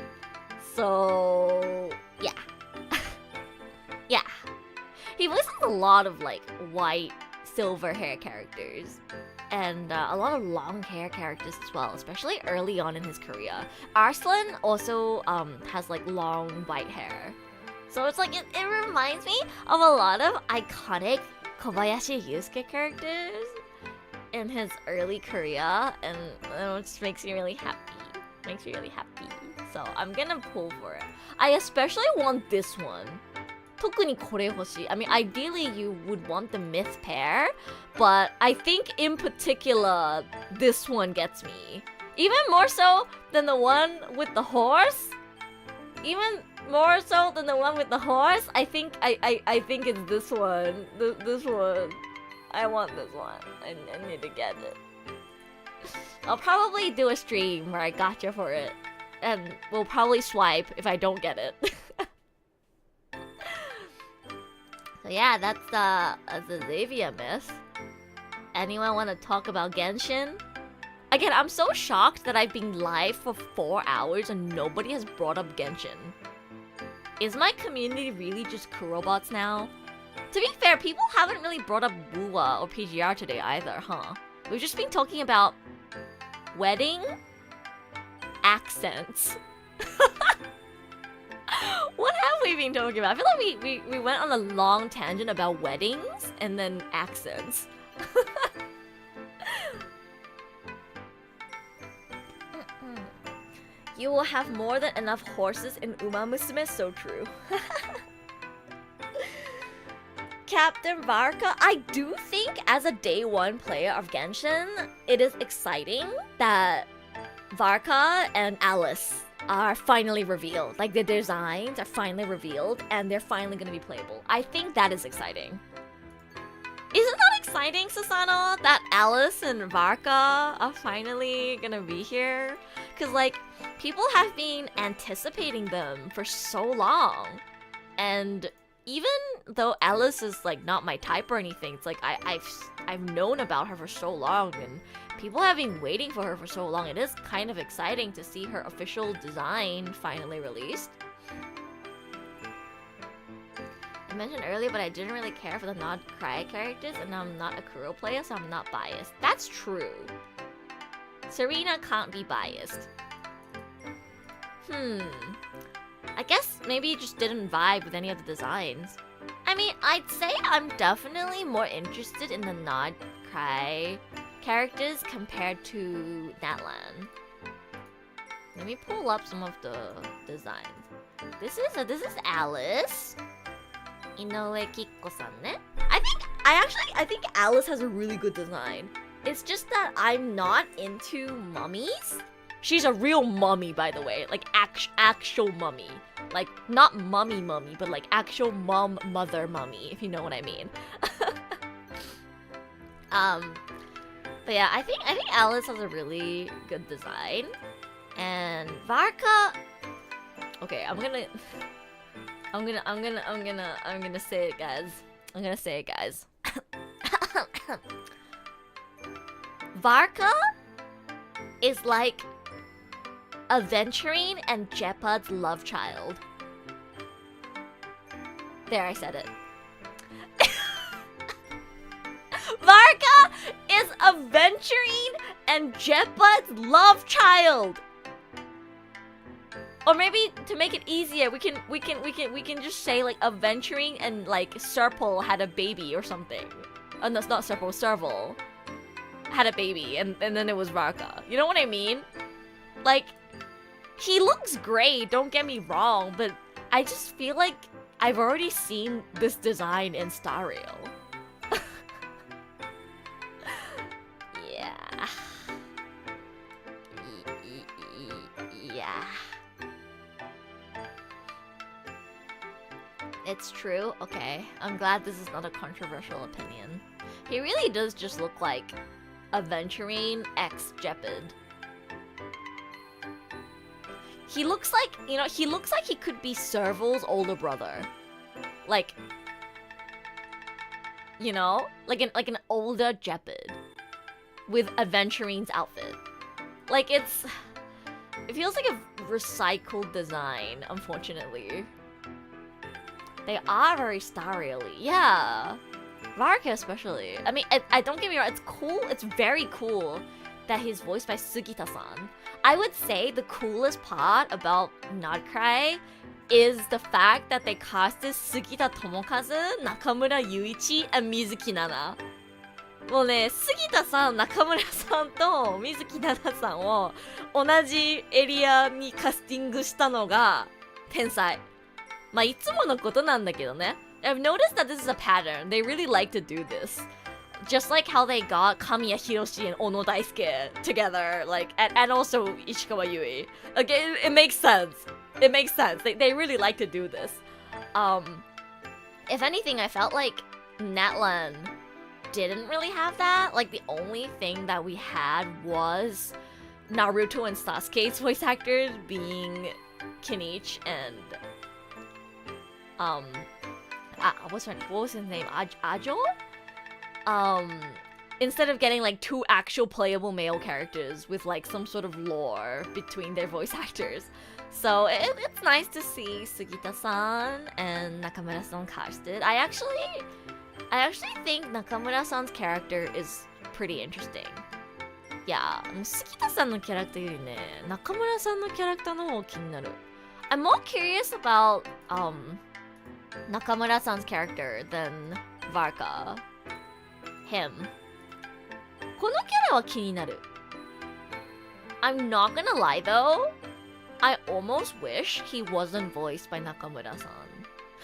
So yeah. Yeah. He voices a lot of like white, silver hair characters. And a lot of long hair characters as well, especially early on in his career. Arslan also has like long white hair. So it's like, it reminds me of a lot of iconic Kobayashi Yusuke characters in his early career, and it just makes me really happy. So I'm gonna pull for it. I especially want this one. 特にこれ欲しい. I mean, ideally you would want the myth pair, but I think in particular this one gets me. Even more so than the one with the horse. I think it's this one. This one. I want this one. I need to get it. I'll probably do a stream where I gotcha for it, and we'll probably swipe if I don't get it. So yeah, that's the Xavier myth. Anyone want to talk about Genshin? Again, I'm so shocked that I've been live for 4 hours and nobody has brought up Genshin. Is my community really just Kurobots now? To be fair, people haven't really brought up Wuwa or PGR today either, huh? We've just been talking about wedding accents. What have we been talking about? I feel like we went on a long tangent about weddings and then accents. You will have more than enough horses in Uma Musume, so true. Captain Varka, I do think as a day one player of Genshin, it is exciting that Varka and Alice are finally revealed. Like the designs are finally revealed and they're finally gonna be playable. I think that is exciting. Isn't that exciting, Susano? That Alice and Varka are finally gonna be here? Cause like, people have been anticipating them for so long. And even though Alice is like not my type or anything, it's like I've known about her for so long and people have been waiting for her for so long. It is kind of exciting to see her official design finally released. I mentioned earlier, but I didn't really care for the not cry characters, and I'm not a Kuro player, so I'm not biased. That's true. Serena can't be biased. I guess maybe you just didn't vibe with any of the designs. I mean, I'd say I'm definitely more interested in the not cry characters compared to Natlan. Let me pull up some of the designs. This is Alice. Inoue Kikko-san, ne? I think Alice has a really good design. It's just that I'm not into mummies. She's a real mummy, by the way. Like, actual mummy. Like, not mummy, but like actual mother mummy, if you know what I mean. But yeah, I think Alice has a really good design. And Varka... Okay, I'm gonna say it, guys. Varka is like Aventurine and Jeopard's love child. There, I said it. Varka is Aventurine and Jeopard's love child. Or maybe to make it easier, we can just say like Aventurine and like Serpal had a baby or something. Oh, no, it's not Serpal, Serval had a baby, and then it was Varka. You know what I mean? Like, he looks great, don't get me wrong, but I just feel like I've already seen this design in Star Rail. Yeah. Yeah. It's true? Okay. I'm glad this is not a controversial opinion. He really does just look like Aventurine x Jeopard. He looks like, you know, he looks like he could be Serval's older brother. Like, you know? Like an older Jeopard. With Aventurine's outfit. Like, it feels like a recycled design, unfortunately. They are very Star Rail-y. Yeah. Varka especially. I mean, I don't get me wrong, it's cool. It's very cool that he's voiced by Sugita-san. I would say the coolest part about Not Cry is the fact that they casted Sugita Tomokazu, Nakamura Yuichi, and Mizuki Nana. もうね、杉田さん、中村さんと水木奈々さんを同じエリアにカスティングしたのが天才。まあいつものことなんだけどね。I've noticed that this is a pattern. They really like to do this. Just like how they got Kamiya Hiroshi and Ono Daisuke together, like, and also Ishikawa Yui. Like, it makes sense. It makes sense. They really like to do this. If anything, I felt like Natlan didn't really have that. Like, the only thing that we had was Naruto and Sasuke's voice actors being Kenichi and what was his name? Ajo? Instead of getting like two actual playable male characters with like some sort of lore between their voice actors. So it's nice to see Sugita-san and Nakamura-san casted. I actually think Nakamura-san's character is pretty interesting. Yeah, 杉田さんのキャラクターよりね、Nakamura-sanのキャラクターの方気になる。I'm more curious about Nakamura-san's character than Varka. Him. このキャラは気になる。I'm not gonna lie though, I almost wish he wasn't voiced by Nakamura-san.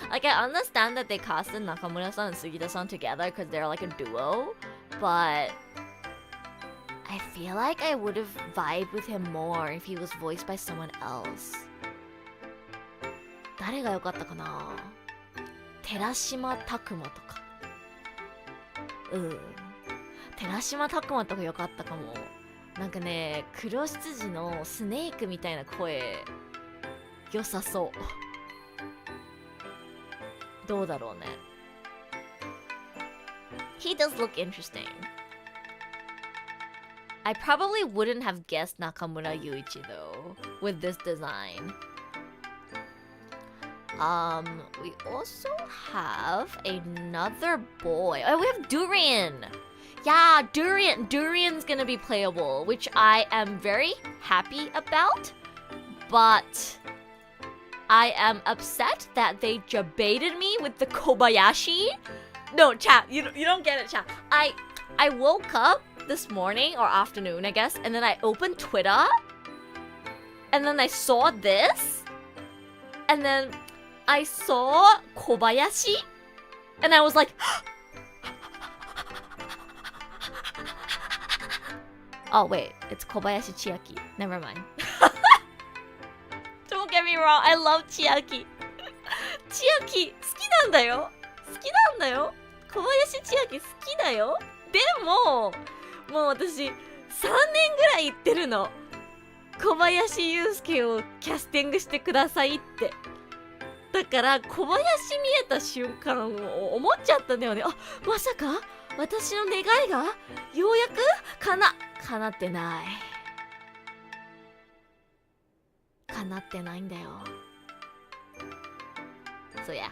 Like, I understand that they casted Nakamura-san and Sugita-san together because they're like a duo, but I feel like I would have vibed with him more if he was voiced by someone else. 誰が良かったかな？寺島拓磨とか。寺島拓磨とか良かったかも。なんかね、黒羊のスネークみたいな声、良さそう。どうだろうね。He does look interesting. I probably wouldn't have guessed Nakamura Yuichi though, with this design. We also have another boy. Oh, we have Durian! Yeah, Durian's gonna be playable, which I am very happy about, but I am upset that they jebaited me with the Kobayashi. No, chat, you don't get it, chat. I woke up this morning or afternoon, I guess, and then I opened Twitter, and then I saw this, and then I saw Kobayashi, and I was like, oh wait, it's Kobayashi Chiaki. Never mind. Don't get me wrong, I love Chiaki. Chiaki 好きなんだよ。好きなんだよ。小林千秋好きだよ。でも、もう私3年ぐらい言ってるの。小林祐介をキャスティングしてくださいって。だから小林見えた瞬間思っちゃったんだよね。あ、まさか私の願いがようやく叶ってない。叶ってないんだよ。So yeah.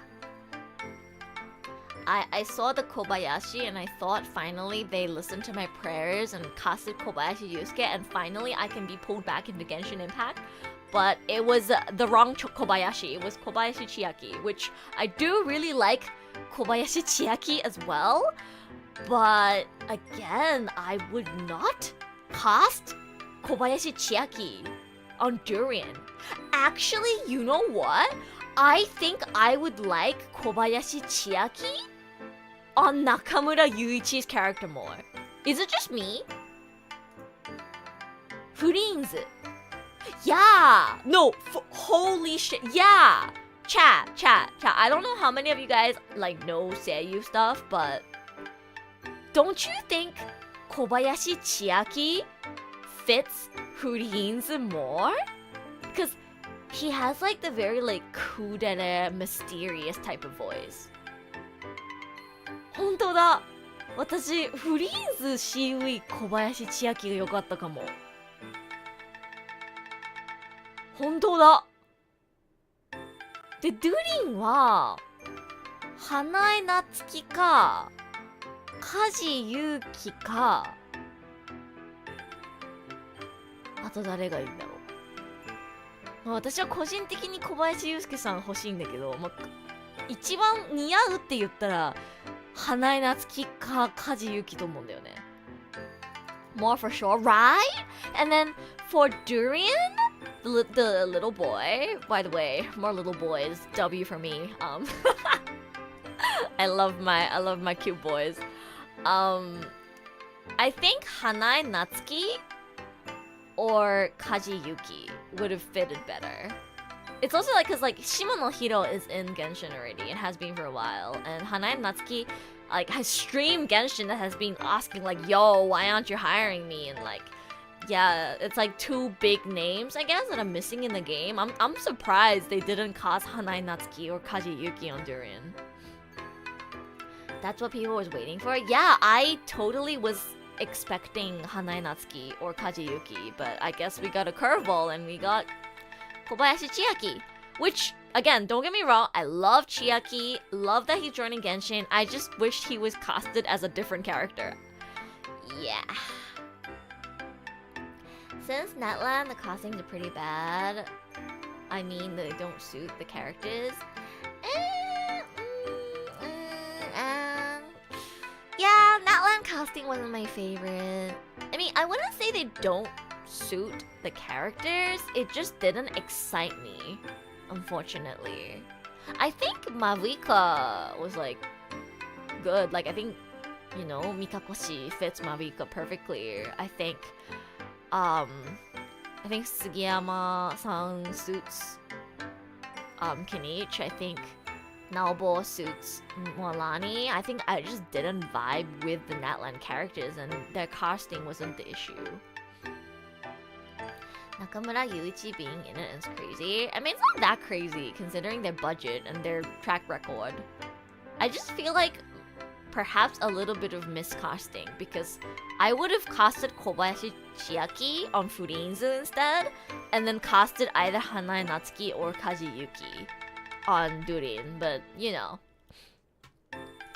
I saw the Kobayashi and I thought finally they listened to my prayers and casted Kobayashi Yusuke and finally I can be pulled back into Genshin Impact. But it was the wrong Kobayashi. It was Kobayashi Chiaki, which I do really like Kobayashi Chiaki as well. But again, I would not cast Kobayashi Chiaki on Durian. Actually, you know what? I think I would like Kobayashi Chiaki on Nakamura Yuichi's character more. Is it just me? Fluent. Yeah. No. Holy shit. Yeah. Chat. I don't know how many of you guys like know Seiyu stuff, but don't you think Kobayashi Chiaki fits Fluent more? Because he has like the very like kudere, mysterious type of voice. 本当だ。私フリーズ CV 小林千秋が良かったかも。本当だ。で、ドゥリンは花江夏樹か梶裕貴か、あと誰がいるんだろう。私は個人的に小林祐介さん欲しいんだけど、一番似合うって言ったら花江夏樹か梶裕貴と思うんだよね。More for sure, right? And then for Durian, the little boy. By the way, more little boys. W for me. I love my cute boys. I think Hanae Natsuki or Kaji Yuki would have fitted better. It's also like because like Shimano Hiro is in Genshin already and has been for a while, and Hanae Natsuki like has streamed Genshin that has been asking like, yo, why aren't you hiring me? And like, yeah, it's like two big names I guess that are missing in the game. I'm surprised they didn't cast Hanae Natsuki or Kaji Yuki on Durian. That's what people was waiting for. Yeah, I totally was expecting Hanae Natsuki or Kaji Yuki, but I guess we got a curveball and we got Kobayashi Chiaki, which, again, don't get me wrong, I love Chiaki, love that he's joining Genshin, I just wish he was casted as a different character. Yeah. Since Netland, the castings are pretty bad. I mean, they don't suit the characters. Yeah, Netland casting wasn't my favorite. I mean, I wouldn't say they don't suit the characters, it just didn't excite me, unfortunately. I think Mavuika was like good. Like I think, you know, Mikakoshi fits Mavuika perfectly. I think Sugiyama-san suits Kenichi. I think Naobo suits Molani. I think I just didn't vibe with the Natlan characters and their casting wasn't the issue. Nakamura Yuichi being in it is crazy. I mean, it's not that crazy considering their budget and their track record. I just feel like perhaps a little bit of miscasting because I would have casted Kobayashi Chiaki on Furinzu instead and then casted either Hanae Natsuki or Kaji Yuki on Durin, but you know.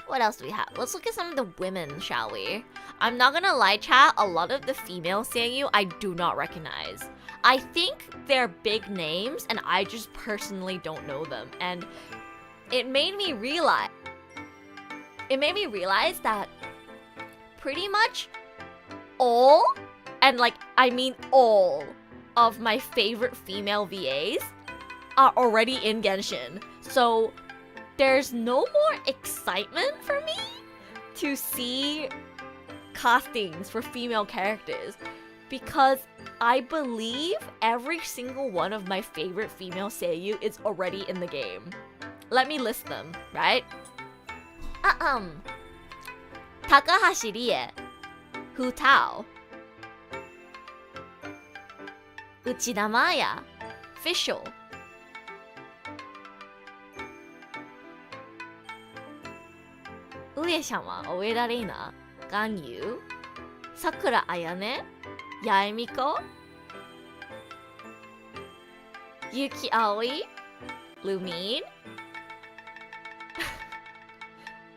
What else do we have? Let's look at some of the women, shall we? I'm not gonna lie, chat, a lot of the female seiyuu I do not recognize. I think they're big names and I just personally don't know them, and it made me realize that pretty much all, and like I mean all, of my favorite female VAs are already in Genshin. So there's no more excitement for me to see castings for female characters because I believe every single one of my favorite female seiyuu is already in the game. Let me list them, right? Takahashi Rie, Hu Tao, Uchida Maya, Fischl, Uesama, Ueda Reina, Ganyu, Sakura Ayane, Yaemiko, Yuki Aoi, Lumine.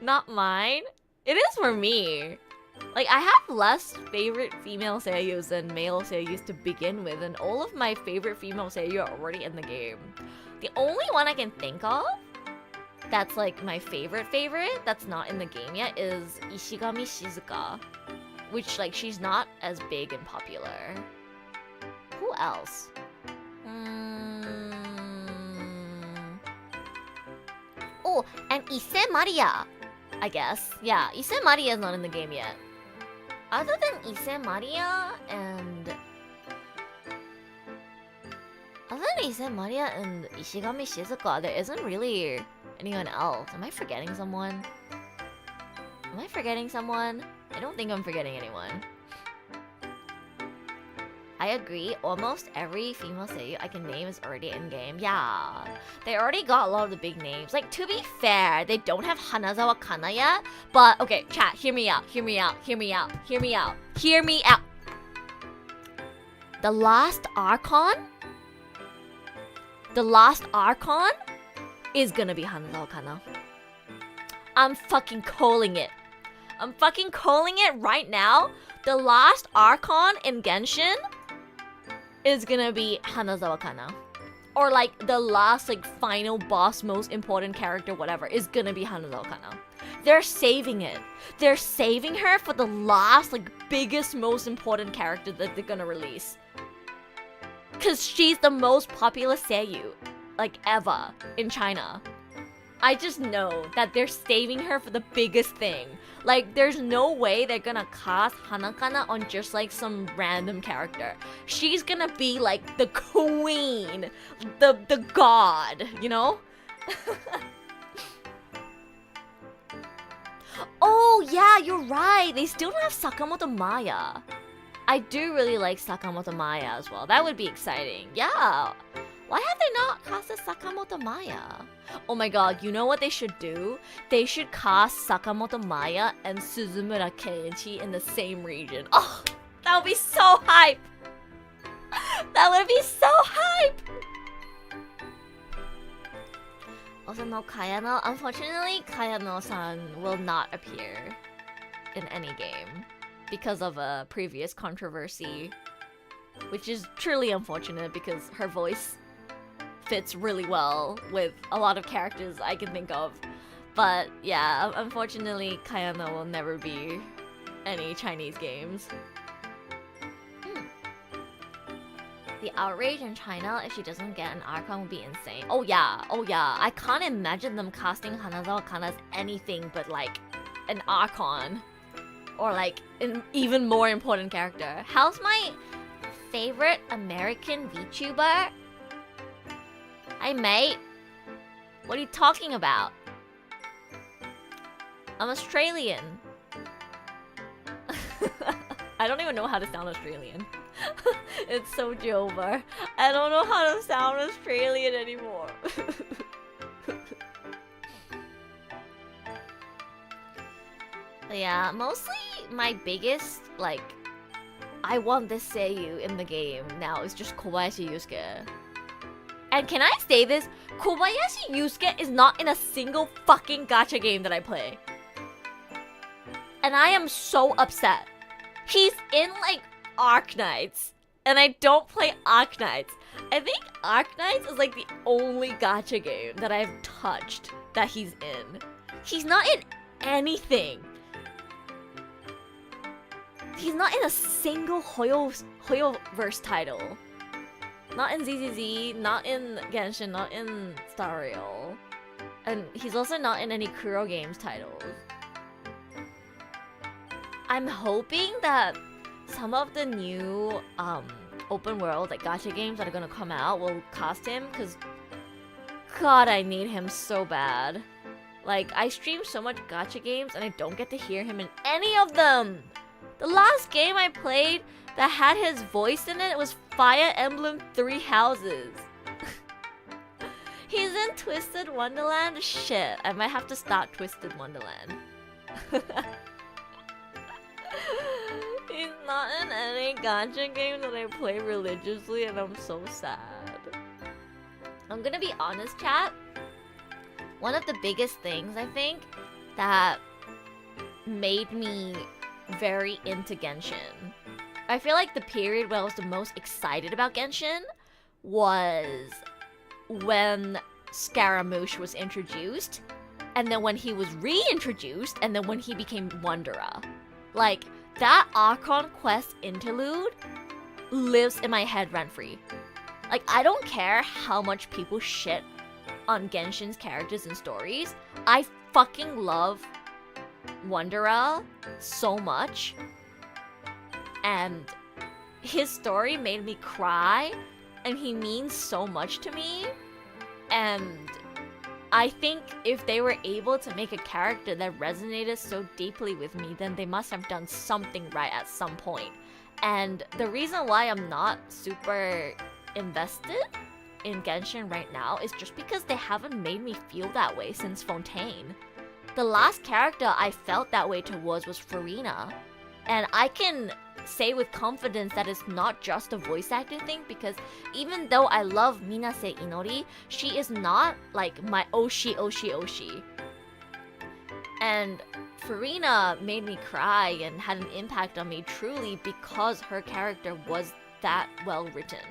Not mine. It is for me. Like, I have less favorite female seiyus than male seiyus to begin with, and all of my favorite female seiyuu are already in the game. The only one I can think of that's like my favorite that's not in the game yet is Ishigami Shizuka, which like she's not as big and popular. Who else? Oh, and Ise Maria, I guess. Yeah, Ise Maria is not in the game yet. Other than Ise Maria and Ishigami Shizuka, there isn't really anyone else. Am I forgetting someone? I don't think I'm forgetting anyone. I agree, almost every female seiyuu I can name is already in-game. Yeah, they already got a lot of the big names. Like, to be fair, they don't have Hanazawa Kana yet, but okay, chat, hear me out. The last Archon is gonna be Hanazawa Kana. I'm fucking calling it right now. The last Archon in Genshin is gonna be Hanazawa Kana. Or like the last like final boss, most important character, whatever, is gonna be Hanazawa Kana. They're saving it. They're saving her for the last like biggest, most important character that they're gonna release. Cause she's the most popular seiyuu like ever in China. I just know that they're saving her for the biggest thing. Like, there's no way they're gonna cast Hanakana on just like some random character. She's gonna be like the queen, the god, you know? Oh yeah, you're right. They still don't have Sakamoto Maya. I do really like Sakamoto Maya as well. That would be exciting. Yeah. Why have they not casted Sakamoto Maya? Oh my god, you know what they should do? They should cast Sakamoto Maya and Suzumura Keiichi in the same region. Oh, that would be so hype! Also, no Kayano. Unfortunately, Kayano-san will not appear in any game because of a previous controversy, which is truly unfortunate because her voice fits really well with a lot of characters I can think of. But yeah, unfortunately, Kayano will never be any Chinese games. The outrage in China if she doesn't get an Archon would be insane. Oh yeah. I can't imagine them casting Hanazawa Kana as anything but like an Archon. Or like an even more important character. How's my favorite American VTuber? Hey mate. What are you talking about? I'm Australian. I don't even know how to sound Australian. It's so Jover. I don't know how to sound Australian anymore. But yeah, mostly my biggest, like, I want this Seiyu in the game now is just Kobayashi Yusuke. And can I say this? Kobayashi Yusuke is not in a single fucking gacha game that I play. And I am so upset. He's in like Arknights, and I don't play Arknights. I think Arknights is like the only gacha game that I've touched that he's in. He's not in anything. He's not in a single Hoyoverse title. Not in ZZZ, not in Genshin, not in Star Rail. And he's also not in any Kuro Games titles. I'm hoping that some of the new open world like gacha games that are gonna come out will cast him, because God, I need him so bad. Like, I stream so much gacha games and I don't get to hear him in any of them. The last game I played that had his voice in it was Fire Emblem Three Houses. He's in Twisted Wonderland? Shit, I might have to start Twisted Wonderland. He's not in any gacha game that I play religiously, and I'm so sad. I'm gonna be honest, chat. One of the biggest things, I think, that made me very into Genshin, I feel like the period where I was the most excited about Genshin was when Scaramouche was introduced, and then when he was reintroduced, and then when he became Wanderer. Like, that Archon Quest interlude lives in my head rent-free. Like, I don't care how much people shit on Genshin's characters and stories. I fucking love Wanderer so much. And his story made me cry, and he means so much to me. And I think if they were able to make a character that resonated so deeply with me, then they must have done something right at some point. And the reason why I'm not super invested in Genshin right now is just because they haven't made me feel that way since Fontaine. The last character I felt that way towards was Farina. And I can say with confidence that it's not just a voice acting thing, because even though I love Minase Inori, she is not like my Oshi. And Farina made me cry and had an impact on me truly because her character was that well written.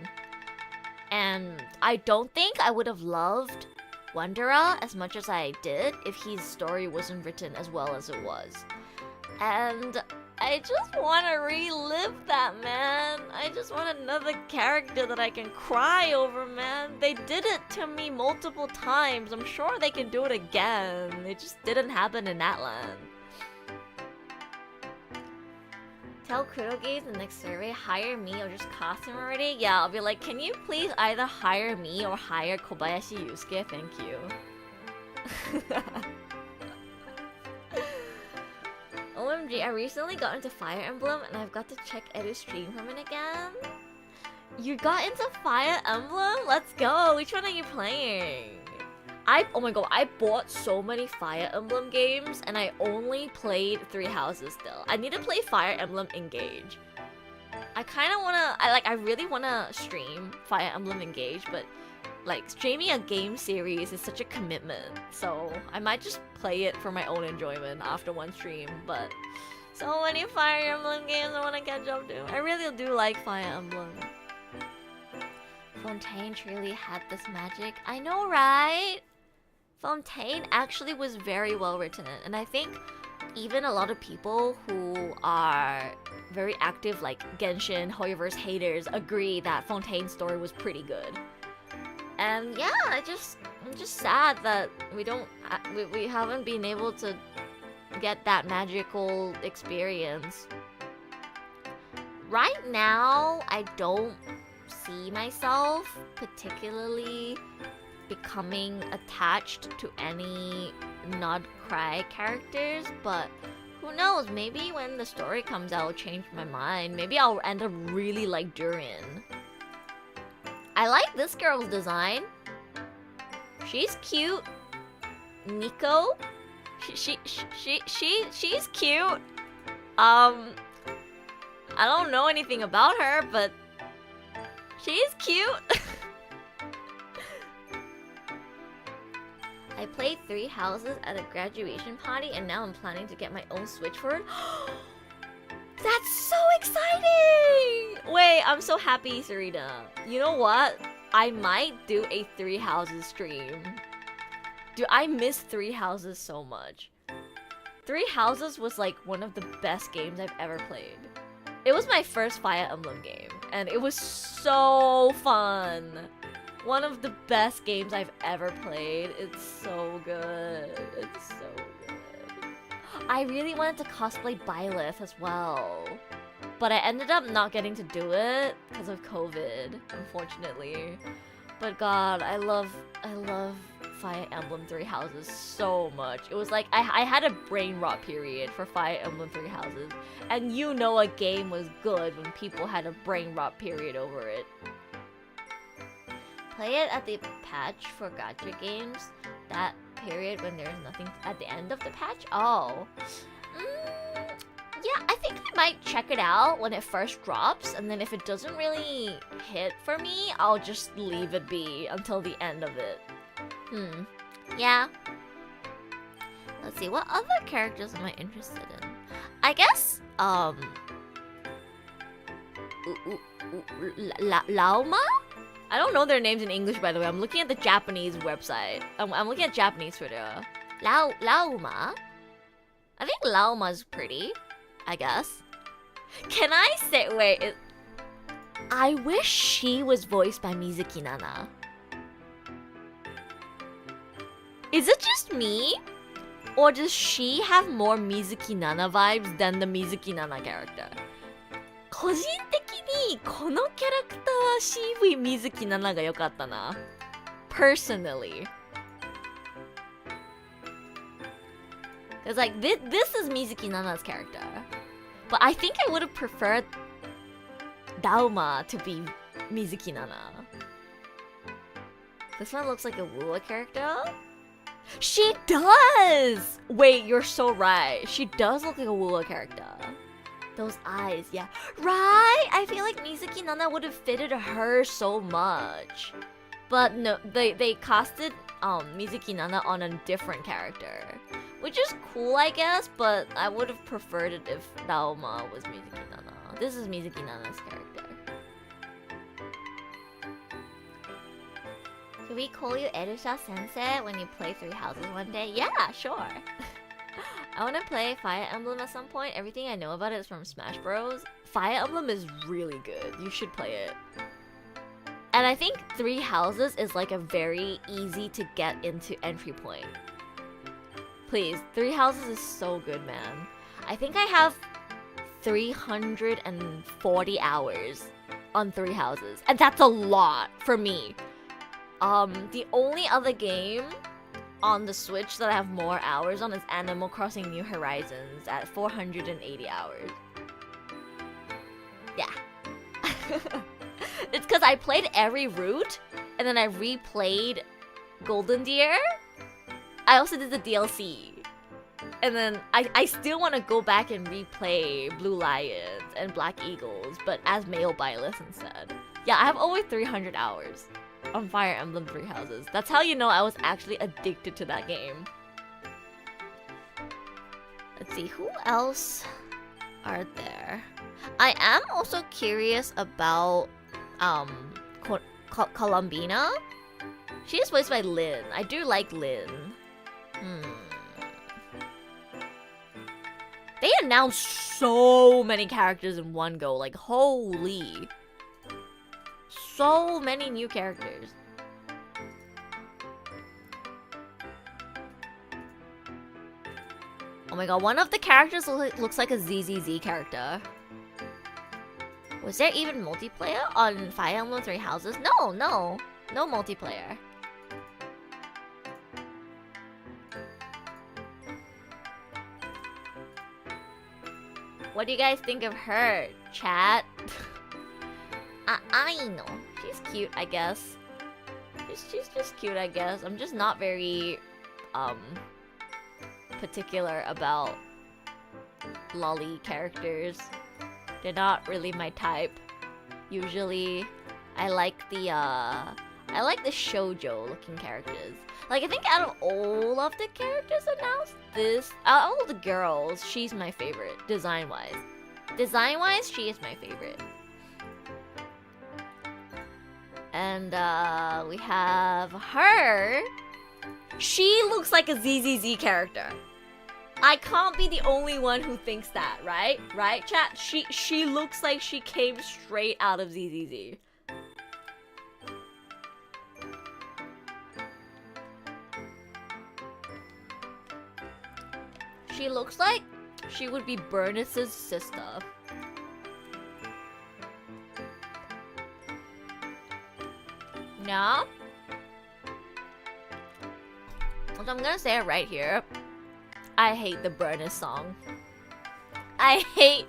And I don't think I would have loved Wanderer as much as I did if his story wasn't written as well as it was. And I just want to relive that, man. I just want another character that I can cry over, man. They did it to me multiple times. I'm sure they can do it again. It just didn't happen in that land. Tell Kuroge in the next survey, hire me or just cast him already? Yeah, I'll be like, can you please either hire me or hire Kobayashi Yusuke? Thank you. OMG, I recently got into Fire Emblem and I've got to check Edu's stream from it again. You got into Fire Emblem? Let's go! Which one are you playing? Oh my god, I bought so many Fire Emblem games and I only played Three Houses still. I need to play Fire Emblem Engage. I really wanna stream Fire Emblem Engage, but like streaming a game series is such a commitment. So I might just play it for my own enjoyment after one stream, but so many Fire Emblem games I wanna catch up to. I really do like Fire Emblem. Fontaine truly had this magic. I know, right? Fontaine actually was very well written, and I think even a lot of people who are very active, like Genshin, Hoyoverse haters, agree that Fontaine's story was pretty good. And yeah, I'm just sad that we haven't been able to get that magical experience. Right now, I don't see myself particularly becoming attached to any Not Cry characters, but who knows, maybe when the story comes out, I'll change my mind. Maybe I'll end up really like Durin. I like this girl's design. She's cute. Nico, she's cute. I don't know anything about her, but she's cute. I played 3 Houses at a graduation party and now I'm planning to get my own Switch for it. That's so exciting! Wait, I'm so happy, Sarita. You know what? I might do a 3 Houses stream. Dude, I miss 3 Houses so much. 3 Houses was like one of the best games I've ever played. It was my first Fire Emblem game, and it was so fun. One of the best games I've ever played. It's so good. It's so good. I really wanted to cosplay Byleth as well, but I ended up not getting to do it because of COVID, unfortunately. But God, I love Fire Emblem 3 Houses so much. It was like I had a brain rot period for Fire Emblem 3 Houses, and you know a game was good when people had a brain rot period over it. Play it at the patch for gacha games. That period when there's nothing at the end of the patch. Oh. Yeah, I think I might check it out when it first drops, and then if it doesn't really hit for me, I'll just leave it be until the end of it. Yeah. Let's see, what other characters am I interested in? I guess, Lauma? I don't know their names in English, by the way. I'm looking at the Japanese website. I'm looking at Japanese Twitter. Lauma? I think Lauma's pretty, I guess. Can I say, wait, I wish she was voiced by Mizuki Nana. Is it just me? Or does she have more Mizuki Nana vibes than the Mizuki Nana character? 個人的にこのキャラクターは CV 水木奈々が良かったな personally. It's like this is Mizuki Nana's character, but I think I would have preferred Dauma to be Mizuki Nana. This one looks like a Wua character. She does! Wait, you're so right. She does look like a Wua character. Those eyes, yeah. Right? I feel like Mizuki Nana would have fitted her so much. But no, they casted Mizuki Nana on a different character. Which is cool, I guess, but I would have preferred it if Daoma was Mizuki Nana. This is Mizuki Nana's character. Should we call you Erusha Sensei when you play 3 Houses one day? Yeah, sure. I want to play Fire Emblem at some point. Everything I know about it is from Smash Bros. Fire Emblem is really good. You should play it. And I think 3 Houses is like a very easy to get into entry point. Please, 3 Houses is so good, man. I think I have 340 hours on 3 Houses. And that's a lot for me. The only other game on the Switch that I have more hours on is Animal Crossing New Horizons at 480 hours. Yeah. It's because I played every route, and then I replayed Golden Deer. I also did the DLC. And then I still want to go back and replay Blue Lions and Black Eagles, but as male Byleth instead. Yeah, I have over 300 hours on Fire Emblem 3 Houses. That's how you know I was actually addicted to that game. Let's see, who else are there? I am also curious about Columbina. She is voiced by Lynn. I do like Lynn. They announced so many characters in one go. Like, holy. So many new characters. Oh my god, one of the characters looks like a ZZZ character. Was there even multiplayer on Fire Emblem Three Houses? No multiplayer. What do you guys think of her, chat? I know. She's cute, I guess. She's just cute, I guess. I'm just not very, particular about lolly characters. They're not really my type. Usually, I like the shoujo looking characters. Like, I think out of all of the characters announced out of the girls, she's my favorite, design-wise. Design-wise, she is my favorite. And, we have her. She looks like a ZZZ character. I can't be the only one who thinks that, right? Right, chat? She looks like she came straight out of ZZZ. She looks like she would be Bernice's sister. No? So I'm gonna say it right here. I hate the Bernice song. I hate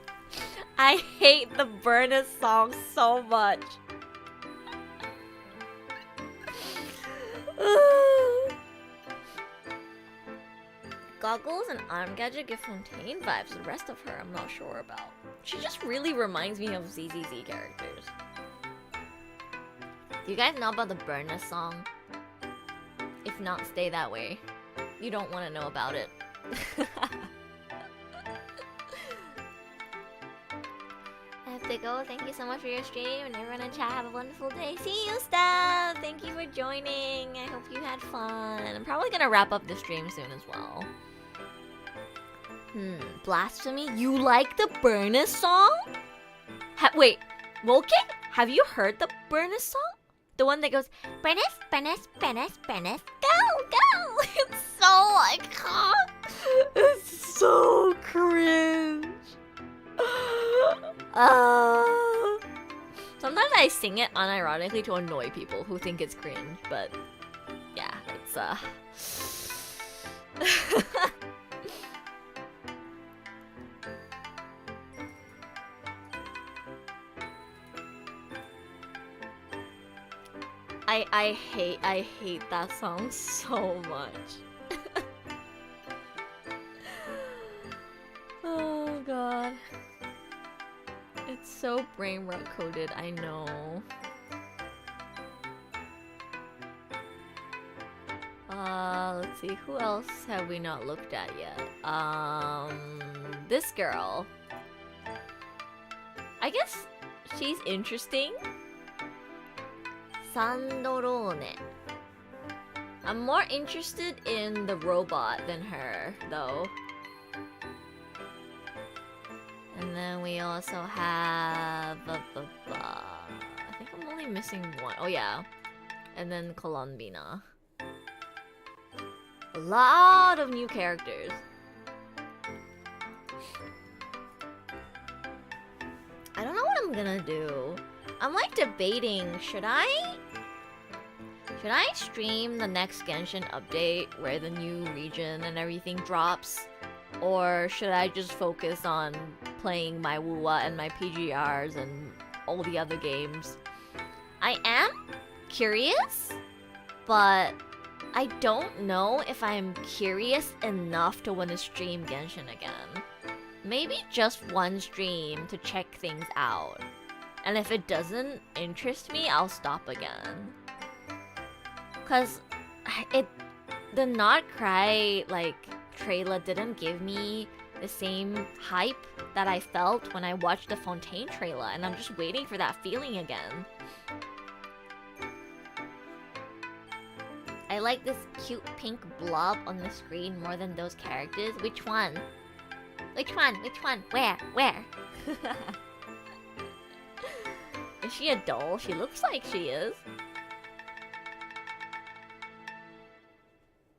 the Bernice song so much. Goggles and arm gadget give Fontaine vibes. The rest of her, I'm not sure about. She just really reminds me of ZZZ characters. Do you guys know about the Bernice song? If not, stay that way. You don't want to know about it. I have to go. Thank you so much for your stream, and everyone in chat, have a wonderful day. See you, Steph! Thank you for joining. I hope you had fun. I'm probably gonna wrap up the stream soon as well. Blasphemy? You like the Bernice song? Wait, Wolke? Have you heard the Bernice song? The one that goes, Bernice, Bernice, Bernice, Bernice, go, go! It's so iconic. It's so cringe. Sometimes I sing it unironically to annoy people who think it's cringe, but yeah, it's I hate that song so much. Oh god. It's so brain rot coded, I know. Let's see, who else have we not looked at yet? This girl. I guess she's interesting. Sandorone. I'm more interested in the robot than her, though. And then we also have... I think I'm only missing one. Oh, yeah. And then Colombina. A lot of new characters. I don't know what I'm gonna do. I'm like debating, should I stream the next Genshin update where the new region and everything drops? Or should I just focus on playing my Wuwa and my PGRs and all the other games? I am curious, but I don't know if I'm curious enough to want to stream Genshin again. Maybe just one stream to check things out. And if it doesn't interest me, I'll stop again. Cause the Not Cry trailer didn't give me the same hype that I felt when I watched the Fontaine trailer, and I'm just waiting for that feeling again. I like this cute pink blob on the screen more than those characters. Which one? Which one? Which one? Where? Where? Is she a doll? She looks like she is.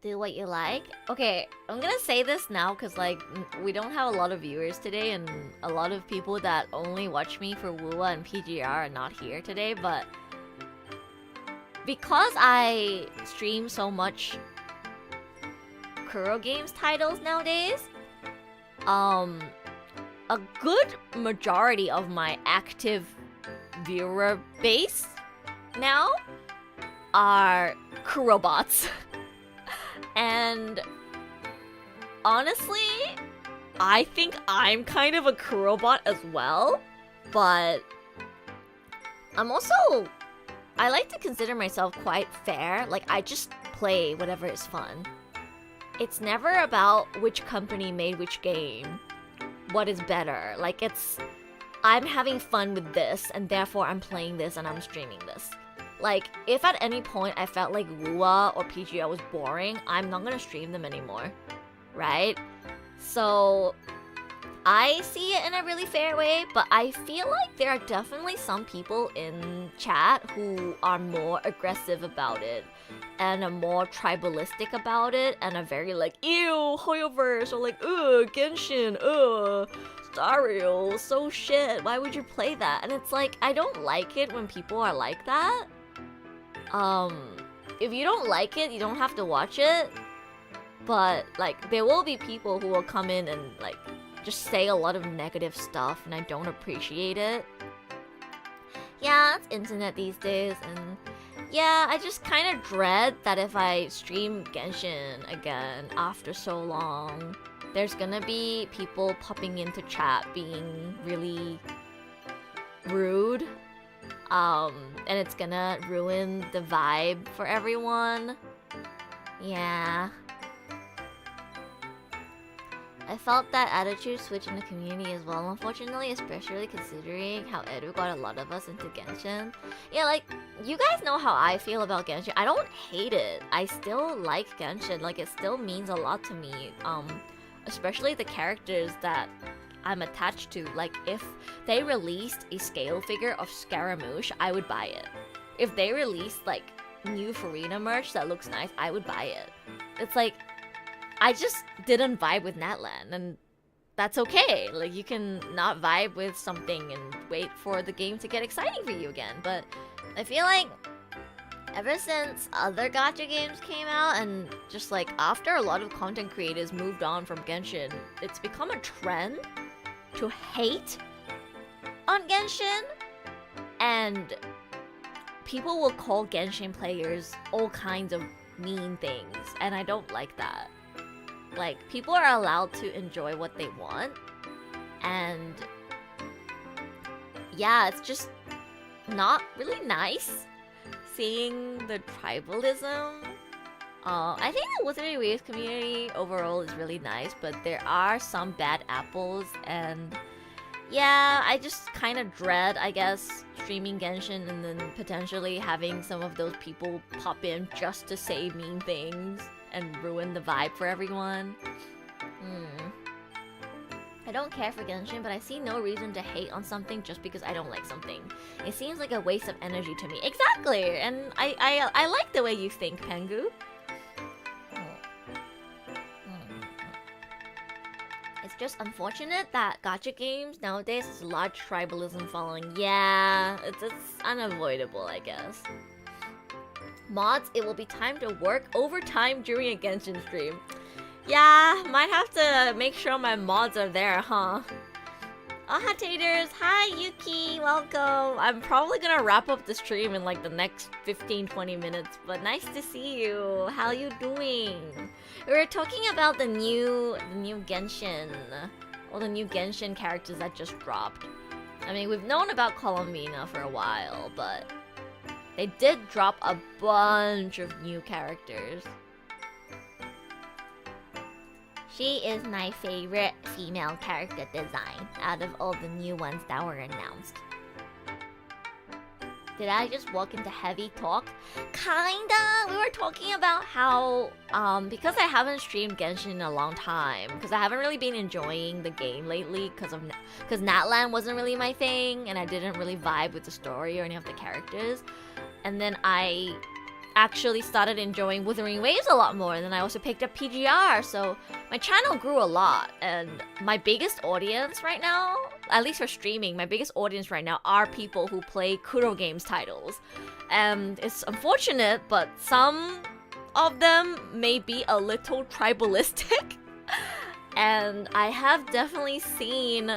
Do what you like. Okay, I'm gonna say this now because like we don't have a lot of viewers today and a lot of people that only watch me for Wuwa and PGR are not here today, but because I stream so much Kuro Games titles nowadays, a good majority of my active viewer base now are Kurobots. And honestly, I think I'm kind of a Kurobot as well, but I'm also, I like to consider myself quite fair. Like, I just play whatever is fun. It's never about which company made which game, what is better. Like, it's, I'm having fun with this, and therefore I'm playing this and I'm streaming this. Like, if at any point I felt like Wuwa or PGL was boring, I'm not gonna stream them anymore, right? So, I see it in a really fair way, but I feel like there are definitely some people in chat who are more aggressive about it, and are more tribalistic about it, and are very like, ew, Hoyoverse, or like, ugh, Genshin, ugh, Stario, so shit, why would you play that? And it's like, I don't like it when people are like that. If you don't like it, you don't have to watch it. But, like, there will be people who will come in and, like, just say a lot of negative stuff, and I don't appreciate it. Yeah, it's internet these days, and yeah, I just kind of dread that if I stream Genshin again after so long, there's gonna be people popping into chat being really rude. And it's gonna ruin the vibe for everyone. Yeah. I felt that attitude switch in the community as well, unfortunately, especially considering how Edu got a lot of us into Genshin. Yeah, like, you guys know how I feel about Genshin. I don't hate it. I still like Genshin. Like, it still means a lot to me. Especially the characters that I'm attached to. Like, if they released a scale figure of Scaramouche, I would buy it. If they released, like, new Farina merch that looks nice, I would buy it. It's like, I just didn't vibe with Natlan, and that's okay. Like, you can not vibe with something and wait for the game to get exciting for you again. But I feel like ever since other gacha games came out, and just like after a lot of content creators moved on from Genshin, it's become a trend to hate on Genshin, and people will call Genshin players all kinds of mean things, and I don't like that. Like, people are allowed to enjoy what they want, and yeah, it's just not really nice seeing the tribalism. I think the Wuthering Waves community overall is really nice, but there are some bad apples, and yeah, I just kind of dread, I guess, streaming Genshin and then potentially having some of those people pop in just to say mean things and ruin the vibe for everyone. I don't care for Genshin, but I see no reason to hate on something just because I don't like something. It seems like a waste of energy to me. Exactly! And I like the way you think, Pengu. It's just unfortunate that gacha games nowadays has a large tribalism following. Yeah, it's unavoidable, I guess. Mods, it will be time to work overtime during a Genshin stream. Yeah, might have to make sure my mods are there, huh? Oh, hi taters. Hi Yuki, welcome. I'm probably gonna wrap up the stream in like the next 15-20 minutes, but nice to see you. How you doing? We were talking about the new Genshin, all the new Genshin characters that just dropped. I mean, we've known about Columbina for a while, but they did drop a bunch of new characters. She is my favorite female character design out of all the new ones that were announced. Did I just walk into heavy talk? Kinda. We were talking about how, because I haven't streamed Genshin in a long time, because I haven't really been enjoying the game lately, because Natlan wasn't really my thing, and I didn't really vibe with the story or any of the characters. And then I actually started enjoying Wuthering Waves a lot more, and then I also picked up PGR, so my channel grew a lot, and my biggest audience right now, at least for streaming, my biggest audience right now are people who play Kuro Games titles. And it's unfortunate, but some of them may be a little tribalistic. And I have definitely seen,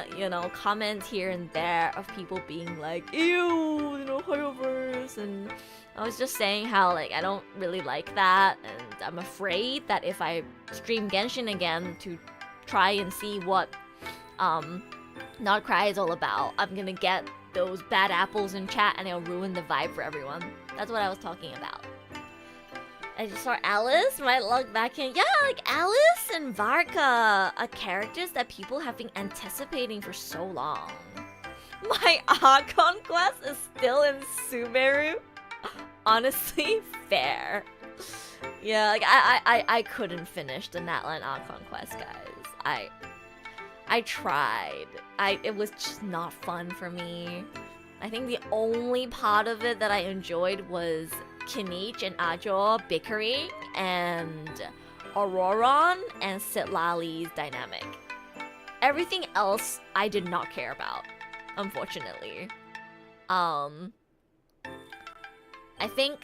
comments here and there of people being like, ew, Hoyoverse, and I was just saying how, I don't really like that, and I'm afraid that if I stream Genshin again to try and see what, Not Cry is all about, I'm gonna get those bad apples in chat and it'll ruin the vibe for everyone. That's what I was talking about. I just saw Alice, might log back in. Yeah, Alice and Varka are characters that people have been anticipating for so long. My Archon quest is still in Sumeru. Honestly, fair. Yeah, I couldn't finish the Natlan Archon quest, guys. I tried. It was just not fun for me. I think the only part of it that I enjoyed was Kinich and Ajo bickering and Auroron and Sitlali's dynamic. Everything else I did not care about, unfortunately. I think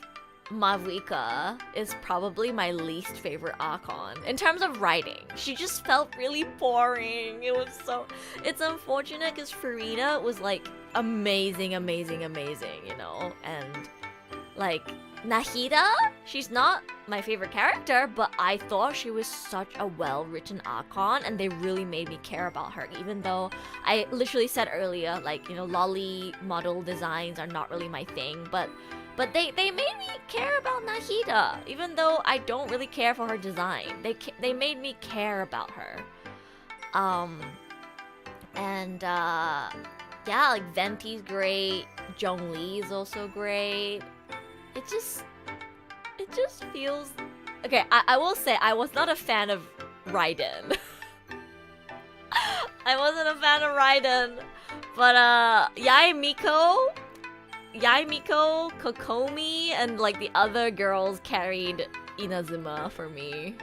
Mavuika is probably my least favorite Archon in terms of writing. She just felt really boring. It's unfortunate because Farida was amazing, and Nahida, she's not my favorite character, but I thought she was such a well-written Archon, and they really made me care about her, even though I literally said earlier, lolly model designs are not really my thing, but they made me care about Nahida, even though I don't really care for her design. They made me care about her. Venti's great, Zhongli is also great. It just feels... Okay, I will say I was not a fan of Raiden. I wasn't a fan of Raiden, but Yaemiko, Kokomi, and the other girls carried Inazuma for me.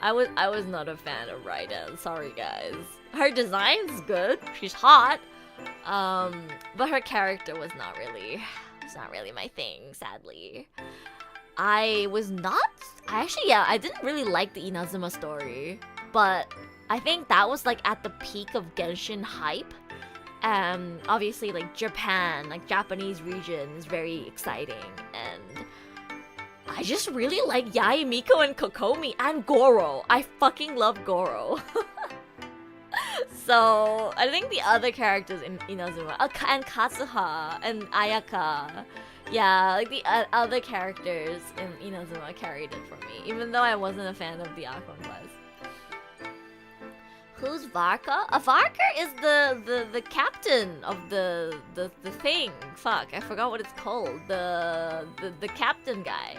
I was not a fan of Raiden. Sorry, guys. Her design's good. She's hot. But her character was not really my thing, sadly. I didn't really like the Inazuma story, but I think that was at the peak of Genshin hype. Obviously Japan, Japanese region is very exciting, and I just really like Yaemiko and Kokomi and Goro. I fucking love Goro. So I think the other characters in Inazuma, and Katsuha and Ayaka, the other characters in Inazuma carried it for me, even though I wasn't a fan of the Archon quest. Who's Varka? Varka is the captain of the thing. Fuck, I forgot what it's called. The captain guy.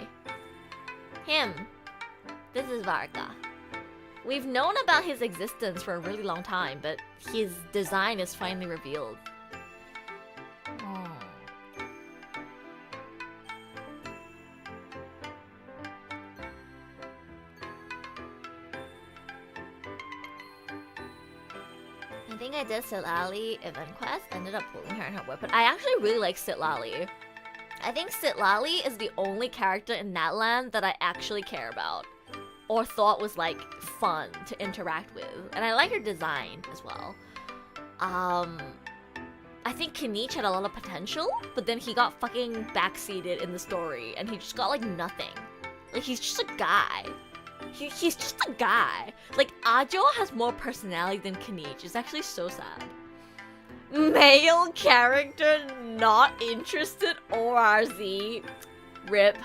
Him. This is Varka. We've known about his existence for a really long time, but his design is finally revealed. I think I did Sitlali event quest, ended up pulling her in her weapon. I actually really like Sitlali. I think Sitlali is the only character in Natlan that I actually care about, or thought was fun to interact with, and I like her design as well. I think Kinich had a lot of potential, but then he got fucking backseated in the story, and he just got nothing. He's just a guy. He's just a guy. Ajo has more personality than Kinich. It's actually so sad. Male character not interested, ORZ. RIP.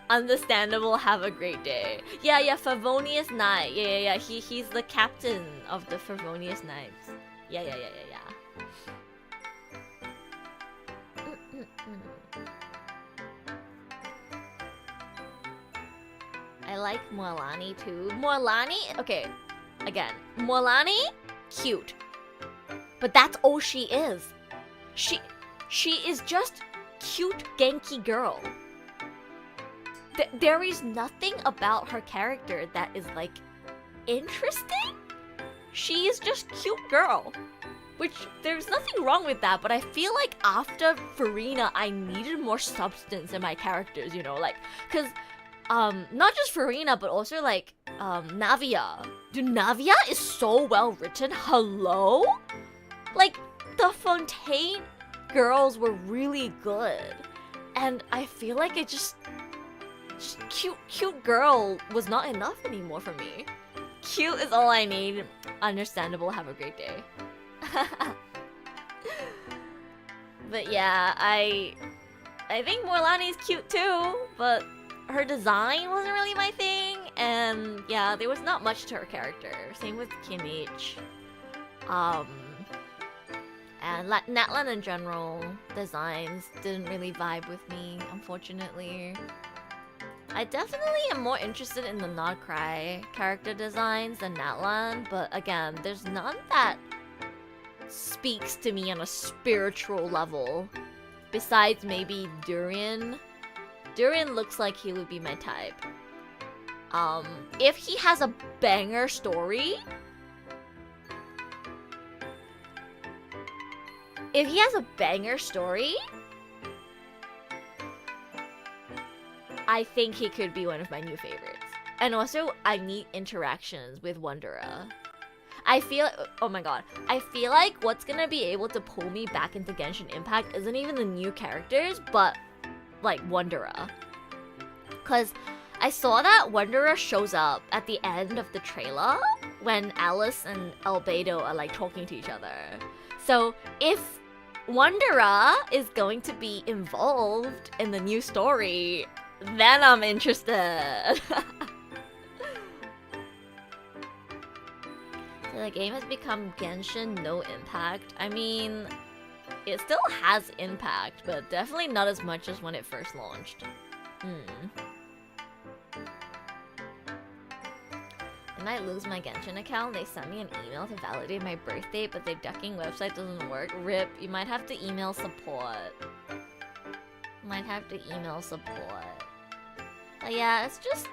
Understandable, have a great day. Yeah, Favonius Knight. Yeah. He's the captain of the Favonius Knights. Yeah. I like Mualani too. Mualani, okay, again, Mualani, cute. But that's all she is. She is just cute Genki girl. There is nothing about her character that is like interesting. She is just cute girl. Which, there's nothing wrong with that, but I feel like after Farina, I needed more substance in my characters, you know, like, cause, not just Farina, but also like, Navia. Dude, Navia is so well written, hello? Like, the Fontaine girls were really good, and I feel like it just cute girl was not enough anymore for me. Cute is all I need. Understandable, have a great day. But yeah, I think Morlani's cute too, but her design wasn't really my thing, and yeah, there was not much to her character. Same with Kinich. And Natlan in general, designs didn't really vibe with me, unfortunately. I definitely am more interested in the Not Cry character designs than Natlan, but again, there's none that speaks to me on a spiritual level. Besides maybe Durian. Durian looks like he would be my type. If he has a banger story... If he has a banger story... I think he could be one of my new favorites. And also, I need interactions with Wanderer. I feel, oh my god, I feel like what's gonna be able to pull me back into Genshin Impact isn't even the new characters, but like Wanderer. Cause I saw that Wanderer shows up at the end of the trailer when Alice and Albedo are like talking to each other. So if Wanderer is going to be involved in the new story, then I'm interested. The game has become Genshin no impact. I mean, it still has impact, but definitely not as much as when it first launched. I might lose my Genshin account. They sent me an email to validate my birth date, but their ducking website doesn't work. RIP, you might have to email support. Might have to email support. But yeah, it's just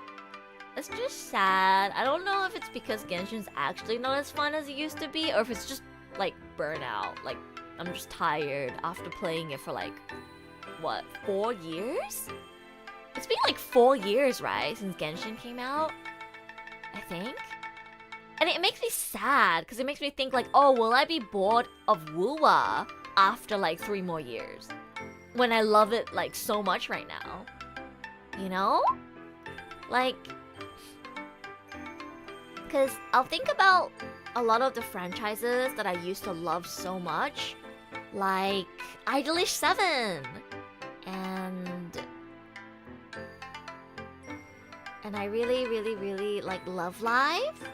sad. I don't know if it's because Genshin's actually not as fun as it used to be, or if it's just, like, burnout. Like, I'm just tired after playing it for, like, what, 4 years? It's been, like, 4 years, right, since Genshin came out? I think? And it makes me sad, because it makes me think, like, oh, will I be bored of Wuwa after, like, 3 more years? When I love it, like, so much right now. You know? Like... Because I'll think about a lot of the franchises that I used to love so much, like Idolish 7 and I really like Love Live,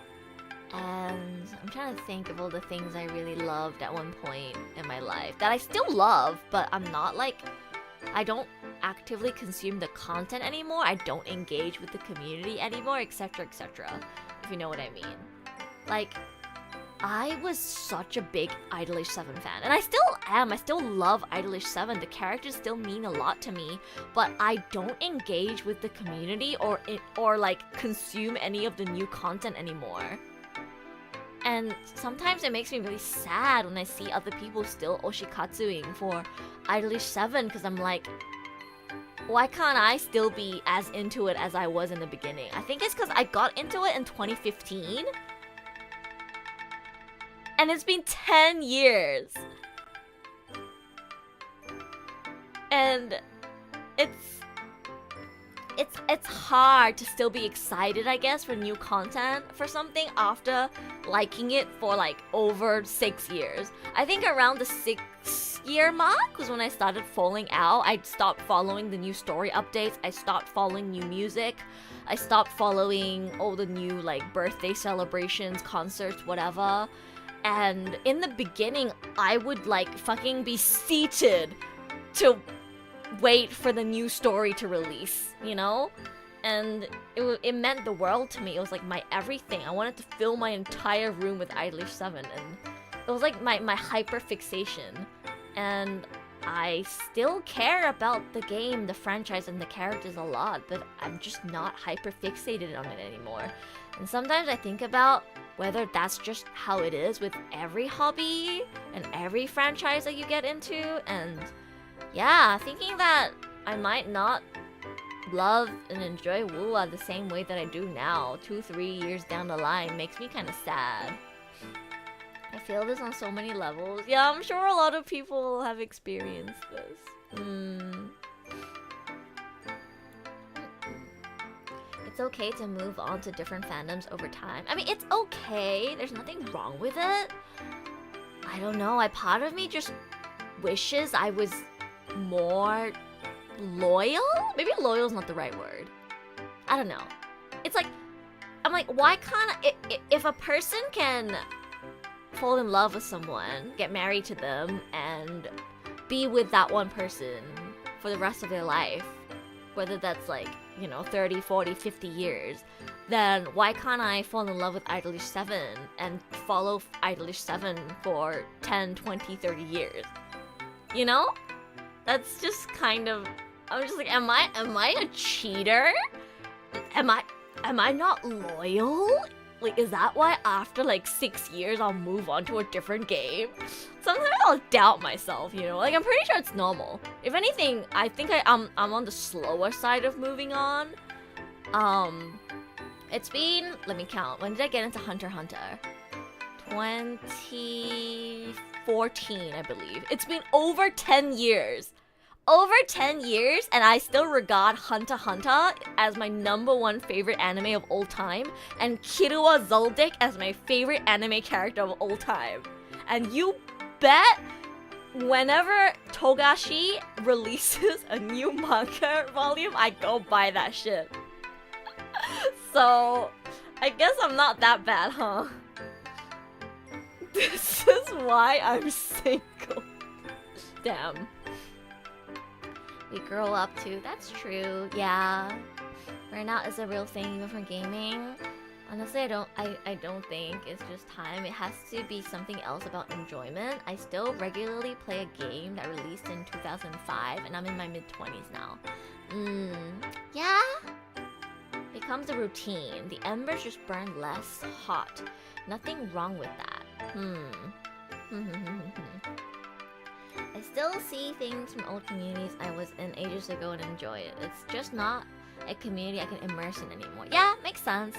and I'm trying to think of all the things I really loved at one point in my life that I still love, but I'm not like, I don't actively consume the content anymore, I don't engage with the community anymore, etc, etc. If you know what I mean. Like, I was such a big Idolish 7 fan, and I still am. I still love Idolish 7. The characters still mean a lot to me, but I don't engage with the community or like consume any of the new content anymore. And sometimes it makes me really sad when I see other people still oshikatsuing for Idolish 7, because I'm like, why can't I still be as into it as I was in the beginning? I think it's because I got into it in 2015. And it's been 10 years. And it's hard to still be excited, I guess, for new content for something after liking it for like over 6 years. I think around the 6-year mark was when I started falling out. I stopped following the new story updates. I stopped following new music. I stopped following all the new like birthday celebrations, concerts, whatever. And in the beginning, I would like fucking be seated to wait for the new story to release, you know? And it meant the world to me. It was like my everything. I wanted to fill my entire room with Idolish 7, and it was like my hyper fixation. And I still care about the game, the franchise, and the characters a lot, but I'm just not hyper fixated on it anymore. And sometimes I think about whether that's just how it is with every hobby and every franchise that you get into. And yeah, thinking that I might not love and enjoy Wuwa the same way that I do now, 2-3 years down the line, makes me kind of sad. I feel this on so many levels. Yeah, I'm sure a lot of people have experienced this. It's okay to move on to different fandoms over time. I mean, it's okay. There's nothing wrong with it. I don't know. Part of me just wishes I was more loyal? Maybe loyal is not the right word. I don't know. It's like, I'm like, why can't if a person can fall in love with someone, get married to them, and be with that one person for the rest of their life, whether that's like, 30, 40, 50 years, then why can't I fall in love with Idolish 7 and follow Idolish 7 for 10, 20, 30 years? That's just kind of, I'm just like, am I a cheater? Am I not loyal? Like, is that why after like 6 years I'll move on to a different game? Sometimes I'll doubt myself, Like, I'm pretty sure it's normal. If anything, I think I'm on the slower side of moving on. It's been, let me count. When did I get into Hunter x Hunter? 2014, I believe. It's been over 10 years. Over 10 years, and I still regard Hunter x Hunter as my #1 favorite anime of all time, and Killua Zoldyck as my favorite anime character of all time. And you bet, whenever Togashi releases a new manga volume, I go buy that shit. So, I guess I'm not that bad, huh? This is why I'm single. Damn. We grow up too. That's true. Yeah. Burnout is a real thing even for gaming. Honestly, I don't think it's just time. It has to be something else about enjoyment. I still regularly play a game that released in 2005, and I'm in my mid-20s now. Yeah. Becomes a routine. The embers just burn less hot. Nothing wrong with that. I still see things from old communities I was in ages ago and enjoy it. It's just not a community I can immerse in anymore. Yeah, makes sense.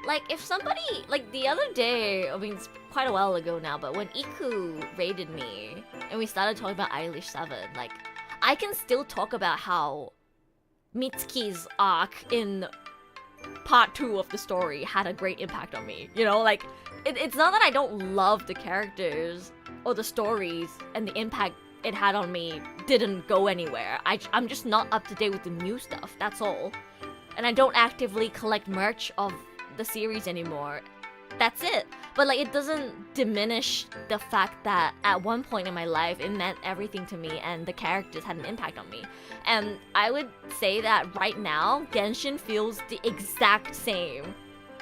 Like, if somebody, like the other day, I mean, it's quite a while ago now, but when Iku raided me and we started talking about Idolish 7, like, I can still talk about how Mitsuki's arc in part 2 of the story had a great impact on me. Like, it's not that I don't love the characters or the stories, and the impact it had on me didn't go anywhere. I'm just not up to date with the new stuff, that's all. And I don't actively collect merch of the series anymore. That's it. But like, it doesn't diminish the fact that at one point in my life it meant everything to me and the characters had an impact on me. And I would say that right now, Genshin feels the exact same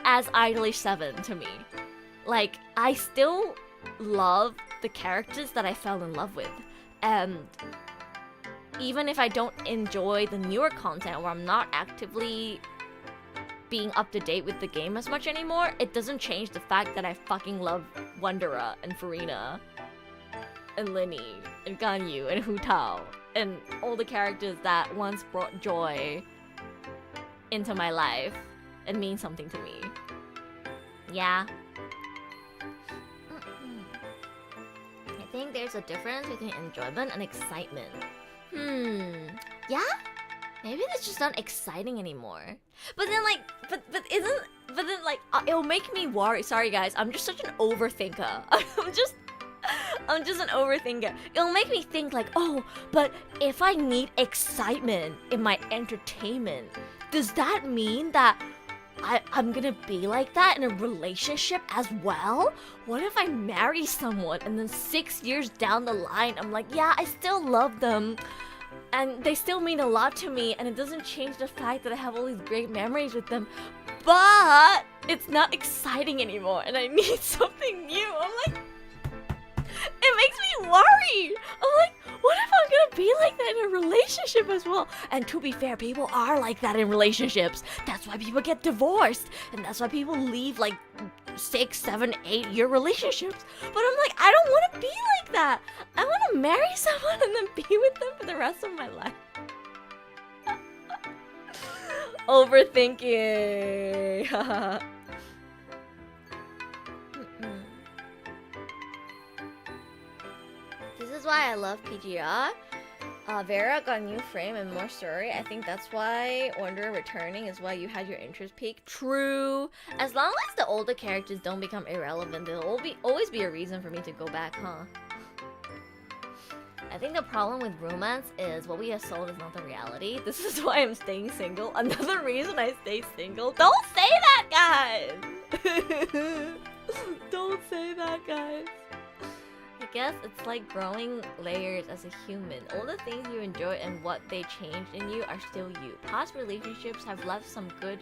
as Idolish 7 to me. Like, I still love the characters that I fell in love with. And even if I don't enjoy the newer content, or I'm not actively being up to date with the game as much anymore, it doesn't change the fact that I fucking love Wanderer and Farina and Linny and Ganyu and Hu Tao and all the characters that once brought joy into my life and mean something to me. Yeah. I think there's a difference between enjoyment and excitement. Yeah? Maybe it's just not exciting anymore. But then like, but then like, it'll make me worry. Sorry guys, I'm just such an overthinker. I'm just an overthinker. It'll make me think like, oh, but if I need excitement in my entertainment, does that mean that I'm gonna be like that in a relationship as well? What if I marry someone and then 6 years down the line, I'm like, yeah, I still love them, And they still mean a lot to me, and it doesn't change the fact that I have all these great memories with them. But it's not exciting anymore, and I need something new. I'm like, it makes me worry. I'm like, what if I'm gonna be like that in a relationship as well? And to be fair, people are like that in relationships. That's why people get divorced, and that's why people leave like 6, 7, 8-year relationships. But I'm like, I don't want to be like that. I want to marry someone and then be with them for the rest of my life. Overthinking. This is why I love PGR. Vera got a new frame and more story. I think that's why Wonder returning is why you had your interest peak. True. As long as the older characters don't become irrelevant, there'll always be a reason for me to go back, huh? I think the problem with romance is what we have sold is not the reality. This is why I'm staying single. Another reason I stay single. Don't say that, guys! Don't say that, guys. I guess it's like growing layers as a human. All the things you enjoy and what they changed in you are still you. Past relationships have left some good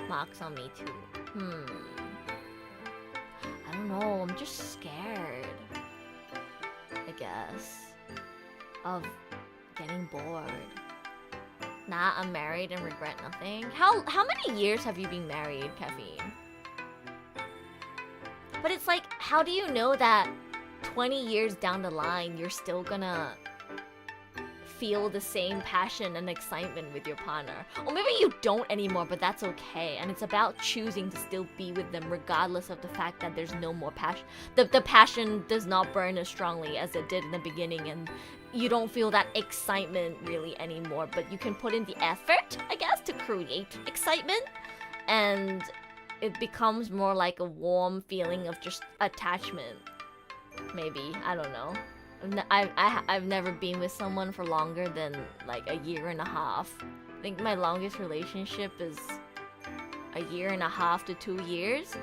marks on me too. I don't know, I'm just scared, I guess, of getting bored. Nah, I'm married and regret nothing. How many years have you been married, Caffeine? But it's like, how do you know that 20 years down the line, you're still gonna feel the same passion and excitement with your partner? Or maybe you don't anymore, but that's okay. And it's about choosing to still be with them regardless of the fact that there's no more passion. The passion does not burn as strongly as it did in the beginning, and you don't feel that excitement really anymore, but you can put in the effort, I guess, to create excitement. And it becomes more like a warm feeling of just attachment. Maybe, I don't know. I've never been with someone for longer than like a year and a half. I think my longest relationship is a year and a half to 2 years.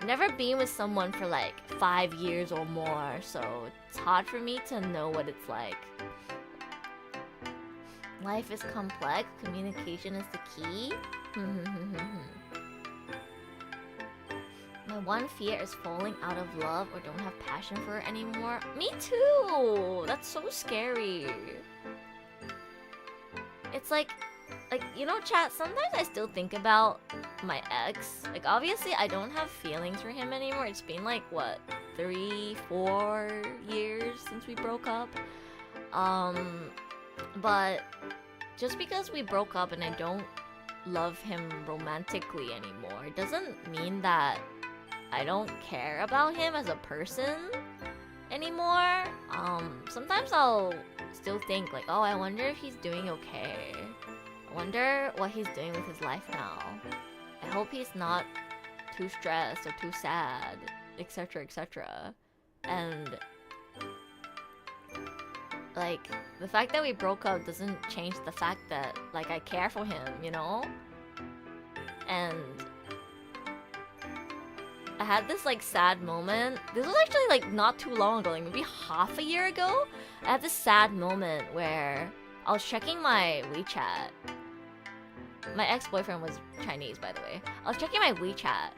Never been with someone for like 5 years or more, so it's hard for me to know what it's like. Life is complex, communication is the key. My one fear is falling out of love or don't have passion for it anymore. Me too! That's so scary. It's like, you know, chat, sometimes I still think about my ex. Like, obviously, I don't have feelings for him anymore. It's been like, what, 3, 4 years since we broke up? But just because we broke up and I don't love him romantically anymore, it doesn't mean that I don't care about him as a person anymore. Sometimes I'll still think like, oh, I wonder if he's doing okay. I wonder what he's doing with his life now. I hope he's not too stressed or too sad, etc, etc. And like, the fact that we broke up doesn't change the fact that like I care for him, you know? And I had this like sad moment. This was actually like not too long ago, like maybe half a year ago. I had this sad moment where I was checking my WeChat. My ex-boyfriend was Chinese, by the way. I was checking my WeChat,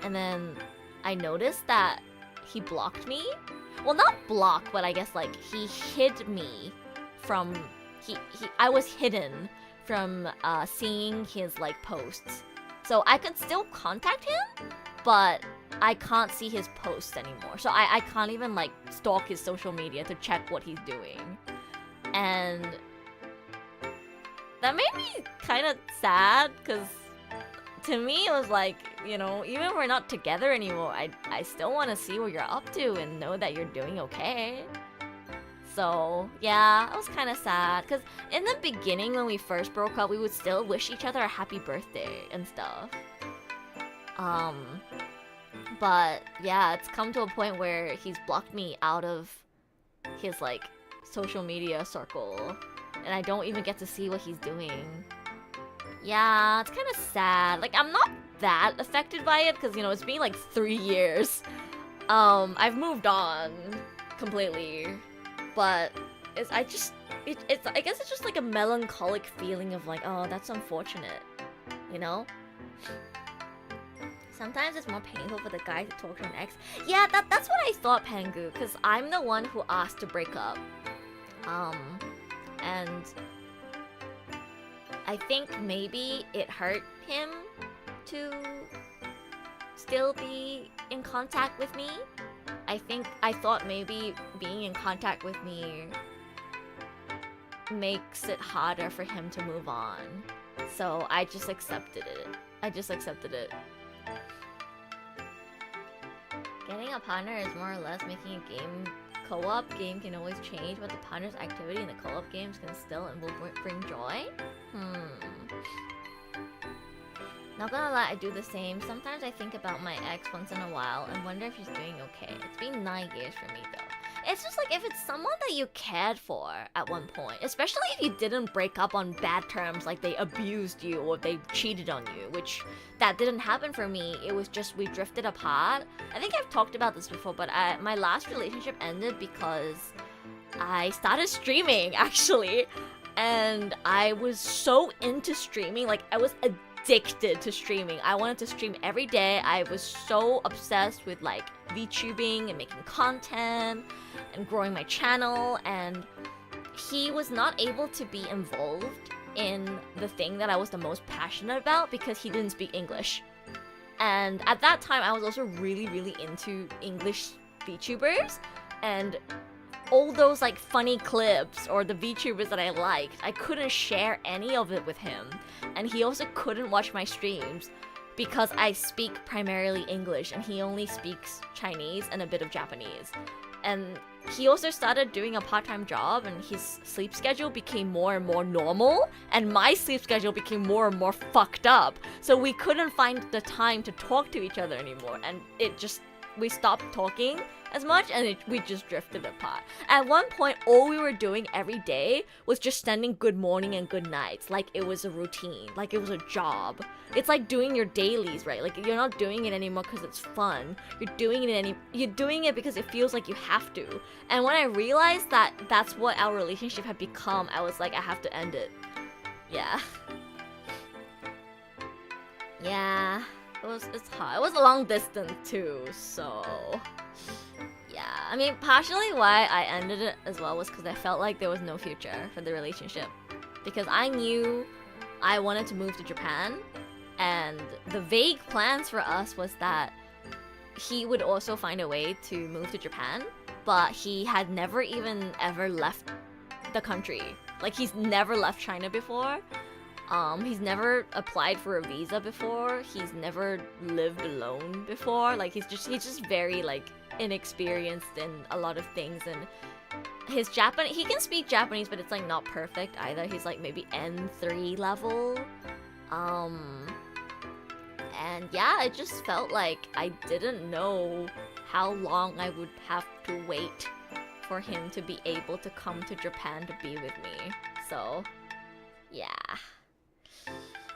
and then I noticed that he blocked me. Well, not blocked, but I guess like he hid me from I was hidden from seeing his like posts. So I could still contact him, but I can't see his posts anymore. So I can't even like stalk his social media to check what he's doing. And that made me kind of sad, because to me it was like, you know, even if we're not together anymore, I still want to see what you're up to and know that you're doing okay. So yeah, I was kind of sad, because in the beginning when we first broke up, we would still wish each other a happy birthday and stuff. But yeah, it's come to a point where he's blocked me out of his like social media circle, and I don't even get to see what he's doing. Yeah, it's kind of sad. Like, I'm not that affected by it, because, you know, it's been like 3 years. I've moved on completely, but it's I guess it's just like a melancholic feeling of like, oh, that's unfortunate, you know? Sometimes it's more painful for the guy to talk to an ex. Yeah, that's what I thought, Pangu, because I'm the one who asked to break up. And I think maybe it hurt him to still be in contact with me. I thought maybe being in contact with me makes it harder for him to move on. So I just accepted it. Getting a partner is more or less making a game. Co-op game can always change, but the partner's activity in the co-op games can still and will bring joy? Not gonna lie, I do the same. Sometimes I think about my ex once in a while and wonder if she's doing okay. It's been 9 years for me though. It's just like if it's someone that you cared for at one point, especially if you didn't break up on bad terms, like they abused you or they cheated on you, which that didn't happen for me. It was just we drifted apart. I think I've talked about this before, but my last relationship ended because I started streaming actually, and I was so into streaming, like I was addicted to streaming. I wanted to stream every day. I was so obsessed with like VTubing and making content and growing my channel, and he was not able to be involved in the thing that I was the most passionate about because he didn't speak English. And at that time I was also really into English VTubers, and all those like funny clips or the VTubers that I liked, I couldn't share any of it with him. And he also couldn't watch my streams because I speak primarily English and he only speaks Chinese and a bit of Japanese. And he also started doing a part-time job, and his sleep schedule became more and more normal, and my sleep schedule became more and more fucked up. So we couldn't find the time to talk to each other anymore, and we stopped talking as much, and we just drifted apart. At one point, all we were doing every day was just sending good morning and good nights, like it was a routine, like it was a job. It's like doing your dailies, right? Like you're not doing it anymore because it's fun. You're doing it because it feels like you have to. And when I realized that that's what our relationship had become, I was like, I have to end it. Yeah. Yeah. It's hard. It was a long distance too, so yeah. I mean, partially why I ended it as well was because I felt like there was no future for the relationship. Because I knew I wanted to move to Japan, and the vague plans for us was that he would also find a way to move to Japan, but he had never even ever left the country. Like he's never left China before. He's never applied for a visa before. He's never lived alone before. Like he's just very like inexperienced in a lot of things, and his Japanese, he can speak Japanese, but it's like not perfect either. He's like maybe N3 level. And yeah, it just felt like I didn't know how long I would have to wait for him to be able to come to Japan to be with me. So yeah.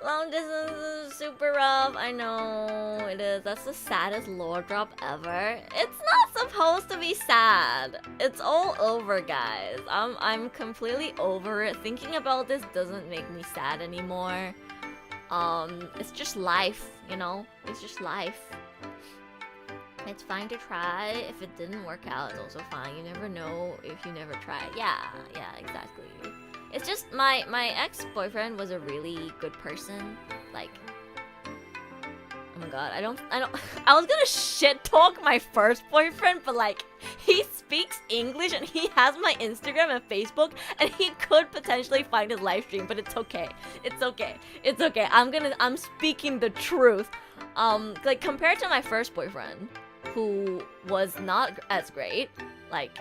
Long distance is super rough. I know it is. That's the saddest lore drop ever. It's not supposed to be sad. It's all over, guys. I'm completely over it. Thinking about this doesn't make me sad anymore. It's just life, you know? It's just life. It's fine to try. If it didn't work out, it's also fine. You never know if you never try. Yeah, exactly. It's just my ex-boyfriend was a really good person. Like, oh my god, I was gonna shit talk my first boyfriend, but like, he speaks English and he has my Instagram and Facebook, and he could potentially find his live stream, but it's okay. It's okay. I'm speaking the truth. Like compared to my first boyfriend, who was not as great, like,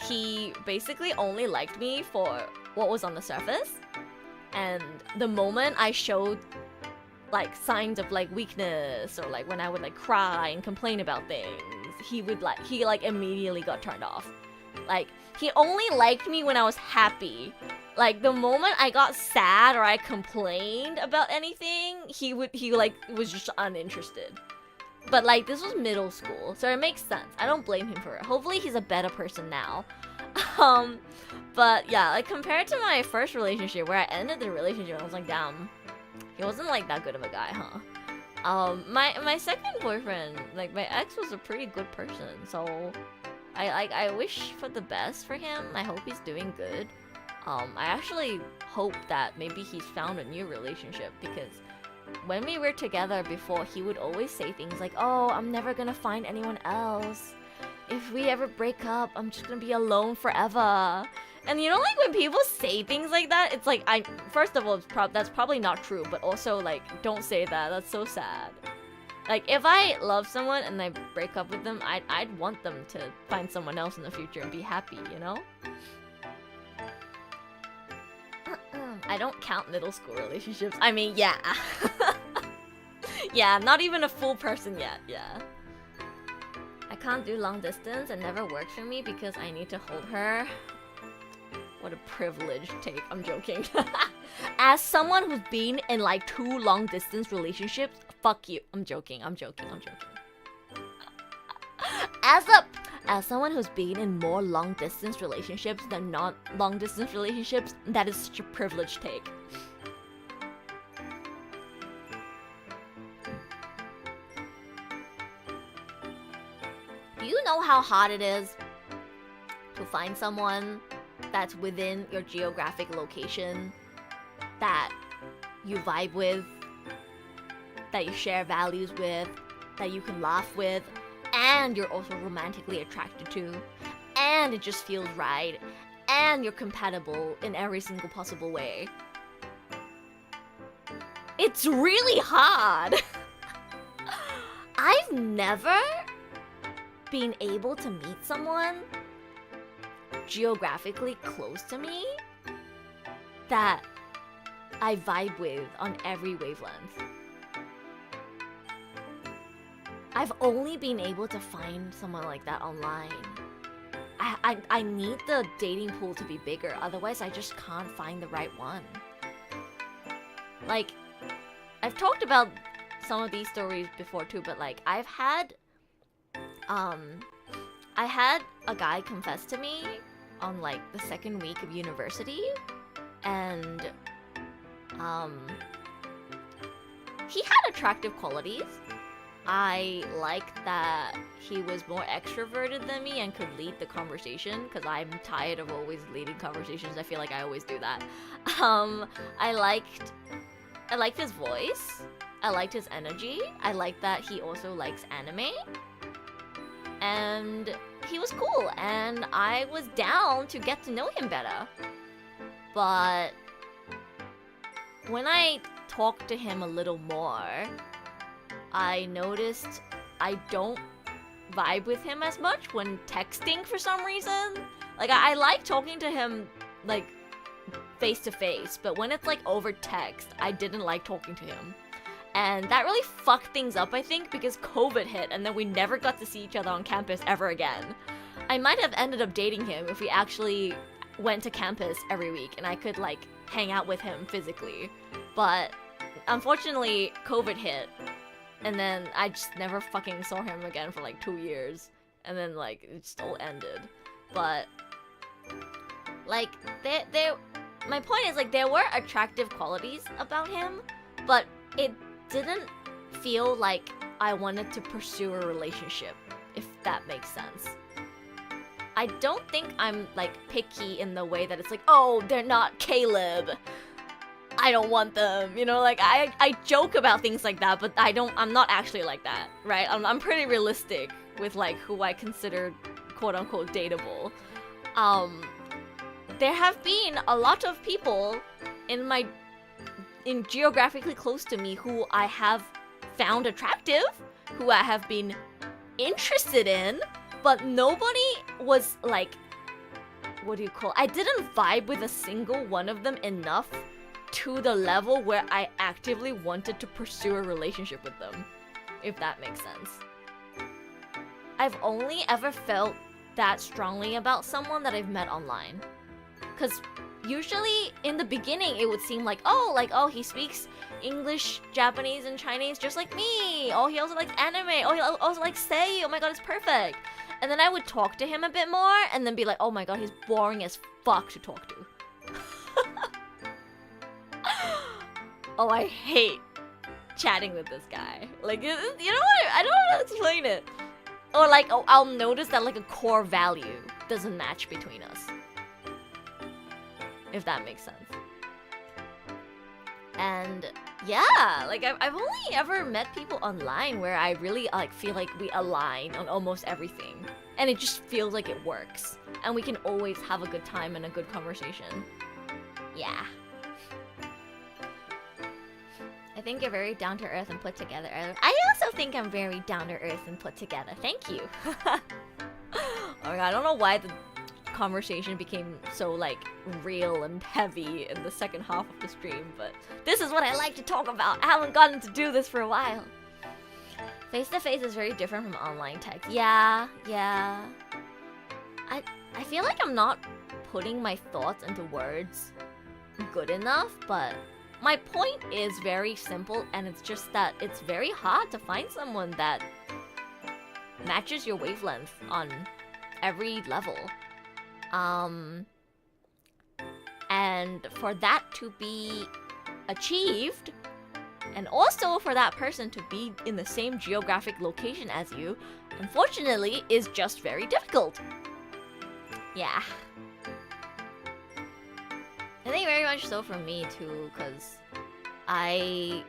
he basically only liked me for what was on the surface, and the moment I showed like signs of like weakness, or like when I would like cry and complain about things, he immediately got turned off. Like, he only liked me when I was happy. Like, the moment I got sad or I complained about anything, he was just uninterested. But like, this was middle school, so it makes sense. I don't blame him for it. Hopefully he's a better person now. But yeah, like compared to my first relationship where I ended the relationship, I was like, damn, he wasn't like that good of a guy, huh? My second boyfriend, like my ex, was a pretty good person, so I wish for the best for him. I hope he's doing good. I actually hope that maybe he's found a new relationship, because when we were together before, he would always say things like, oh, I'm never gonna find anyone else. If we ever break up, I'm just gonna be alone forever. And you know, like when people say things like that, it's like, first of all, that's probably not true, but also like, don't say that. That's so sad. Like if I love someone and I break up with them, I'd want them to find someone else in the future and be happy, you know? I don't count middle school relationships. I mean, yeah. Yeah, not even a full person yet, yeah. I can't do long distance. It never works for me because I need to hold her. What a privileged take. I'm joking. As someone who's been in like 2 long distance relationships, fuck you. I'm joking. As someone who's been in more long distance relationships than not long distance relationships, that is such a privileged take. Do you know how hard it is to find someone that's within your geographic location, that you vibe with, that you share values with, that you can laugh with, and you're also romantically attracted to, and it just feels right, and you're compatible in every single possible way? It's really hard. I've never been able to meet someone geographically close to me that I vibe with on every wavelength. I've only been able to find someone like that online. I need the dating pool to be bigger, otherwise I just can't find the right one. Like, I've talked about some of these stories before too, but like I had a guy confess to me on like the second week of university, and he had attractive qualities. I liked that he was more extroverted than me and could lead the conversation, because I'm tired of always leading conversations. I feel like I always do that. I liked his voice. I liked his energy. I liked that he also likes anime. And he was cool, and I was down to get to know him better. But when I talked to him a little more, I noticed I don't vibe with him as much when texting for some reason. Like, I like talking to him, like, face to face, but when it's, like, over text, I didn't like talking to him. And that really fucked things up, I think, because COVID hit, and then we never got to see each other on campus ever again. I might have ended up dating him if we actually went to campus every week, and I could, like, hang out with him physically. But, unfortunately, COVID hit, and then I just never fucking saw him again for, like, 2 years. And then, like, it just all ended. But, like, my point is, like, there were attractive qualities about him, but it didn't feel like I wanted to pursue a relationship, if that makes sense. I don't think I'm, like, picky in the way that it's like, oh, they're not Caleb, I don't want them, you know, like, I joke about things like that, but I'm not actually like that, right? I'm pretty realistic with, like, who I consider quote-unquote dateable. There have been a lot of people in geographically close to me who I have found attractive, who I have been interested in, but nobody was like, I didn't vibe with a single one of them enough to the level where I actively wanted to pursue a relationship with them, if that makes sense. I've only ever felt that strongly about someone that I've met online. Because usually in the beginning it would seem like, oh, he speaks English, Japanese, and Chinese just like me. Oh, he also likes anime. Oh, he also likes Sei. Oh my god, it's perfect. And then I would talk to him a bit more and then be like, oh my god, he's boring as fuck to talk to. Oh, I hate chatting with this guy. Like, you know what? I don't know how to explain it. Or like, oh, I'll notice that like a core value doesn't match between us. If that makes sense. And yeah, like I've only ever met people online where I really like feel like we align on almost everything. And it just feels like it works. And we can always have a good time and a good conversation. Yeah. I think you're very down to earth and put together. I also think I'm very down to earth and put together. Thank you. Oh my god, I don't know why the conversation became so like real and heavy in the second half of the stream, but this is what I like to talk about. I haven't gotten to do this for a while. Face to face is very different from online text. Yeah. I feel like I'm not putting my thoughts into words good enough, but my point is very simple, and it's just that it's very hard to find someone that matches your wavelength on every level. And for that to be achieved, and also for that person to be in the same geographic location as you, unfortunately, is just very difficult. Yeah. I think very much so for me too, because I've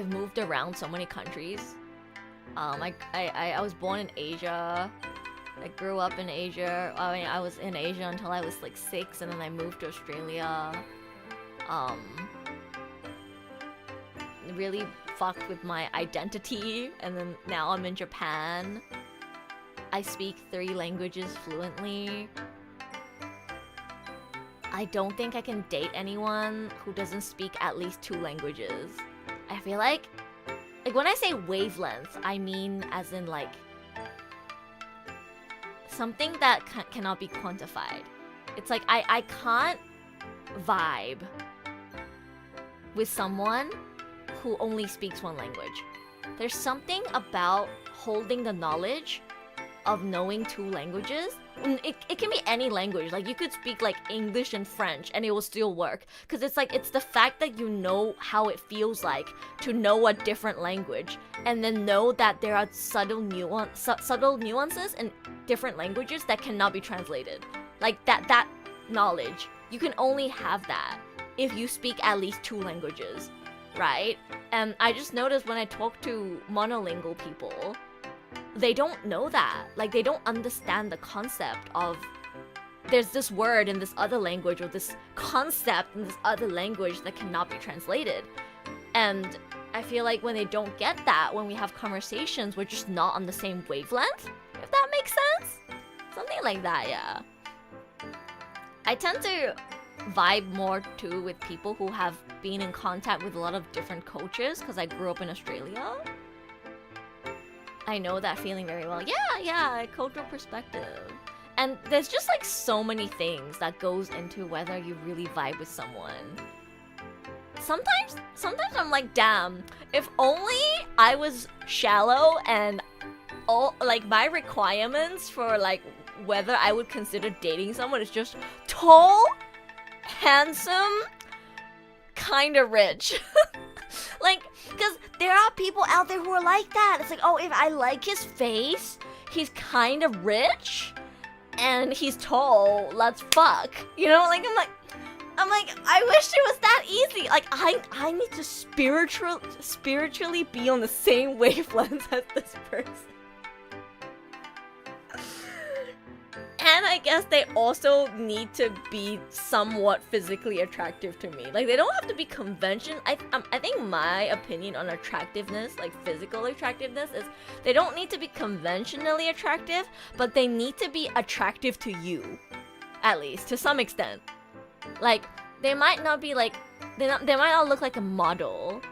moved around so many countries. I was born in Asia. I grew up in Asia. I mean, I was in Asia until I was like 6, and then I moved to Australia. Really fucked with my identity, and then now I'm in Japan. I speak 3 languages fluently. I don't think I can date anyone who doesn't speak at least 2 languages. I feel like when I say wavelength, I mean as in like something that cannot be quantified. It's like I can't vibe with someone who only speaks 1 language. There's something about holding the knowledge of knowing 2 languages. It can be any language. Like, you could speak like English and French and it will still work, because it's like it's the fact that you know how it feels like to know a different language, and then know that there are subtle nuances in different languages that cannot be translated. Like that knowledge, you can only have that if you speak at least 2 languages, right? And I just noticed when I talk to monolingual people, they don't know that. Like, they don't understand the concept of there's this word in this other language, or this concept in this other language that cannot be translated. And I feel like when they don't get that, when we have conversations, we're just not on the same wavelength, if that makes sense. Something like that, yeah. I tend to vibe more too with people who have been in contact with a lot of different cultures, because I grew up in Australia. I know that feeling very well. Yeah, cultural perspective. And there's just like so many things that goes into whether you really vibe with someone. Sometimes I'm like, damn, if only I was shallow and all like my requirements for like whether I would consider dating someone is just tall, handsome, kind of rich. Like, because there are people out there who are like that. It's like, oh, if I like his face, he's kind of rich, and he's tall, let's fuck. You know, like, I'm like, I wish it was that easy. Like, I need to spiritually be on the same wavelength as this person. And I guess they also need to be somewhat physically attractive to me. Like, they don't have to be conventional. I think my opinion on attractiveness, like physical attractiveness, is they don't need to be conventionally attractive, but they need to be attractive to you, at least to some extent. Like, they might not be like they might not look like a model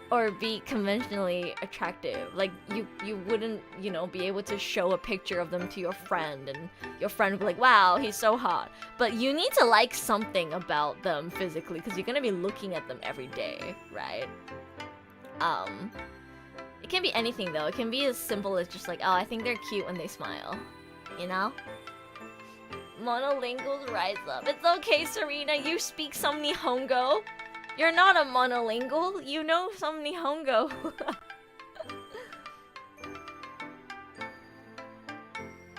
or be conventionally attractive. Like, you wouldn't, you know, be able to show a picture of them to your friend and your friend would be like, wow, he's so hot. But you need to like something about them physically, because you're gonna be looking at them every day, right? It can be anything though. It can be as simple as just like, oh, I think they're cute when they smile. You know? Monolinguals rise up. It's okay, Serena, you speak some Nihongo. You're not a monolingual, you know some Nihongo.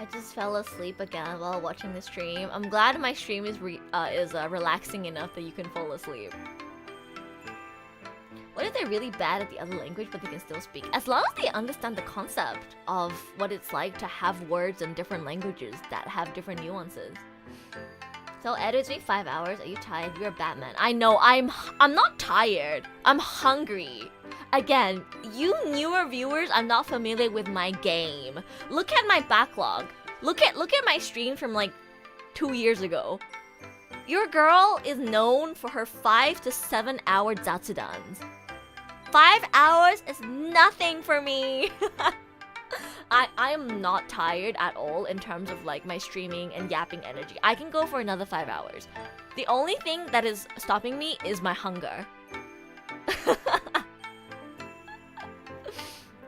I just fell asleep again while watching the stream. I'm glad my stream is relaxing enough that you can fall asleep. What if they're really bad at the other language but they can still speak? As long as they understand the concept of what it's like to have words in different languages that have different nuances. So Ed, it's been 5 hours. Are you tired? You're Batman. I know. I'm not tired. I'm hungry. Again, you newer viewers are not familiar with my game. Look at my backlog. Look at my stream from like 2 years ago. Your girl is known for her 5 to 7 hour zatsudans. 5 hours is nothing for me. I am not tired at all in terms of like my streaming and yapping energy. I can go for another 5 hours. The only thing that is stopping me is my hunger.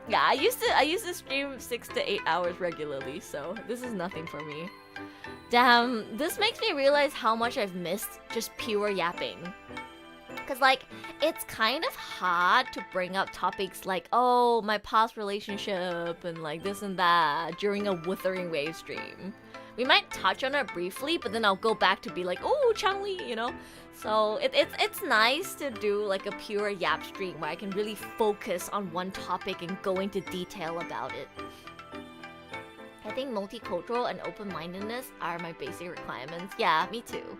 Yeah, I used to stream 6 to 8 hours regularly, so this is nothing for me. Damn, this makes me realize how much I've missed just pure yapping. Cause like, it's kind of hard to bring up topics like, oh, my past relationship and like this and that during a Wuthering Waves stream. We might touch on it briefly, but then I'll go back to be like, oh, Changli, you know? So it's nice to do like a pure yap stream where I can really focus on one topic and go into detail about it. I think multicultural and open-mindedness are my basic requirements. Yeah, me too.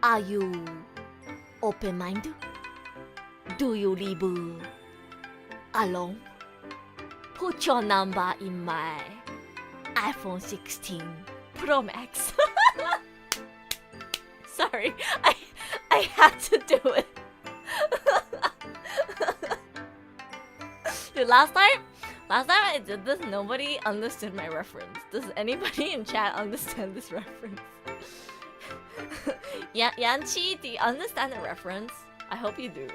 Are you open-minded? Do you live alone? Put your number in my iPhone 16 Pro Max. Sorry, I had to do it. Dude, last time I did this, nobody understood my reference. Does anybody in chat understand this reference? Yanchi, do you understand the reference? I hope you do.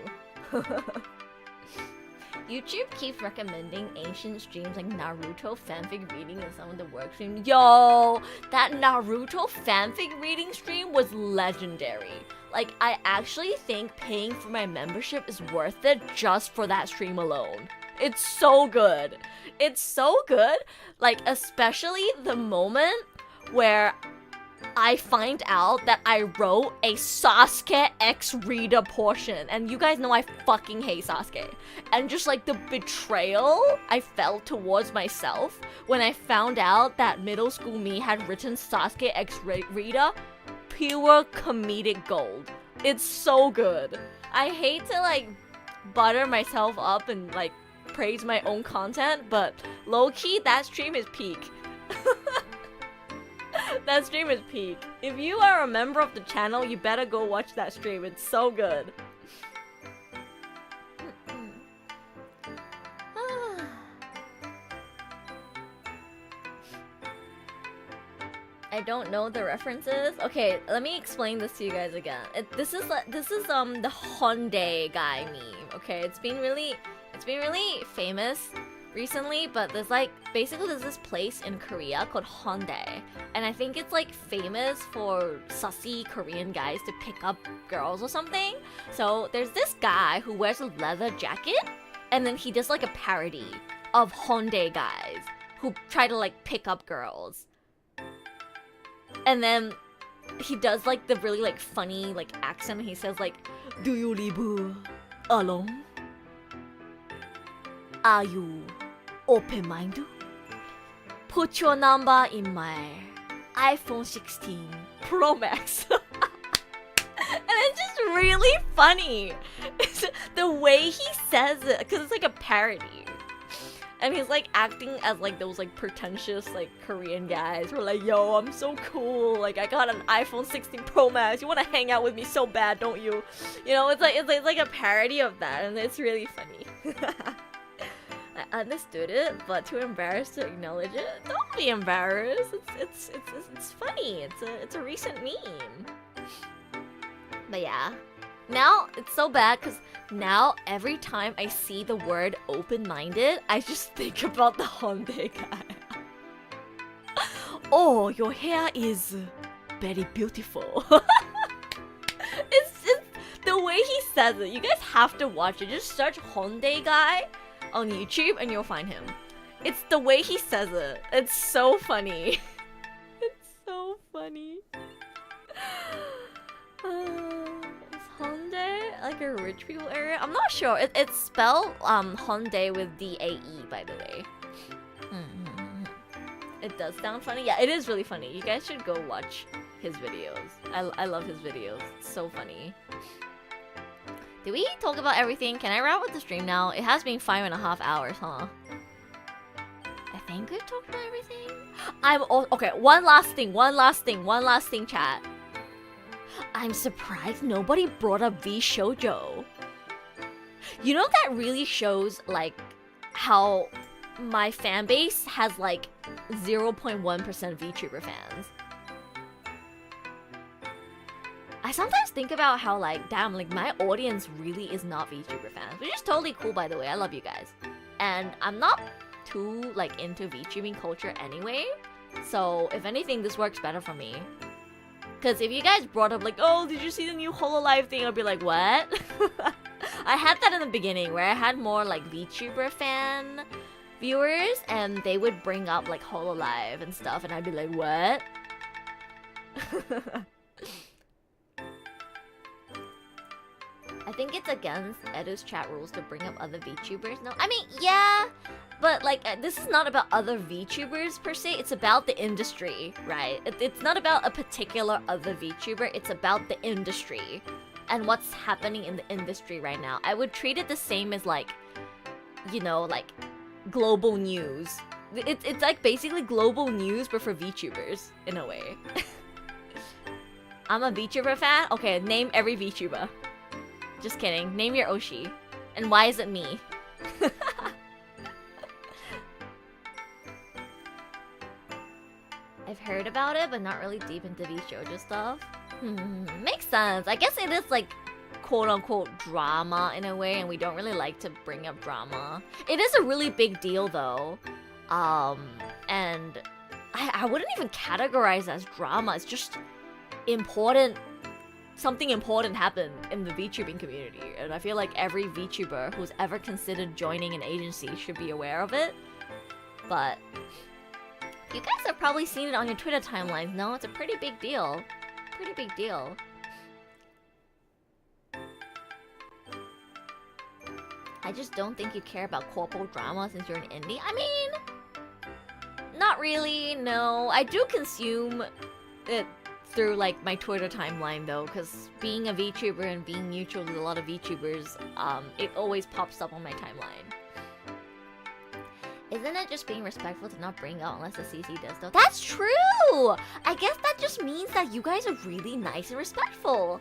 YouTube keeps recommending ancient streams like Naruto fanfic reading and some of the work streams. Yo, that Naruto fanfic reading stream was legendary. Like, I actually think paying for my membership is worth it just for that stream alone. It's so good. It's so good. Like, especially the moment where I find out that I wrote a Sasuke X Rita portion. And you guys know I fucking hate Sasuke. And just like the betrayal I felt towards myself when I found out that middle school me had written Sasuke X Rita, pure comedic gold. It's so good. I hate to like butter myself up and like praise my own content, but low-key, that stream is peak. That stream is peak. If you are a member of the channel, you better go watch that stream. It's so good. I don't know the references. Okay, let me explain this to you guys again. This is the Hyundai guy meme. Okay, it's been really famous recently, but there's this place in Korea called Hyundai, and I think it's like famous for sussy Korean guys to pick up girls or something. So there's this guy who wears a leather jacket, and then he does like a parody of Hyundai guys who try to like pick up girls. And then he does like the really like funny like accent. He says like, "Do you live alone? Are you open-minded? Put your number in my iPhone 16 Pro Max." And it's just really funny. It's the way he says it, because it's like a parody. And he's like acting as like those like pretentious like Korean guys who are like, "Yo, I'm so cool. Like I got an iPhone 16 Pro Max. You want to hang out with me so bad, don't you?" You know, it's like a parody of that, and it's really funny. I understood it, but too embarrassed to acknowledge it. Don't be embarrassed. It's funny. It's a recent meme. But yeah, now it's so bad because now every time I see the word open-minded, I just think about the Hyundai guy. oh, your hair is very beautiful. It's just the way he says it. You guys have to watch it. Just search Hyundai guy on YouTube and you'll find him. It's the way he says it. It's so funny. It's so funny. Is Hyundai like a rich people area? I'm not sure. It's spelled Hyundai with D-A-E, by the way. It does sound funny. Yeah, it is really funny. You guys should go watch his videos. I love his videos. It's so funny. Did we talk about everything? Can I wrap up the stream now? It has been 5.5 hours, huh? I think we've talked about everything. Okay, one last thing, chat. I'm surprised nobody brought up V-Shoujo. You know, that really shows, like, how my fan base has, like, 0.1% VTuber fans. I sometimes think about how, like, damn, like, my audience really is not VTuber fans. Which is totally cool, by the way. I love you guys. And I'm not too, like, into VTubing culture anyway. So, if anything, this works better for me. Because if you guys brought up, like, oh, did you see the new HoloLive thing? I'll be like, what? I had that in the beginning, where I had more, like, VTuber fan viewers, and they would bring up, like, HoloLive and stuff, and I'd be like, what? I think it's against Edu's chat rules to bring up other VTubers. No, I mean, yeah, but like this is not about other VTubers per se. It's about the industry, right? It's not about a particular other VTuber. It's about the industry and what's happening in the industry right now. I would treat it the same as like, you know, like global news. It's like basically global news but for VTubers in a way. I'm a VTuber fan. Okay, name every VTuber. Just kidding. Name your Oshi. And why is it me? I've heard about it, but not really deep into V-Shoujo stuff. Makes sense. I guess it is like quote-unquote drama in a way, and we don't really like to bring up drama. It is a really big deal though. And I wouldn't even categorize it as drama. It's just important. Something important happened in the VTubing community, and I feel like every VTuber who's ever considered joining an agency should be aware of it. But you guys have probably seen it on your Twitter timelines, no? It's a pretty big deal. Pretty big deal. I just don't think you care about corpo drama since you're an indie. I mean, not really, no. I do consume it through like my Twitter timeline though, because being a VTuber and being mutual with a lot of VTubers, it always pops up on my timeline. Isn't it just being respectful to not bring out unless the CC does though? That's true! I guess that just means that you guys are really nice and respectful.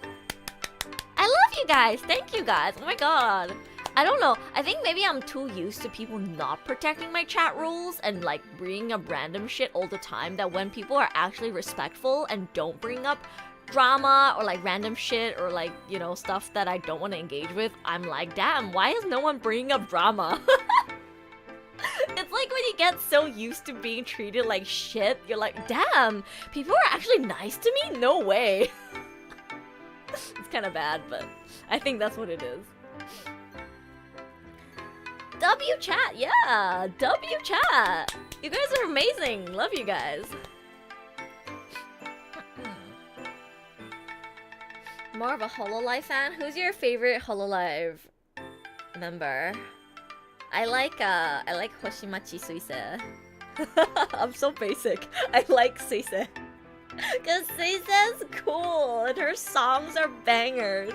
I love you guys! Thank you guys! Oh my god! I don't know. I think maybe I'm too used to people not protecting my chat rules and like bringing up random shit all the time, that when people are actually respectful and don't bring up drama or like random shit or like, you know, stuff that I don't want to engage with, I'm like, damn, why is no one bringing up drama? It's like when you get so used to being treated like shit, you're like, damn, people are actually nice to me? No way. It's kind of bad, but I think that's what it is. W chat, yeah, W chat. You guys are amazing. Love you guys. More of a HoloLive fan. Who's your favorite HoloLive member? I like Hoshimachi Suise. I'm so basic. I like Suise. Cause Suise's cool and her songs are bangers.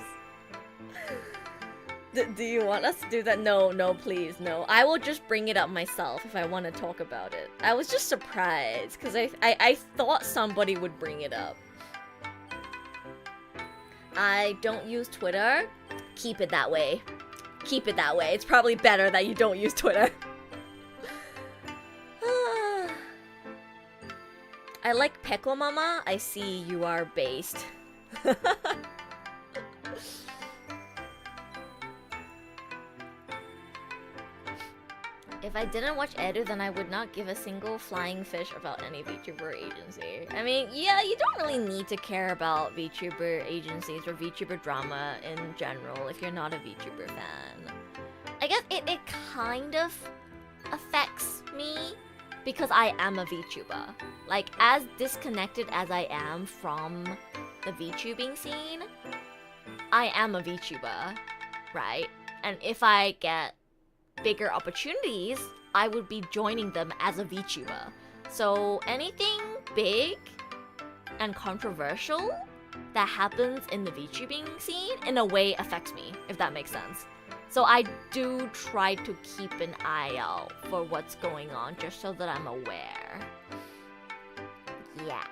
Do you want us to do that? No, please, no. I will just bring it up myself if I want to talk about it. I was just surprised, because I thought somebody would bring it up. I don't use Twitter. Keep it that way. Keep it that way. It's probably better that you don't use Twitter. I like Peko Mama. I see you are based. If I didn't watch Edu, then I would not give a single flying fish about any VTuber agency. I mean, yeah, you don't really need to care about VTuber agencies or VTuber drama in general if you're not a VTuber fan. I guess it kind of affects me because I am a VTuber. Like, as disconnected as I am from the VTubing scene, I am a VTuber, right? And if I get bigger opportunities, I would be joining them as a VTuber. So anything big and controversial that happens in the VTubing scene in a way affects me, if that makes sense. So I do try to keep an eye out for what's going on just so that I'm aware. Yeah.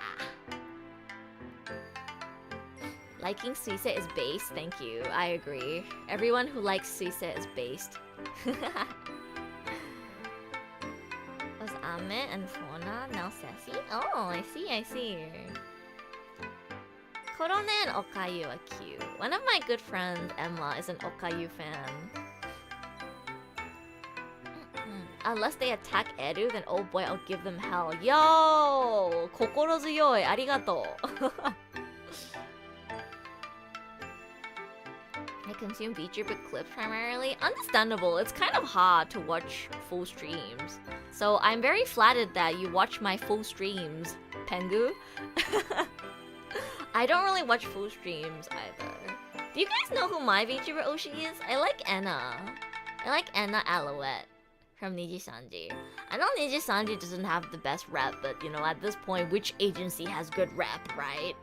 Liking Suisse is based, thank you. I agree. Everyone who likes Suisse is based. Was Ame and Fauna now sassy? Oh, I see. Korone and Okayu are cute. One of my good friends, Emma, is an Okayu fan. Unless they attack Edu, then oh boy, I'll give them hell. Yo! Kokorozuyoi, arigato. I consume VTuber clips primarily. Understandable, it's kind of hard to watch full streams. So I'm very flattered that you watch my full streams, Pengu. I don't really watch full streams either. Do you guys know who my VTuber Oshi is? I like Enna. I like Enna Alouette from Nijisanji. I know Nijisanji doesn't have the best rep, but you know, at this point, which agency has good rep, right?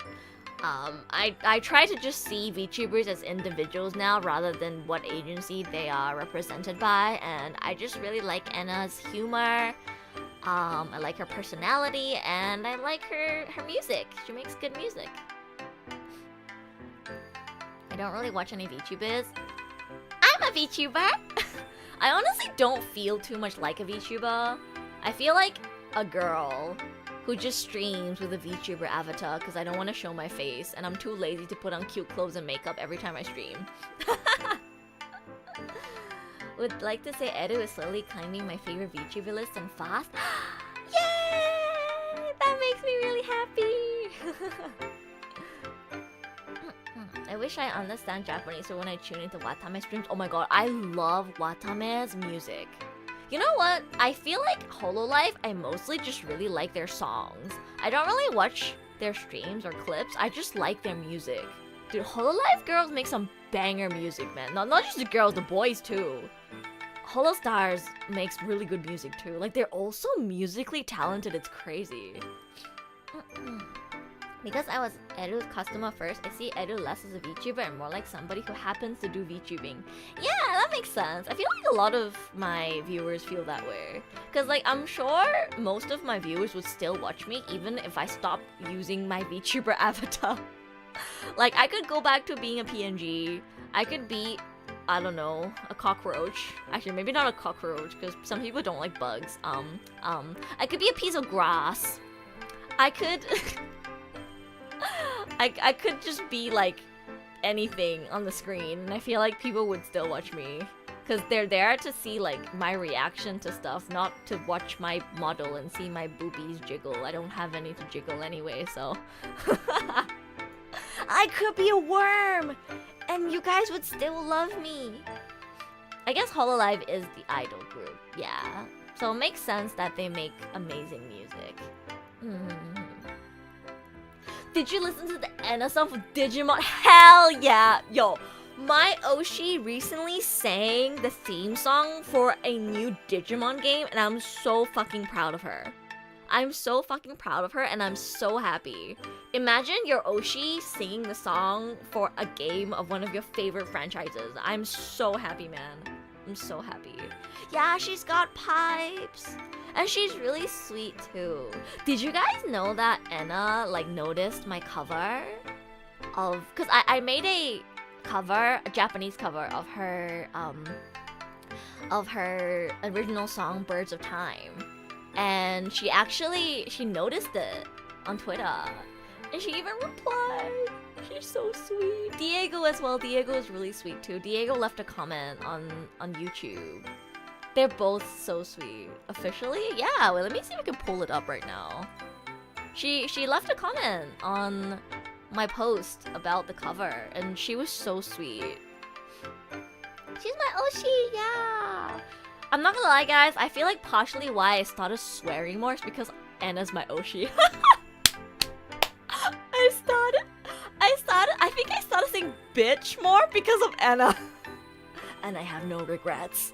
I try to just see VTubers as individuals now rather than what agency they are represented by, and I just really like Enna's humor. I like her personality, and I like her music. She makes good music. I don't really watch any VTubers. I'm a VTuber! I honestly don't feel too much like a VTuber. I feel like a girl who just streams with a VTuber avatar because I don't want to show my face and I'm too lazy to put on cute clothes and makeup every time I stream. Would like to say Edu is slowly climbing my favorite VTuber list and fast. Yay! That makes me really happy! I wish I understand Japanese so when I tune into Watame streams, oh my god, I love Watame's music. You know what? I feel like Hololive, I mostly just really like their songs. I don't really watch their streams or clips, I just like their music. Dude, Hololive girls make some banger music, man. Not just the girls, the boys too. Holostars makes really good music too. Like, they're also musically talented, it's crazy. Because I was Edu's customer first, I see Edu less as a VTuber and more like somebody who happens to do VTubing. Yeah, that makes sense. I feel like a lot of my viewers feel that way. Because, like, I'm sure most of my viewers would still watch me even if I stopped using my VTuber avatar. Like, I could go back to being a PNG. I could be, I don't know, a cockroach. Actually, maybe not a cockroach because some people don't like bugs. I could be a piece of grass. I could... I could just be like anything on the screen and I feel like people would still watch me because they're there to see like my reaction to stuff, not to watch my model and see my boobies jiggle. I don't have any to jiggle anyway, so I could be a worm and you guys would still love me. I guess Hololive is the idol group, yeah, so it makes sense that they make amazing music. Did you listen to the Enna song for Digimon? Hell yeah! Yo, my Oshi recently sang the theme song for a new Digimon game and I'm so fucking proud of her. I'm so fucking proud of her and I'm so happy. Imagine your Oshi singing the song for a game of one of your favorite franchises. I'm so happy, man. I'm so happy. Yeah, she's got pipes. And she's really sweet too. Did you guys know that Enna like noticed my cover of, cause I made a cover, a Japanese cover of her original song Birds of Time. And she noticed it on Twitter. And she even replied. She's so sweet. Diego as well. Diego is really sweet too. Diego left a comment on YouTube. they're both so sweet. Officially? Yeah, wait, let me see if I can pull it up right now. She left a comment on my post about the cover, and she was so sweet. She's my Oshi, yeah! I'm not gonna lie, guys, I feel like partially why I started swearing more is because Anna's my Oshi. I think I started saying bitch more because of Anna. And I have no regrets.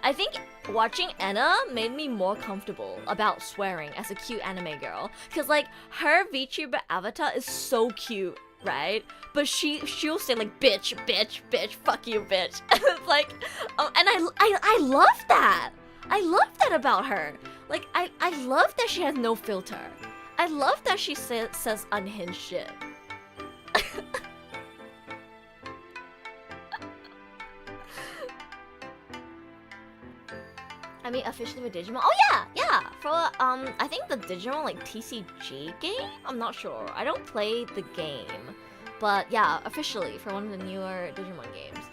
I think watching Anna made me more comfortable about swearing as a cute anime girl. Cause like her VTuber avatar is so cute, right? But she'll say like bitch, bitch, bitch, fuck you, bitch. It's like, and I love that. I love that about her. Like I love that she has no filter. I love that she says unhinged shit. I mean, officially with Digimon. Oh yeah. For I think the Digimon like TCG game. I'm not sure. I don't play the game, but yeah, officially for one of the newer Digimon games.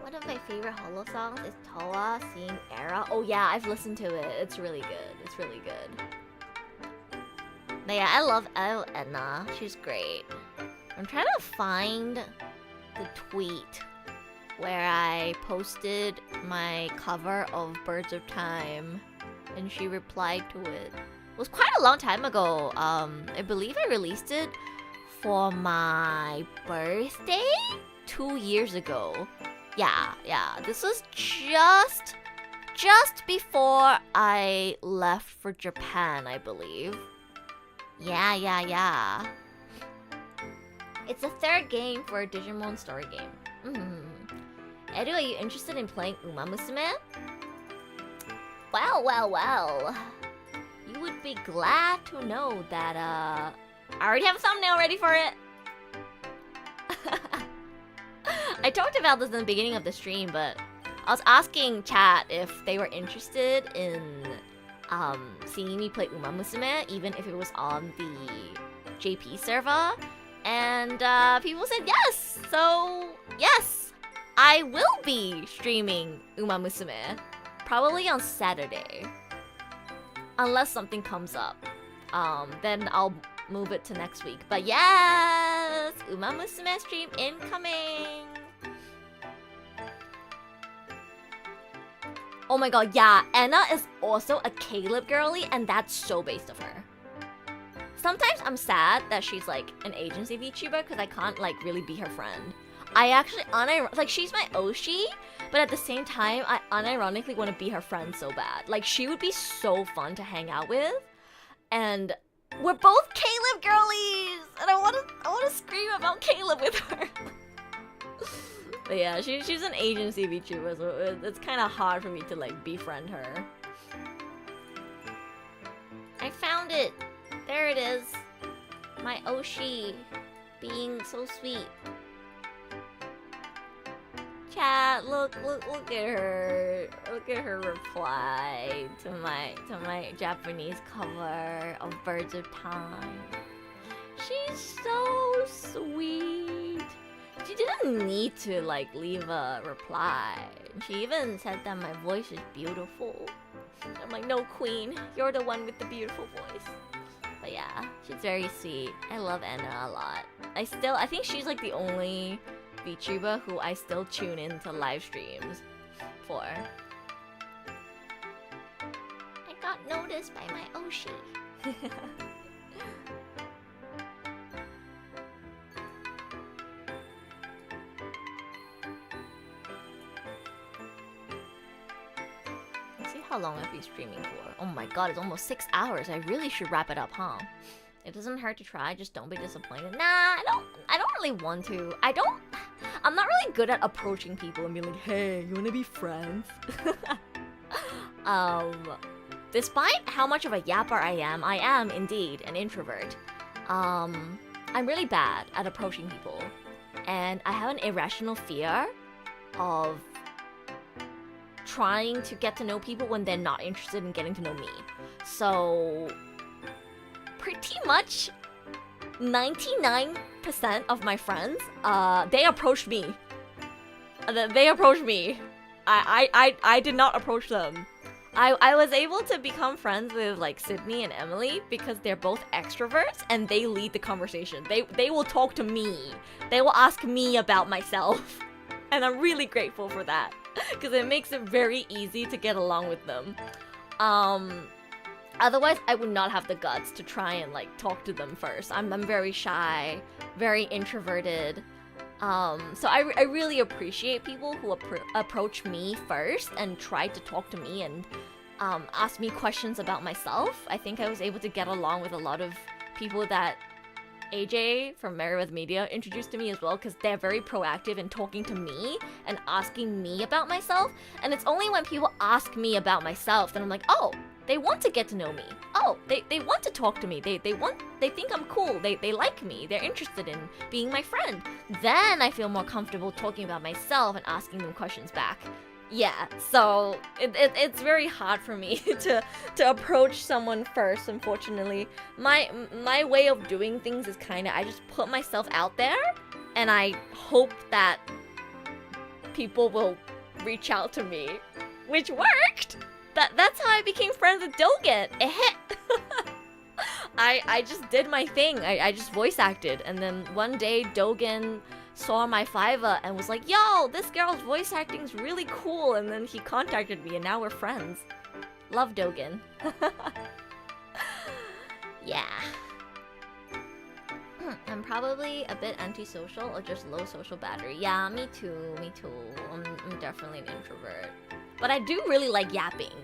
One of my favorite holo songs is Toa singing Era. Oh yeah, I've listened to it. It's really good. It's really good. But yeah, I love Enna. She's great. I'm trying to find the tweet where I posted my cover of Birds of Time and she replied to it. It was quite a long time ago. I believe I released it for my birthday 2 years ago. Yeah. This was just before I left for Japan, I believe. Yeah. It's the third game for a Digimon story game. Edu, are you interested in playing Uma Musume? Well. You would be glad to know that, I already have a thumbnail ready for it. I talked about this in the beginning of the stream, but I was asking chat if they were interested in, seeing me play Uma Musume, even if it was on the JP server. And people said yes! So, yes! I will be streaming Uma Musume. Probably on Saturday. Unless something comes up. Then I'll move it to next week. But yes! Uma Musume stream incoming! Oh my god, yeah. Anna is also a Caleb girly, and that's so based of her. Sometimes I'm sad that she's like an agency VTuber because I can't like really be her friend. I actually like she's my Oshi, but at the same time I unironically want to be her friend so bad. Like she would be so fun to hang out with, and we're both Caleb girlies, and I want to scream about Caleb with her. But yeah, she's an agency VTuber, so it's kind of hard for me to like befriend her. I found it. There it is. My Oshi being so sweet. Chat, look at her. Look at her reply to my Japanese cover of Birds of Time. She's so sweet. She didn't need to like leave a reply. She even said that my voice is beautiful. I'm like, no, queen, you're the one with the beautiful voice. But yeah, she's very sweet. I love Anna a lot. I think she's like the only VTuber who I still tune into live streams for. I got noticed by my Oshi. Let's see how long I've been streaming for. Oh my god, it's almost 6 hours. I really should wrap it up, huh? It doesn't hurt to try, just don't be disappointed. Nah, I don't really want to. I'm not really good at approaching people and being like, hey, you wanna be friends? Despite how much of a yapper I am indeed an introvert. I'm really bad at approaching people. And I have an irrational fear of trying to get to know people when they're not interested in getting to know me. So pretty much 99 of my friends, they approached me. They approached me. I did not approach them. I was able to become friends with like Sydney and Emily because they're both extroverts and they lead the conversation. They will talk to me. They will ask me about myself. And I'm really grateful for that because it makes it very easy to get along with them. Otherwise, I would not have the guts to try and like talk to them first. I'm very shy, very introverted. So I really appreciate people who approach me first and try to talk to me and ask me questions about myself. I think I was able to get along with a lot of people that AJ from Merriweather Media introduced to me as well because they're very proactive in talking to me and asking me about myself. And it's only when people ask me about myself that I'm like, oh, they want to get to know me. Oh, they want to talk to me. They think I'm cool. They like me. They're interested in being my friend. Then I feel more comfortable talking about myself and asking them questions back. Yeah, so it's very hard for me to approach someone first, unfortunately. My way of doing things is kinda I just put myself out there and I hope that people will reach out to me. Which worked! That's how I became friends with Dogen. I just did my thing. I just voice acted, and then one day Dogen saw my Fiverr and was like, "Yo, this girl's voice acting is really cool." And then he contacted me, and now we're friends. Love Dogen. Yeah. I'm probably a bit antisocial or just low social battery. Yeah, me too. I'm definitely an introvert. But I do really like yapping.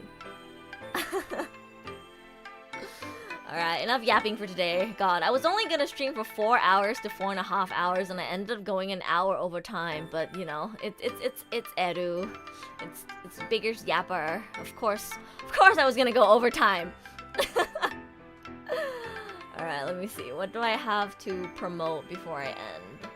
Alright, enough yapping for today. God, I was only gonna stream for 4 hours to 4.5 hours and I ended up going an hour over time, but you know, it's Eru. It's biggest yapper. Of course I was gonna go overtime. Alright, let me see. What do I have to promote before I end?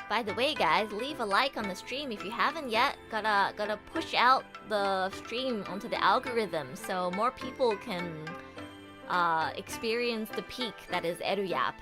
By the way, guys, leave a like on the stream if you haven't yet. Gotta push out the stream onto the algorithm so more people can experience the peak that is Eruyap.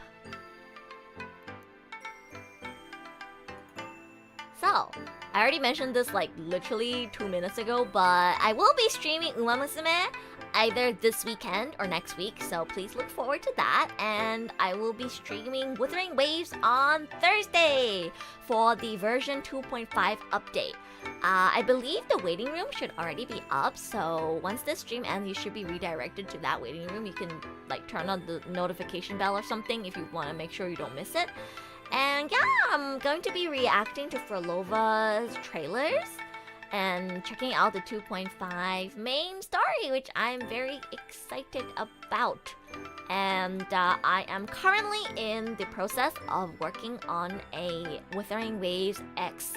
So, I already mentioned this like literally 2 minutes ago, but I will be streaming Umamusume either this weekend or next week, so please look forward to that. And I will be streaming Wuthering Waves on Thursday for the version 2.5 update. I believe the waiting room should already be up, so once this stream ends, you should be redirected to that waiting room. You can like turn on the notification bell or something if you want to make sure you don't miss it. And yeah, I'm going to be reacting to Frolova's trailers and checking out the 2.5 main story, which I'm very excited about. And I am currently in the process of working on a Wuthering Waves X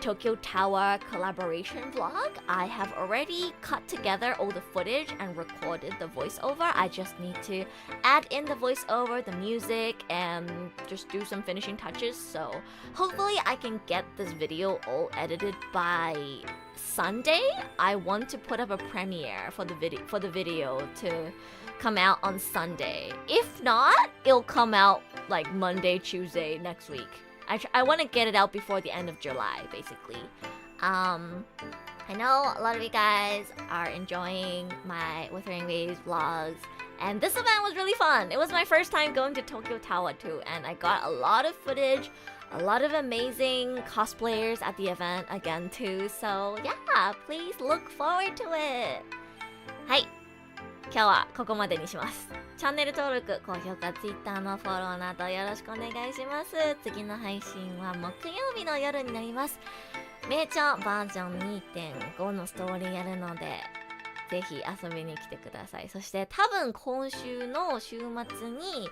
Tokyo Tower collaboration vlog. I have already cut together all the footage and recorded the voiceover. I just need to add in the voiceover, the music, and just do some finishing touches. So hopefully I can get this video all edited by Sunday. I want to put up a premiere for the video to come out on Sunday. If not, it'll come out like Monday, Tuesday next week. I want to get it out before the end of July, basically. I know a lot of you guys are enjoying my Wuthering Waves vlogs, and this event was really fun. It was my first time going to Tokyo Tower too, and I got a lot of footage, a lot of amazing cosplayers at the event again too. So yeah, please look forward to it. はい。今日はここまでにします。チャンネル登録、高評価、Twitter のフォローなどよろしくお願いします。次の配信は木曜日の夜になります。名著バージョン 2.5 のストーリーやるので、ぜひ遊びに来てください。そして多分今週の週末に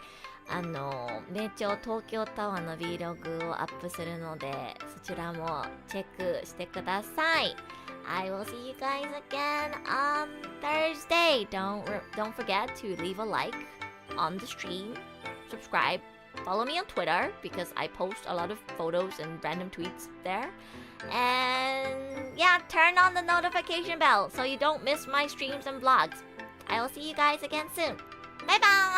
名著東京タワーの Vlog をアップするので、そちらもチェックしてください。I will see you guys again on Thursday. Don't forget to leave a like on the stream, subscribe, follow me on Twitter because I post a lot of photos and random tweets there. And yeah, turn on the notification bell so you don't miss my streams and vlogs. I will see you guys again soon. Bye bye!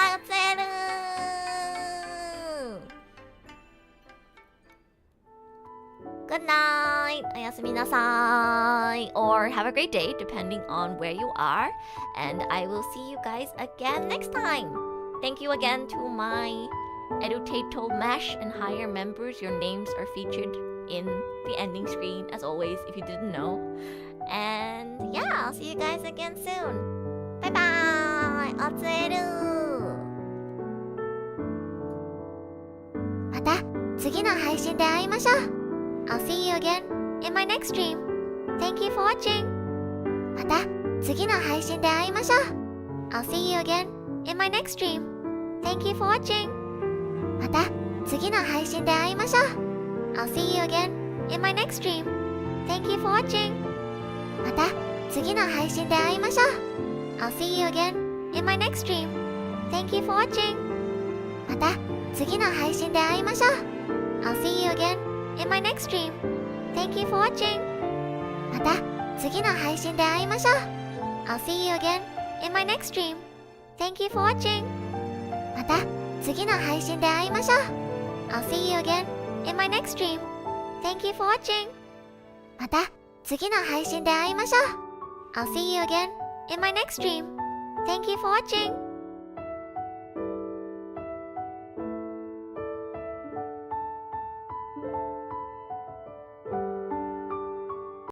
Good night! おやすみなさい Or have a great day depending on where you are. And I will see you guys again next time. Thank you again to my Edutato Mesh and higher members. Your names are featured in the ending screen as always if you didn't know. And yeah, I'll see you guys again soon. Bye bye! おつえるまた次の配信で会いましょう I'll see you again in my next stream. Thank you for watching. また次の配信で会いましょう I'll see you again in my next stream. Thank you for watching. また次の配信で会いましょう I'll see you again in my next stream. Thank you for watching. また次の配信で会いましょう I'll see you again in my next stream. Thank you for watching. また次の配信で会いましょう I'll see you again in my next stream. Thank you for watching. また次の配信で会いましょう I'll see you again in my next stream. Thank you for watching. また次の配信で会いましょう I'll see you again in my next stream. Thank you for watching. また次の配信で会いましょう I'll see you again in my next stream. Thank you for watching.